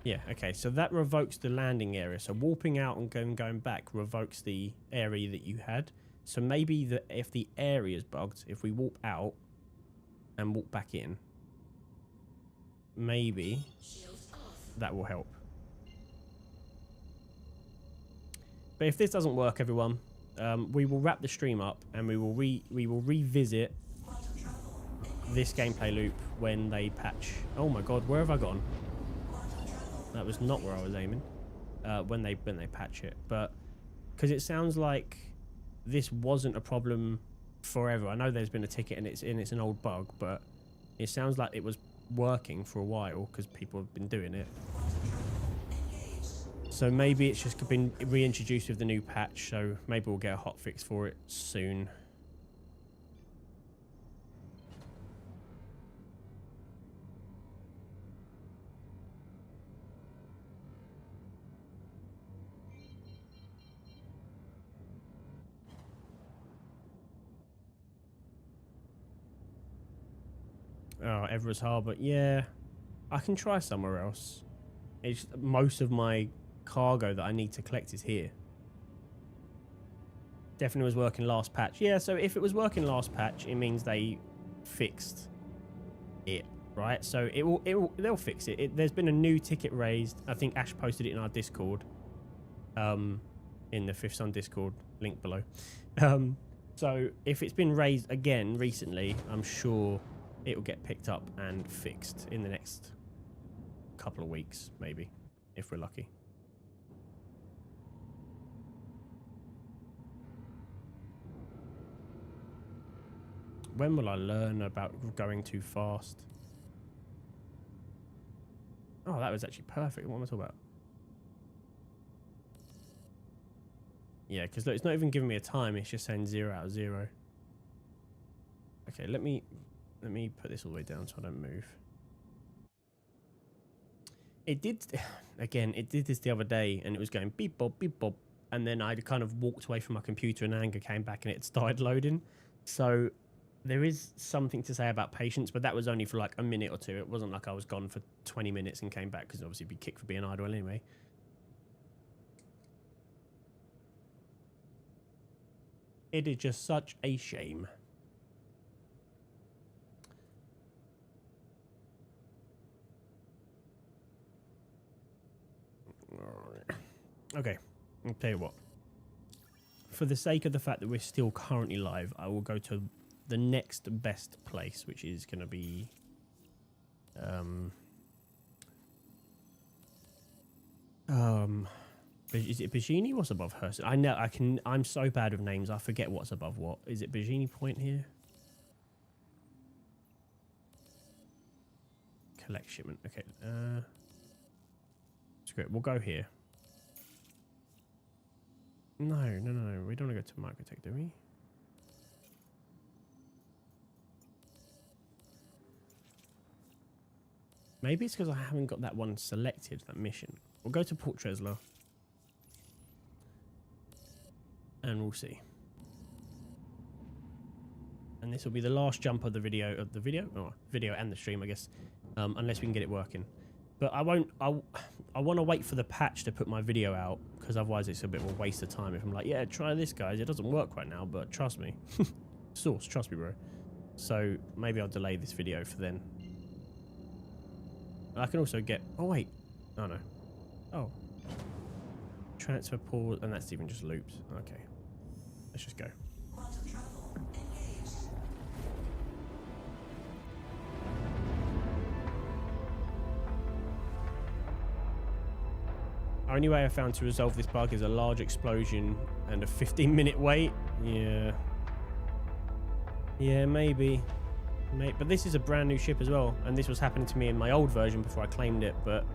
Speaker 1: Yeah, okay, so that revokes the landing area. So warping out and going back revokes the area that you had. So maybe if the area is bugged, if we warp out and walk back in, maybe that will help. But if this doesn't work, everyone, we will wrap the stream up and we will revisit this gameplay loop when they patch. Oh my God, where have I gone? That was not where I was aiming. When they patch it, but because it sounds like this wasn't a problem forever. I know there's been a ticket and it's an old bug, but it sounds like it was working for a while because people have been doing it. So maybe it's just been reintroduced with the new patch, so maybe we'll get a hotfix for it soon. Oh, Everest Harbour. Yeah, I can try somewhere else. It's most of my cargo that I need to collect is here. Definitely was working last patch. Yeah, so if it was working last patch, it means they fixed it, right? So they'll fix it. There's been a new ticket raised. I think Ash posted it in our Discord, in the Fifth Sun Discord, link below. So if it's been raised again recently, I'm sure it will get picked up and fixed in the next couple of weeks, maybe. if we're lucky. When will I learn about going too fast? Oh, that was actually perfect. What am I talking about? Yeah, because look, it's not even giving me a time. It's just saying 0 out of 0. Okay, let me put this all the way down so I don't move. It did, again, it did this the other day, and it was going beep bop, and then I kind of walked away from my computer in anger, came back, and it started loading. So there is something to say about patience, but that was only for like a minute or two. It wasn't like I was gone for 20 minutes and came back, because obviously it'd be kicked for being idle anyway. It is just such a shame. Okay, I'll tell you what. For the sake of the fact that we're still currently live, I will go to the next best place, which is going to be... is it Bajini? What's above her? I know I'm so bad with names. I forget what's above what. Is it Bajini Point here? Collect shipment. Okay. Screw it. We'll go here. No. We don't want to go to Microtech, do we? Maybe it's because I haven't got that one selected, that mission. We'll go to Port Tresla. And we'll see. And this will be the last jump of the video, video and the stream, I guess, unless we can get it working. But I won't. I want to wait for the patch to put my video out, because otherwise it's a bit of a waste of time. If I'm like, yeah, try this, guys. It doesn't work right now, but trust me, Source, trust me, bro. So maybe I'll delay this video for then. I can also get. Oh wait, oh no. Oh, transfer pause, and that's even just loops. Okay. Let's just go. Only way I found to resolve this bug is a large explosion and a 15-minute wait. Yeah. Yeah, maybe. But this is a brand new ship as well, and this was happening to me in my old version before I claimed it, but...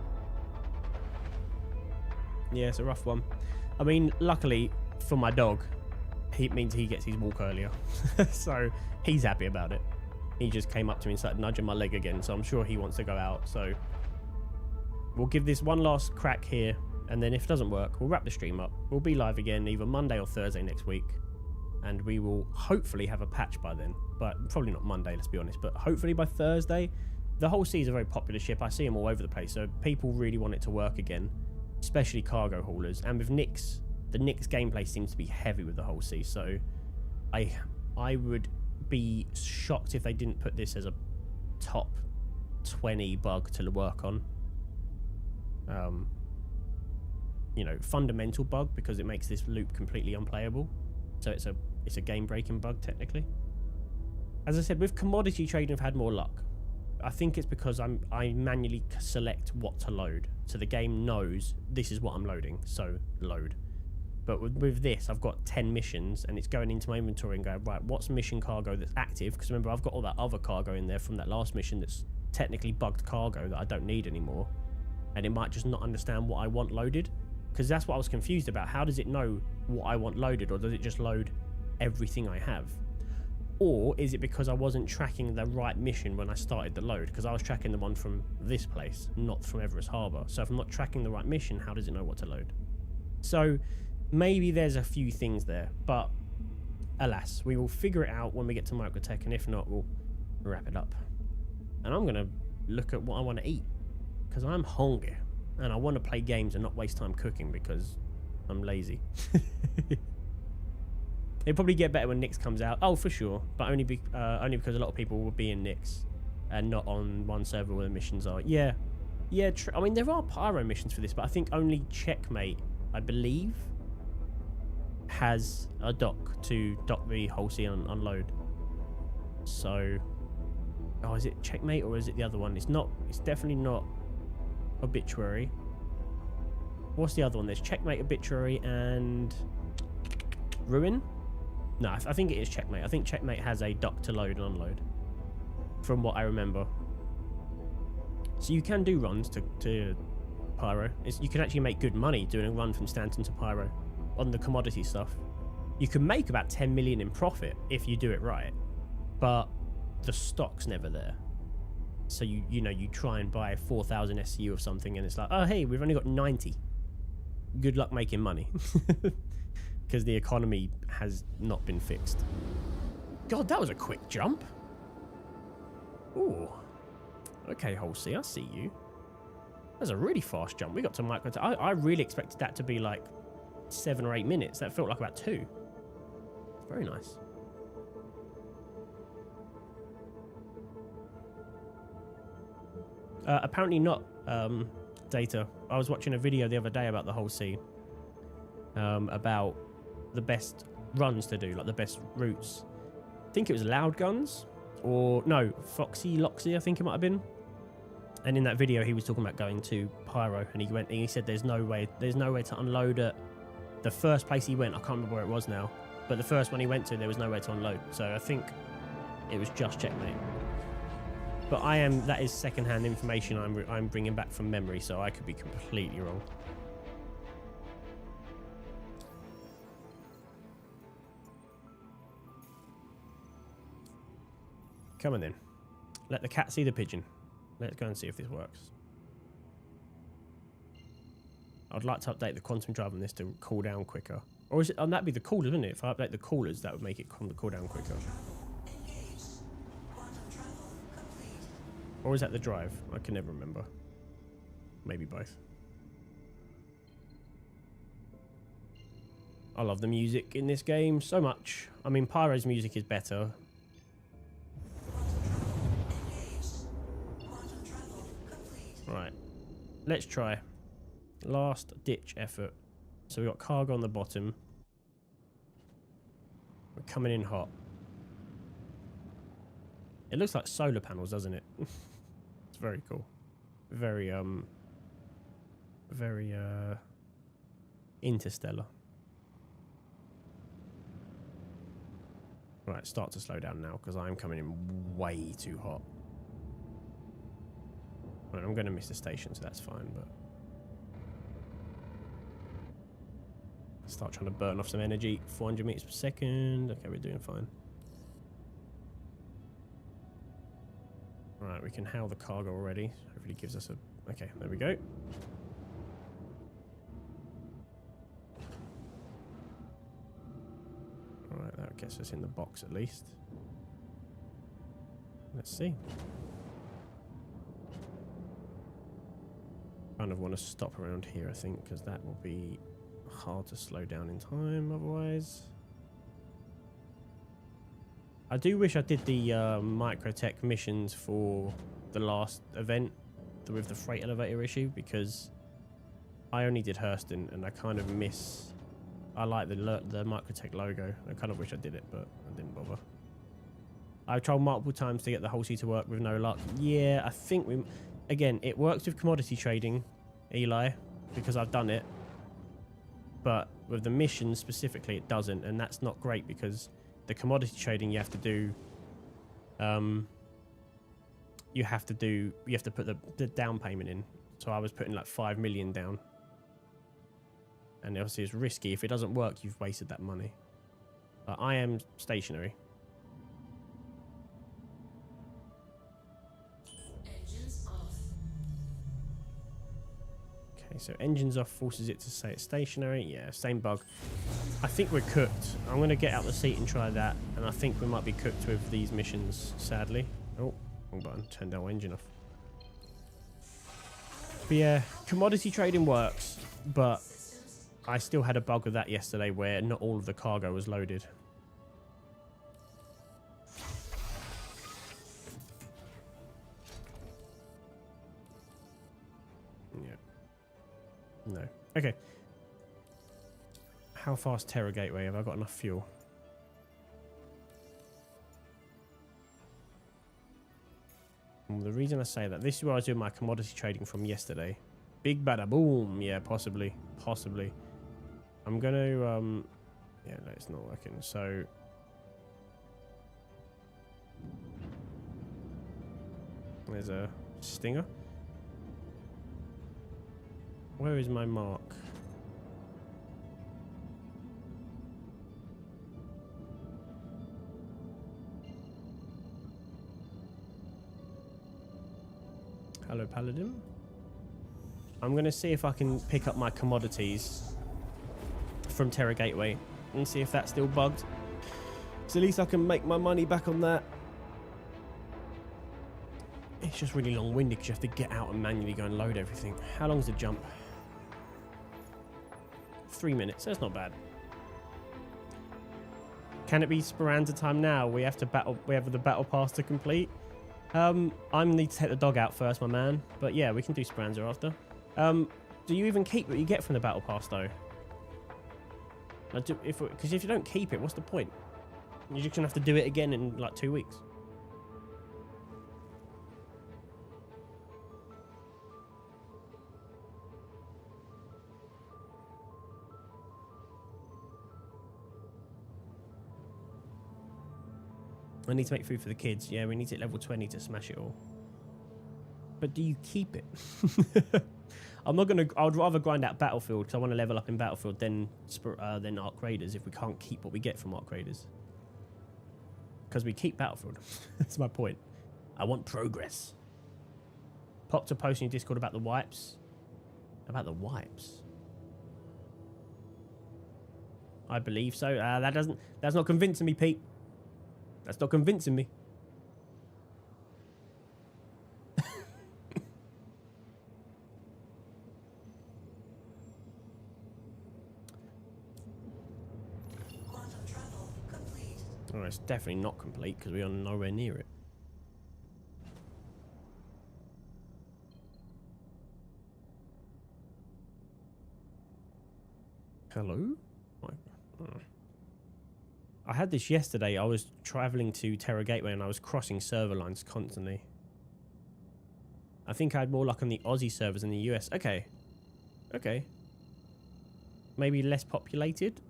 Speaker 1: yeah, it's a rough one. I mean, luckily for my dog, it means he gets his walk earlier. So he's happy about it. He just came up to me and started nudging my leg again, so I'm sure he wants to go out. So we'll give this one last crack here, and then if it doesn't work, we'll wrap the stream up. We'll be live again either Monday or Thursday next week, and we will hopefully have a patch by then. But probably not Monday, let's be honest, but hopefully by Thursday. The whole sea is a very popular ship. I see them all over the place, so people really want it to work again, especially cargo haulers. And with Nyx, the Nyx gameplay seems to be heavy with the whole sea, so I would be shocked if they didn't put this as a top 20 bug to work on. You know, fundamental bug, because it makes this loop completely unplayable. So it's a game-breaking bug technically. As I said, with commodity trading, I've had more luck. I think it's because I manually select what to load, so the game knows this is what I'm loading, so load. But with this, I've got 10 missions, and it's going into my inventory and going, right, what's mission cargo that's active? Because remember, I've got all that other cargo in there from that last mission that's technically bugged cargo that I don't need anymore, and it might just not understand what I want loaded. Because that's what I was confused about. How does it know what I want loaded, or does it just load everything I have? Or is it because I wasn't tracking the right mission when I started the load? Because I was tracking the one from this place, not from Everest Harbour. So if I'm not tracking the right mission, how does it know what to load? So maybe there's a few things there, but alas, we will figure it out when we get to Microtech, and if not, we'll wrap it up. And I'm going to look at what I want to eat, because I'm hungry. And I want to play games and not waste time cooking because I'm lazy. It'll probably get better when Nyx comes out. Oh, for sure. But only because a lot of people will be in Nyx and not on one server where the missions are. Yeah. Yeah, I mean, there are pyro missions for this, but I think only Checkmate, I believe, has a dock to dock the whole sea and unload. So... oh, is it Checkmate or is it the other one? It's not. It's definitely not Obituary. What's the other one? There's Checkmate, Obituary, and Ruin? No, I think it is Checkmate. I think Checkmate has a dock to load and unload, from what I remember. So you can do runs to Pyro. You can actually make good money doing a run from Stanton to Pyro on the commodity stuff. You can make about 10 million in profit if you do it right, but the stock's never there. So you know, you try and buy 4,000 SCU of something and it's like, oh hey, we've only got 90. Good luck making money. Because the economy has not been fixed. God, that was a quick jump. Ooh. Okay, Halsey, I see you. That's a really fast jump. We got to micro. I really expected that to be like 7 or 8 minutes. That felt like about 2. Very nice. Apparently not, Data. I was watching a video the other day about the whole scene. About the best runs to do, like the best routes. I think it was Loud Guns, or no, Foxy Loxy, I think it might have been. And in that video, he was talking about going to Pyro, and he said there's no way to unload at the first place he went. I can't remember where it was now, but the first one he went to, there was no way to unload. So I think it was just Checkmate. But that is secondhand information I'm bringing back from memory, so I could be completely wrong. Come on then. Let the cat see the pigeon. Let's go and see if this works. I'd like to update the quantum drive on this to cool down quicker. Or is it, and that'd be the coolers, wouldn't it? If I update the coolers, that would make it cool down quicker. Or is that the drive? I can never remember. Maybe both. I love the music in this game so much. I mean, Pyro's music is better. Right, let's try. Last ditch effort. So we've got cargo on the bottom. We're coming in hot. It looks like solar panels, doesn't it? It's very cool. Very, interstellar. Right, start to slow down now because I'm coming in way too hot. Right, I'm going to miss the station, so that's fine, but start trying to burn off some energy. 400 meters per second. Okay, we're doing fine. Right, we can hail the cargo already. Hopefully gives us a... Okay, there we go. Alright, that gets us in the box at least. Let's see. Kind of want to stop around here, I think, because that will be hard to slow down in time otherwise. I do wish I did the microtech missions for the last event with the freight elevator issue, because I only did Hurston and I kind of miss... I like the microtech logo. I kind of wish I did it, but I didn't bother. I've tried multiple times to get the whole C to work with no luck. Yeah, I think we... Again, it works with commodity trading, Eli, because I've done it. But with the missions specifically, it doesn't, and that's not great because the commodity trading you have to do, you have to put the down payment in. So I was putting like 5 million down, and obviously it's risky. If it doesn't work, you've wasted that money. I am stationary. So engines off forces it to say it's stationary. Yeah, same bug. I think we're cooked. I'm going to get out the seat and try that. And I think we might be cooked with these missions, sadly. Oh, wrong button. Turn down engine off. But yeah, commodity trading works. But I still had a bug with that yesterday where not all of the cargo was loaded. No. Okay. How fast Terra Gateway? Have I got enough fuel? And the reason I say that, this is where I was doing my commodity trading from yesterday. Big bada boom. Yeah, possibly. Possibly. I'm gonna yeah, no, it's not working. So there's a stinger. Where is my mark? Hello, Paladin. I'm going to see if I can pick up my commodities from Terra Gateway and see if that's still bugged. So at least I can make my money back on that. It's just really long-winded because you have to get out and manually go and load everything. How long is the jump? 3 minutes. That's not bad. Can it be Speranza time now? We have to battle. We have the battle pass to complete. I need to take the dog out first, my man. But yeah, we can do Speranza after. Do you even keep what you get from the battle pass though? Because if you don't keep it, what's the point? You're just gonna have to do it again in like 2 weeks. I need to make food for the kids. Yeah, we need to hit level 20 to smash it all. But do you keep it? I'm not gonna. I'd rather grind out Battlefield because I want to level up in Battlefield than Arc Raiders if we can't keep what we get from Arc Raiders. Because we keep Battlefield. That's my point. I want progress. Popped a post in your Discord about the wipes. About the wipes. I believe so. That's not convincing me, Pete. That's not convincing me. Oh, it's definitely not complete because we are nowhere near it. Hello? I had this yesterday. I was traveling to Terra Gateway and I was crossing server lines constantly. I think I had more luck on the Aussie servers than the US. Okay. Okay. Maybe less populated?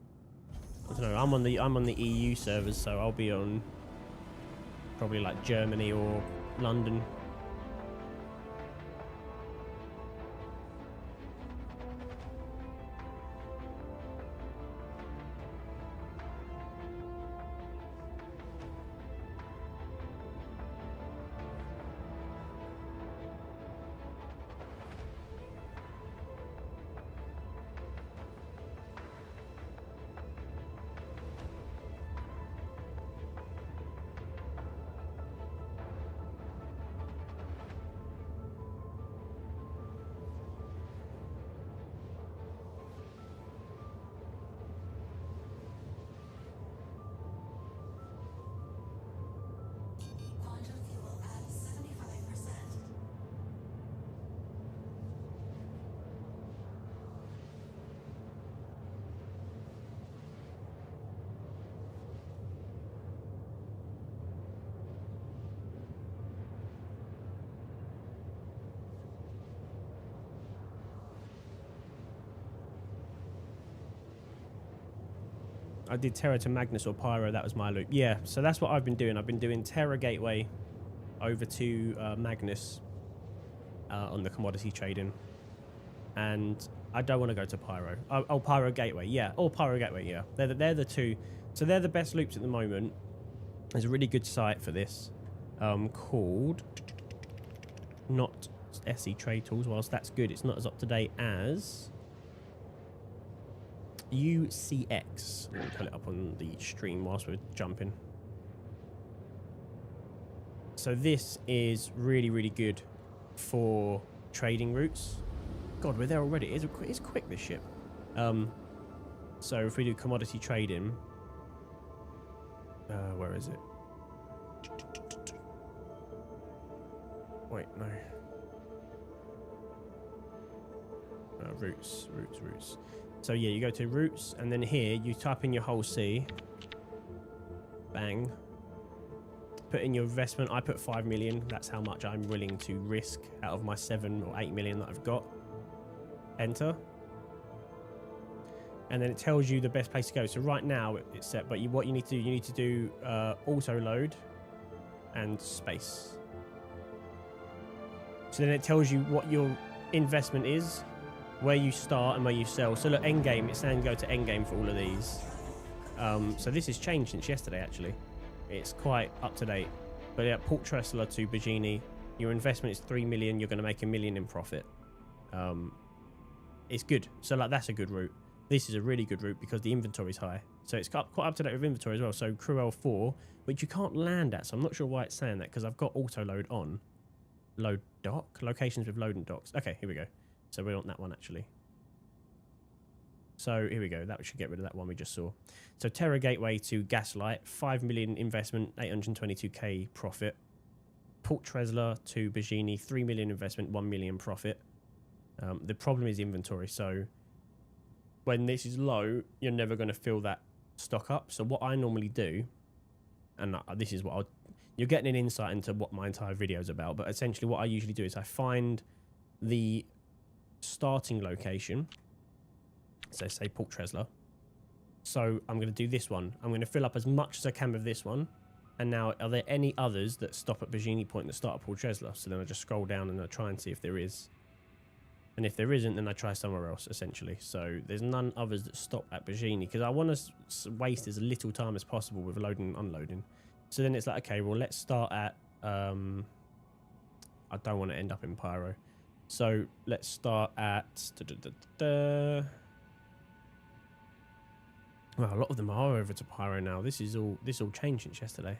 Speaker 1: I don't know. I'm on the EU servers, so I'll be on probably like Germany or London. I did Terra to Magnus or Pyro. That was my loop. Yeah, so that's what I've been doing. I've been doing Terra Gateway over to Magnus on the commodity trading. And I don't want to go to Pyro. Oh, Pyro Gateway. Yeah. Or Pyro Gateway. Yeah. They're the two. So they're the best loops at the moment. There's a really good site for this called not SE Trade Tools. Whilst that's good, it's not as up to date as UCX. Let me pull it up on the stream whilst we're jumping. So this is really, really good for trading routes. God, we're there already. It's quick, this ship. So if we do commodity trading, where is it? Wait, no. Routes. So yeah, you go to routes, and then here you type in your whole C. Bang. Put in your investment. I put 5 million. That's how much I'm willing to risk out of my 7 or 8 million that I've got. enter. And then it tells you the best place to go. So right now it's set, but what you need to do auto load and space. So then it tells you what your investment is, where you start and where you sell. So look, endgame, it's saying go to endgame for all of these. So this has changed since yesterday, actually. It's quite up to date. But yeah, Port Tressler to Bagini, your investment is 3 million. You're going to make $1 million in profit. It's good. So like that's a good route. This is a really good route because the inventory is high. So it's got quite up to date with inventory as well. So Cruel 4, which you can't land at. So I'm not sure why it's saying that because I've got auto load on. Load dock? Locations with loading docks. Okay, here we go. So we're on that one actually. So here we go. That should get rid of that one we just saw. So Terra Gateway to Gaslight, 5 million investment, 822k profit. Port Tressler to Bagini, 3 million investment, 1 million profit. The problem is inventory. So when this is low, you're never going to fill that stock up. So what I normally do, and this is what you're getting an insight into what my entire video is about, but essentially what I usually do is I find the starting location, so say Port Tressler. So I'm going to do this one. I'm going to fill up as much as I can with this one. And now, are there any others that stop at Bagini Point that start at Port Tressler? So then I just scroll down and I try and see if there is. And if there isn't, then I try somewhere else, essentially. So there's none others that stop at Bagini because I want to waste as little time as possible with loading and unloading. So then it's like, okay, well, let's start at... I don't want to end up in Pyro. So let's start at... Well, a lot of them are over to Pyro now. This all changed since yesterday.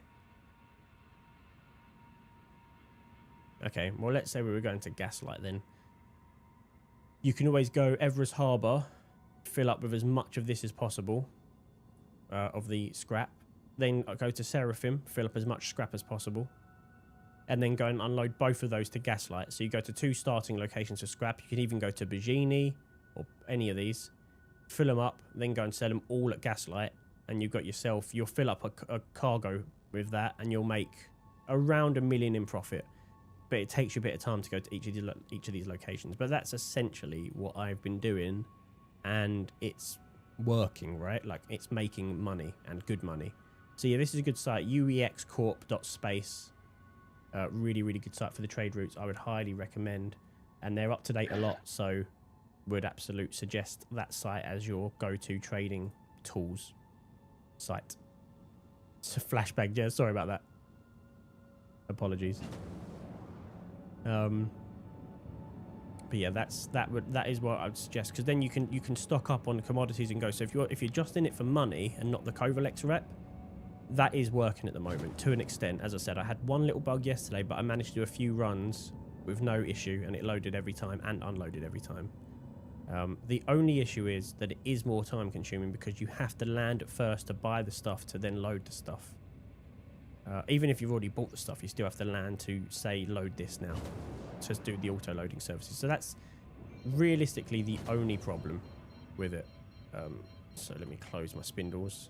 Speaker 1: Okay, well, let's say we were going to Gaslight then. You can always go Everest Harbour, fill up with as much of this as possible, of the scrap. Then go to Seraphim, fill up as much scrap as possible. And then go and unload both of those to Gaslight. So you go to 2 starting locations for scrap. You can even go to Bagini or any of these. Fill them up, then go and sell them all at Gaslight. And you've got yourself, you'll fill up a cargo with that and you'll make around $1 million in profit. But it takes you a bit of time to go to each of these locations. But that's essentially what I've been doing, and it's working, right? Like, it's making money, and good money. So yeah, this is a good site, uexcorp.space. Really, really good site for the trade routes. I would highly recommend, and they're up to date a lot, so would absolutely suggest that site as your go-to trading tools site. It's a flashback, yeah, sorry about that. Apologies. But yeah, that is what I'd suggest, because then you can stock up on commodities and go. So if you're just in it for money and not the Covalex rep, that is working at the moment to an extent. As I said, I had one little bug yesterday, but I managed to do a few runs with no issue, and it loaded every time and unloaded every time. The only issue is that it is more time consuming because you have to land at first to buy the stuff to then load the stuff. Even if you've already bought the stuff, you still have to land to say load this now to do the auto loading services. So that's realistically the only problem with it. So let me close my spindles.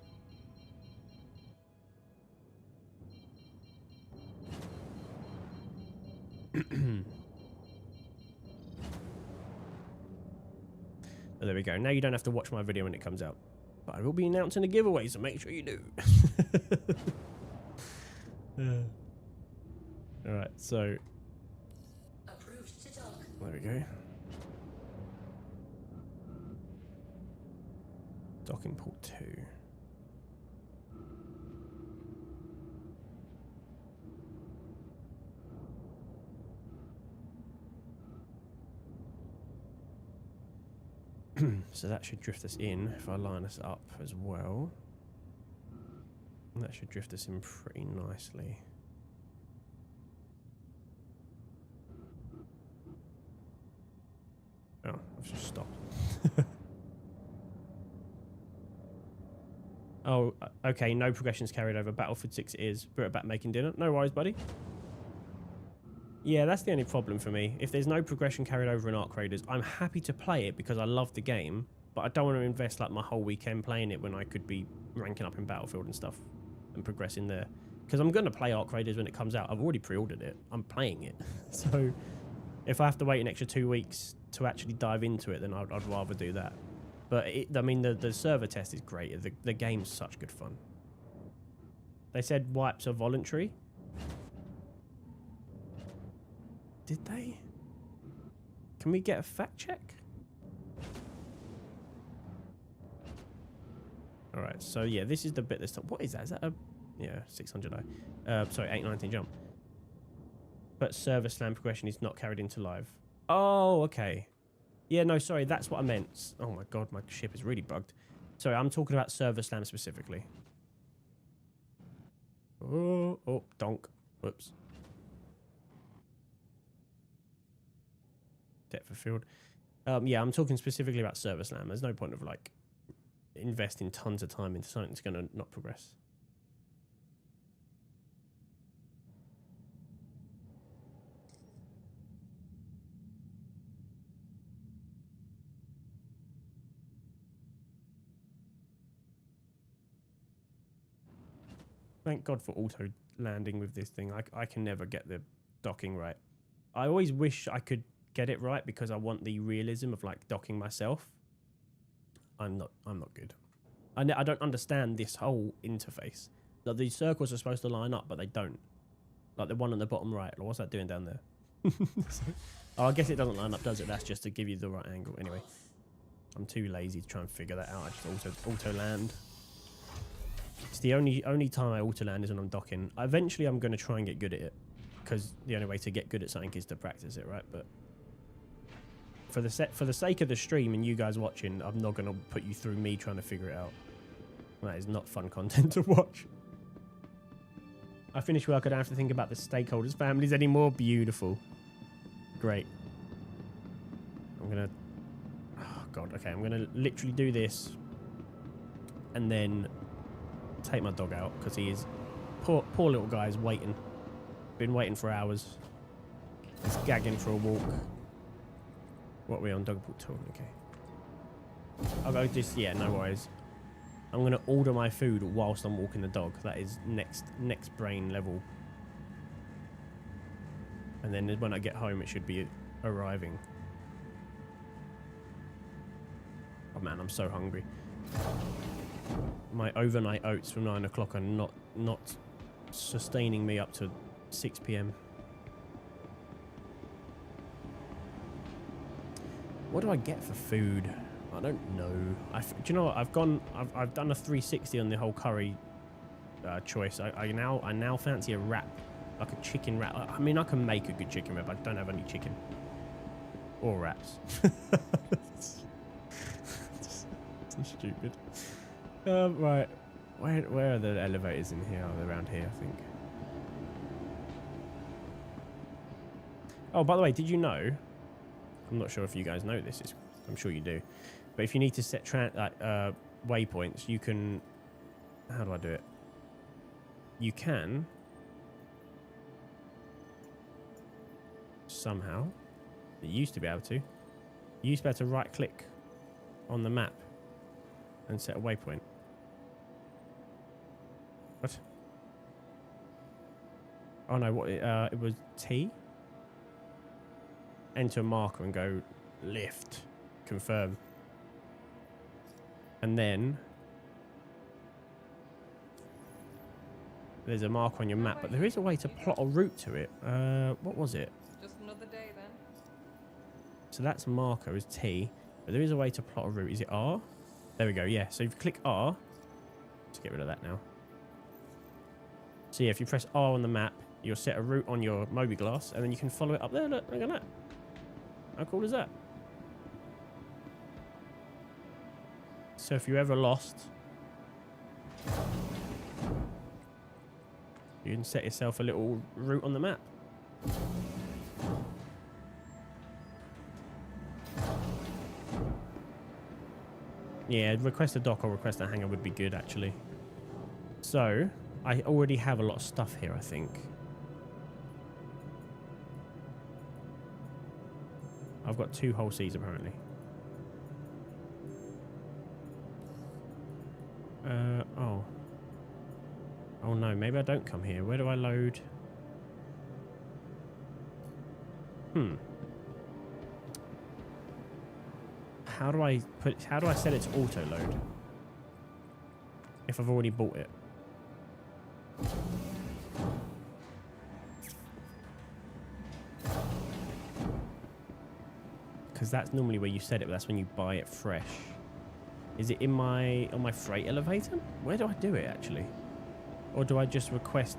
Speaker 1: Oh, there we go. Now you don't have to watch my video when it comes out, but I will be announcing a giveaway, so make sure you do. Alright, so
Speaker 10: Approved to dock.
Speaker 1: there we go. Docking port 2. So that should drift us in if I line us up as well. That should drift us in pretty nicely. Oh, I've just stopped. Oh, okay, no progressions carried over. Battlefield 6 is. We're back making dinner. No worries, buddy. Yeah, that's the only problem for me. If there's no progression carried over in Ark Raiders, I'm happy to play it because I love the game, but I don't want to invest like my whole weekend playing it when I could be ranking up in Battlefield and stuff and progressing there. Because I'm going to play Ark Raiders when it comes out. I've already pre-ordered it. I'm playing it. So If I have to wait an extra 2 weeks to actually dive into it, then I'd rather do that. But I mean, the server test is great. The game's such good fun. They said wipes are voluntary. Did they? Can we get a fact check? Alright, so yeah, this is the bit that's... What is that? Is that a... Yeah, 600i. Sorry, 819 jump. But server slam progression is not carried into live. Oh, okay. Yeah, no, sorry, that's what I meant. Oh my god, my ship is really bugged. Sorry, I'm talking about server slam specifically. Oh, donk. Whoops. Depth of field. Yeah, I'm talking specifically about server slam. There's no point of like investing tons of time into something that's going to not progress. Thank God for auto landing with this thing. I can never get the docking right. I always wish I could get it right because I want the realism of like docking myself. I'm not good. I don't understand this whole interface. Like these circles are supposed to line up, but they don't. Like the one on the bottom right. What's that doing down there? Oh, I guess it doesn't line up, does it? That's just to give you the right angle. Anyway, I'm too lazy to try and figure that out. I just auto land. It's the only time I auto land is when I'm docking. Eventually, I'm going to try and get good at it because the only way to get good at something is to practice it, right? But for the sake of the stream and you guys watching, I'm not going to put you through me trying to figure it out. That is not fun content to watch. I finished work. I don't have to think about the stakeholders' families anymore. Beautiful. Great. I'm going to... Oh, God. Okay, I'm going to literally do this and then take my dog out because he is... Poor little guy is waiting. Been waiting for hours. He's gagging for a walk. What are we on? Dog walk 2. Okay. I'll go just... Yeah, no worries. I'm going to order my food whilst I'm walking the dog. That is next brain level. And then when I get home, it should be arriving. Oh man, I'm so hungry. My overnight oats from 9 o'clock are not sustaining me up to 6 p.m. What do I get for food? I don't know. Do you know what? I've done a 360 on the whole curry choice. I now fancy a wrap, like a chicken wrap. I mean, I can make a good chicken wrap. I don't have any chicken or wraps. So stupid. Right, where are the elevators in here? Oh, they're around here, I think. Oh, by the way, did you know? I'm not sure if you guys know this. I'm sure you do. But if you need to set waypoints, you can... How do I do it? You can... Somehow. You used to be able to. You used to be able to right-click on the map and set a waypoint. What? Oh no, what? It was T. Enter a marker and go lift. Confirm. And then there's a mark on your map, but there is a way to plot a route to it. What was it?
Speaker 13: Just another day then.
Speaker 1: So that's marker is T, but there is a way to plot a route. Is it R? There we go. Yeah. So if you click R, let's get rid of that now. So yeah, if you press R on the map, you'll set a route on your Moby Glass, and then you can follow it up there. Look at that. How cool is that? So if you're ever lost, you can set yourself a little route on the map. Yeah, request a dock or request a hangar would be good, actually. So, I already have a lot of stuff here, I think. I've got 2 whole seas, apparently. Oh. Oh no, maybe I don't come here. Where do I load? How do I set it to auto load? If I've already bought it. Because that's normally where you set it, but that's when you buy it fresh. Is it in on my freight elevator? Where do I do it actually? Or do I just request?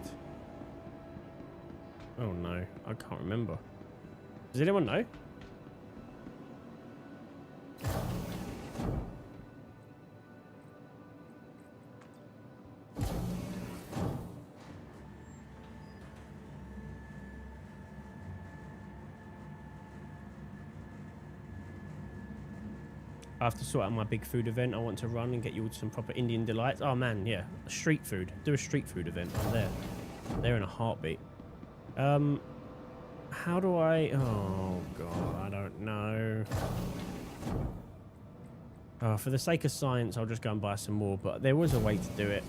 Speaker 1: Oh no, I can't remember. Does anyone know? I have to sort out my big food event I want to run and get you all some proper Indian delights. Oh man, yeah. Street food. Do a street food event. I'm there. They're in a heartbeat. How do I... Oh god, I don't know. For the sake of science, I'll just go and buy some more, but there was a way to do it.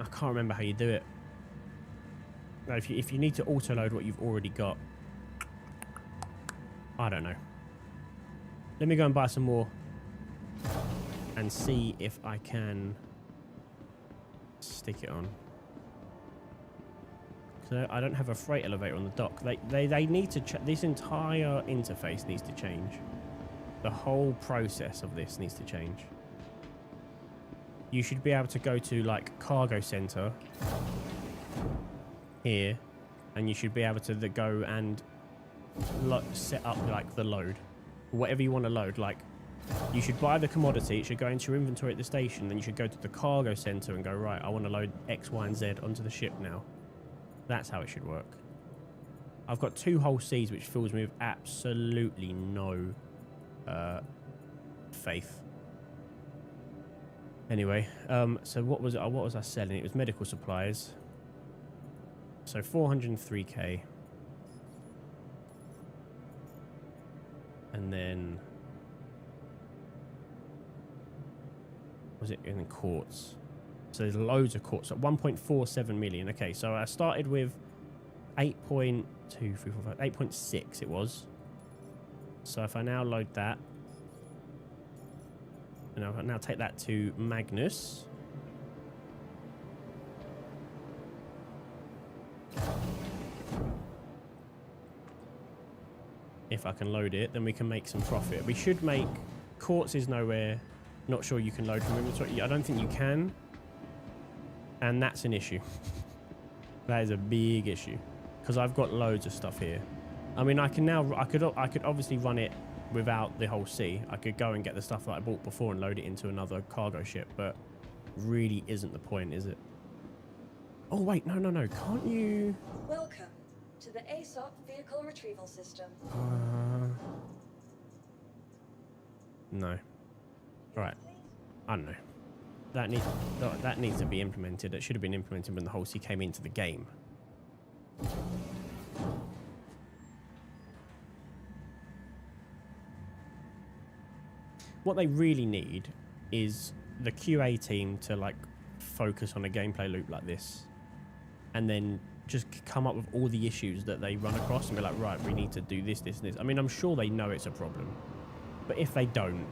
Speaker 1: I can't remember how you do it. No, if you need to auto-load what you've already got, I don't know. Let me go and buy some more and see if I can stick it on. So I don't have a freight elevator on the dock. They need to this entire interface needs to change. The whole process of this needs to change. You should be able to go to like cargo center here, and you should be able to go and set up like the load, whatever you want to load. Like you should buy the commodity, it should go into your inventory at the station, then you should go to the cargo center and go, right, I want to load X, Y, and Z onto the ship now. That's how it should work. I've got 2 whole C's, which fills me with absolutely no faith. Anyway, so what was I selling? It was medical supplies. So 403k. And then was it in quartz? So there's loads of quartz. So 1.47 million. Okay, so I started with 8.6 it was. So if I now load that, and I'll now take that to Magnus. If I can load it, then we can make some profit. We should make... Quartz is nowhere. Not sure you can load from inventory. I don't think you can. And that's an issue. That is a big issue. Because I've got loads of stuff here. I mean, I could obviously run it without the whole C. I could go and get the stuff that I bought before and load it into another cargo ship. But really isn't the point, is it? Oh, wait. No. Can't you...
Speaker 7: Welcome to the ASOP vehicle retrieval system.
Speaker 1: No. Right. I don't know. That needs to be implemented. It should have been implemented when the whole C came into the game. What they really need is the QA team to like focus on a gameplay loop like this, and then just come up with all the issues that they run across and be like, right, we need to do this, this, and this. I mean, I'm sure they know it's a problem, but if they don't,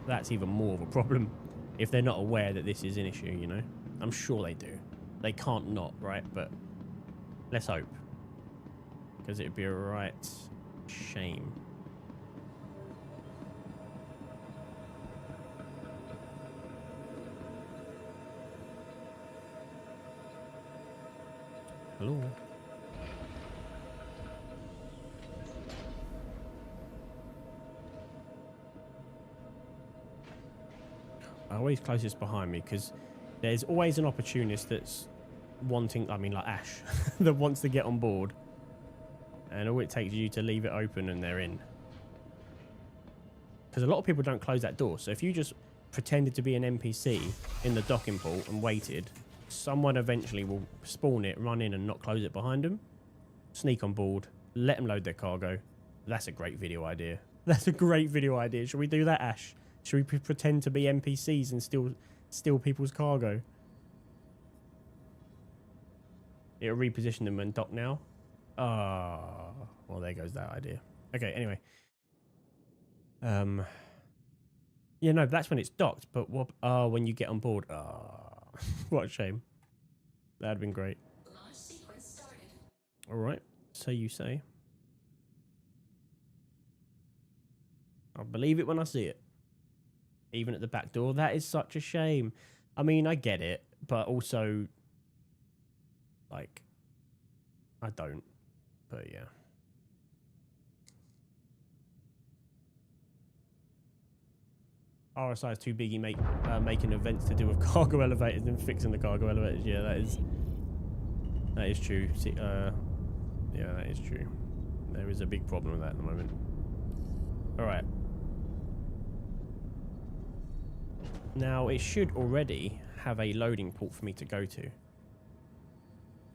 Speaker 1: that's even more of a problem. If they're not aware that this is an issue, you know? I'm sure they do. They can't not, right? But let's hope. Because it'd be a right shame. Hello? I always close this behind me because there's always an opportunist that's wanting, I mean like Ash, that wants to get on board. And all it takes you to leave it open and they're in. Because a lot of people don't close that door. So if you just pretended to be an NPC in the docking port and waited, someone eventually will spawn it, run in and not close it behind them. Sneak on board, let them load their cargo. That's a great video idea. That's a great video idea. Should we do that, Ash? Should we pretend to be NPCs and steal people's cargo? It'll reposition them and dock now. Well, there goes that idea. Okay, anyway. Yeah, no, that's when it's docked, but what? Oh, when you get on board. What a shame. That'd been great.
Speaker 10: Launch sequence started.
Speaker 1: All right, so you say. I'll believe it when I see it. Even at the back door. That is such a shame. I mean, I get it, but also, like, I don't. But yeah. RSI is too big. Making events to do with cargo elevators and fixing the cargo elevators. Yeah, that is true. See, yeah, that is true. There is a big problem with that at the moment. All right. Now it should already have a loading port for me to go to.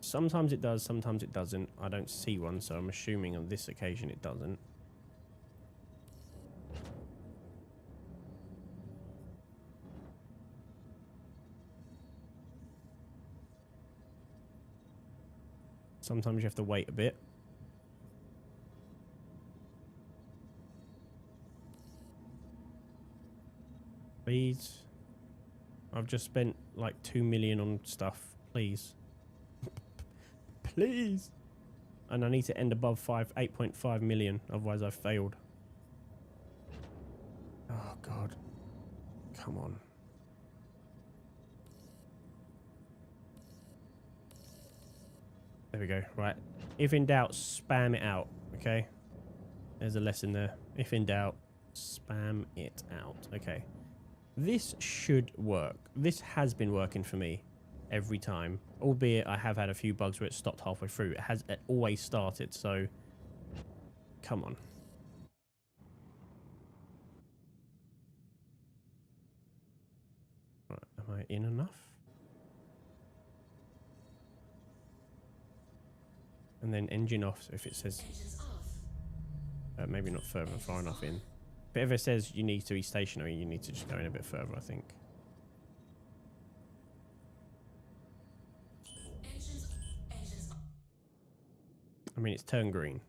Speaker 1: Sometimes it does, sometimes it doesn't. I don't see one, so I'm assuming on this occasion it doesn't. Sometimes you have to wait a bit. Please. I've just spent like 2 million on stuff. Please. Please. And I need to end above 8.5 million. Otherwise I've failed. Oh, God. Come on. There we go. Right. If in doubt, spam it out. Okay. There's a lesson there. If in doubt, spam it out. Okay. This should work. This has been working for me every time. Albeit I have had a few bugs where it stopped halfway through. It always started. So, come on. Right. Am I in enough? And then engine off, so if it says maybe not further far enough in, but if it says you need to be stationary, you need to just go in a bit further, I think. I mean, it's turned green.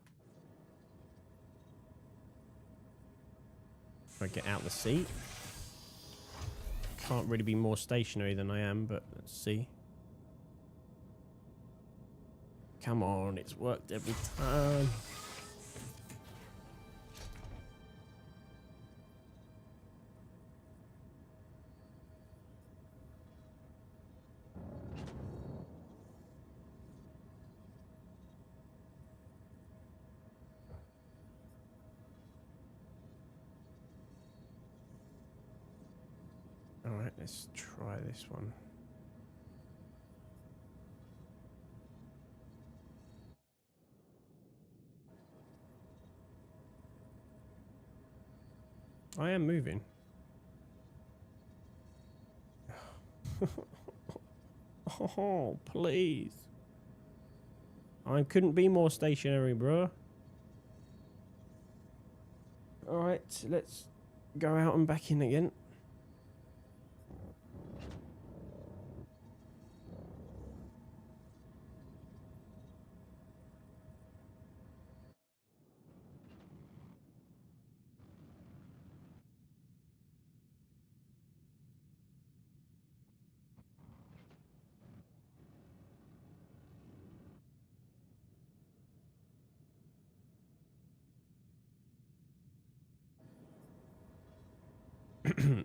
Speaker 1: If I get out the seat, can't really be more stationary than I am, but let's see. Come on, it's worked every time. All right, let's try this one. I am moving. Oh, please. I couldn't be more stationary, bro. Alright, let's go out and back in again.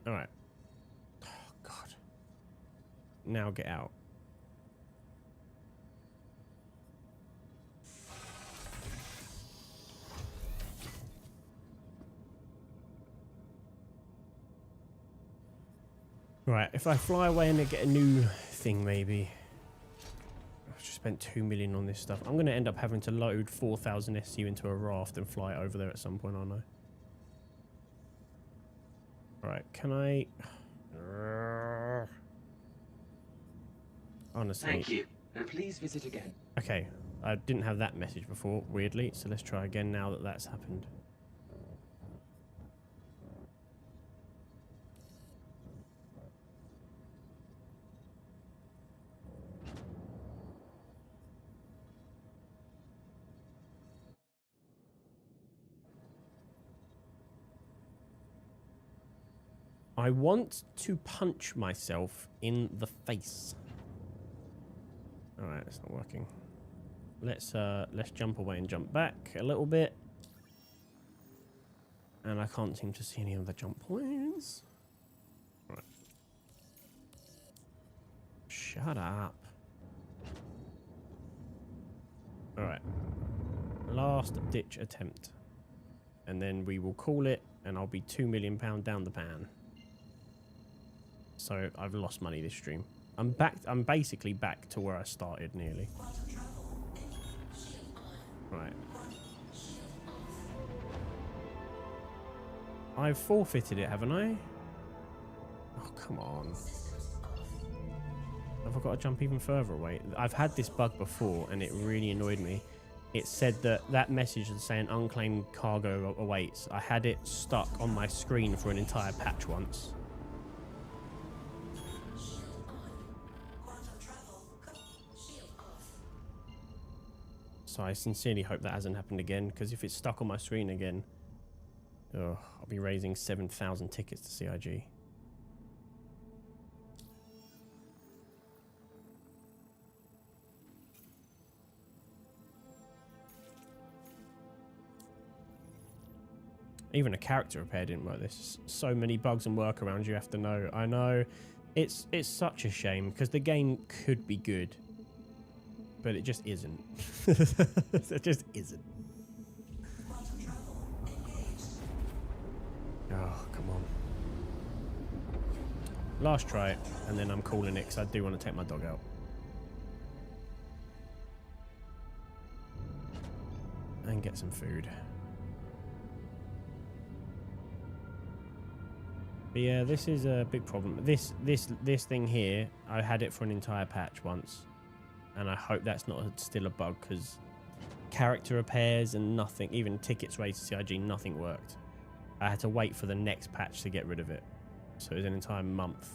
Speaker 1: Alright. Oh, God. Now get out. Right, if I fly away and I get a new thing, maybe. I've just spent 2 million on this stuff. I'm going to end up having to load 4,000 SU into a raft and fly over there at some point, aren't I? Right, can I... Honestly.
Speaker 13: Thank you, and please visit again.
Speaker 1: Okay, I didn't have that message before, weirdly, so let's try again now that that's happened. I want to punch myself in the face. All right, it's not working. Let's jump away and jump back a little bit. And I can't seem to see any other jump points. Right. Shut up. All right. Last ditch attempt. And then we will call it, and I'll be £2 million down the pan. So I've lost money this stream. I'm basically back to where I started nearly. Right. I've forfeited it, haven't I? Oh, come on. Have I got to jump even further away? I've had this bug before, and it really annoyed me. It said that message was saying unclaimed cargo awaits. I had it stuck on my screen for an entire patch once. So I sincerely hope that hasn't happened again, because if it's stuck on my screen again, oh, I'll be raising 7,000 tickets to CIG. Even a character repair didn't work. There's so many bugs and workarounds you have to know. I know. It's such a shame, because the game could be good. But it just isn't. It just isn't. Oh, come on. Last try, and then I'm calling it, because I do want to take my dog out. And get some food. But yeah, this is a big problem. This thing here, I had it for an entire patch once. And I hope that's not still a bug, because character repairs and nothing, even tickets raised to CIG, nothing worked. I had to wait for the next patch to get rid of it. So it was an entire month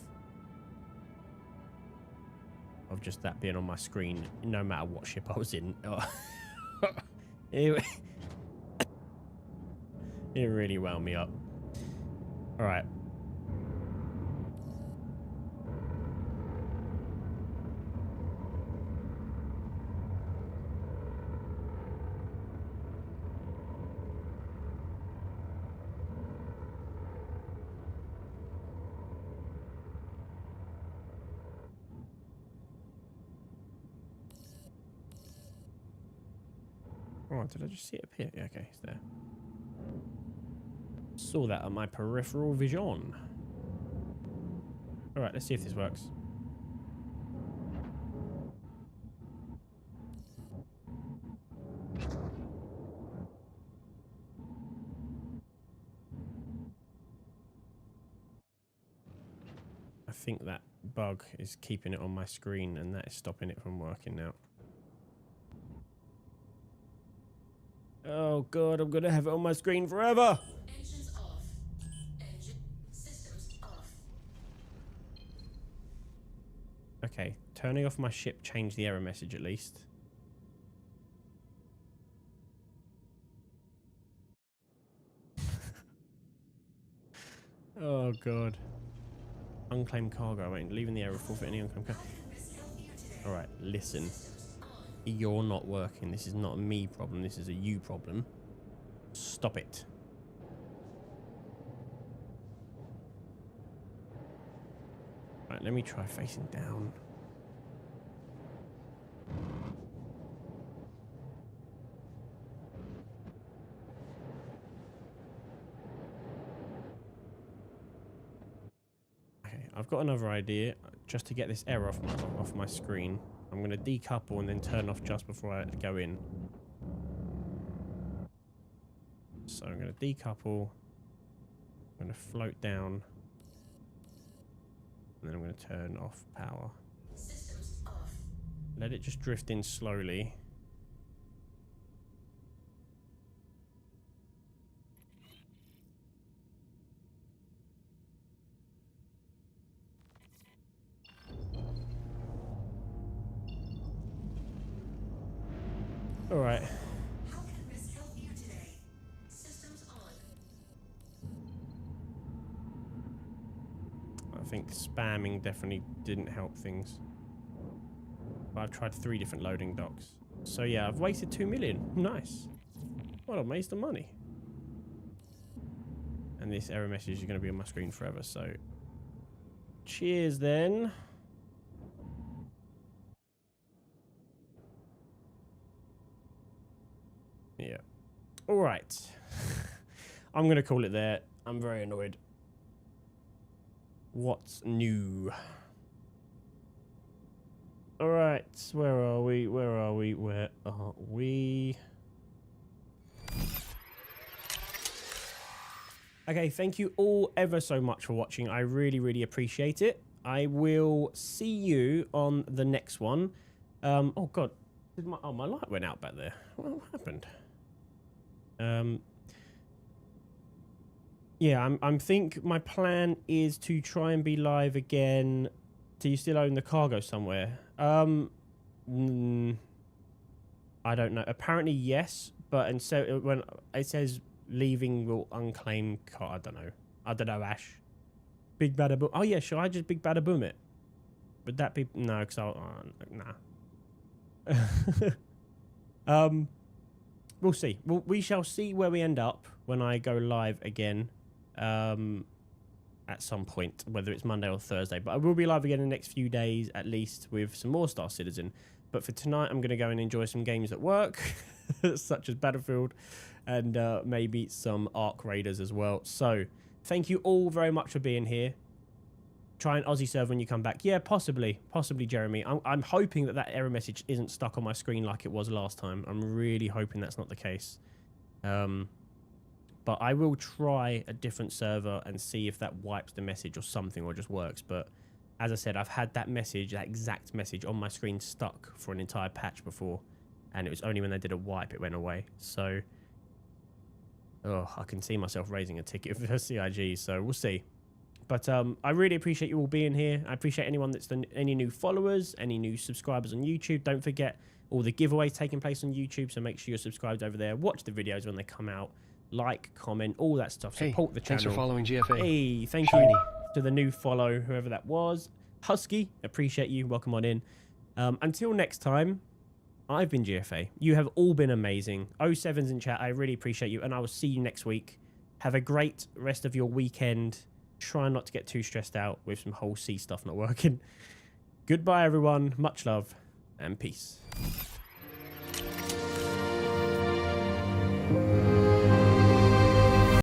Speaker 1: of just that being on my screen, no matter what ship I was in. Oh. It really wound me up. All right. Oh, did I just see it appear? Yeah, okay, it's there. Saw that on my peripheral vision. Alright, let's see if this works. I think that bug is keeping it on my screen, and that is stopping it from working now. Oh god, I'm gonna have it on my screen forever!
Speaker 10: Engines off. Engine systems off.
Speaker 1: Okay, turning off my ship changed the error message at least. Oh god. Unclaimed cargo. Wait, leaving the area forfeit any unclaimed cargo. Alright, listen. You're not working. This is not a me problem. This is a you problem. Stop it. Right, let me try facing down. Okay, I've got another idea. Just to get this error off my screen, I'm going to decouple and then turn off just before I go in. So I'm going to decouple. I'm going to float down. And then I'm going to turn off power.
Speaker 10: Systems off.
Speaker 1: Let it just drift in slowly. All right.
Speaker 10: How can Miss help you today? Systems on.
Speaker 1: think spamming definitely didn't help things. But I've tried 3 different loading docks. So yeah, I've wasted 2 million. Nice. What a waste of money. And this error message is going to be on my screen forever, so... Cheers then. Yeah. Alright. I'm going to call it there. I'm very annoyed. What's new? Alright, where are we? Where are we? Where are we? Okay, thank you all ever so much for watching. I really, really appreciate it. I will see you on the next one. Oh god, my light went out back there. What happened? Yeah, I think my plan is to try and be live again. Do you still own the cargo somewhere? I don't know. Apparently yes, but and so when it says leaving will unclaim car, I don't know, Ash. Big bada boom. Oh yeah, should I just big bada boom it? Would that be no? Because nah. We'll see. We shall see where we end up when I go live again. At some point, whether it's Monday or Thursday, but I will be live again in the next few days at least with some more Star Citizen. But for tonight I'm going to go and enjoy some games at work such as Battlefield and maybe some Ark Raiders as well. So thank you all very much for being here. Try an Aussie server when you come back. Yeah, possibly Jeremy. I'm hoping that error message isn't stuck on my screen like it was last time. I'm really hoping that's not the case. But I will try a different server and see if that wipes the message or something or just works. But as I said, I've had that exact message on my screen stuck for an entire patch before. And it was only when they did a wipe it went away. So, I can see myself raising a ticket for CIG. So we'll see. But I really appreciate you all being here. I appreciate anyone that's done any new followers, any new subscribers on YouTube. Don't forget all the giveaways taking place on YouTube. So make sure you're subscribed over there. Watch the videos when they come out. Like, comment, all that stuff. Support the channel.
Speaker 3: Thanks for following GFA.
Speaker 1: Hey, thank
Speaker 3: Shiny.
Speaker 1: you to the new follow, whoever that was. Husky, appreciate you. Welcome on in. Until next time, I've been GFA. You have all been amazing. 07's in chat. I really appreciate you. And I will see you next week. Have a great rest of your weekend. Try not to get too stressed out with some whole C stuff not working. Goodbye, everyone. Much love and peace.